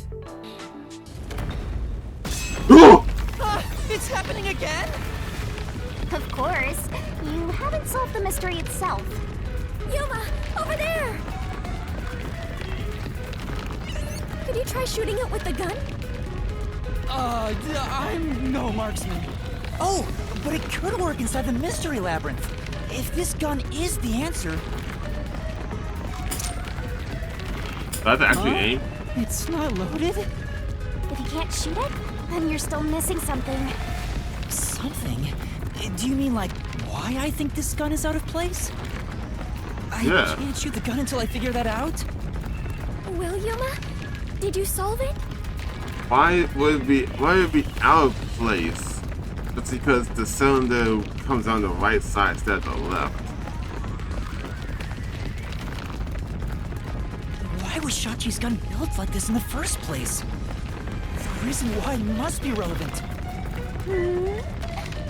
It's happening again? Of course. You haven't solved the mystery itself. Yuma, over there! Could you try shooting it with the gun? I'm no marksman. Oh, but it could work inside the mystery labyrinth. If this gun is the answer... That's actually aim. It's not loaded? If you can't shoot it, then you're still missing something. Something? Do you mean like why I think this gun is out of place? I can't shoot the gun until I figure that out? Well, Yuma, did you solve it? Why would it be out of place? It's because the cylinder comes on the right side instead of the left. Why was Shachi's gun built like this in the first place? The reason why must be relevant.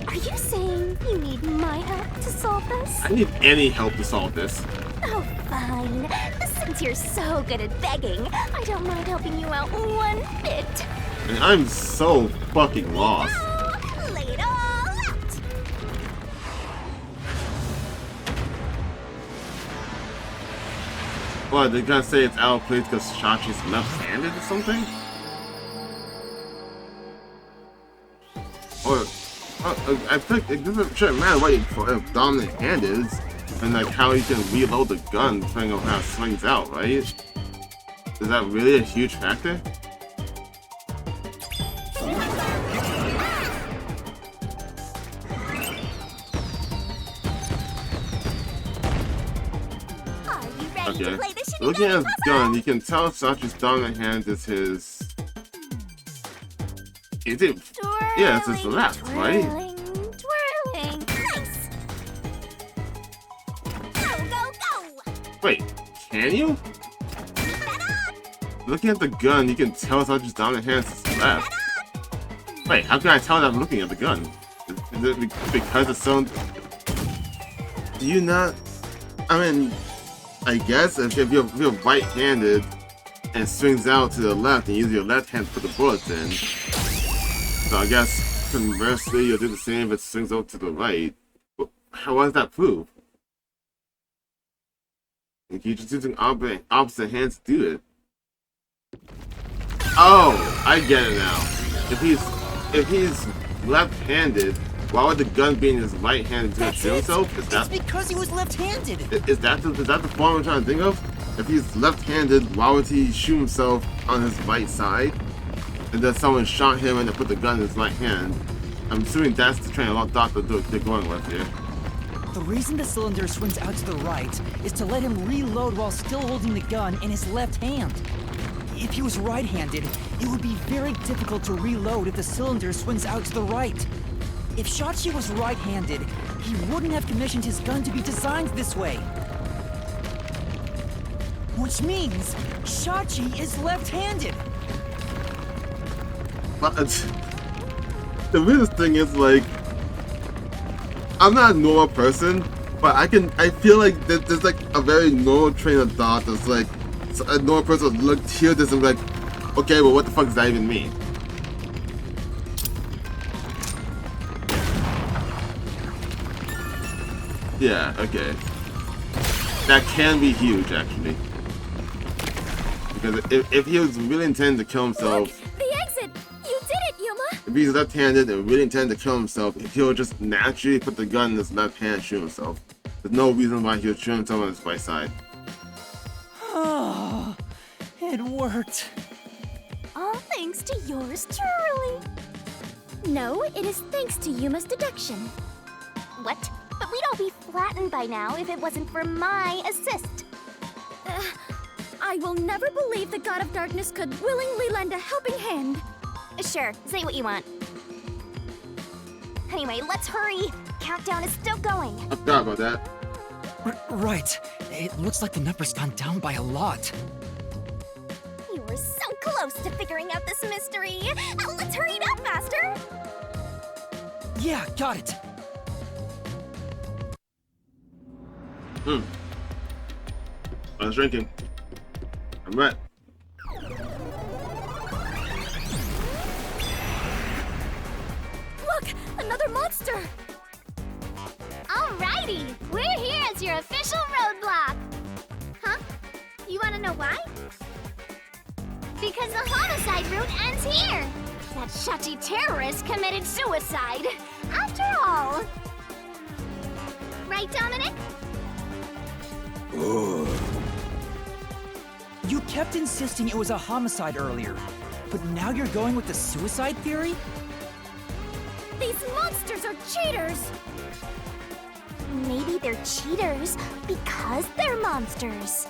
Are you saying you need my help to solve this? I need any help to solve this. Oh, fine. Since you're so good at begging, I don't mind helping you out one bit. And I'm so fucking lost. What, they're gonna say it's out of place because Shachi's left-handed or something? Or, I think it doesn't matter what your dominant hand is, and like how you can reload the gun depending on how it swings out, right? Is that really a huge factor? Okay. Looking at his gun, you can tell Sachi's dominant hand is his. Is it? Yeah, it's his left, right? Twirling. Nice. Go. Wait, can you? Looking at the gun, you can tell Sachi's dominant hand is his left. Wait, how can I tell that I'm looking at the gun? Is it because it's so? Do you not? I mean. I guess if you're right-handed and swings out to the left and use your left hand to put the bullets in, so I guess conversely you'll do the same if it swings out to the right. But how does that prove? Like you're just using opposite hands to do it. Oh, I get it now. If he's left-handed, why would the gun be in his right hand to shoot himself? It's because he was left-handed. Is that the form I'm trying to think of? If he's left-handed, why would he shoot himself on his right side? And then someone shot him and they put the gun in his right hand. I'm assuming that's the train of thought that they're going with here. The reason the cylinder swings out to the right is to let him reload while still holding the gun in his left hand. If he was right-handed, it would be very difficult to reload if the cylinder swings out to the right. If Shachi was right-handed, he wouldn't have commissioned his gun to be designed this way. Which means Shachi is left-handed. But the weirdest thing is, like, I'm not a normal person, but I feel like there's like a very normal train of thought that's like, a normal person would look, hear this and be like, okay, well what the fuck does that even mean? Yeah, okay. That can be huge, actually. Because if he was really intending to kill himself... Look, the exit! You did it, Yuma! If he's left-handed and really intended to kill himself, he'll just naturally put the gun in his left hand and shoot himself. There's no reason why he would shoot himself on his right side. Oh, it worked. All thanks to yours truly. No, it is thanks to Yuma's deduction. What? But we'd all be flattened by now if it wasn't for my assist. I will never believe the God of Darkness could willingly lend a helping hand. Sure, say what you want. Anyway, let's hurry. Countdown is still going. I forgot about that. Right. It looks like the number's gone down by a lot. You were so close to figuring out this mystery. Let's hurry it up, Master. Yeah, got it. I was drinking. I'm right. Look, another monster. Alrighty, we're here as your official roadblock. Huh? You want to know why? Because the homicide route ends here. That Shachi terrorist committed suicide. After all. Right, Dominic? You kept insisting it was a homicide earlier, but now you're going with the suicide theory? These monsters are cheaters. Maybe they're cheaters because they're monsters.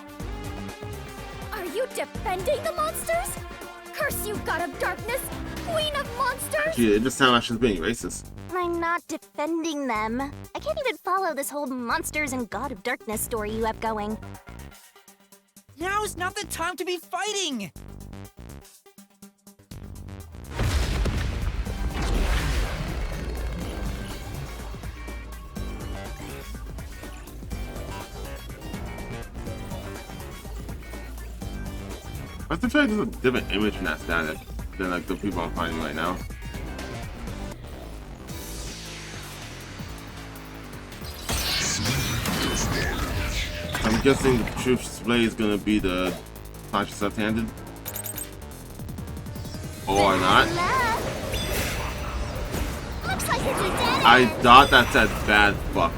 Are you defending the monsters? Curse you, God of Darkness, Queen of Monsters! Gee, it just sounds like she's being racist. I'm not defending them. I can't even follow this whole monsters and God of Darkness story you have going. Now's not the time to be fighting! I have to try to do a different image in that static than like the people I'm fighting right now. I'm I'm guessing the truth display is gonna be the Sachi's left-handed. Or not. Looks like it's a dead I end. thought that said bad fuck.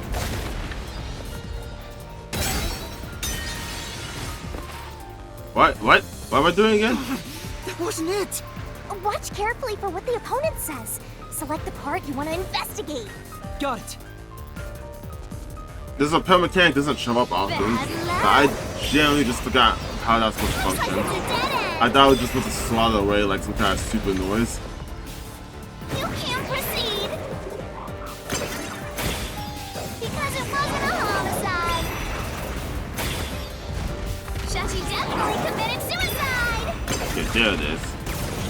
What? What? What am I doing again? That wasn't it! Watch carefully for what the opponent says. Select the part you want to investigate. Got it. This pill mechanic doesn't show up often. I generally just forgot how that's supposed to function. I thought it was just supposed to slaughter away like some kind of super noise. You can't proceed. Because it wasn't a homicide. Shachi definitely committed suicide. Okay, there it is.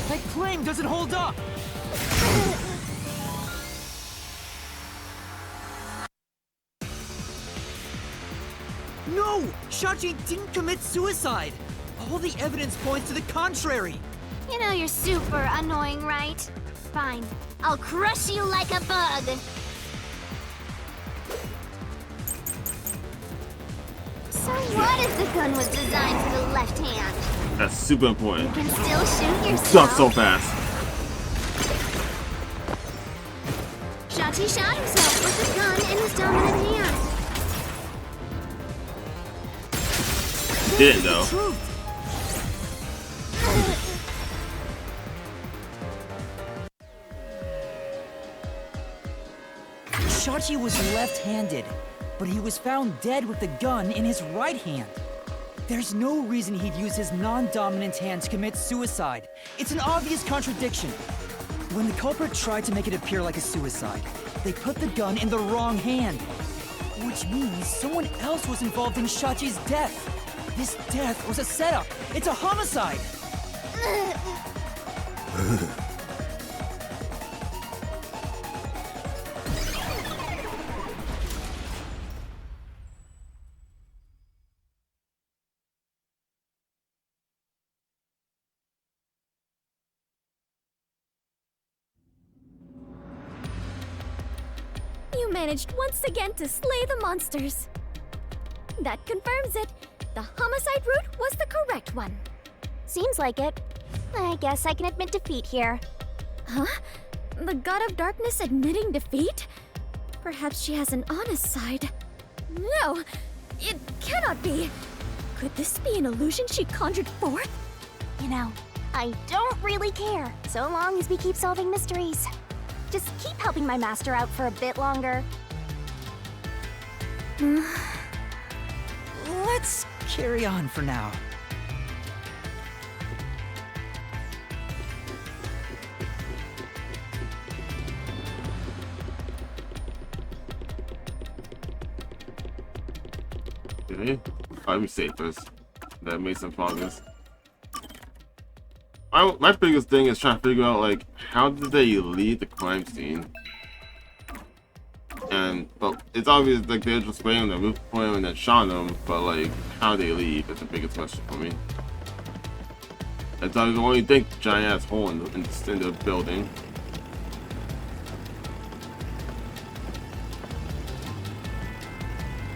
That claim doesn't hold up. No! Shachi didn't commit suicide! All the evidence points to the contrary! You know you're super annoying, right? Fine. I'll crush you like a bug. So what if the gun was designed for the left hand? That's super important. You can still shoot yourself. Not so fast. Shachi shot himself with the gun in his dominant hand. Didn't though. Shachi was left-handed, but he was found dead with the gun in his right hand. There's no reason he'd use his non-dominant hand to commit suicide. It's an obvious contradiction. When the culprit tried to make it appear like a suicide, they put the gun in the wrong hand. Which means someone else was involved in Shachi's death. This death was a setup. It's a homicide. You managed once again to slay the monsters. That confirms it. The homicide route was the correct one. Seems like it. I guess I can admit defeat here. Huh? The God of Darkness admitting defeat? Perhaps she has an honest side. No! It cannot be! Could this be an illusion she conjured forth? You know, I don't really care, so long as we keep solving mysteries. Just keep helping my master out for a bit longer. Let's carry on for now. Okay. Let me save first. That made some progress. My biggest thing is trying to figure out, like, how did they leave the crime scene? But it's obvious, like, they're just waiting on the roof point and then shot them, but, like, how they leave is the biggest question for me. It's the only thing giant-ass hole in the building.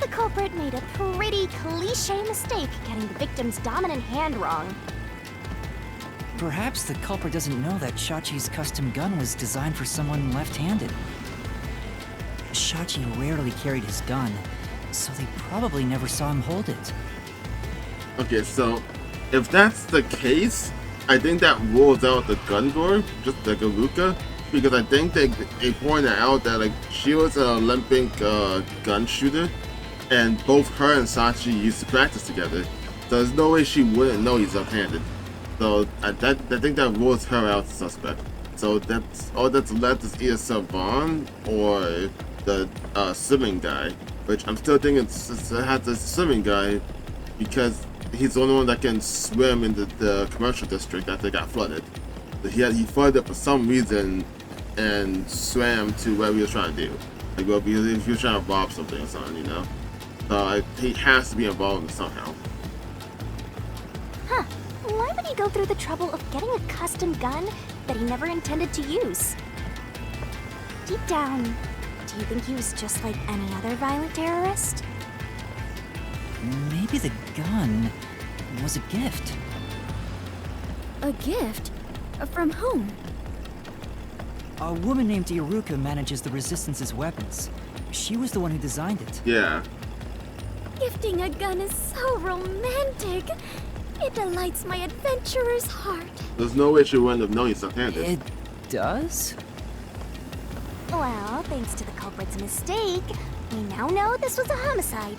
The culprit made a pretty cliche mistake getting the victim's dominant hand wrong. Perhaps the culprit doesn't know that Shachi's custom gun was designed for someone left-handed. Shachi rarely carried his gun, so they probably never saw him hold it. Okay, so if that's the case, I think that rules out the gun door, just the Garuka, because I think they pointed out that, like, she was an Olympic gun shooter, and both her and Sachi used to practice together. So there's no way she wouldn't know he's left-handed. So I think that rules her out as a suspect. So that's all that's left is either Savon or the swimming guy, which I'm still thinking it has the swimming guy because he's the only one that can swim in the commercial district that they got flooded. He flooded it for some reason and swam to where he was trying to do. Like, well, if he was trying to rob something or something, you know. So he has to be involved in it somehow. Huh. Why would he go through the trouble of getting a custom gun that he never intended to use? Deep down, do you think he was just like any other violent terrorist? Maybe the gun was a gift. A gift? From whom? A woman named Iruka manages the Resistance's weapons. She was the one who designed it. Yeah. Gifting a gun is so romantic. It delights my adventurer's heart. There's no way she wouldn't have known he's left-handed. It does? Well, thanks to the culprit's mistake, we now know this was a homicide.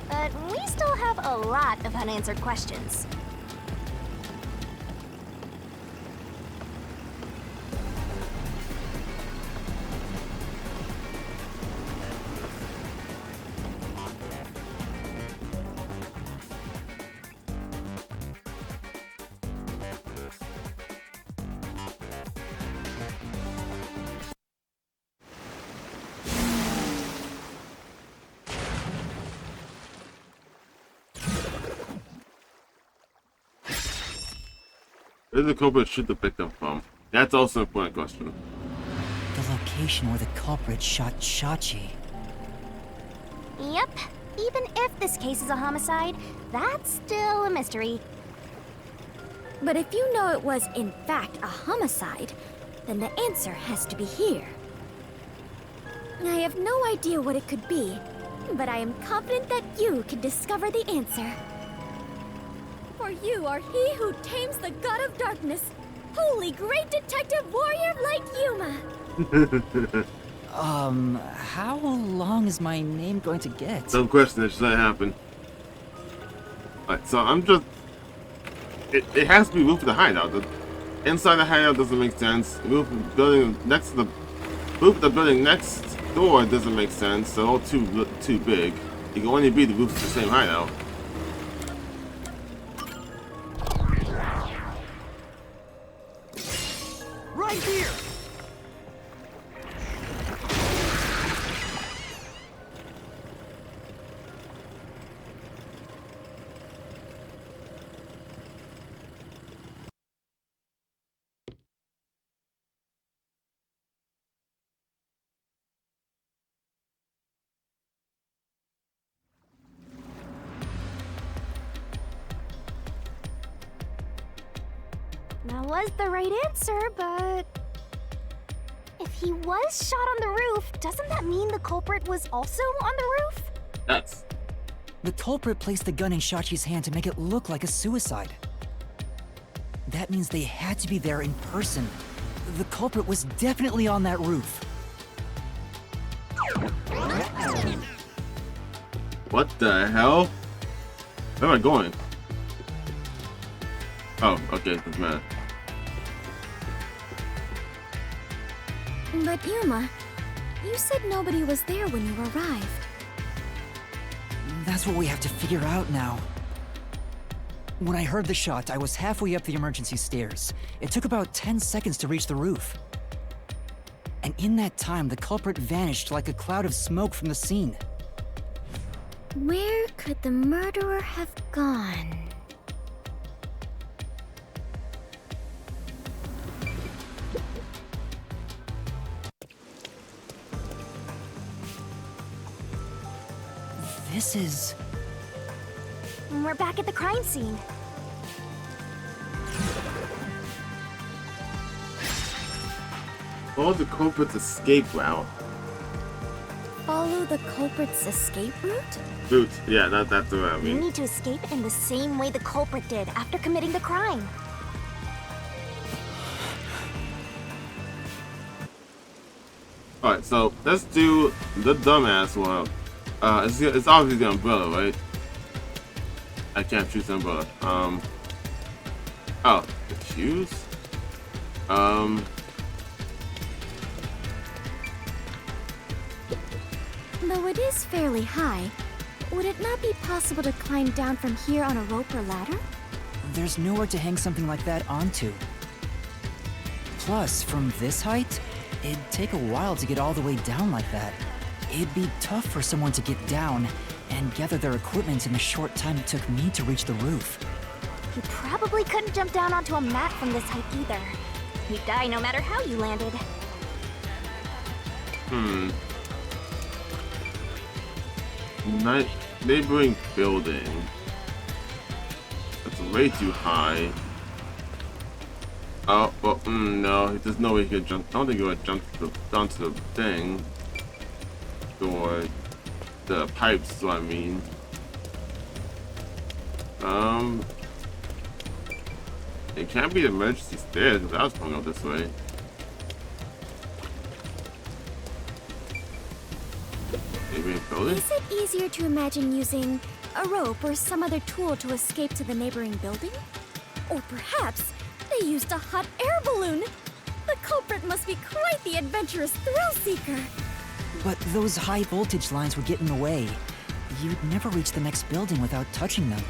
But we still have a lot of unanswered questions. Where did the culprit shoot the victim from? That's also an important question. The location where the culprit shot Shachi. Yep. Even if this case is a homicide, that's still a mystery. But if you know it was, in fact, a homicide, then the answer has to be here. I have no idea what it could be, but I am confident that you can discover the answer. For you are he who tames the god of darkness, holy great detective warrior Light Yuma. How long is my name going to get? Dumb question, that should not happen. Alright, so I'm just... It has to be roof of the hideout. The inside the hideout doesn't make sense. Roof of the building next to the... Roof of the building next door doesn't make sense. They're all too big. It can only be the roof of the same hideout. Right here! That was the right answer, but... If he was shot on the roof, doesn't that mean the culprit was also on the roof? That's... The culprit placed the gun in Shachi's hand to make it look like a suicide. That means they had to be there in person. The culprit was definitely on that roof. What the hell? Where am I going? Oh, okay, doesn't matter. But Yuma, you said nobody was there when you arrived. That's what we have to figure out now. When I heard the shot, I was halfway up the emergency stairs. It took about 10 seconds to reach the roof. And in that time, the culprit vanished like a cloud of smoke from the scene. Where could the murderer have gone? This is... We're back at the crime scene. Follow the culprit's escape route. Follow the culprit's escape route? Route, yeah, that's what I You mean. need to escape in the same way the culprit did after committing the crime. Alright, so let's do the dumbass one. It's obviously the umbrella, right? I can't choose the umbrella. Oh, the shoes? Though it is fairly high, would it not be possible to climb down from here on a rope or ladder? There's nowhere to hang something like that onto. Plus, from this height, it'd take a while to get all the way down like that. It'd be tough for someone to get down and gather their equipment in the short time it took me to reach the roof. You probably couldn't jump down onto a mat from this height either. You'd die no matter how you landed. neighboring building. That's way too high. Oh, well, no, there's no way he could jump. I don't think he would jump onto the thing. Or the pipes, is what I mean. It can't be the emergency stairs because I was going up this way. Maybe a building? Is it easier to imagine using a rope or some other tool to escape to the neighboring building? Or perhaps they used a hot air balloon? The culprit must be quite the adventurous thrill-seeker. But those high voltage lines would get in the way. You'd never reach the next building without touching them.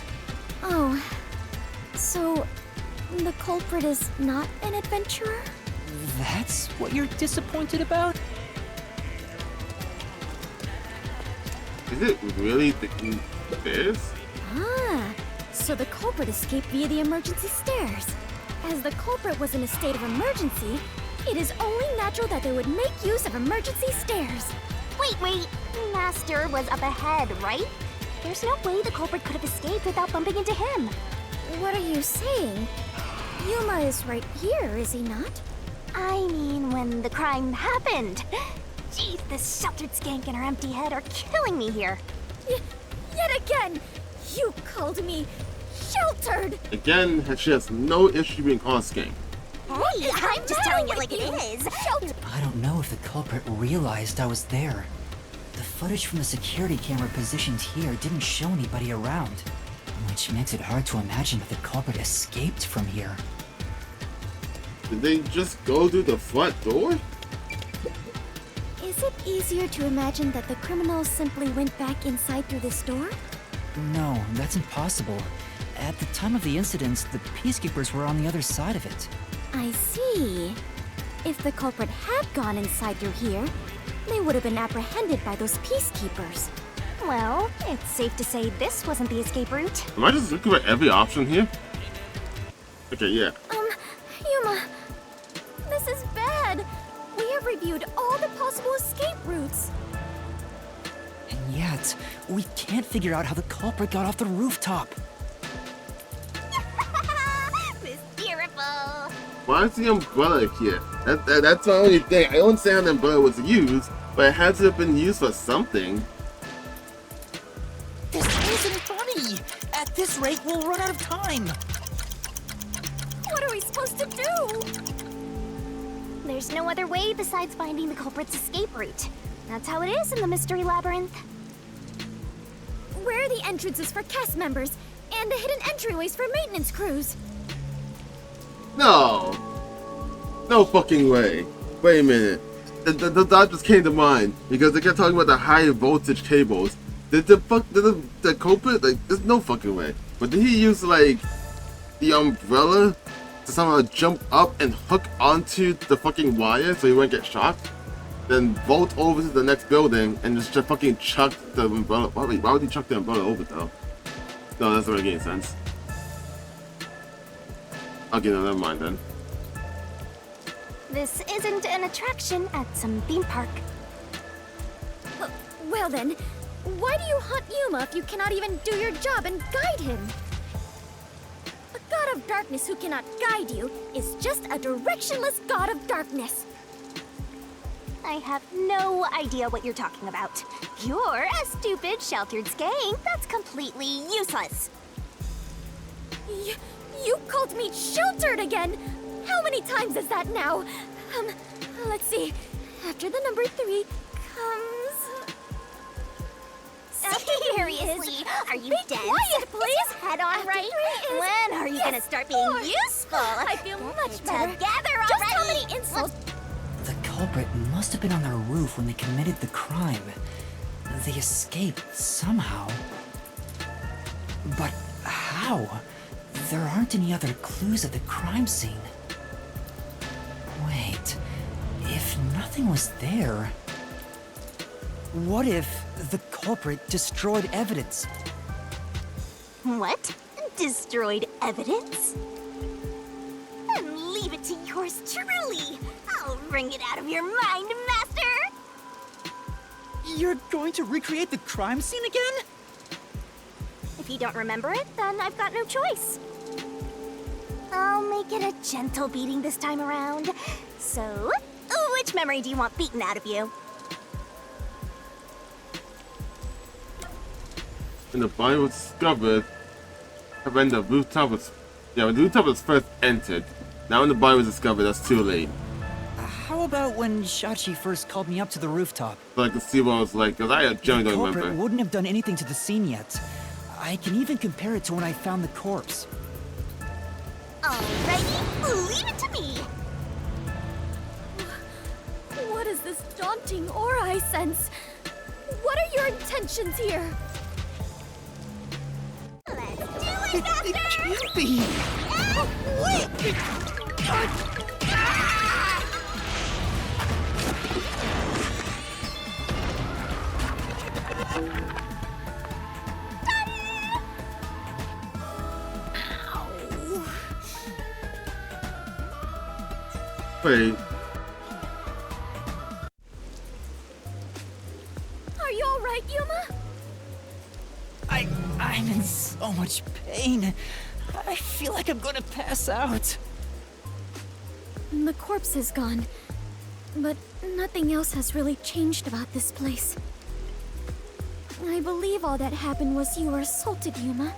Oh, so the culprit is not an adventurer? That's what you're disappointed about? Is it really this? Ah, so the culprit escaped via the emergency stairs. As the culprit was in a state of emergency, it is only natural that they would make use of emergency stairs. Wait. Master was up ahead, right? There's no way the culprit could have escaped without bumping into him. What are you saying? Yuma is right here, is he not? I mean, when the crime happened. Jeez, this sheltered skank and her empty head are killing me here. Yet again, you called me sheltered. Again, she has no issue being called skank. Hey, I'm just telling it like it is. I don't know if the culprit realized I was there. The footage from the security camera positioned here didn't show anybody around, which makes it hard to imagine that the culprit escaped from here. Did they just go through the front door? Is it easier to imagine that the criminals simply went back inside through this door? No, that's impossible. At the time of the incidents, the peacekeepers were on the other side of it. I see. If the culprit had gone inside through here, they would have been apprehended by those peacekeepers. Well, it's safe to say this wasn't the escape route. Am I just looking at every option here? Okay, yeah. Yuma, this is bad. We have reviewed all the possible escape routes. And yet, we can't figure out how the culprit got off the rooftop. Beautiful. Why is the umbrella here? That's the only thing. I understand the umbrella was used, but it had to have been used for something. This isn't funny! At this rate, we'll run out of time! What are we supposed to do? There's no other way besides finding the culprit's escape route. That's how it is in the Mystery Labyrinth. Where are the entrances for cast members and the hidden entryways for maintenance crews? No! No fucking way. Wait a minute. That just came to mind because they kept talking about the high voltage cables. Did the culprit, like, there's no fucking way. But did he use, like, the umbrella to somehow jump up and hook onto the fucking wire so he wouldn't get shocked? Then vault over to the next building and just fucking chuck the umbrella. Why would he chuck the umbrella over though? No, that's not making any sense. Okay, no, never mind then. This isn't an attraction at some theme park. Well then, why do you hunt Yuma if you cannot even do your job and guide him? A god of darkness who cannot guide you is just a directionless god of darkness. I have no idea what you're talking about. You're a stupid, sheltered skank that's completely useless. You called me sheltered again! How many times is that now? Let's see. After the number 3 comes... Seriously, are you dead? Quiet, please! Head on right? When are you gonna start being useful? I feel much better. Together already! Just how many insults? The culprit must have been on their roof when they committed the crime. They escaped somehow. But how? There aren't any other clues at the crime scene. Wait, if nothing was there... What if the culprit destroyed evidence? What? Destroyed evidence? And leave it to yours truly! I'll wring it out of your mind, Master! You're going to recreate the crime scene again? If you don't remember it, then I've got no choice. I'll make it a gentle beating this time around. So, which memory do you want beaten out of you? When the body was discovered, when the rooftop was first entered. Now when the body was discovered, that's too late. How about when Shachi first called me up to the rooftop? So I could see what I was like, because I generally The don't culprit remember. wouldn't have done anything to the scene yet. I can even compare it to when I found the corpse. Alrighty, leave it to me. What is this daunting aura I sense? What are your intentions here? It can't be! Wait! Wait. Are you alright, Yuma? I'm in so much pain. I feel like I'm gonna pass out. The corpse is gone, but nothing else has really changed about this place. I believe all that happened was you were assaulted, Yuma.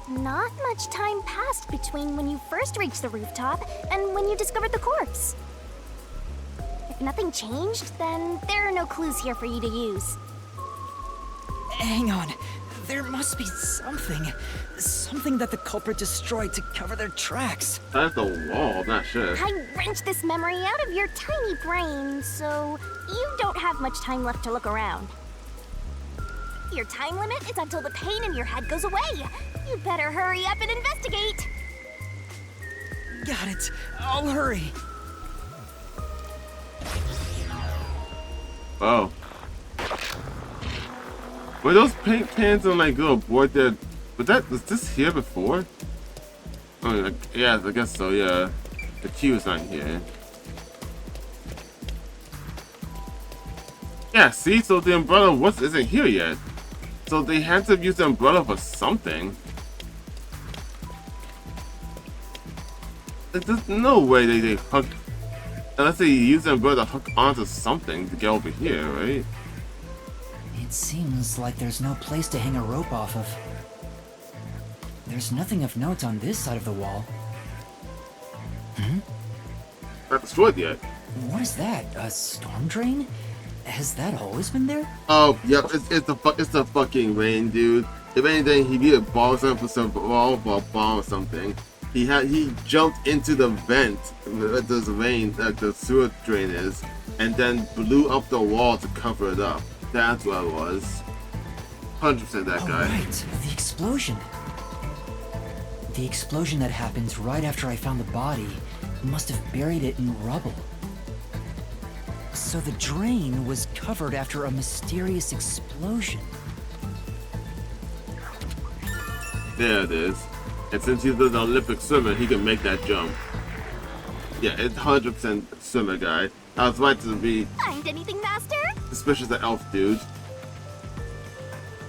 Not much time passed between when you first reached the rooftop and when you discovered the corpse. If nothing changed, then there are no clues here for you to use. Hang on. There must be something. Something that the culprit destroyed to cover their tracks. That's the wall, not sure. I wrenched this memory out of your tiny brain, so you don't have much time left to look around. Your time limit is until the pain in your head goes away. You better hurry up and investigate. Got it. I'll hurry. Oh. Were those paint cans on like little board there? Was this here before? Oh, yeah, I guess so, yeah. The key was not here. Yeah, see? So the umbrella isn't here yet. So they had to use the umbrella for something. Like, there's no way they hooked... Unless they use the umbrella to hook onto something to get over here, right? It seems like there's no place to hang a rope off of. There's nothing of note on this side of the wall. Not destroyed yet. What is that? A storm drain? Has that always been there? Oh, yep, it's the fucking rain, dude. If anything, he either balls up for some bomb or something. He jumped into the vent that the rain, like the sewer drain is, and then blew up the wall to cover it up. That's what it was. 100% that guy. Right, the explosion. The explosion that happened right after I found the body must have buried it in rubble. So the drain was covered after a mysterious explosion. There it is. And since he's an Olympic swimmer, he can make that jump. Yeah, it's 100% swimmer guy. I was right to be Find anything, Master? suspicious of elf dude.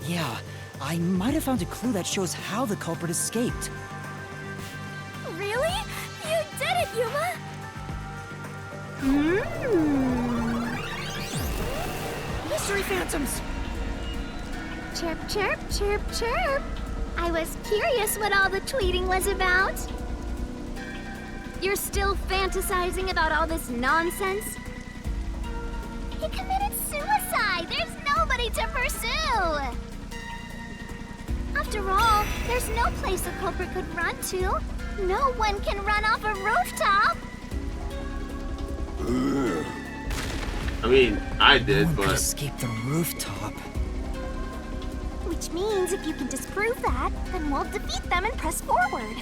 Yeah, I might have found a clue that shows how the culprit escaped. Really? You did it, Yuma! Mystery phantoms! Chirp, chirp, chirp, chirp. I was curious what all the tweeting was about. You're still fantasizing about all this nonsense? He committed suicide! There's nobody to pursue! After all, there's no place a culprit could run to. No one can run off a rooftop! I mean, I did, but... escape the rooftop. Which means if you can disprove that, then we'll defeat them and press forward.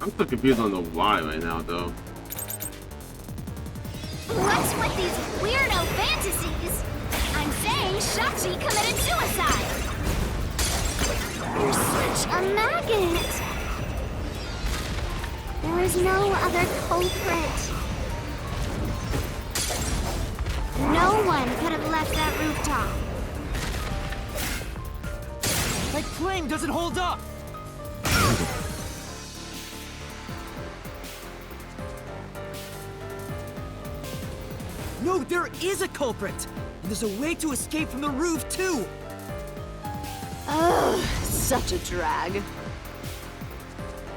I'm still confused on the why right now, though. What's with these weirdo fantasies? I'm saying Shachi committed suicide. You're such a maggot. There is no other culprit. No one could have left that rooftop. My claim doesn't hold up! No, there is a culprit! And there's a way to escape from the roof, too! Ugh, such a drag.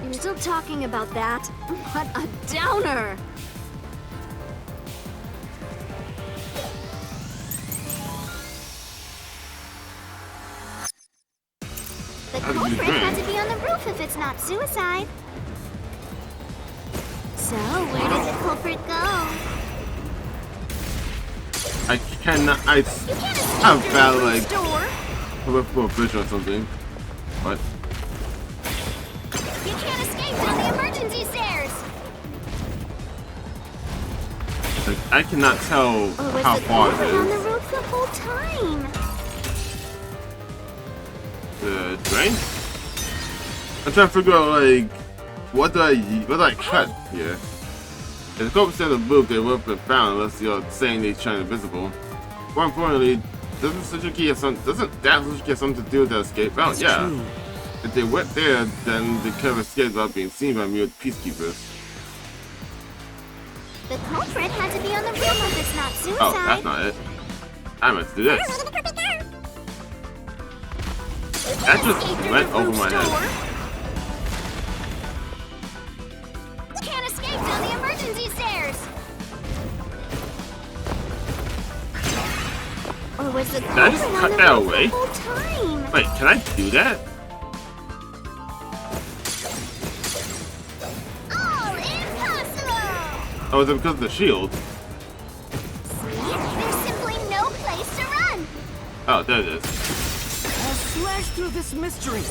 You're still talking about that? What a downer! The culprit had to be on the roof if it's not suicide. So, where did the culprit go? I cannot. I have bad like peripheral vision or something. What? You can't escape down the emergency stairs. Like I cannot tell how far it on the is. roof the whole time. The drain? I'm trying to figure out like what do I cut here? If the culprit's in the roof, they would have been found unless you're saying they shine invisible. More importantly, doesn't Suzuki have something to do with the escape route? Yeah. True. If they went there, then they could have escaped without being seen by mere peacekeepers. The culprit had to be on the roof if it's not suicide. Oh, that's not it. I meant to do this. That just went over my head. You can't escape down the emergency stairs. Or was the Did I culprit just on cut the that roof away? the whole time? Wait, can I do that? All impossible! Oh, is it because of the shield? There's simply no place to run. Oh, there it is. I'll slash through this mystery!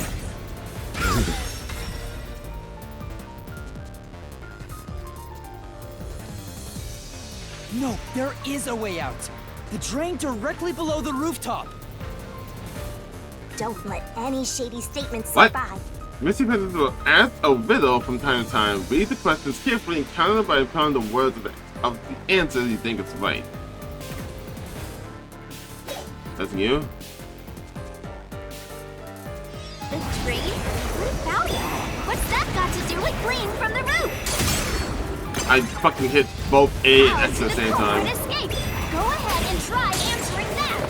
No, there is a way out! The drain directly below the rooftop! Don't let any shady statements What? slip by. Missing Peasants will ask a riddle from time to time. Read the questions carefully and counter by pounding the words of the answers you think is right. That's new. The drain? What about it? What's that got to do with gleam from the roof? I fucking hit both A and X at the same time. Escape. Go ahead and try answering that.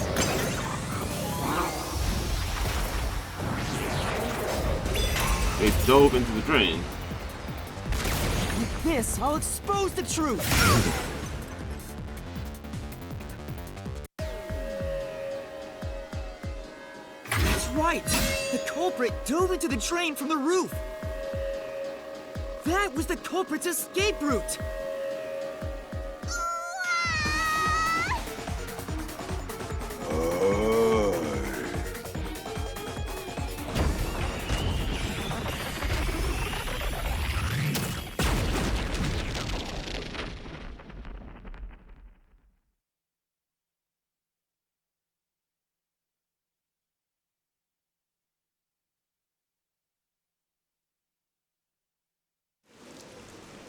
They dove into the drain. With this, I'll expose the truth! That's right! The culprit dove into the drain from the roof! That was the culprit's escape route!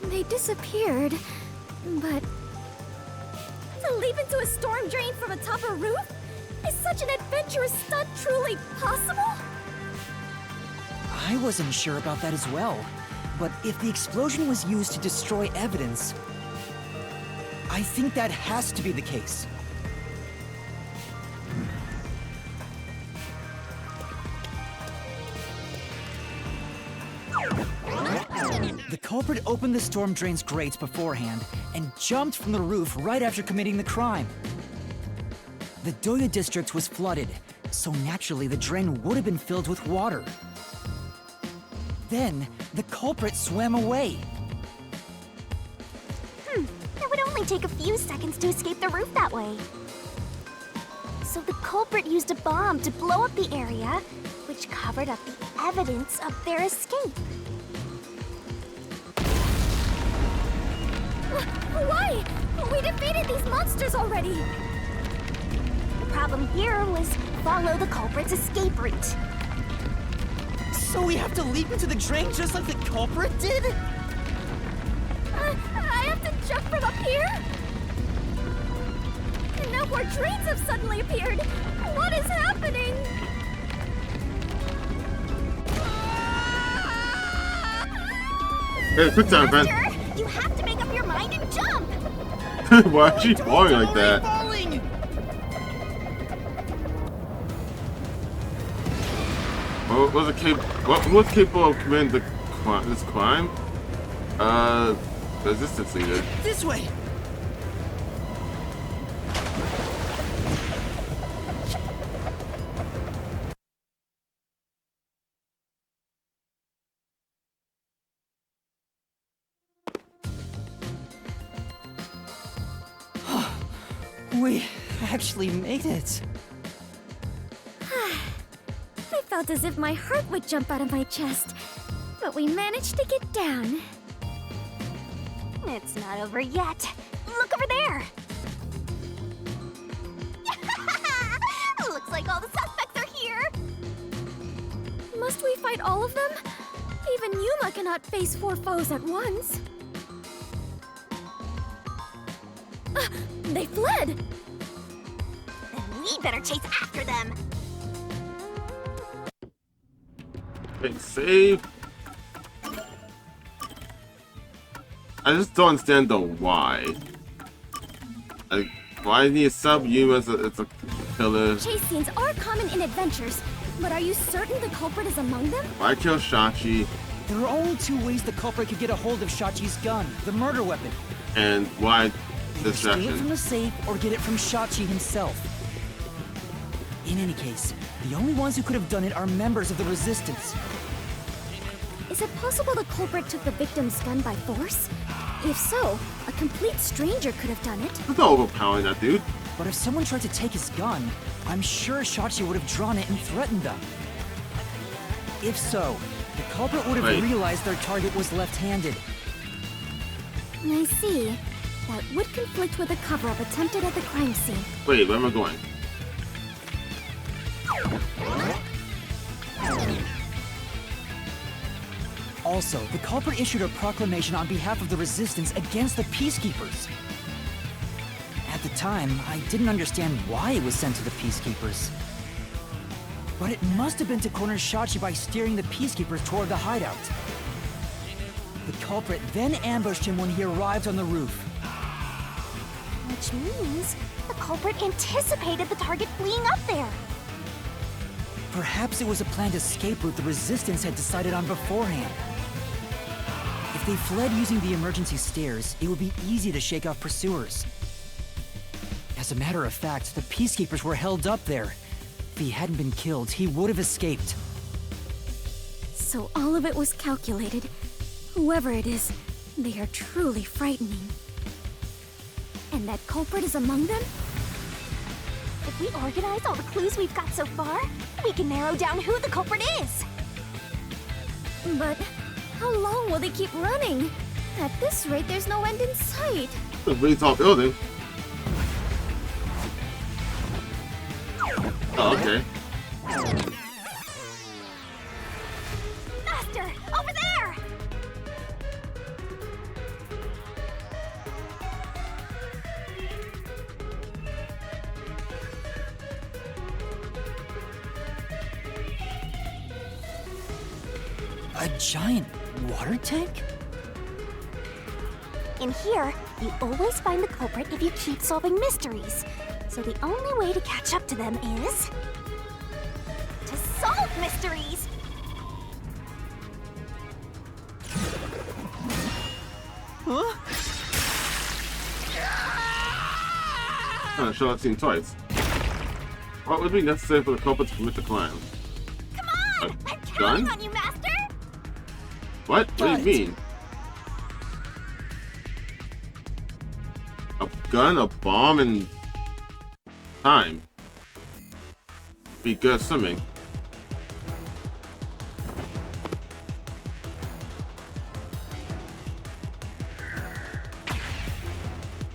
They disappeared, but... To leap into a storm drain from atop a roof? Is such an adventurous stunt truly possible? I wasn't sure about that as well. But if the explosion was used to destroy evidence, I think that has to be the case. The culprit opened the storm drain's grates beforehand and jumped from the roof right after committing the crime. The Doya district was flooded, so naturally the drain would have been filled with water. Then, the culprit swam away. It would only take a few seconds to escape the roof that way. So the culprit used a bomb to blow up the area, which covered up the evidence of their escape. Why? We defeated these monsters already. The problem here was follow the culprit's escape route. So we have to leap into the drain just like the culprit did? I have to jump from up here? And now more drains have suddenly appeared. What is happening? Hey, quick time, friend. Master, you have to make up your mind and jump! Why is she falling like that? What was capable of committing this crime? Resistance leader. This way! We actually made it. I felt as if my heart would jump out of my chest, but we managed to get down. It's not over yet. Look over there! Looks like all the suspects are here! Must we fight all of them? Even Yuma cannot face 4 foes at once. They fled! Then we better chase after them! Big save. I just don't understand the why. Like, why do you sub you as a killer? Chase scenes are common in adventures, but are you certain the culprit is among them? Why kill Shachi? There are only 2 ways the culprit could get a hold of Shachi's gun, the murder weapon. And why Either steal it from distraction? the safe or get it from Shachi himself. In any case, the only ones who could have done it are members of the Resistance. Is it possible the culprit took the victim's gun by force? If so, a complete stranger could have done it. That's not overpowering that dude. But if someone tried to take his gun, I'm sure Shachi would have drawn it and threatened them. If so, the culprit would have realized their target was left-handed. I see. That would conflict with a cover-up attempted at the crime scene. Wait, where am I going? Also, the culprit issued a proclamation on behalf of the Resistance against the Peacekeepers. At the time, I didn't understand why it was sent to the Peacekeepers. But it must have been to corner Shachi by steering the Peacekeepers toward the hideout. The culprit then ambushed him when he arrived on the roof. Which means the culprit anticipated the target fleeing up there. Perhaps it was a planned escape route the Resistance had decided on beforehand. If they fled using the emergency stairs, it would be easy to shake off pursuers. As a matter of fact, the Peacekeepers were held up there. If he hadn't been killed, he would have escaped. So all of it was calculated. Whoever it is, they are truly frightening. And that culprit is among them? If we organize all the clues we've got so far, we can narrow down who the culprit is. But how long will they keep running? At this rate, there's no end in sight. It's a really tall building. Oh, okay. Master, over there! A giant water tank? In here, you always find the culprit if you keep solving mysteries. So the only way to catch up to them is to solve mysteries. Huh? Oh, show that scene twice. What would be necessary for the culprit to commit the crime? Come on! A I'm gun? counting on you, Master! What? What do you mean? A gun, a bomb, and time. Be good at swimming.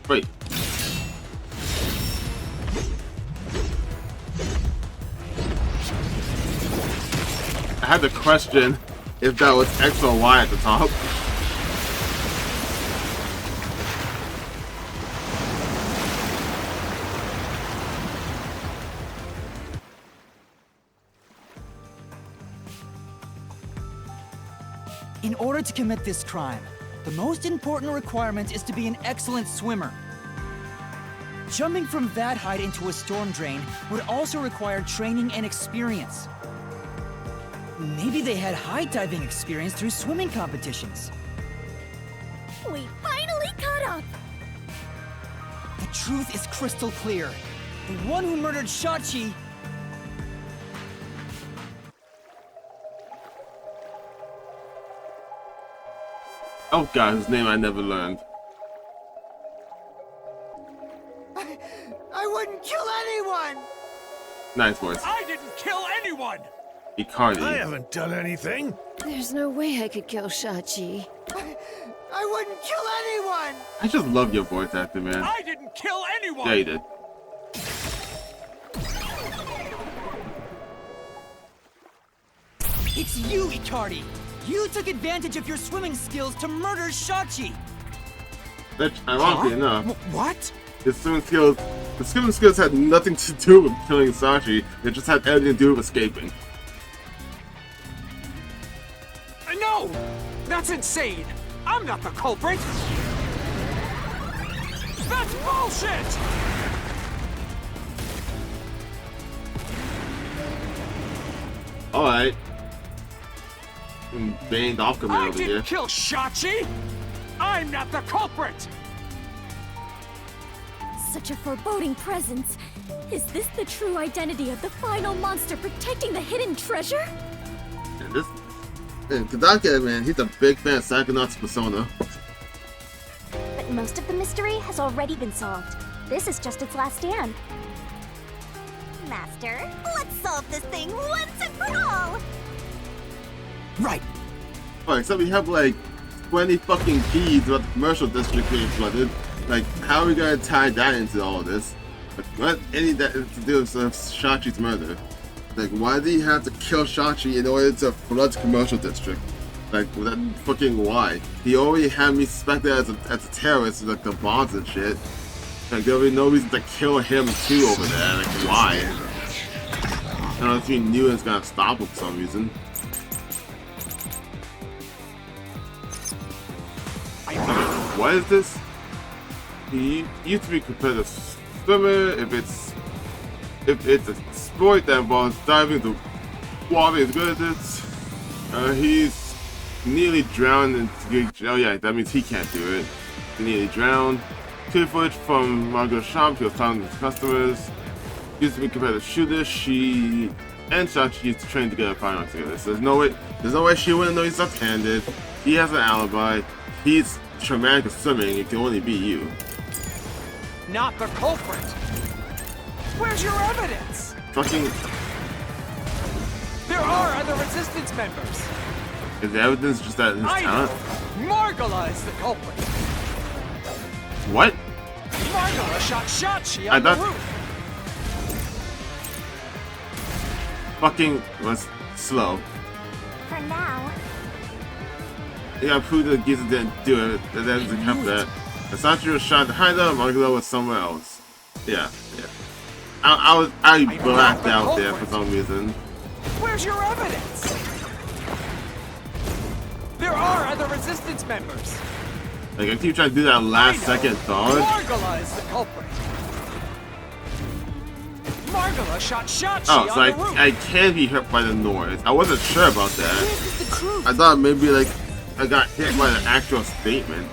Wait. I had to question if that was X or Y at the top. In order to commit this crime, the most important requirement is to be an excellent swimmer. Jumping from that height into a storm drain would also require training and experience. Maybe they had high diving experience through swimming competitions. We finally caught up! The truth is crystal clear. The one who murdered Shachi... Oh god, whose name I never learned. I wouldn't kill anyone! Nice voice. I didn't kill anyone! Icardi. I haven't done anything. There's no way I could kill Shachi. I wouldn't kill anyone! I just love your voice acting, man. I didn't kill anyone! Yeah, you did. It's you, Icardi! You took advantage of your swimming skills to murder Shachi! That's ironically enough. What? The swimming skills had nothing to do with killing Sachi. They just had everything to do with escaping. No! That's insane! I'm not the culprit! That's bullshit! Alright. Banned off coming I over didn't here. kill Shachi! I'm not the culprit! Such a foreboding presence. Is this the true identity of the final monster protecting the hidden treasure? And this... And Kadaka, man, he's a big fan of Psychonauts' persona. But most of the mystery has already been solved. This is just its last stand. Master, let's solve this thing once and for all! Right. Alright, so we have like 20 fucking keys about the commercial district being flooded. Like, how are we gonna tie that into all of this? Like, what any of that to do with Shachi's murder? Like, why did he have to kill Shachi in order to flood the commercial district? Like, that fucking why? He already had me suspected as a terrorist, like the bombs and shit. Like, there would be no reason to kill him too over there. Like, why? I don't know if he knew it was gonna stop him for some reason. What is this? He used to be a competitive swimmer. If it's a sport that involves diving, the water is good at it. He's nearly drowned in... Oh yeah, that means he can't do it. He nearly drowned. Clear footage from Margot's shop. He was talking to his customers. Used to be a competitive shooter. She and Shachi used to train together, fighting together. So there's no way she wouldn't know he's left-handed. He has an alibi. He's traumatic at swimming. It can only be you. Not the culprit! Where's your evidence? Fucking... There are other resistance members! Is the evidence just that his talent? Margala is the culprit! What? Margala shot Shachi on the roof! Fucking was slow. For now. Yeah, prove that Giza didn't do it. That doesn't count that. Sachi was shot behind her, Margala was somewhere else. Yeah. I blacked out there for some reason. Where's your evidence? There are other resistance members. Like, I keep trying to do that last second dodge. Margala is the culprit. Margala shot Shachi Oh, so on the roof. I can't be hurt by the noise. I wasn't sure about that. I thought maybe like I got hit by the actual statement.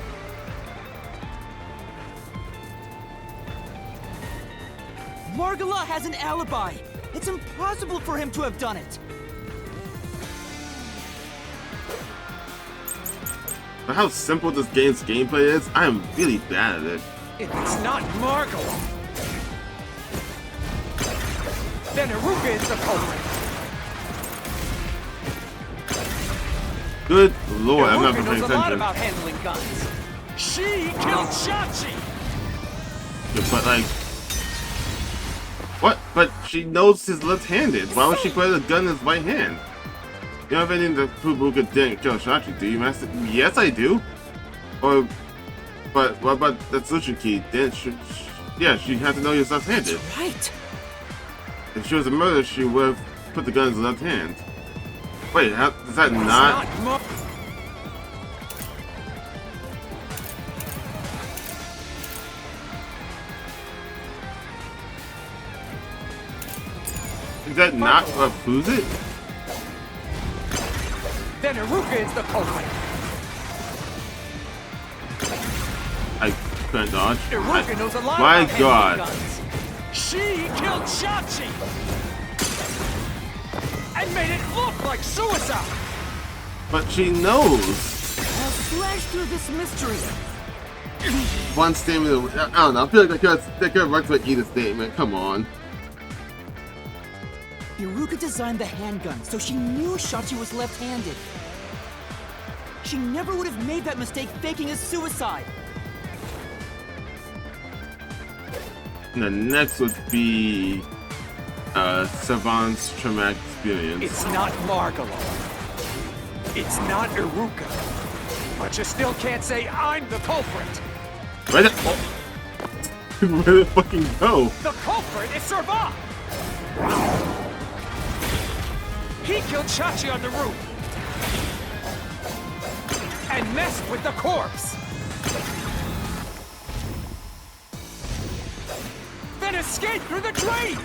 Margala has an alibi. It's impossible for him to have done it. But how simple this game's gameplay is, I am really bad at it. If it's not Margala, then Iruka is the culprit. Good lord, I'm not Iruka paying knows a lot attention. about handling guns. She killed Shachi. But like, what? But she knows he's left-handed. Why would she put a gun in his right hand? You don't have anything to prove who could didn't kill Shachi, do you, Master? Yes, I do. Or, but what about Tatsushiki? Didn't she? Yeah, she had to know he was left-handed. That's right. If she was a murderer, she would have put the gun in his left hand. Wait, how, is that not? Is that not what proves it? Then Iruka is the culprit. I couldn't dodge. Iruka knows a lot My about God. guns. She killed Shachi and made it look like suicide. But she knows. I'll slash through this mystery. One statement. I don't know. I feel like they could work to either statement. Come on. Iruka designed the handgun, so she knew Shachi was left-handed. She never would have made that mistake faking a suicide. And the next would be Savant's traumatic experience. It's not Margalo. It's not Iruka. But you still can't say I'm the culprit. Where the where the fucking go? The culprit is Servat. He killed Shachi on the roof and messed with the corpse. Then escaped through the drain.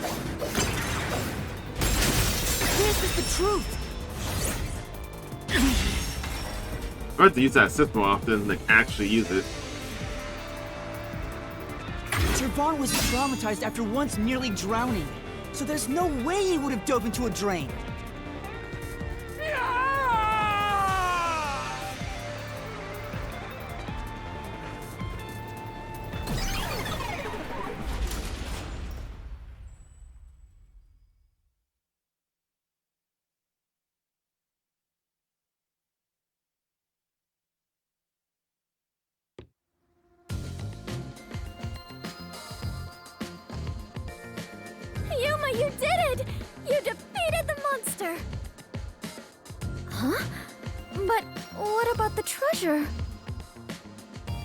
This is the truth. I have to use that assist more often, like actually use it. Servan was traumatized after once nearly drowning, so there's no way he would have dove into a drain. Yuma, you did it! You defeated the monster! Huh? But what about the treasure?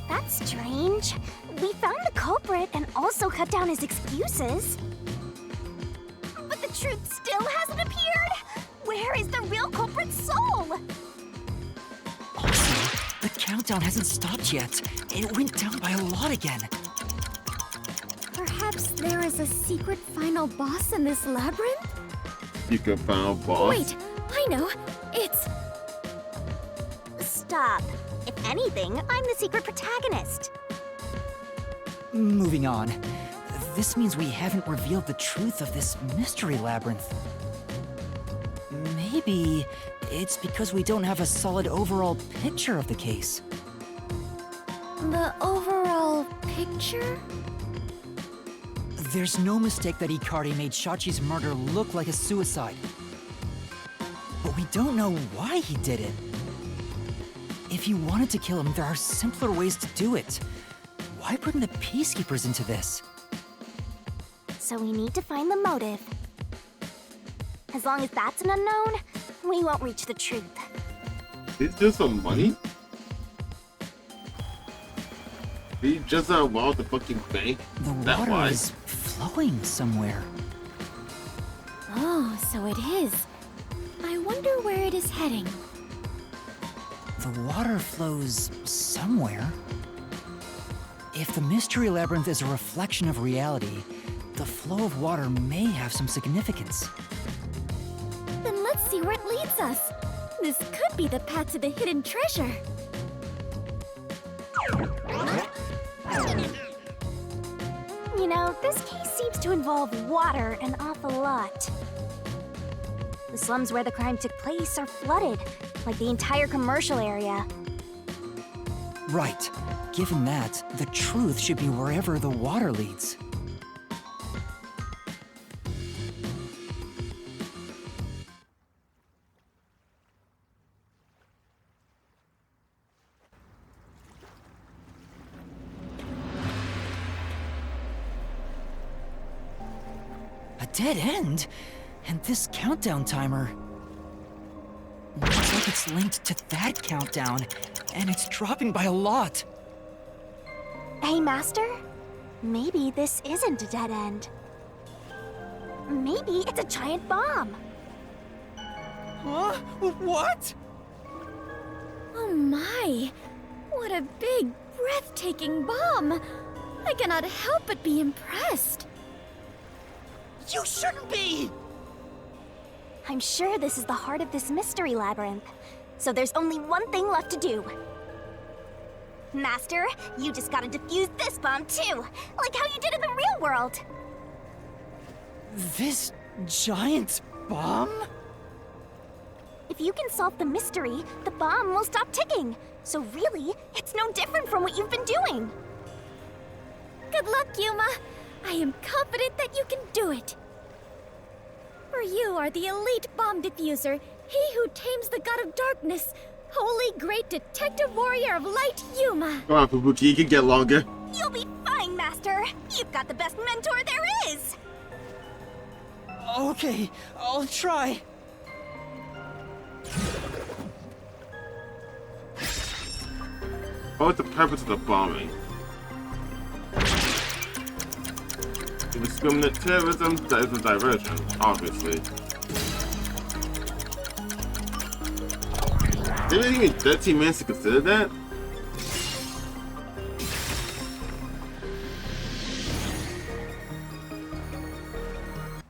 That's strange. We found the culprit and also cut down his excuses. But the truth still hasn't appeared! Where is the real culprit's soul? Also, the countdown hasn't stopped yet. It went down by a lot again. Perhaps there is a secret final boss in this labyrinth? You can find a boss. Wait, I know. It's... Stop. If anything, I'm the secret protagonist. Moving on. This means we haven't revealed the truth of this mystery labyrinth. Maybe it's because we don't have a solid overall picture of the case. The overall picture? There's no mistake that Ikari made Shachi's murder look like a suicide. But we don't know why he did it. If you wanted to kill him, there are simpler ways to do it. Why bring the Peacekeepers into this? So we need to find the motive. As long as that's an unknown, we won't reach the truth. It's just some money? He just robbed the fucking bank? The water is flowing somewhere. Oh, so it is. I wonder where it is heading. The water flows somewhere. If the mystery labyrinth is a reflection of reality, the flow of water may have some significance. Then let's see where it leads us. This could be the path to the hidden treasure. You know, this case seems to involve water an awful lot. The slums where the crime took place are flooded, like the entire commercial area. Right. Given that, the truth should be wherever the water leads. dead end? And this countdown timer... looks like it's linked to that countdown, and it's dropping by a lot. Hey, Master? Maybe this isn't a dead end. Maybe it's a giant bomb. Huh? What? Oh my! What a big, breathtaking bomb! I cannot help but be impressed. You shouldn't be! I'm sure this is the heart of this mystery labyrinth. So there's only one thing left to do. Master, you just gotta defuse this bomb too, like how you did in the real world. This giant bomb? If you can solve the mystery, the bomb will stop ticking. So really, it's no different from what you've been doing. Good luck, Yuma. I am confident that you can do it. For you are the elite bomb diffuser, he who tames the god of darkness, holy great detective warrior of light, Yuma. Come on, Fubuki, you can get longer. You'll be fine, Master. You've got the best mentor there is. Okay, I'll try. What was the purpose of the bombing? To discriminate terrorism, that is a diversion, obviously. Did it give me 13 minutes to consider that?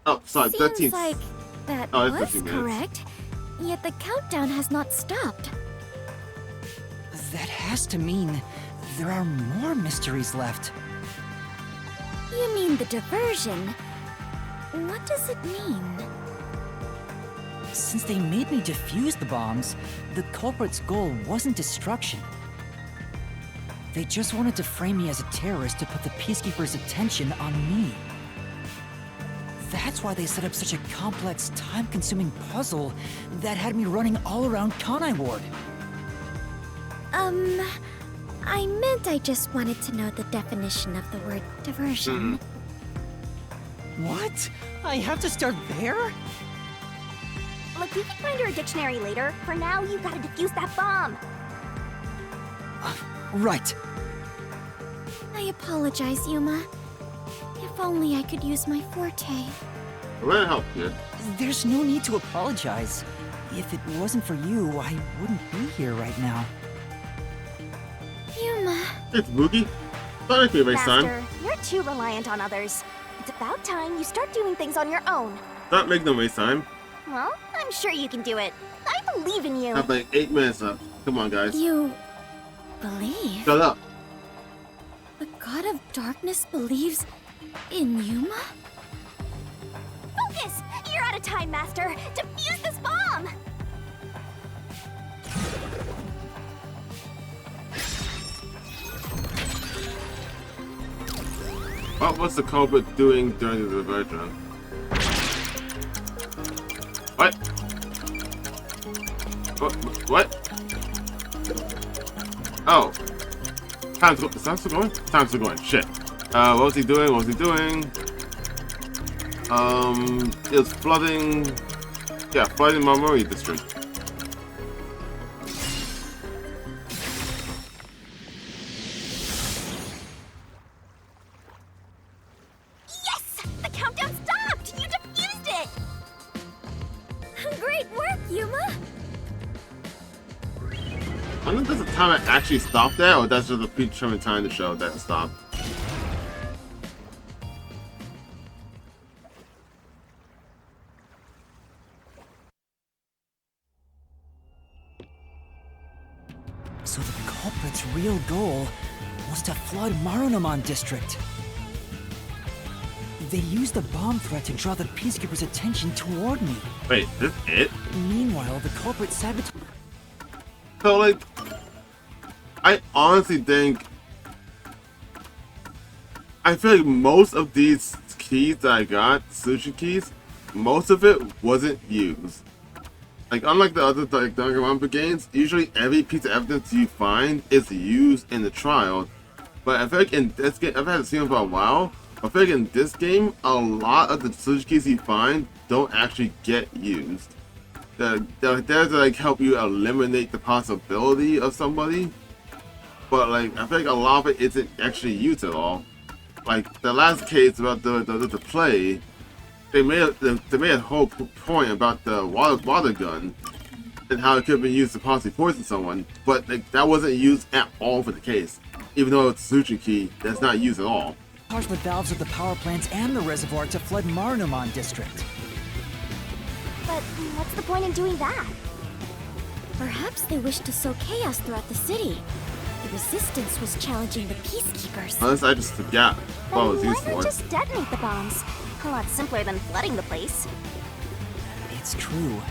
Oh, sorry, 13. Seems like that Oh, it's was 13 minutes. correct, yet the countdown has not stopped. That has to mean there are more mysteries left. You mean the diversion? What does it mean? Since they made me defuse the bombs, the culprit's goal wasn't destruction. They just wanted to frame me as a terrorist to put the Peacekeepers' attention on me. That's why they set up such a complex, time-consuming puzzle that had me running all around Kanai Ward. I meant I just wanted to know the definition of the word diversion. What? I have to start there? Look, we can find her a dictionary later. For now, you gotta defuse that bomb. Right. I apologize, Yuma. If only I could use my forte. Let help you. There's no need to apologize. If it wasn't for you, I wouldn't be here right now. Yuma. It's Boogie. Sorry for your waste time. Master, you're too reliant on others. It's about time you start doing things on your own. Stop making them waste time. Well, I'm sure you can do it. I believe in you. I have like 8 minutes left. Come on, guys. You believe? Shut up. The god of darkness believes in Yuma? Focus! You're out of time, Master. Defuse this bomb! What was the culprit doing during the diversion? What? What? Oh. Time's go- is time still going? Time's still going. Shit. What was he doing? What was he doing? It was flooding... Yeah, flooding Mamori district. Yes! The countdown stopped! You defused it! Great work, Yuma! I don't know if there's a time I actually stopped there, or that's just a predetermined time to show that it stopped. So the culprit's real goal was to flood Marunaman district. They used the bomb threat to draw the Peacekeepers' attention toward me. Wait, this it? Meanwhile, the culprit sabotaged... So, like, I honestly think... I feel like most of these keys that I got, sushi keys, most of it wasn't used. Like, unlike the other like Danganronpa games, usually every piece of evidence you find is used in the trial. But I feel like in this game, I've had to see them for a while, I think in this game, a lot of the solution keys you find don't actually get used. They're there to like help you eliminate the possibility of somebody, but like I think a lot of it isn't actually used at all. Like the last case about the play, they made a whole point about the water gun and how it could have been used to possibly poison someone, but like, that wasn't used at all for the case. Even though it's a solution key, that's not used at all. Charge the valves of the power plants and the reservoir to flood Marunomon district. But what's the point in doing that? Perhaps they wished to sow chaos throughout the city. The resistance was challenging the peacekeepers. Honestly, I just forgot what it was used Why not for. just detonate the bombs? A lot simpler than flooding the place. It's true.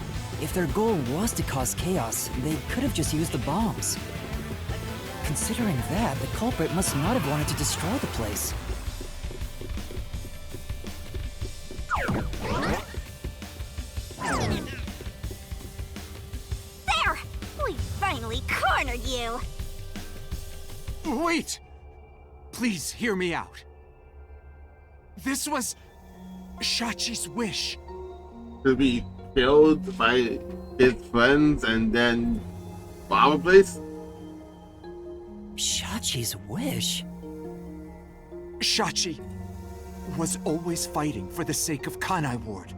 If their goal was to cause chaos, they could have just used the bombs. Considering that, the culprit must not have wanted to destroy the place. There! We finally cornered you! Wait! Please hear me out. This was Shachi's wish. To be killed by his friends and then bomb a place? Shachi's wish? Shachi was always fighting for the sake of Kanai Ward.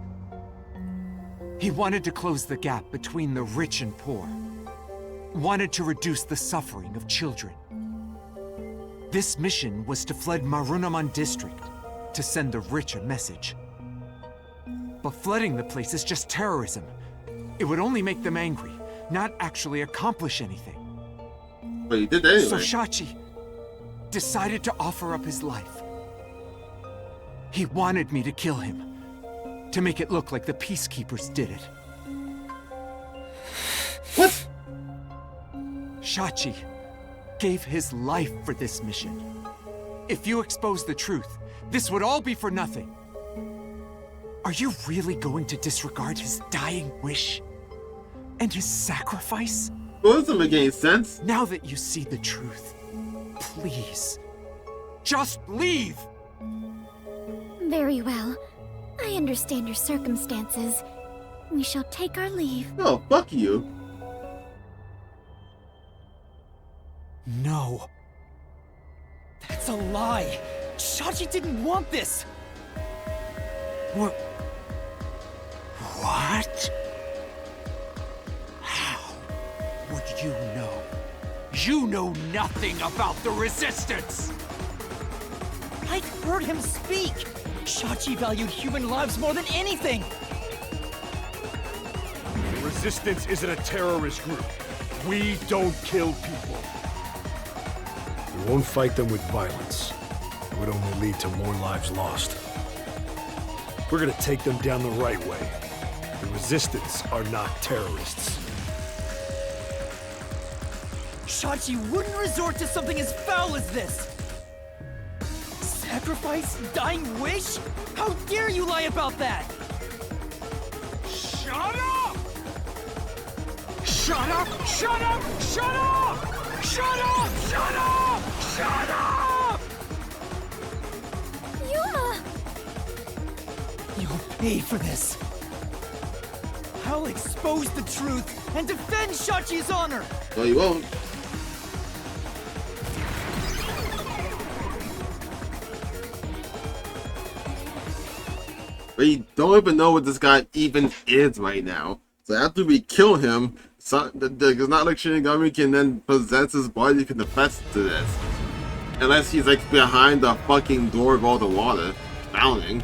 He wanted to close the gap between the rich and poor. Wanted to reduce the suffering of children. This mission was to flood Marunomon district to send the rich a message. But flooding the place is just terrorism. It would only make them angry, not actually accomplish anything. But he did anyway. So Shachi decided to offer up his life. He wanted me to kill him, to make it look like the peacekeepers did it. What? Shachi gave his life for this mission. If you expose the truth, this would all be for nothing. Are you really going to disregard his dying wish? And his sacrifice? Well, that doesn't make any sense. Now that you see the truth, please, just leave! Very well. I understand your circumstances. We shall take our leave. Oh, fuck you. No. That's a lie! Shachi didn't want this! What? How would you know? You know nothing about the Resistance! I've heard him speak! Shachi valued human lives more than anything! The Resistance isn't a terrorist group. We don't kill people. We won't fight them with violence. It would only lead to more lives lost. We're gonna take them down the right way. The Resistance are not terrorists. Shachi wouldn't resort to something as foul as this! Sacrifice? Dying wish? How dare you lie about that? Shut up! Shut up! Shut up! Shut up! Shut up! Shut up! Shut up! Yuma! You'll pay for this. I'll expose the truth and defend Shachi's honor! No, you won't. We don't even know what this guy even is right now. So after we kill him, it's not like Shinigami can then possess his body to confess to this. Unless he's like behind the fucking door of all the water, drowning.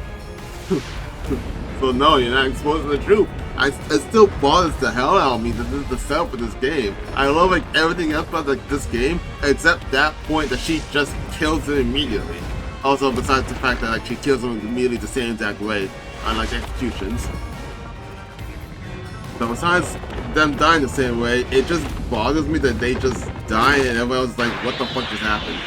So no, you're not exposing the truth. It still bothers the hell out of me that this is the setup for this game. I love like everything else about like this game, except that point that she just kills him immediately. Also, besides the fact that like she kills him immediately the same exact way, unlike executions. But besides them dying the same way, it just bothers me that they just die and everyone else is like, what the fuck just happened?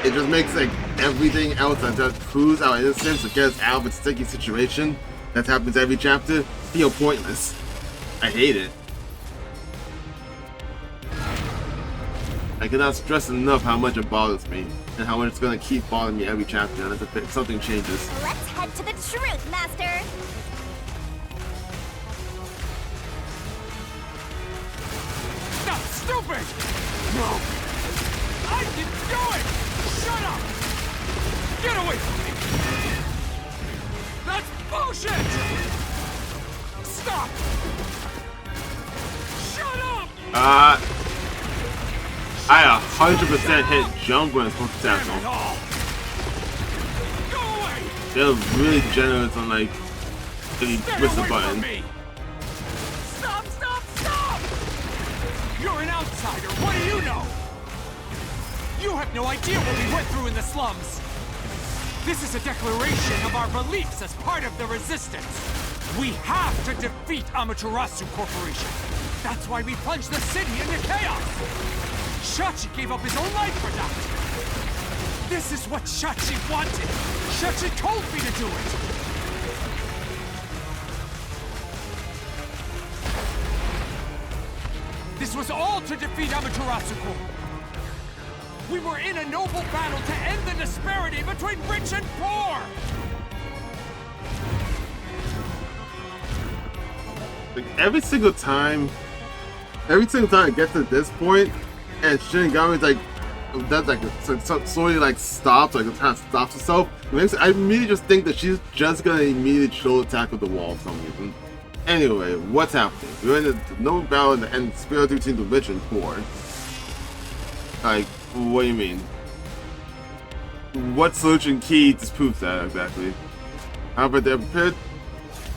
It just makes like everything else that just proves our innocence or gets out of a sticky situation that happens every chapter feel pointless. I hate it. I cannot stress enough how much it bothers me, and how much it's gonna keep bothering me every chapter unless something changes. Let's head to the truth, Master! Stop, stupid! No! I didn't do it! Shut up! Get away from me! That's bullshit! Stop! Shut up! I 100% hit jump when I'm supposed to tackle. They're really generous on like if you press the button. Stop! Stop! Stop! You're an outsider. What do you know? You have no idea what we went through in the slums. This is a declaration of our beliefs as part of the resistance. We have to defeat Amaterasu Corporation. That's why we plunged the city into chaos. Shachi gave up his own life for that. This is what Shachi wanted. Shachi told me to do it. This was all to defeat Amaterasu Corp. We were in a noble battle to end the disparity between rich and poor. Like every single time I get to this point, and Shinigami's like, that's like slowly like stops, like kind of stops herself. I immediately just think that she's just gonna immediately shoulder tackle the wall for some reason. Anyway, what's happening? We're in a noble battle and spiritual between the rich and poor. Like, what do you mean? What solution key disproves that exactly? However, they're prepared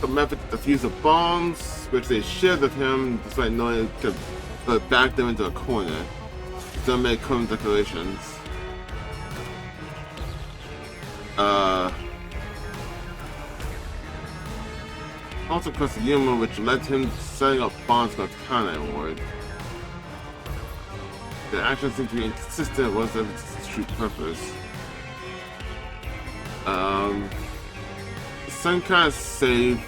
a method to defuse the bombs, which they shared with him, despite knowing it could back them into a corner. Don't make current declarations. Also pressed the humor, which led to him setting up bombs against Kanai Ward. The actions seem to be inconsistent with its true purpose. Senkai save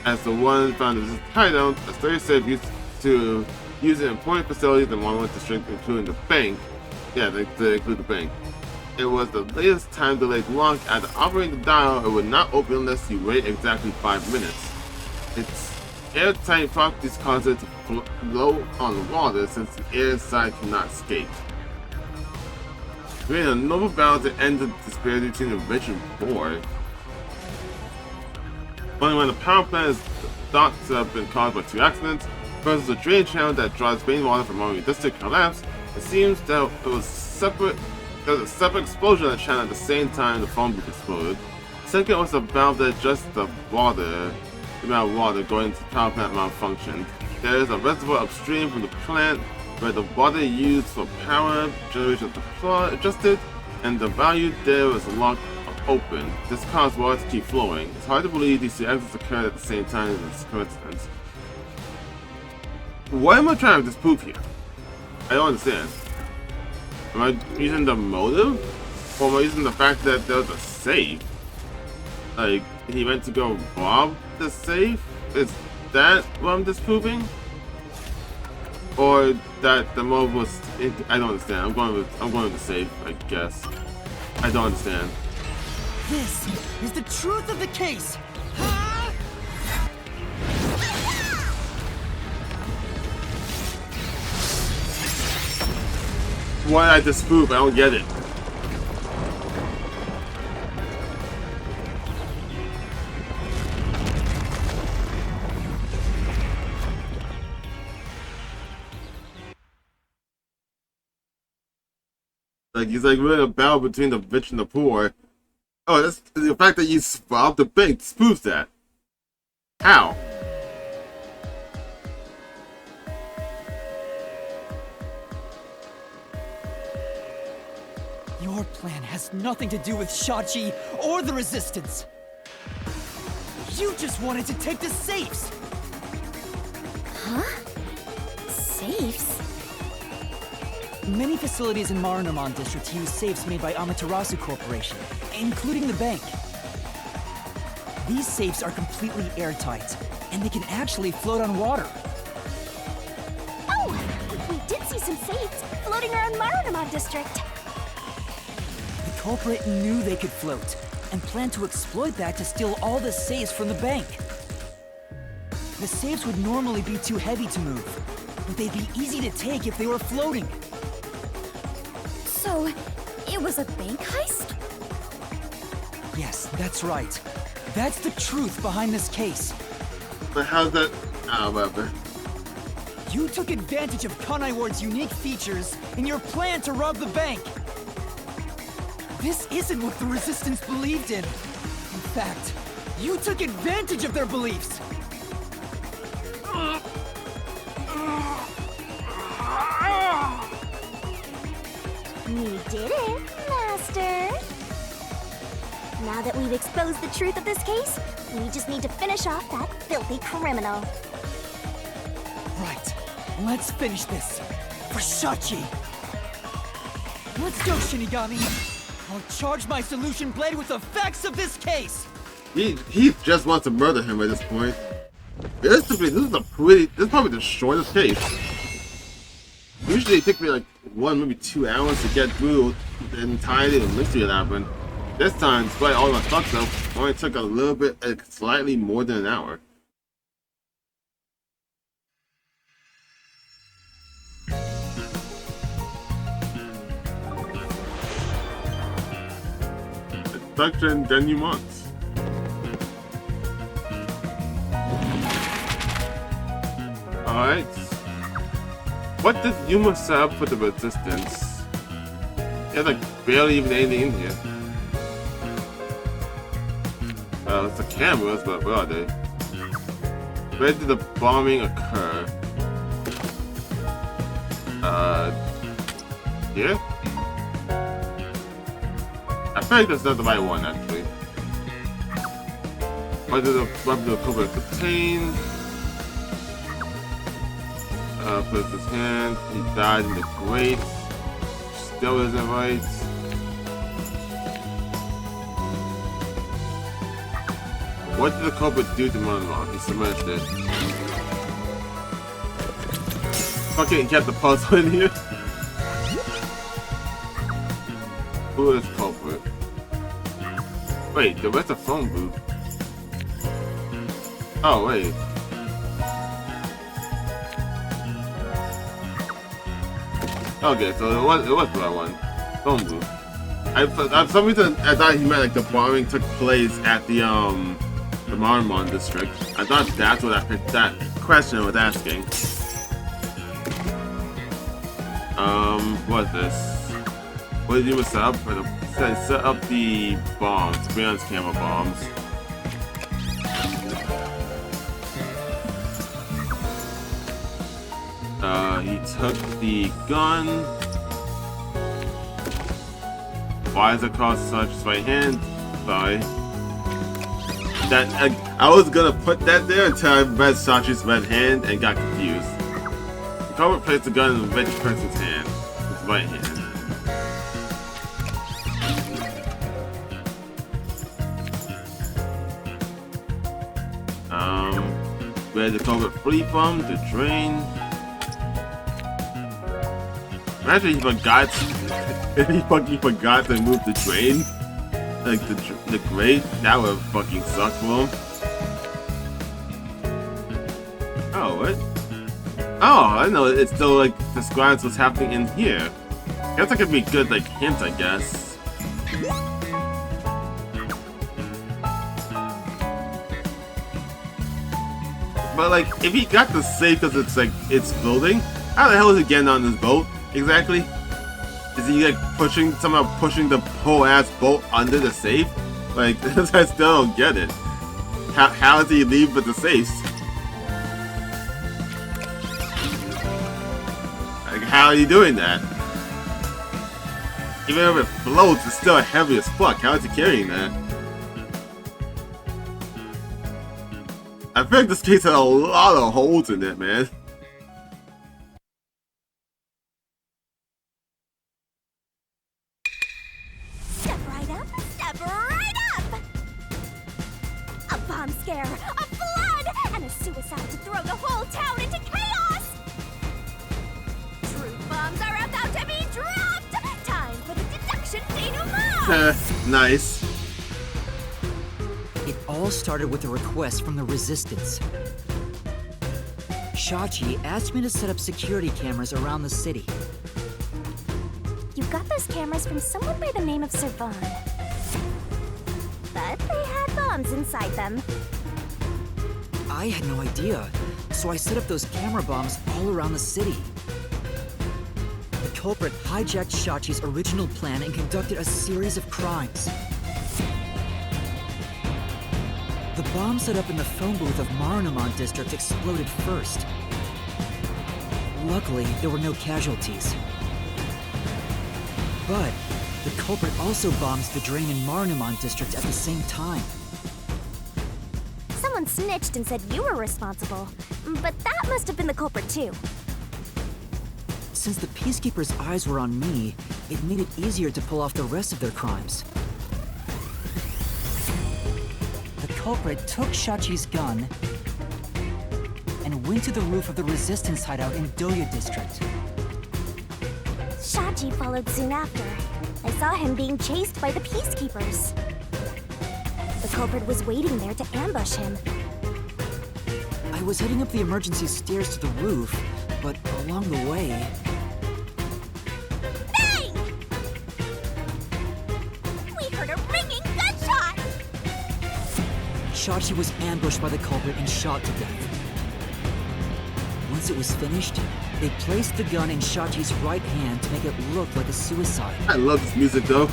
as the one found in this hideout, a study save used to use in important facilities in one district, including the bank. Yeah, they include the bank. It was the latest time delayed lock. After operating the dial, it would not open unless you wait exactly 5 minutes. Its airtight properties cause it to float on water since the air side cannot escape. Creating a noble battle to end the disparity between the rich and poor. Only when the power plant is thought to have been caused by 2 accidents, versus a drain channel that draws rainwater from Marine District collapsed, it seems that there was a separate explosion in the channel at the same time the phone booth exploded. Second was a valve that adjusts the amount of water going into the power plant malfunctioned. There is a reservoir upstream from the plant where the water used for power generation adjusted, and the valve there was locked open. This caused water to keep flowing. It's hard to believe these 2 accidents occurred at the same time as this coincidence. What am I trying to disprove here? I don't understand. Am I using the motive? Or am I using the fact that there was a safe? Like, he went to go rob the safe? Is that what I'm disproving? Or that the motive was... I don't understand. I'm going with the safe, I guess. I don't understand. This is the truth of the case! Why did I disprove? I don't get it. Like, he's like really a battle between the rich and the poor. Oh, that's the fact that you robbed the bank disproves that. How? Your plan has nothing to do with Shachi or the Resistance. You just wanted to take the safes! Huh? Safes? Many facilities in Marunaman District use safes made by Amaterasu Corporation, including the bank. These safes are completely airtight, and they can actually float on water. Oh! We did see some safes! floating around Marunamon District. The culprit knew they could float, and planned to exploit that to steal all the safes from the bank. The safes would normally be too heavy to move, but they'd be easy to take if they were floating. So, it was a bank heist? Yes, that's right. That's the truth behind this case. But how's that? Whatever. You took advantage of Kanai Ward's unique features in your plan to rob the bank. This isn't what the Resistance believed in. In fact, you took advantage of their beliefs. You did it, Master. Now that we've exposed the truth of this case, we just need to finish off that filthy criminal. Right. Let's finish this. For Shachi! Let's go, Shinigami! I'll charge my solution blade with the facts of this case! He just wants to murder him at this point. This is probably the shortest case. Usually it takes me like 1, maybe 2 hours to get through the entirety of the mystery that happened. This time, despite all my fucks up, only took a little bit, slightly more than an hour. Destruction denouement. Alright. What did Yuma set up for the Resistance? There's like barely even anything in here. It's the cameras, but where are they? Where did the bombing occur? Here? I feel like that's not the right one, actually. What did the weapon of Cobra contain? Puts his hand. He died in the grate. Still isn't right. What did the culprit do to Monologue? He submerged it. Fucking kept the puzzle in here. Who is culprit? Wait, where's the phone booth? Oh, wait. Okay, so it was the right one. Phone booth. For some reason, I thought he meant like the bombing took place at the Marunamon district. I thought that's what that question was asking. What is this? What did you set up for the set up the bombs, surveillance camera bombs? He took the gun. Why is it called such by hand? Sorry. That I was gonna put that there until I read Sachi's red hand and got confused. The culprit placed the gun in the rich person's hand, his right hand. Where did the culprit flee from? The drain. Imagine he forgot. He fucking forgot to move the drain. Like the grate, that would fucking suck for him. Oh, what? Oh, I know. It still like describes what's happening in here. I guess that could be a good like hint, I guess. But like, if he got the safe because it's like it's floating, how the hell is he getting on this boat exactly? Is he like somehow pushing the whole ass boat under the safe? Like, I still don't get it. How does he leave with the safes? Like, how are you doing that? Even if it floats, it's still heavy as fuck. How is he carrying that? I feel like this case had a lot of holes in it, man. Step right up, step right up! A bomb scare, a flood, and a suicide to throw the whole town into chaos! Truth bombs are about to Nice. It all started with a request from the Resistance. Shachi asked me to set up security cameras around the city. You got those cameras from someone by the name of Servan. But they had bombs inside them. I had no idea, so I set up those camera bombs all around the city. The culprit hijacked Shachi's original plan and conducted a series of crimes. The bomb set up in the phone booth of Marunamon District exploded first. Luckily, there were no casualties. But the culprit also bombs the drain in Marunamon District at the same time. Someone snitched and said you were responsible, but that must have been the culprit too. Since the Peacekeepers' eyes were on me, it made it easier to pull off the rest of their crimes. The culprit took Shachi's gun and went to the roof of the Resistance hideout in Doya District. Shachi followed soon after. I saw him being chased by the Peacekeepers. The culprit was waiting there to ambush him. I was heading up the emergency stairs to the roof, but along the way... Hey! We heard a ringing gunshot! Shachi was ambushed by the culprit and shot to death. Once it was finished, they placed the gun in Shachi's right hand to make it look like a suicide. I love this music though.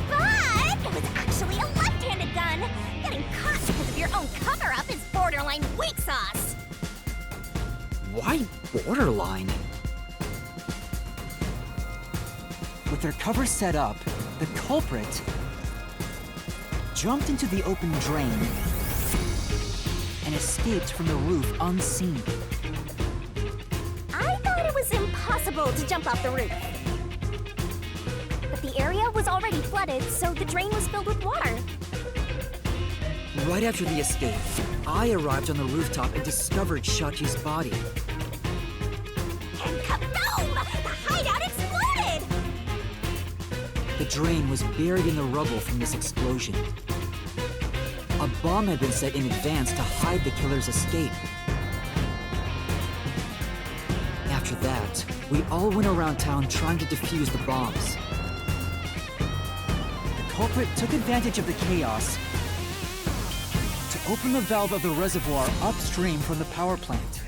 But it was actually a left-handed gun! Getting caught because of your own cover-up is borderline weak sauce! Why borderline? With their cover set up, the culprit jumped into the open drain and escaped from the roof unseen. I thought it was impossible to jump off the roof. But the area was already flooded, so the drain was filled with water. Right after the escape, I arrived on the rooftop and discovered Shachi's body. And kaboom! The hideout exploded! The drain was buried in the rubble from this explosion. A bomb had been set in advance to hide the killer's escape. After that, we all went around town trying to defuse the bombs. The culprit took advantage of the chaos to open the valve of the reservoir upstream from the power plant.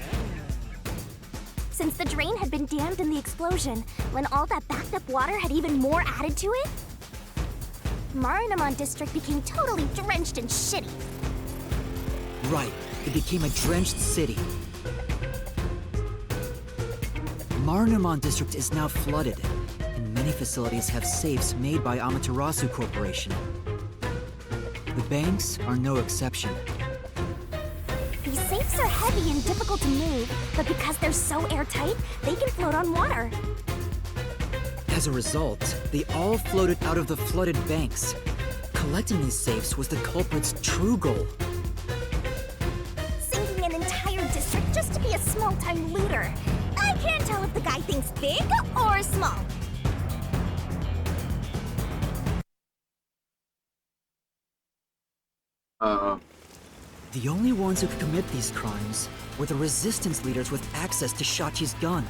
Since the drain had been dammed in the explosion, when all that backed up water had even more added to it, Marunamon District became totally drenched and shitty. Right, it became a drenched city. Marunamon District is now flooded, and many facilities have safes made by Amaterasu Corporation. The banks are no exception. These safes are heavy and difficult to move, but because they're so airtight, they can float on water. As a result, they all floated out of the flooded banks. Collecting these safes was the culprit's true goal. Sinking an entire district just to be a small-time looter. I can't tell if the guy thinks big or small. The only ones who could commit these crimes were the resistance leaders with access to Shachi's gun.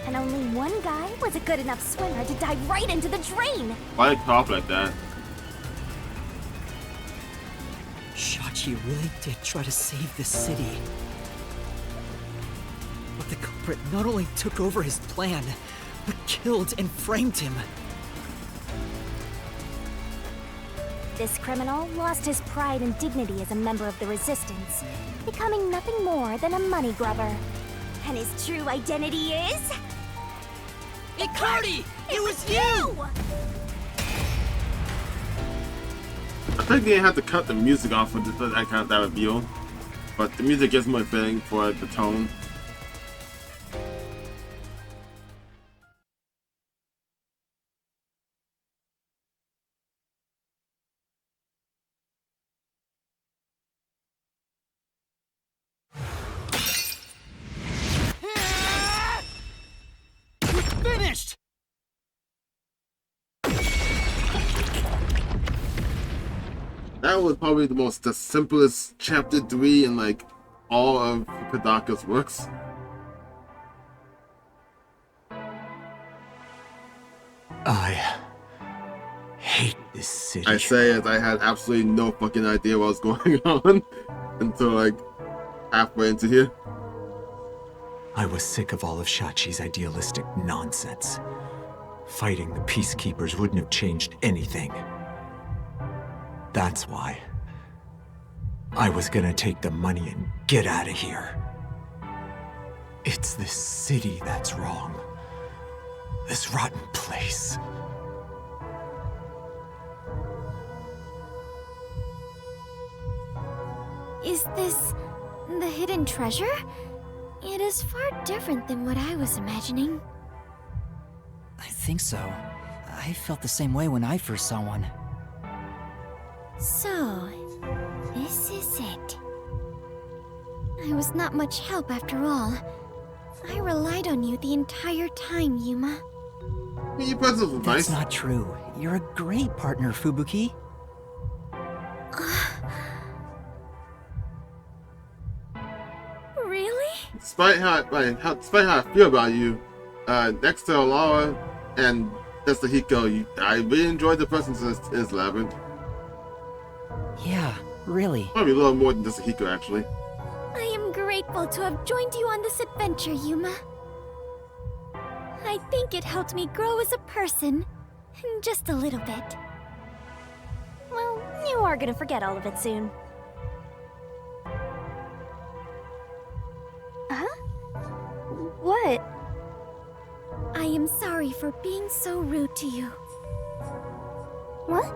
And only one guy was a good enough swimmer to dive right into the drain. Why talk like that? Shachi really did try to save this city. But the culprit not only took over his plan, but killed and framed him. This criminal lost his pride and dignity as a member of the Resistance, becoming nothing more than a money grubber. And his true identity is... Icardi! It was you! I think they have to cut the music off with that reveal, but the music is more fitting for the tone. Finished! that was probably the simplest chapter 3 in like all of Kodaka's works. I hate this city. I say as I had absolutely no fucking idea what was going on until like halfway into here. I was sick of all of Shachi's idealistic nonsense. Fighting the peacekeepers wouldn't have changed anything. That's why I was gonna take the money and get out of here. It's this city that's wrong. This rotten place. Is this the hidden treasure? It is far different than what I was imagining. I think so. I felt the same way when I first saw one. So, this is it. I was not much help after all. I relied on you the entire time, Yuma. That's not true. You're a great partner, Fubuki. Really? Despite how I feel about you, next to Alara and Destahiko, I really enjoyed the presence in his labyrinth. Yeah, really. Probably a little more than Destahiko, actually. I am grateful to have joined you on this adventure, Yuma. I think it helped me grow as a person. Just a little bit. Well, you are gonna forget all of it soon. Huh? What? I am sorry for being so rude to you. What?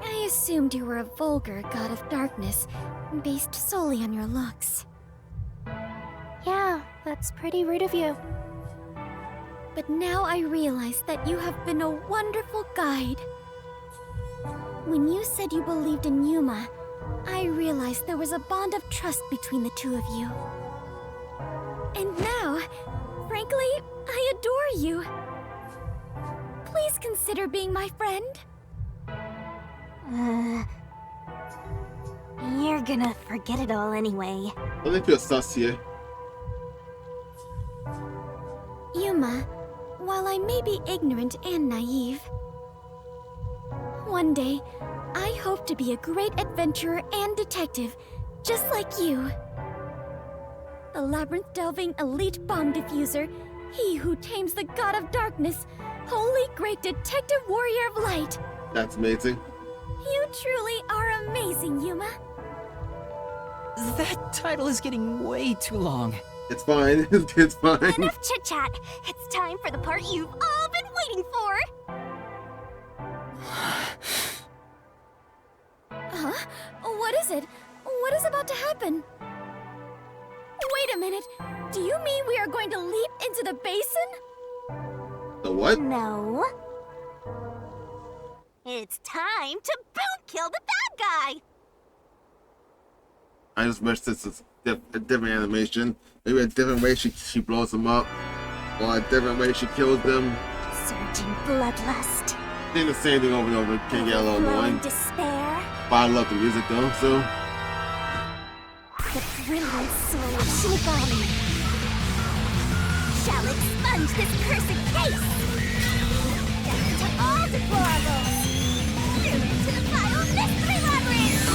I assumed you were a vulgar god of darkness, based solely on your looks. Yeah, that's pretty rude of you. But now I realize that you have been a wonderful guide. When you said you believed in Yuma, I realized there was a bond of trust between the two of you. And now, frankly, I adore you. Please consider being my friend. You're gonna forget it all anyway. I think you're sus here. Yuma, while I may be ignorant and naive, one day, I hope to be a great adventurer and detective, just like you. The labyrinth-delving elite bomb diffuser, he who tames the god of darkness, holy great detective warrior of light. That's amazing. You truly are amazing, Yuma. That title is getting way too long. It's fine. It's fine. Enough chit-chat. It's time for the part you've all been waiting for. Huh? What is it? What is about to happen? Wait a minute. Do you mean we are going to leap into the basin? The what? No. It's time to boom kill the bad guy. I just wish this was a different animation. Maybe a different way she blows them up. Or a different way she kills them. Surging bloodlust. Doing the same thing over and over can get a little annoying. Despair. But I love the music though, so. The brilliant soul of Shinigami shall expunge this cursed case. Death to all deplorables. Through to the final mystery labyrinth.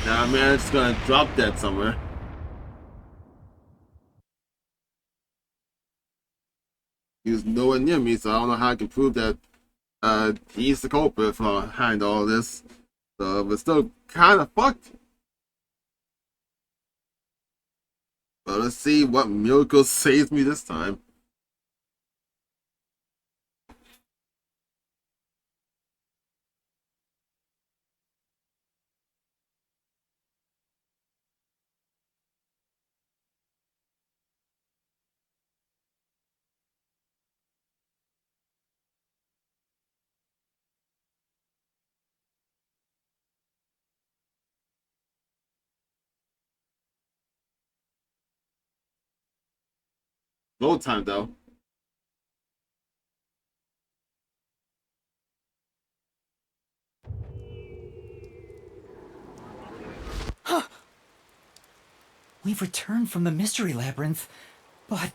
Nah, man, it's gonna drop that somewhere. He was nowhere near me, so I don't know how I can prove that he's the culprit behind all this. So, but still kind of fucked. But let's see what miracle saves me this time. Load time though. We've returned from the mystery labyrinth, but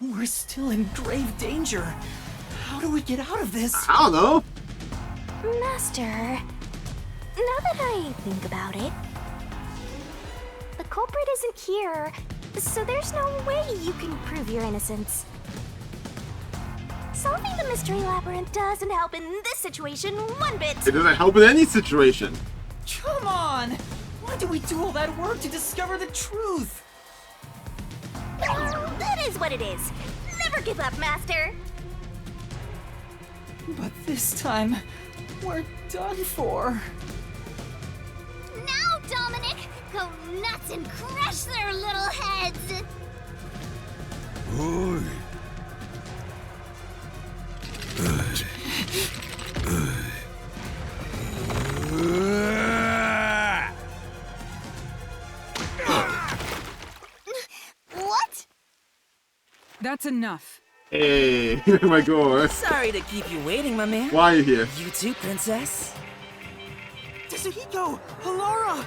we're still in grave danger. How do we get out of this? I don't know. Master, now that I think about it, the culprit isn't here, so there's no way you can prove your innocence. Solving the mystery labyrinth doesn't help in this situation one bit. It doesn't help in any situation. Come on! Why do we do all that work to discover the truth? That is what it is. Never give up, Master. But this time, we're done for. Now, Dominic, go nuts and crush their little heads! Oi. What? That's enough. Hey, my God. Sorry to keep you waiting, my man. Why are you here? You too, princess. Tsuhiko! Halara!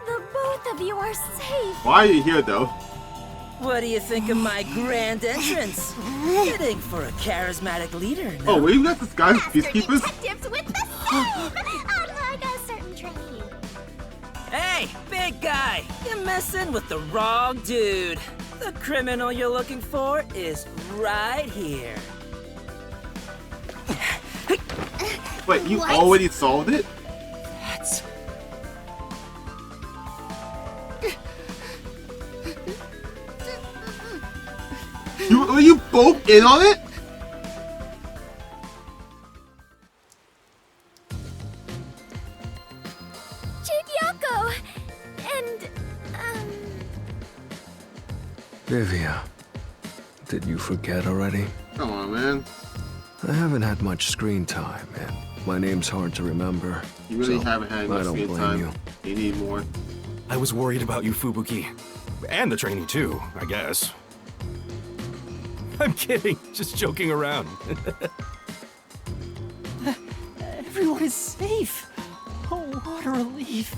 The both of you are safe. Why are you here though? What do you think of my grand entrance? Fitting for a charismatic leader. No? Oh, wait, you got this guy with peacekeepers? Detectives with the same! Unlike a certain trainee. Hey, big guy! You're messing with the wrong dude. The criminal you're looking for is right here. Wait, you What? already solved it? That's... Were you both in on it? Chinyako! And, Vivia, did you forget already? Come on, man. I haven't had much screen time, and my name's hard to remember. You really so haven't had I much don't screen blame time. you. You need more. I was worried about you, Fubuki. And the trainee too, I guess. I'm kidding, just joking around. Everyone is safe. Oh, what a relief.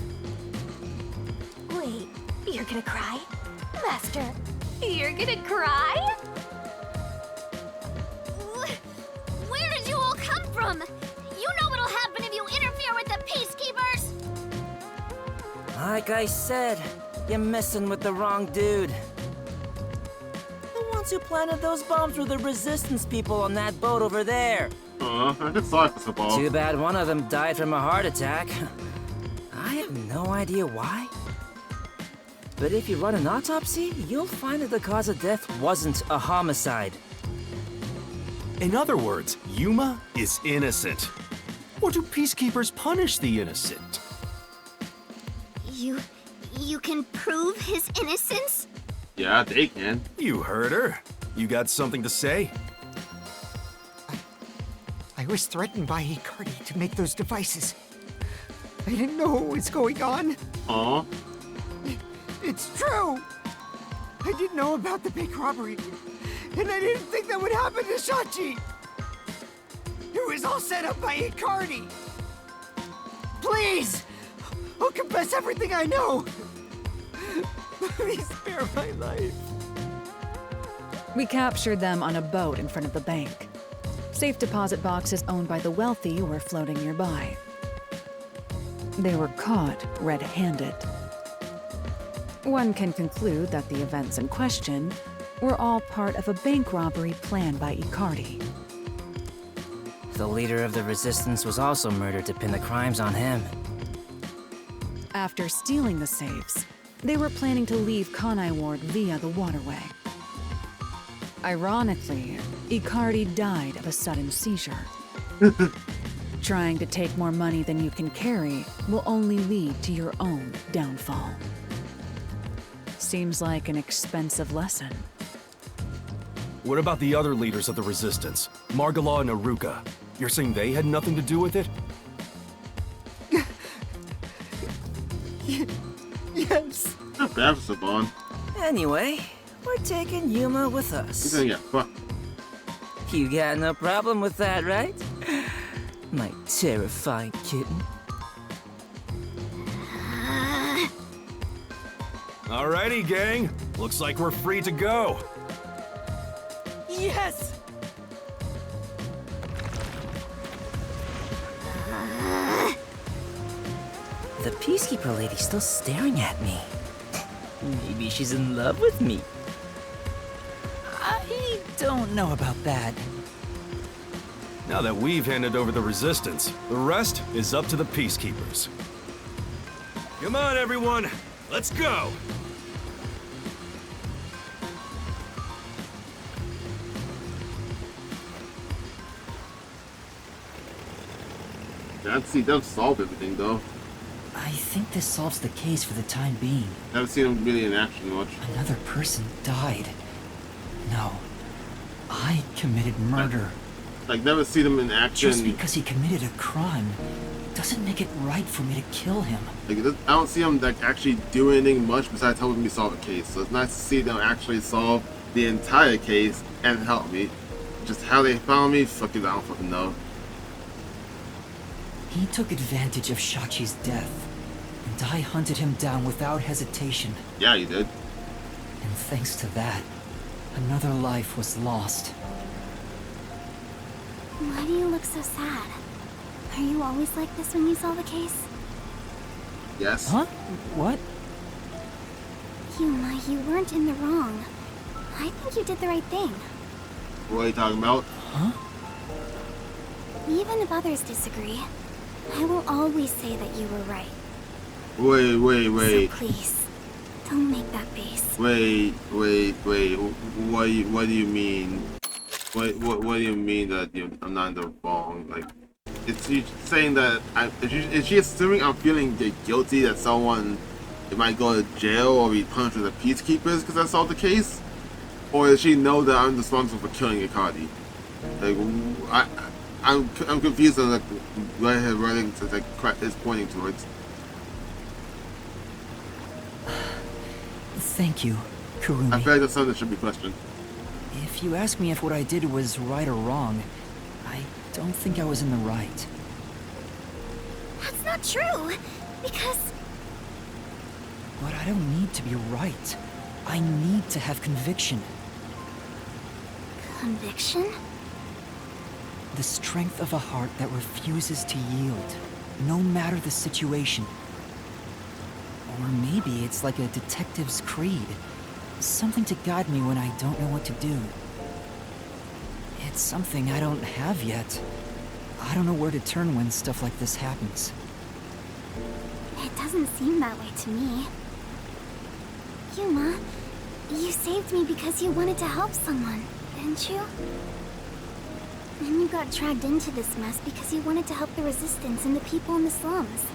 Wait, you're gonna cry? Master, you're gonna cry? where did you all come from? You know what'll happen if you interfere with the peacekeepers! Like I said, you're messing with the wrong dude. The ones who planted those bombs were the resistance people on that boat over there. I feel sorry for Sabal. Too bad one of them died from a heart attack. I have no idea why. But if you run an autopsy, you'll find that the cause of death wasn't a homicide. In other words, Yuma is innocent. Or do peacekeepers punish the innocent? You can prove his innocence? Yeah, they can. You heard her. You got something to say? I was threatened by Icardi to make those devices. I didn't know what was going on. Aw. It's true! I didn't know about the big robbery, and I didn't think that would happen to Shachi! It was all set up by Icardi! Please! I'll confess everything I know! Please spare my life. We captured them on a boat in front of the bank. Safe deposit boxes owned by the wealthy were floating nearby. They were caught red-handed. One can conclude that the events in question were all part of a bank robbery planned by Icardi. The leader of the resistance was also murdered to pin the crimes on him. After stealing the safes, they were planning to leave Kanai Ward via the waterway. Ironically, Icardi died of a sudden seizure. Trying to take more money than you can carry will only lead to your own downfall. Seems like an expensive lesson. What about the other leaders of the resistance? Margala and Aruka. You're saying they had nothing to do with it? Yes. Not bad for Saban. Anyway, we're taking Yuma with us. Yeah, fuck. You got no problem with that, right? My terrifying kitten. Alrighty, gang. Looks like we're free to go. Yes! The Peacekeeper lady's still staring at me. Maybe she's in love with me. I don't know about that. Now that we've handed over the Resistance, the rest is up to the Peacekeepers. Come on, everyone. Let's go! I'd see them solve everything, though. I think this solves the case for the time being. Haven't seen them really in action much. Another person died. No. I committed murder. Like, never see them in action. Just because he committed a crime doesn't make it right for me to kill him. Like, I don't see them like actually do anything much besides helping me solve a case. So it's nice to see them actually solve the entire case and help me. Just how they found me, fuck it, I don't fucking know. He took advantage of Shachi's death, and I hunted him down without hesitation. Yeah, you did. And thanks to that, another life was lost. Why do you look so sad? Are you always like this when you solve a case? Yes. Huh? What? Yuma, you weren't in the wrong. I think you did the right thing. What are you talking about? Huh? Even if others disagree, I will always say that you were right. Wait. So please, don't make that face. Wait. What do you mean? What do you mean that I'm not in the wrong? Like, is she saying that is she assuming I'm feeling guilty that someone might go to jail or be punished with the Peacekeepers because I solved the case? Or does she know that I'm responsible for killing Akadi? Like, I'm confused on like what her writing is pointing towards. Thank you, Kurumi. I feel like that's something that should be questioned. If you ask me if what I did was right or wrong, I don't think I was in the right. That's not true, because... But I don't need to be right. I need to have conviction. Conviction? The strength of a heart that refuses to yield, no matter the situation. Or maybe it's like a detective's creed. Something to guide me when I don't know what to do. It's something I don't have yet. I don't know where to turn when stuff like this happens. It doesn't seem that way to me. Yuma, you saved me because you wanted to help someone, didn't you? And you got dragged into this mess because you wanted to help the Resistance and the people in the slums.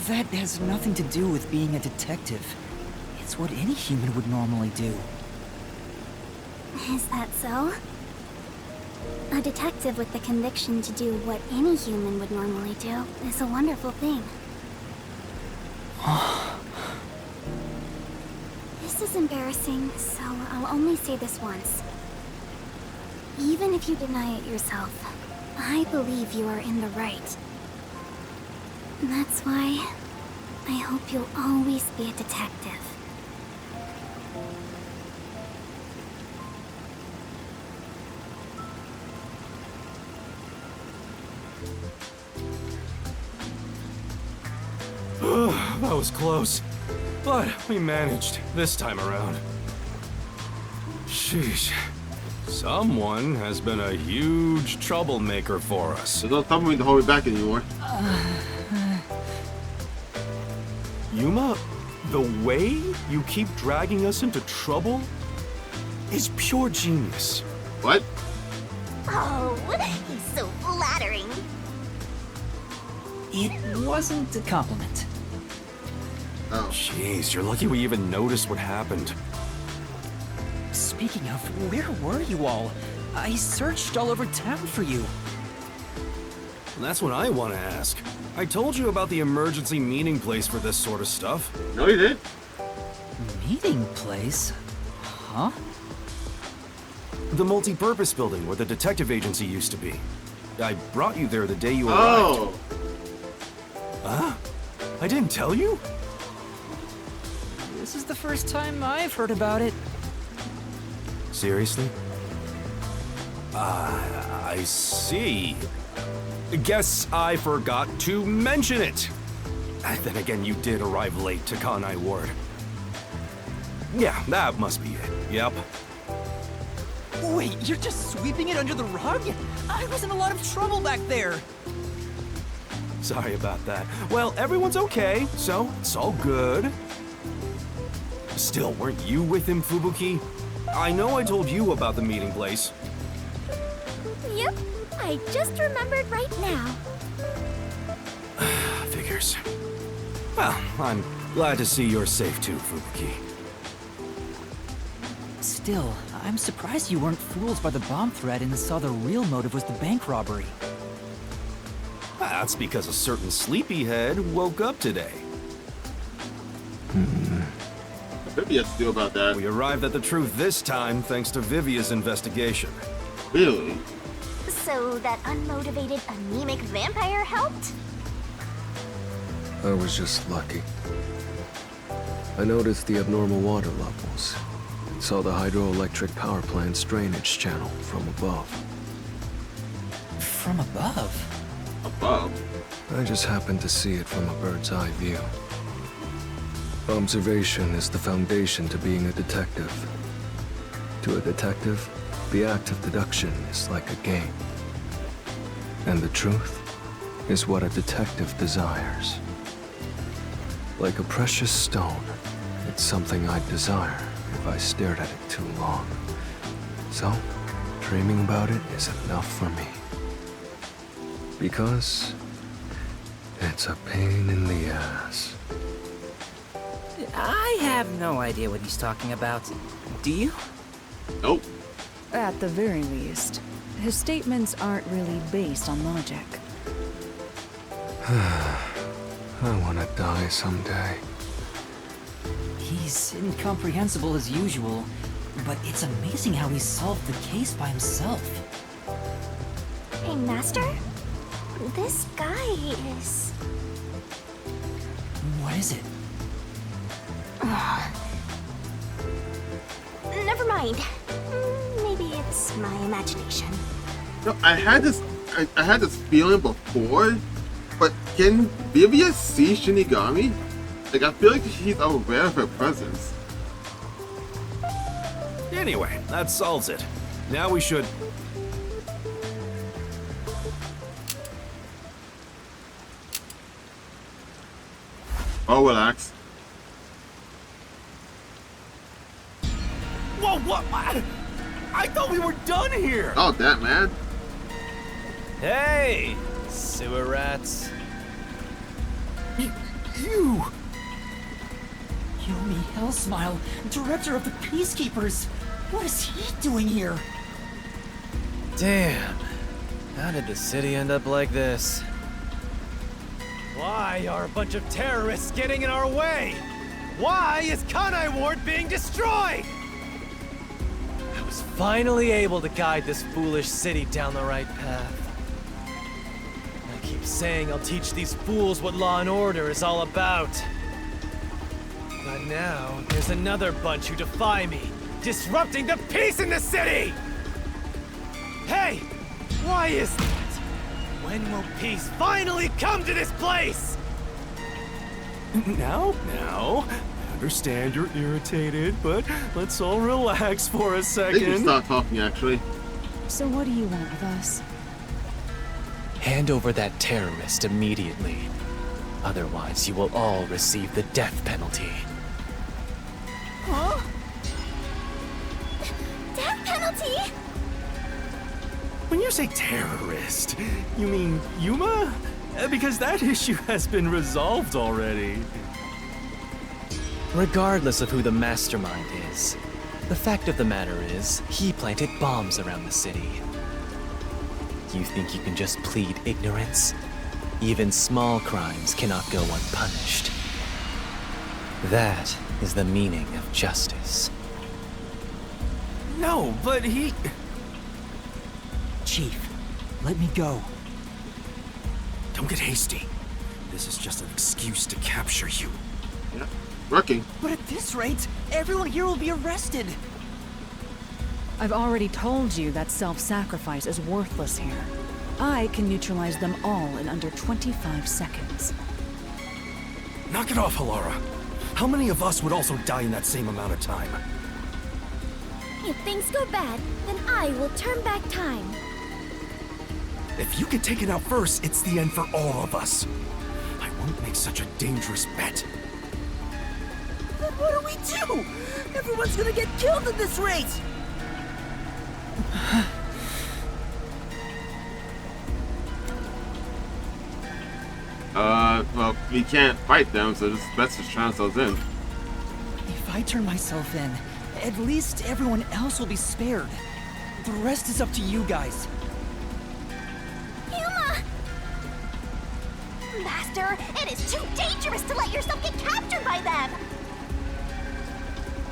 That has nothing to do with being a detective. It's what any human would normally do. Is that so? A detective with the conviction to do what any human would normally do is a wonderful thing. This is embarrassing, so I'll only say this once. Even if you deny it yourself, I believe you are in the right. That's why I hope you'll always be a detective. That was close. But we managed this time around. Sheesh. Someone has been a huge troublemaker for us. So don't tell me to hold me back anymore. Yuma, the way you keep dragging us into trouble is pure genius. What? Oh, he's so flattering. It wasn't a compliment. Oh. Jeez, you're lucky we even noticed what happened. Speaking of, where were you all? I searched all over town for you. That's what I want to ask. I told you about the emergency meeting place for this sort of stuff. No, you did. meeting place? Huh? The multi-purpose building where the detective agency used to be. I brought you there the day you arrived. Oh. Huh? I didn't tell you? This is the first time I've heard about it. Seriously? I see. Guess I forgot to mention it. Then again, you did arrive late to Kanai Ward. Yeah, that must be it. Yep. Wait, you're just sweeping it under the rug? I was in a lot of trouble back there. Sorry about that. Well, everyone's okay, so it's all good. Still, weren't you with him, Fubuki? I know I told you about the meeting place. Yep, I just remembered right now. Figures. Well, I'm glad to see you're safe too, Fubuki. Still, I'm surprised you weren't fooled by the bomb threat and saw the real motive was the bank robbery. That's because a certain sleepyhead woke up today. Vivia's still about that. We arrived at the truth this time thanks to Vivia's investigation. Really? So that unmotivated, anemic vampire helped? I was just lucky. I noticed the abnormal water levels. Saw the hydroelectric power plant's drainage channel from above. From above? Above? I just happened to see it from a bird's eye view. Observation is the foundation to being a detective. To a detective, the act of deduction is like a game. And the truth is what a detective desires. Like a precious stone, it's something I'd desire if I stared at it too long. So, dreaming about it is enough for me. Because it's a pain in the ass. I have no idea what he's talking about. Do you? Nope. At the very least, his statements aren't really based on logic. I want to die someday. He's incomprehensible as usual, but it's amazing how he solved the case by himself. Hey, Master? This guy is... What is it? Never mind. Maybe it's my imagination. No, I had this feeling before, but can Vivia see Shinigami? Like, I feel like she's aware of her presence. Anyway, that solves it. Now we should... Oh, relax. Whoa, what? I thought we were done here! Oh, that man. Hey, sewer rats. You! Yomi Hellsmile, director of the Peacekeepers. What is he doing here? Damn. How did the city end up like this? Why are a bunch of terrorists getting in our way? Why is Kanai Ward being destroyed? I was finally able to guide this foolish city down the right path. I keep saying I'll teach these fools what law and order is all about. But now, there's another bunch who defy me, disrupting the peace in the city! Hey! Why is that? When will peace finally come to this place? Now, I understand you're irritated, but let's all relax for a They second. can start talking, actually. So what do you want with us? Hand over that terrorist immediately. Otherwise, you will all receive the death penalty. Huh? Death penalty? When you say terrorist, you mean Yuma? Because that issue has been resolved already. Regardless of who the mastermind is, the fact of the matter is, he planted bombs around the city. You think you can just plead ignorance? Even small crimes cannot go unpunished. That is the meaning of justice. No, but he... Chief, let me go. Don't get hasty. This is just an excuse to capture you. Yeah, working. But at this rate, everyone here will be arrested. I've already told you that self-sacrifice is worthless here. I can neutralize them all in under 25 seconds. Knock it off, Halara. How many of us would also die in that same amount of time? If things go bad, then I will turn back time. If you get taken out first, it's the end for all of us. I won't make such a dangerous bet. Then what do we do? Everyone's gonna get killed in this race! Well, we can't fight them, so let's just turn ourselves in. If I turn myself in, at least everyone else will be spared. The rest is up to you guys. Yuma! Master, it is too dangerous to let yourself get captured by them!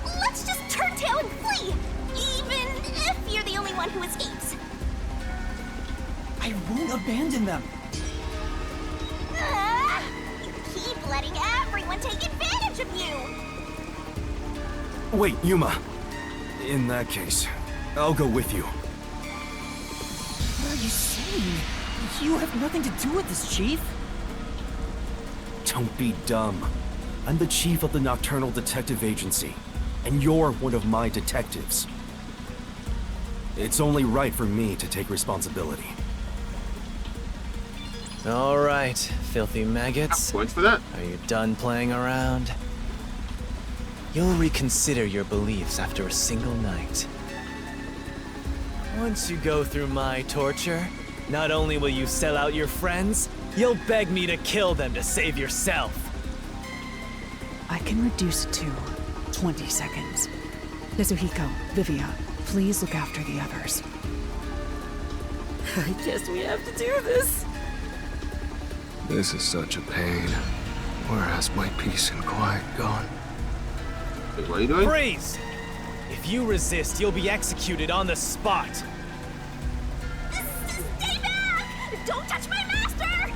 Let's just turn tail and flee, even if you're the only one who escapes. I won't abandon them. You keep letting everyone take advantage of you! Wait, Yuma. In that case, I'll go with you. What are you saying? You have nothing to do with this, Chief. Don't be dumb. I'm the chief of the Nocturnal Detective Agency, and you're one of my detectives. It's only right for me to take responsibility. All right, filthy maggots. Points for that. Are you done playing around? You'll reconsider your beliefs after a single night. Once you go through my torture, not only will you sell out your friends, you'll beg me to kill them to save yourself. I can reduce it to 20 seconds. Yasuhiko, Vivia, please look after the others. I guess we have to do this. This is such a pain. Where has my peace and quiet gone? Wait, what are you doing? Freeze! If you resist, you'll be executed on the spot. Stay back! Don't touch my master!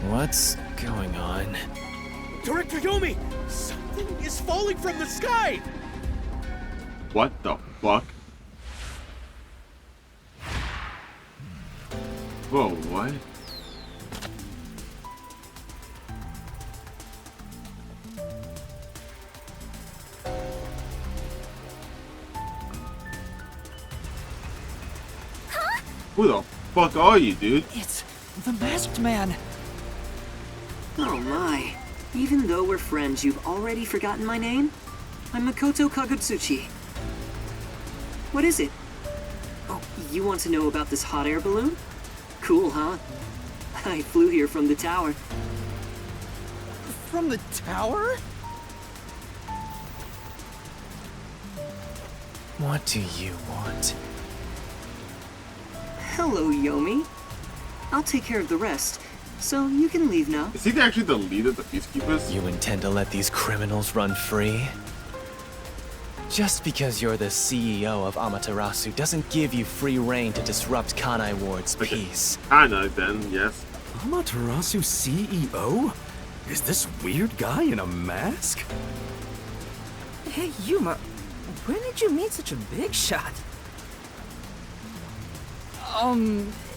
What's going on? Director Yomi! Something is falling from the sky! What the fuck? Whoa, what? Huh? Who the fuck are you, dude? It's the masked man. Oh my. Even though we're friends, you've already forgotten my name? I'm Makoto Kagutsuchi. What is it? Oh, you want to know about this hot air balloon? Cool, huh? I flew here from the tower. From the tower? What do you want? Hello, Yomi. I'll take care of the rest, so you can leave now. Is he actually the leader of the Peacekeepers? You intend to let these criminals run free? Just because you're the CEO of Amaterasu doesn't give you free rein to disrupt Kanai Ward's peace. Kinda, then, yes. Amaterasu CEO? Is this weird guy in a mask? Hey, Yuma, when did you meet such a big shot?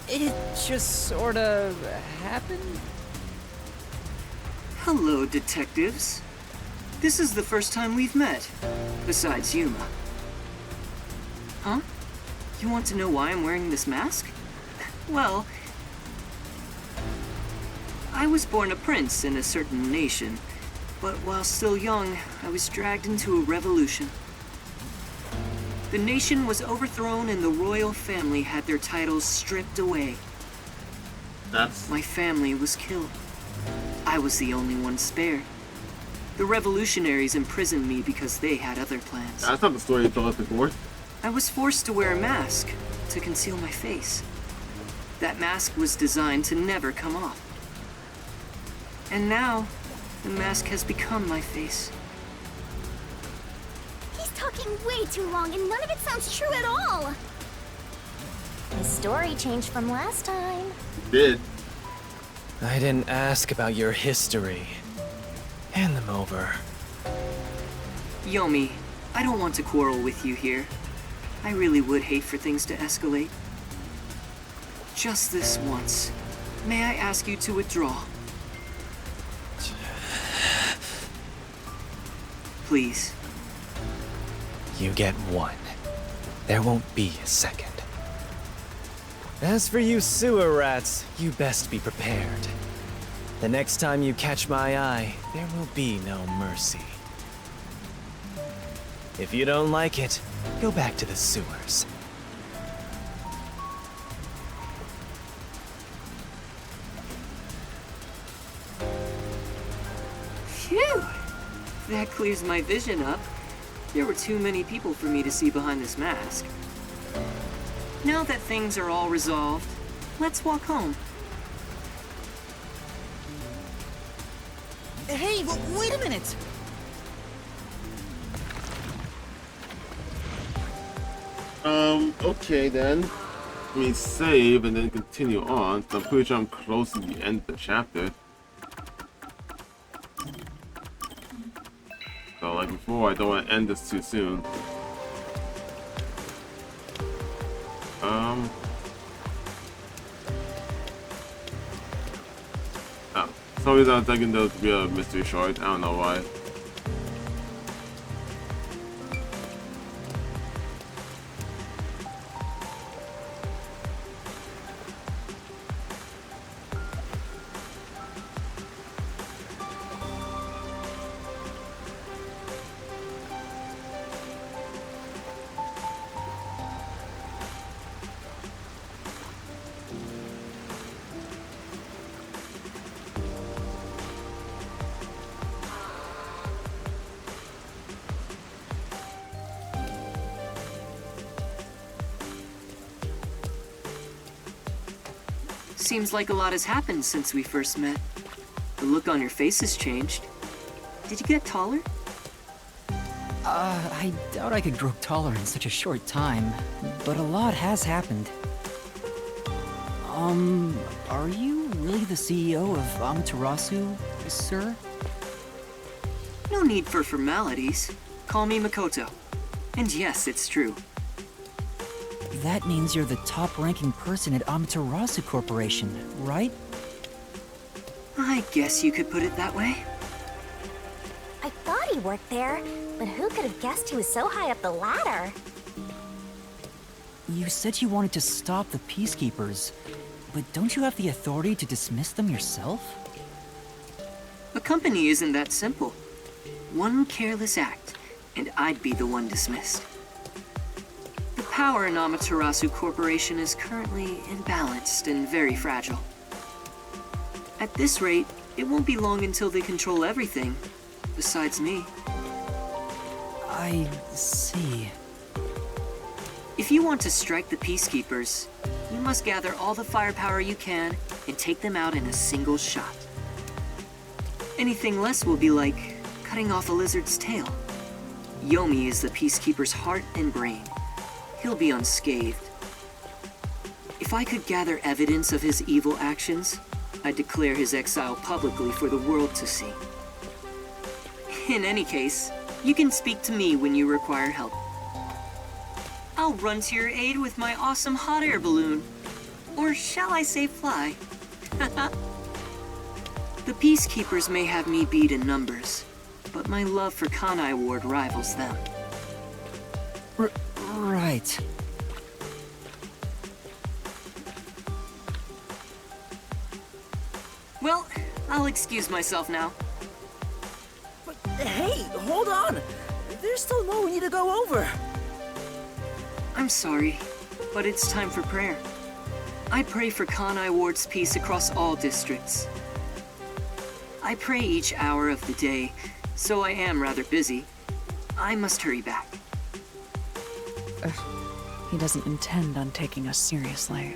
It just sorta happened. Hello, detectives. This is the first time we've met, besides Yuma. Huh? You want to know why I'm wearing this mask? Well, I was born a prince in a certain nation, but while still young, I was dragged into a revolution. The nation was overthrown and the royal family had their titles stripped away. My family was killed. I was the only one spared. The revolutionaries imprisoned me because they had other plans. That's not the story you told us before. I was forced to wear a mask to conceal my face. That mask was designed to never come off. And now, the mask has become my face. He's talking way too long and none of it sounds true at all. His story changed from last time. It did. I didn't ask about your history. Hand them over. Yomi, I don't want to quarrel with you here. I really would hate for things to escalate. Just this once, may I ask you to withdraw? Please. You get one. There won't be a second. As for you sewer rats, you best be prepared. The next time you catch my eye, there will be no mercy. If you don't like it, go back to the sewers. Phew! That clears my vision up. There were too many people for me to see behind this mask. Now that things are all resolved, let's walk home. Hey, wait a minute! Okay then. Let me save and then continue on. So I'm pretty sure I'm close to the end of the chapter. So like before, I don't want to end this too soon. Oh, for some reason I was thinking those would be a mystery shard. I don't know why. Seems like a lot has happened since we first met. The look on your face has changed. Did you get taller? I doubt I could grow taller in such a short time, but a lot has happened. Are you really the CEO of Amaterasu, sir? No need for formalities. Call me Makoto. And yes, it's true. That means you're the top-ranking person at Amaterasu Corporation, right? I guess you could put it that way. I thought he worked there, but who could have guessed he was so high up the ladder? You said you wanted to stop the Peacekeepers, but don't you have the authority to dismiss them yourself? A company isn't that simple. One careless act, and I'd be the one dismissed. The power in Amaterasu Corporation is currently imbalanced and very fragile. At this rate, it won't be long until they control everything, besides me. I see. If you want to strike the Peacekeepers, you must gather all the firepower you can and take them out in a single shot. Anything less will be like cutting off a lizard's tail. Yomi is the Peacekeeper's heart and brain. He'll be unscathed. If I could gather evidence of his evil actions, I'd declare his exile publicly for the world to see. In any case, you can speak to me when you require help. I'll run to your aid with my awesome hot air balloon. Or shall I say fly? The Peacekeepers may have me beat in numbers, but my love for Kanai Ward rivals them. Right. Well, I'll excuse myself now. But hey, hold on! There's still more we need to go over. I'm sorry, but it's time for prayer. I pray for Kanai Ward's peace across all districts. I pray each hour of the day so I am rather busy. I must hurry back. He doesn't intend on taking us seriously.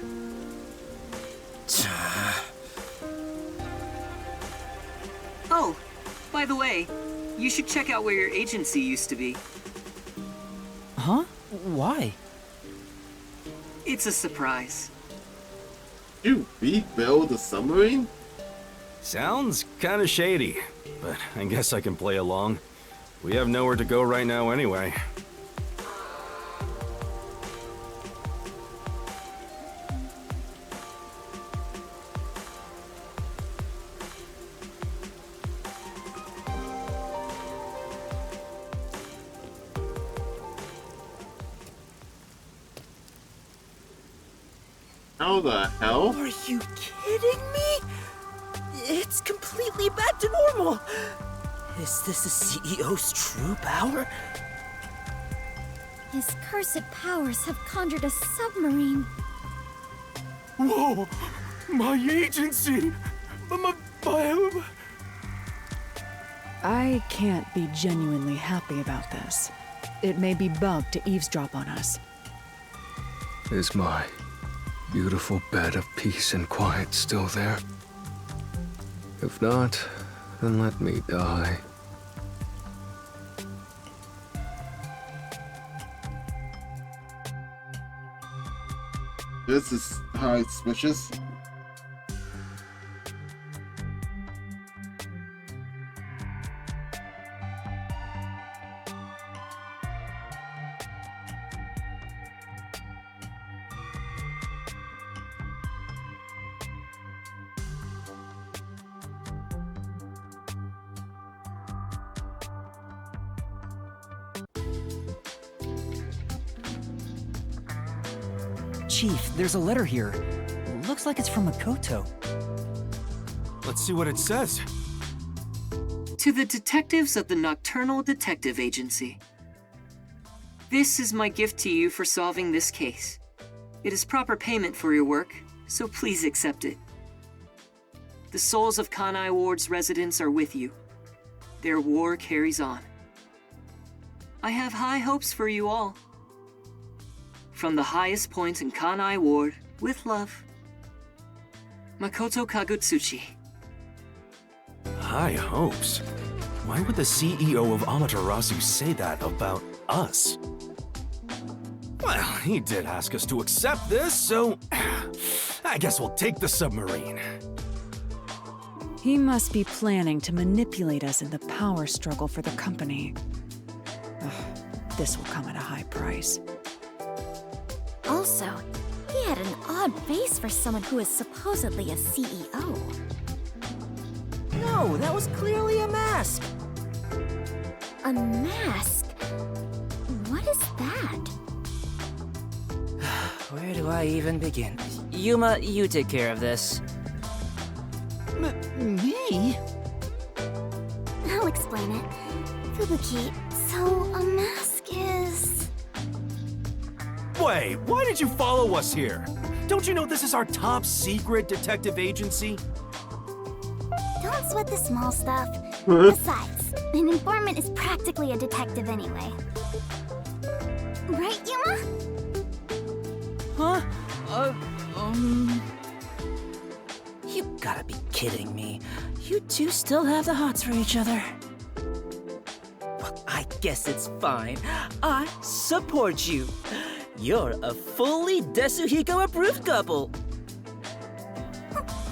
Oh, by the way, you should check out where your agency used to be. Huh? Why? It's a surprise. You rebuild a submarine? Sounds kinda shady, but I guess I can play along. We have nowhere to go right now anyway. How the hell? Are you kidding me? It's completely back to normal. Is this the CEO's true power? His cursed powers have conjured a submarine. Whoa! My agency! I can't be genuinely happy about this. It may be bugged to eavesdrop on us. Is my beautiful bed of peace and quiet still there? If not, then let me die. This is highly suspicious. Chief, there's a letter here. Looks like it's from Makoto. Let's see what it says. To the detectives of the Nocturnal Detective Agency. This is my gift to you for solving this case. It is proper payment for your work, so please accept it. The souls of Kanai Ward's residents are with you. Their war carries on. I have high hopes for you all. From the highest points in Kanai Ward, with love, Makoto Kagutsuchi. High hopes? Why would the CEO of Amaterasu say that about us? Well, he did ask us to accept this, so I guess we'll take the submarine. He must be planning to manipulate us in the power struggle for the company. Ugh, this will come at a high price. Also, he had an odd face for someone who is supposedly a CEO. No, that was clearly a mask. A mask? What is that? Where do I even begin? Yuma, you take care of this. Me? I'll explain it. Fubuki, so a mask is... Wait, why did you follow us here? Don't you know this is our top secret detective agency? Don't sweat the small stuff. Besides, an informant is practically a detective anyway. Right, Yuma? Huh? You gotta be kidding me. You two still have the hots for each other. Well, I guess it's fine. I support you. You're a fully Desuhiko-approved couple.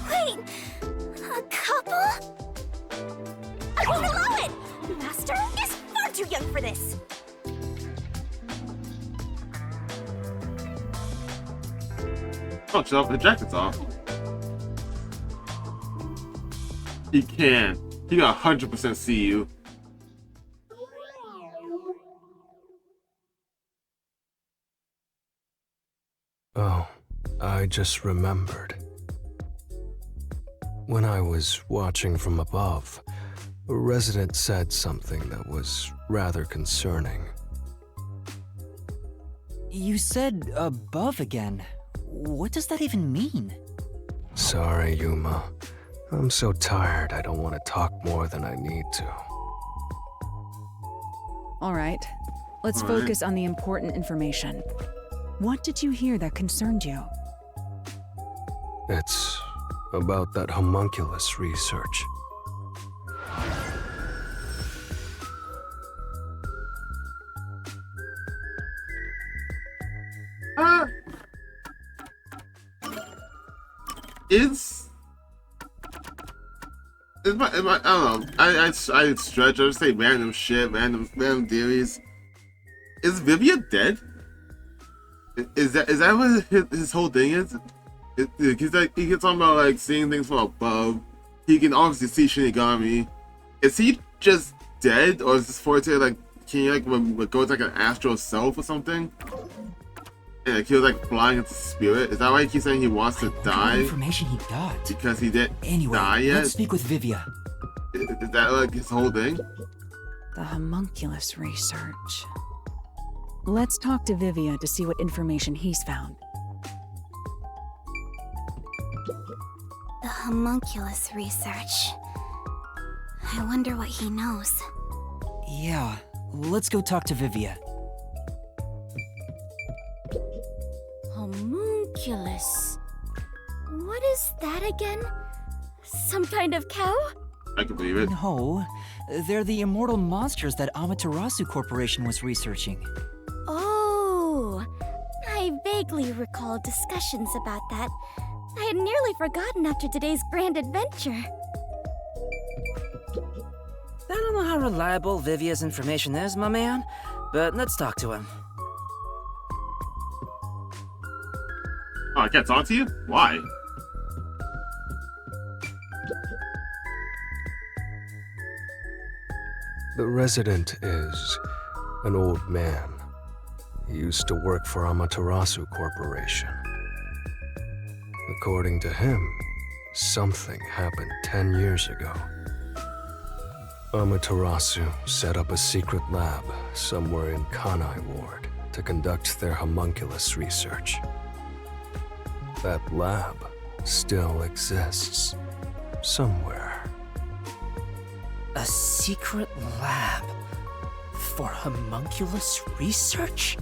Wait, a couple? I won't allow it! Master is far too young for this. Oh, shut up, the jacket's off. He can. He can 100% see you. Oh, I just remembered. When I was watching from above, a resident said something that was rather concerning. You said above again. What does that even mean? Sorry, Yuma. I'm so tired I don't want to talk more than I need to. All right. Let's All right. focus on the important information. What did you hear that concerned you? It's about that homunculus research. I don't know. I stretch. I just say random shit, random theories. Is Vivia dead? Is that what his whole thing is? He's like, he gets on about like seeing things from above. He can obviously see Shinigami. Is he just dead, or is this Forte like, can he like go to like an astral self or something? And like, he was like flying into spirit. Is that why he keeps saying he wants to die? What information he got? Because he didn't Anyway, die yet. let's speak with Vivia. Is that like his whole thing? The homunculus research. Let's talk to Vivia to see what information he's found. The homunculus research. I wonder what he knows. Yeah, let's go talk to Vivia. Homunculus. What is that again? Some kind of cow? I can believe it. No, they're the immortal monsters that Amaterasu Corporation was researching. Oh, I vaguely recall discussions about that. I had nearly forgotten after today's grand adventure. I don't know how reliable Vivia's information is, my man, but let's talk to him. Oh, I can't talk to you? Why? The resident is an old man. He used to work for Amaterasu Corporation. According to him, something happened 10 years ago. Amaterasu set up a secret lab somewhere in Kanai Ward to conduct their homunculus research. That lab still exists somewhere. A secret lab for homunculus research?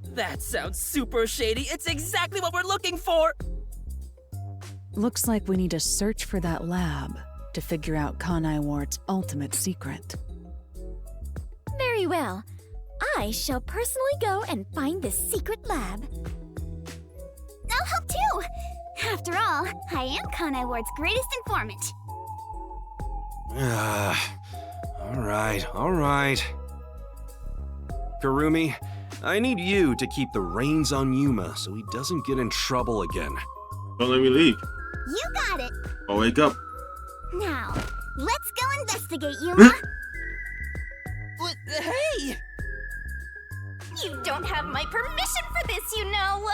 That sounds super shady. It's exactly what we're looking for! Looks like we need to search for that lab to figure out Kanai Ward's ultimate secret. Very well. I shall personally go and find this secret lab. I'll help too! After all, I am Kanai Ward's greatest informant. All right. Kurumi, I need you to keep the reins on Yuma so he doesn't get in trouble again. Don't let me leave. You got it! I'll wake up. Now, let's go investigate, Yuma. Hey! You don't have my permission for this, you know!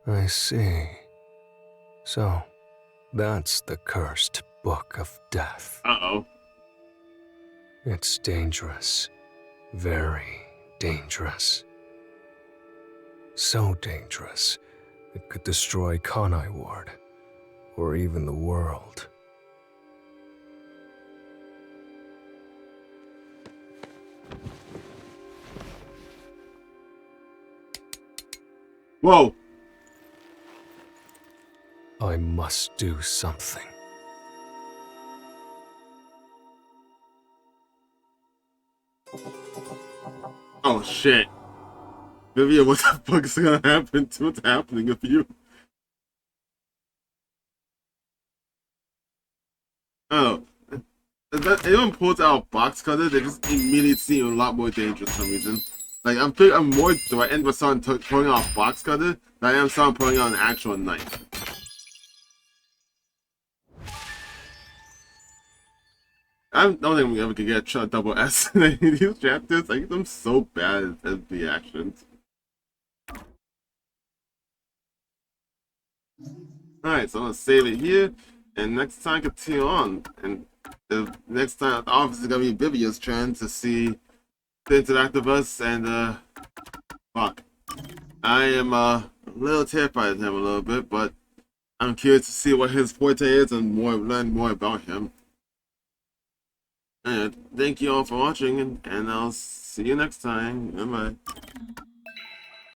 I see. So, that's the cursed Book of Death. Uh-oh. It's dangerous. Very dangerous. So dangerous, it could destroy Kanai Ward, or even the world. Whoa! I must do something. Oh shit. Vivia, what the fuck is gonna happen to what's happening with you? Oh. If anyone pulls out a box cutter, they just immediately seem a lot more dangerous for some reason. Like, I'm more threatened with someone pulling out a box cutter than I am someone pulling out an actual knife. I don't think I'm ever gonna get a double S in any of these chapters. I get them so bad at the actions. Alright, so I'm gonna save it here, and next time continue on. And the next time, obviously, gonna be Vivia's turn to interact with us and Fuck. I am a little terrified of him a little bit, but I'm curious to see what his forte is and learn more about him. And thank you all for watching, and I'll see you next time. Bye-bye.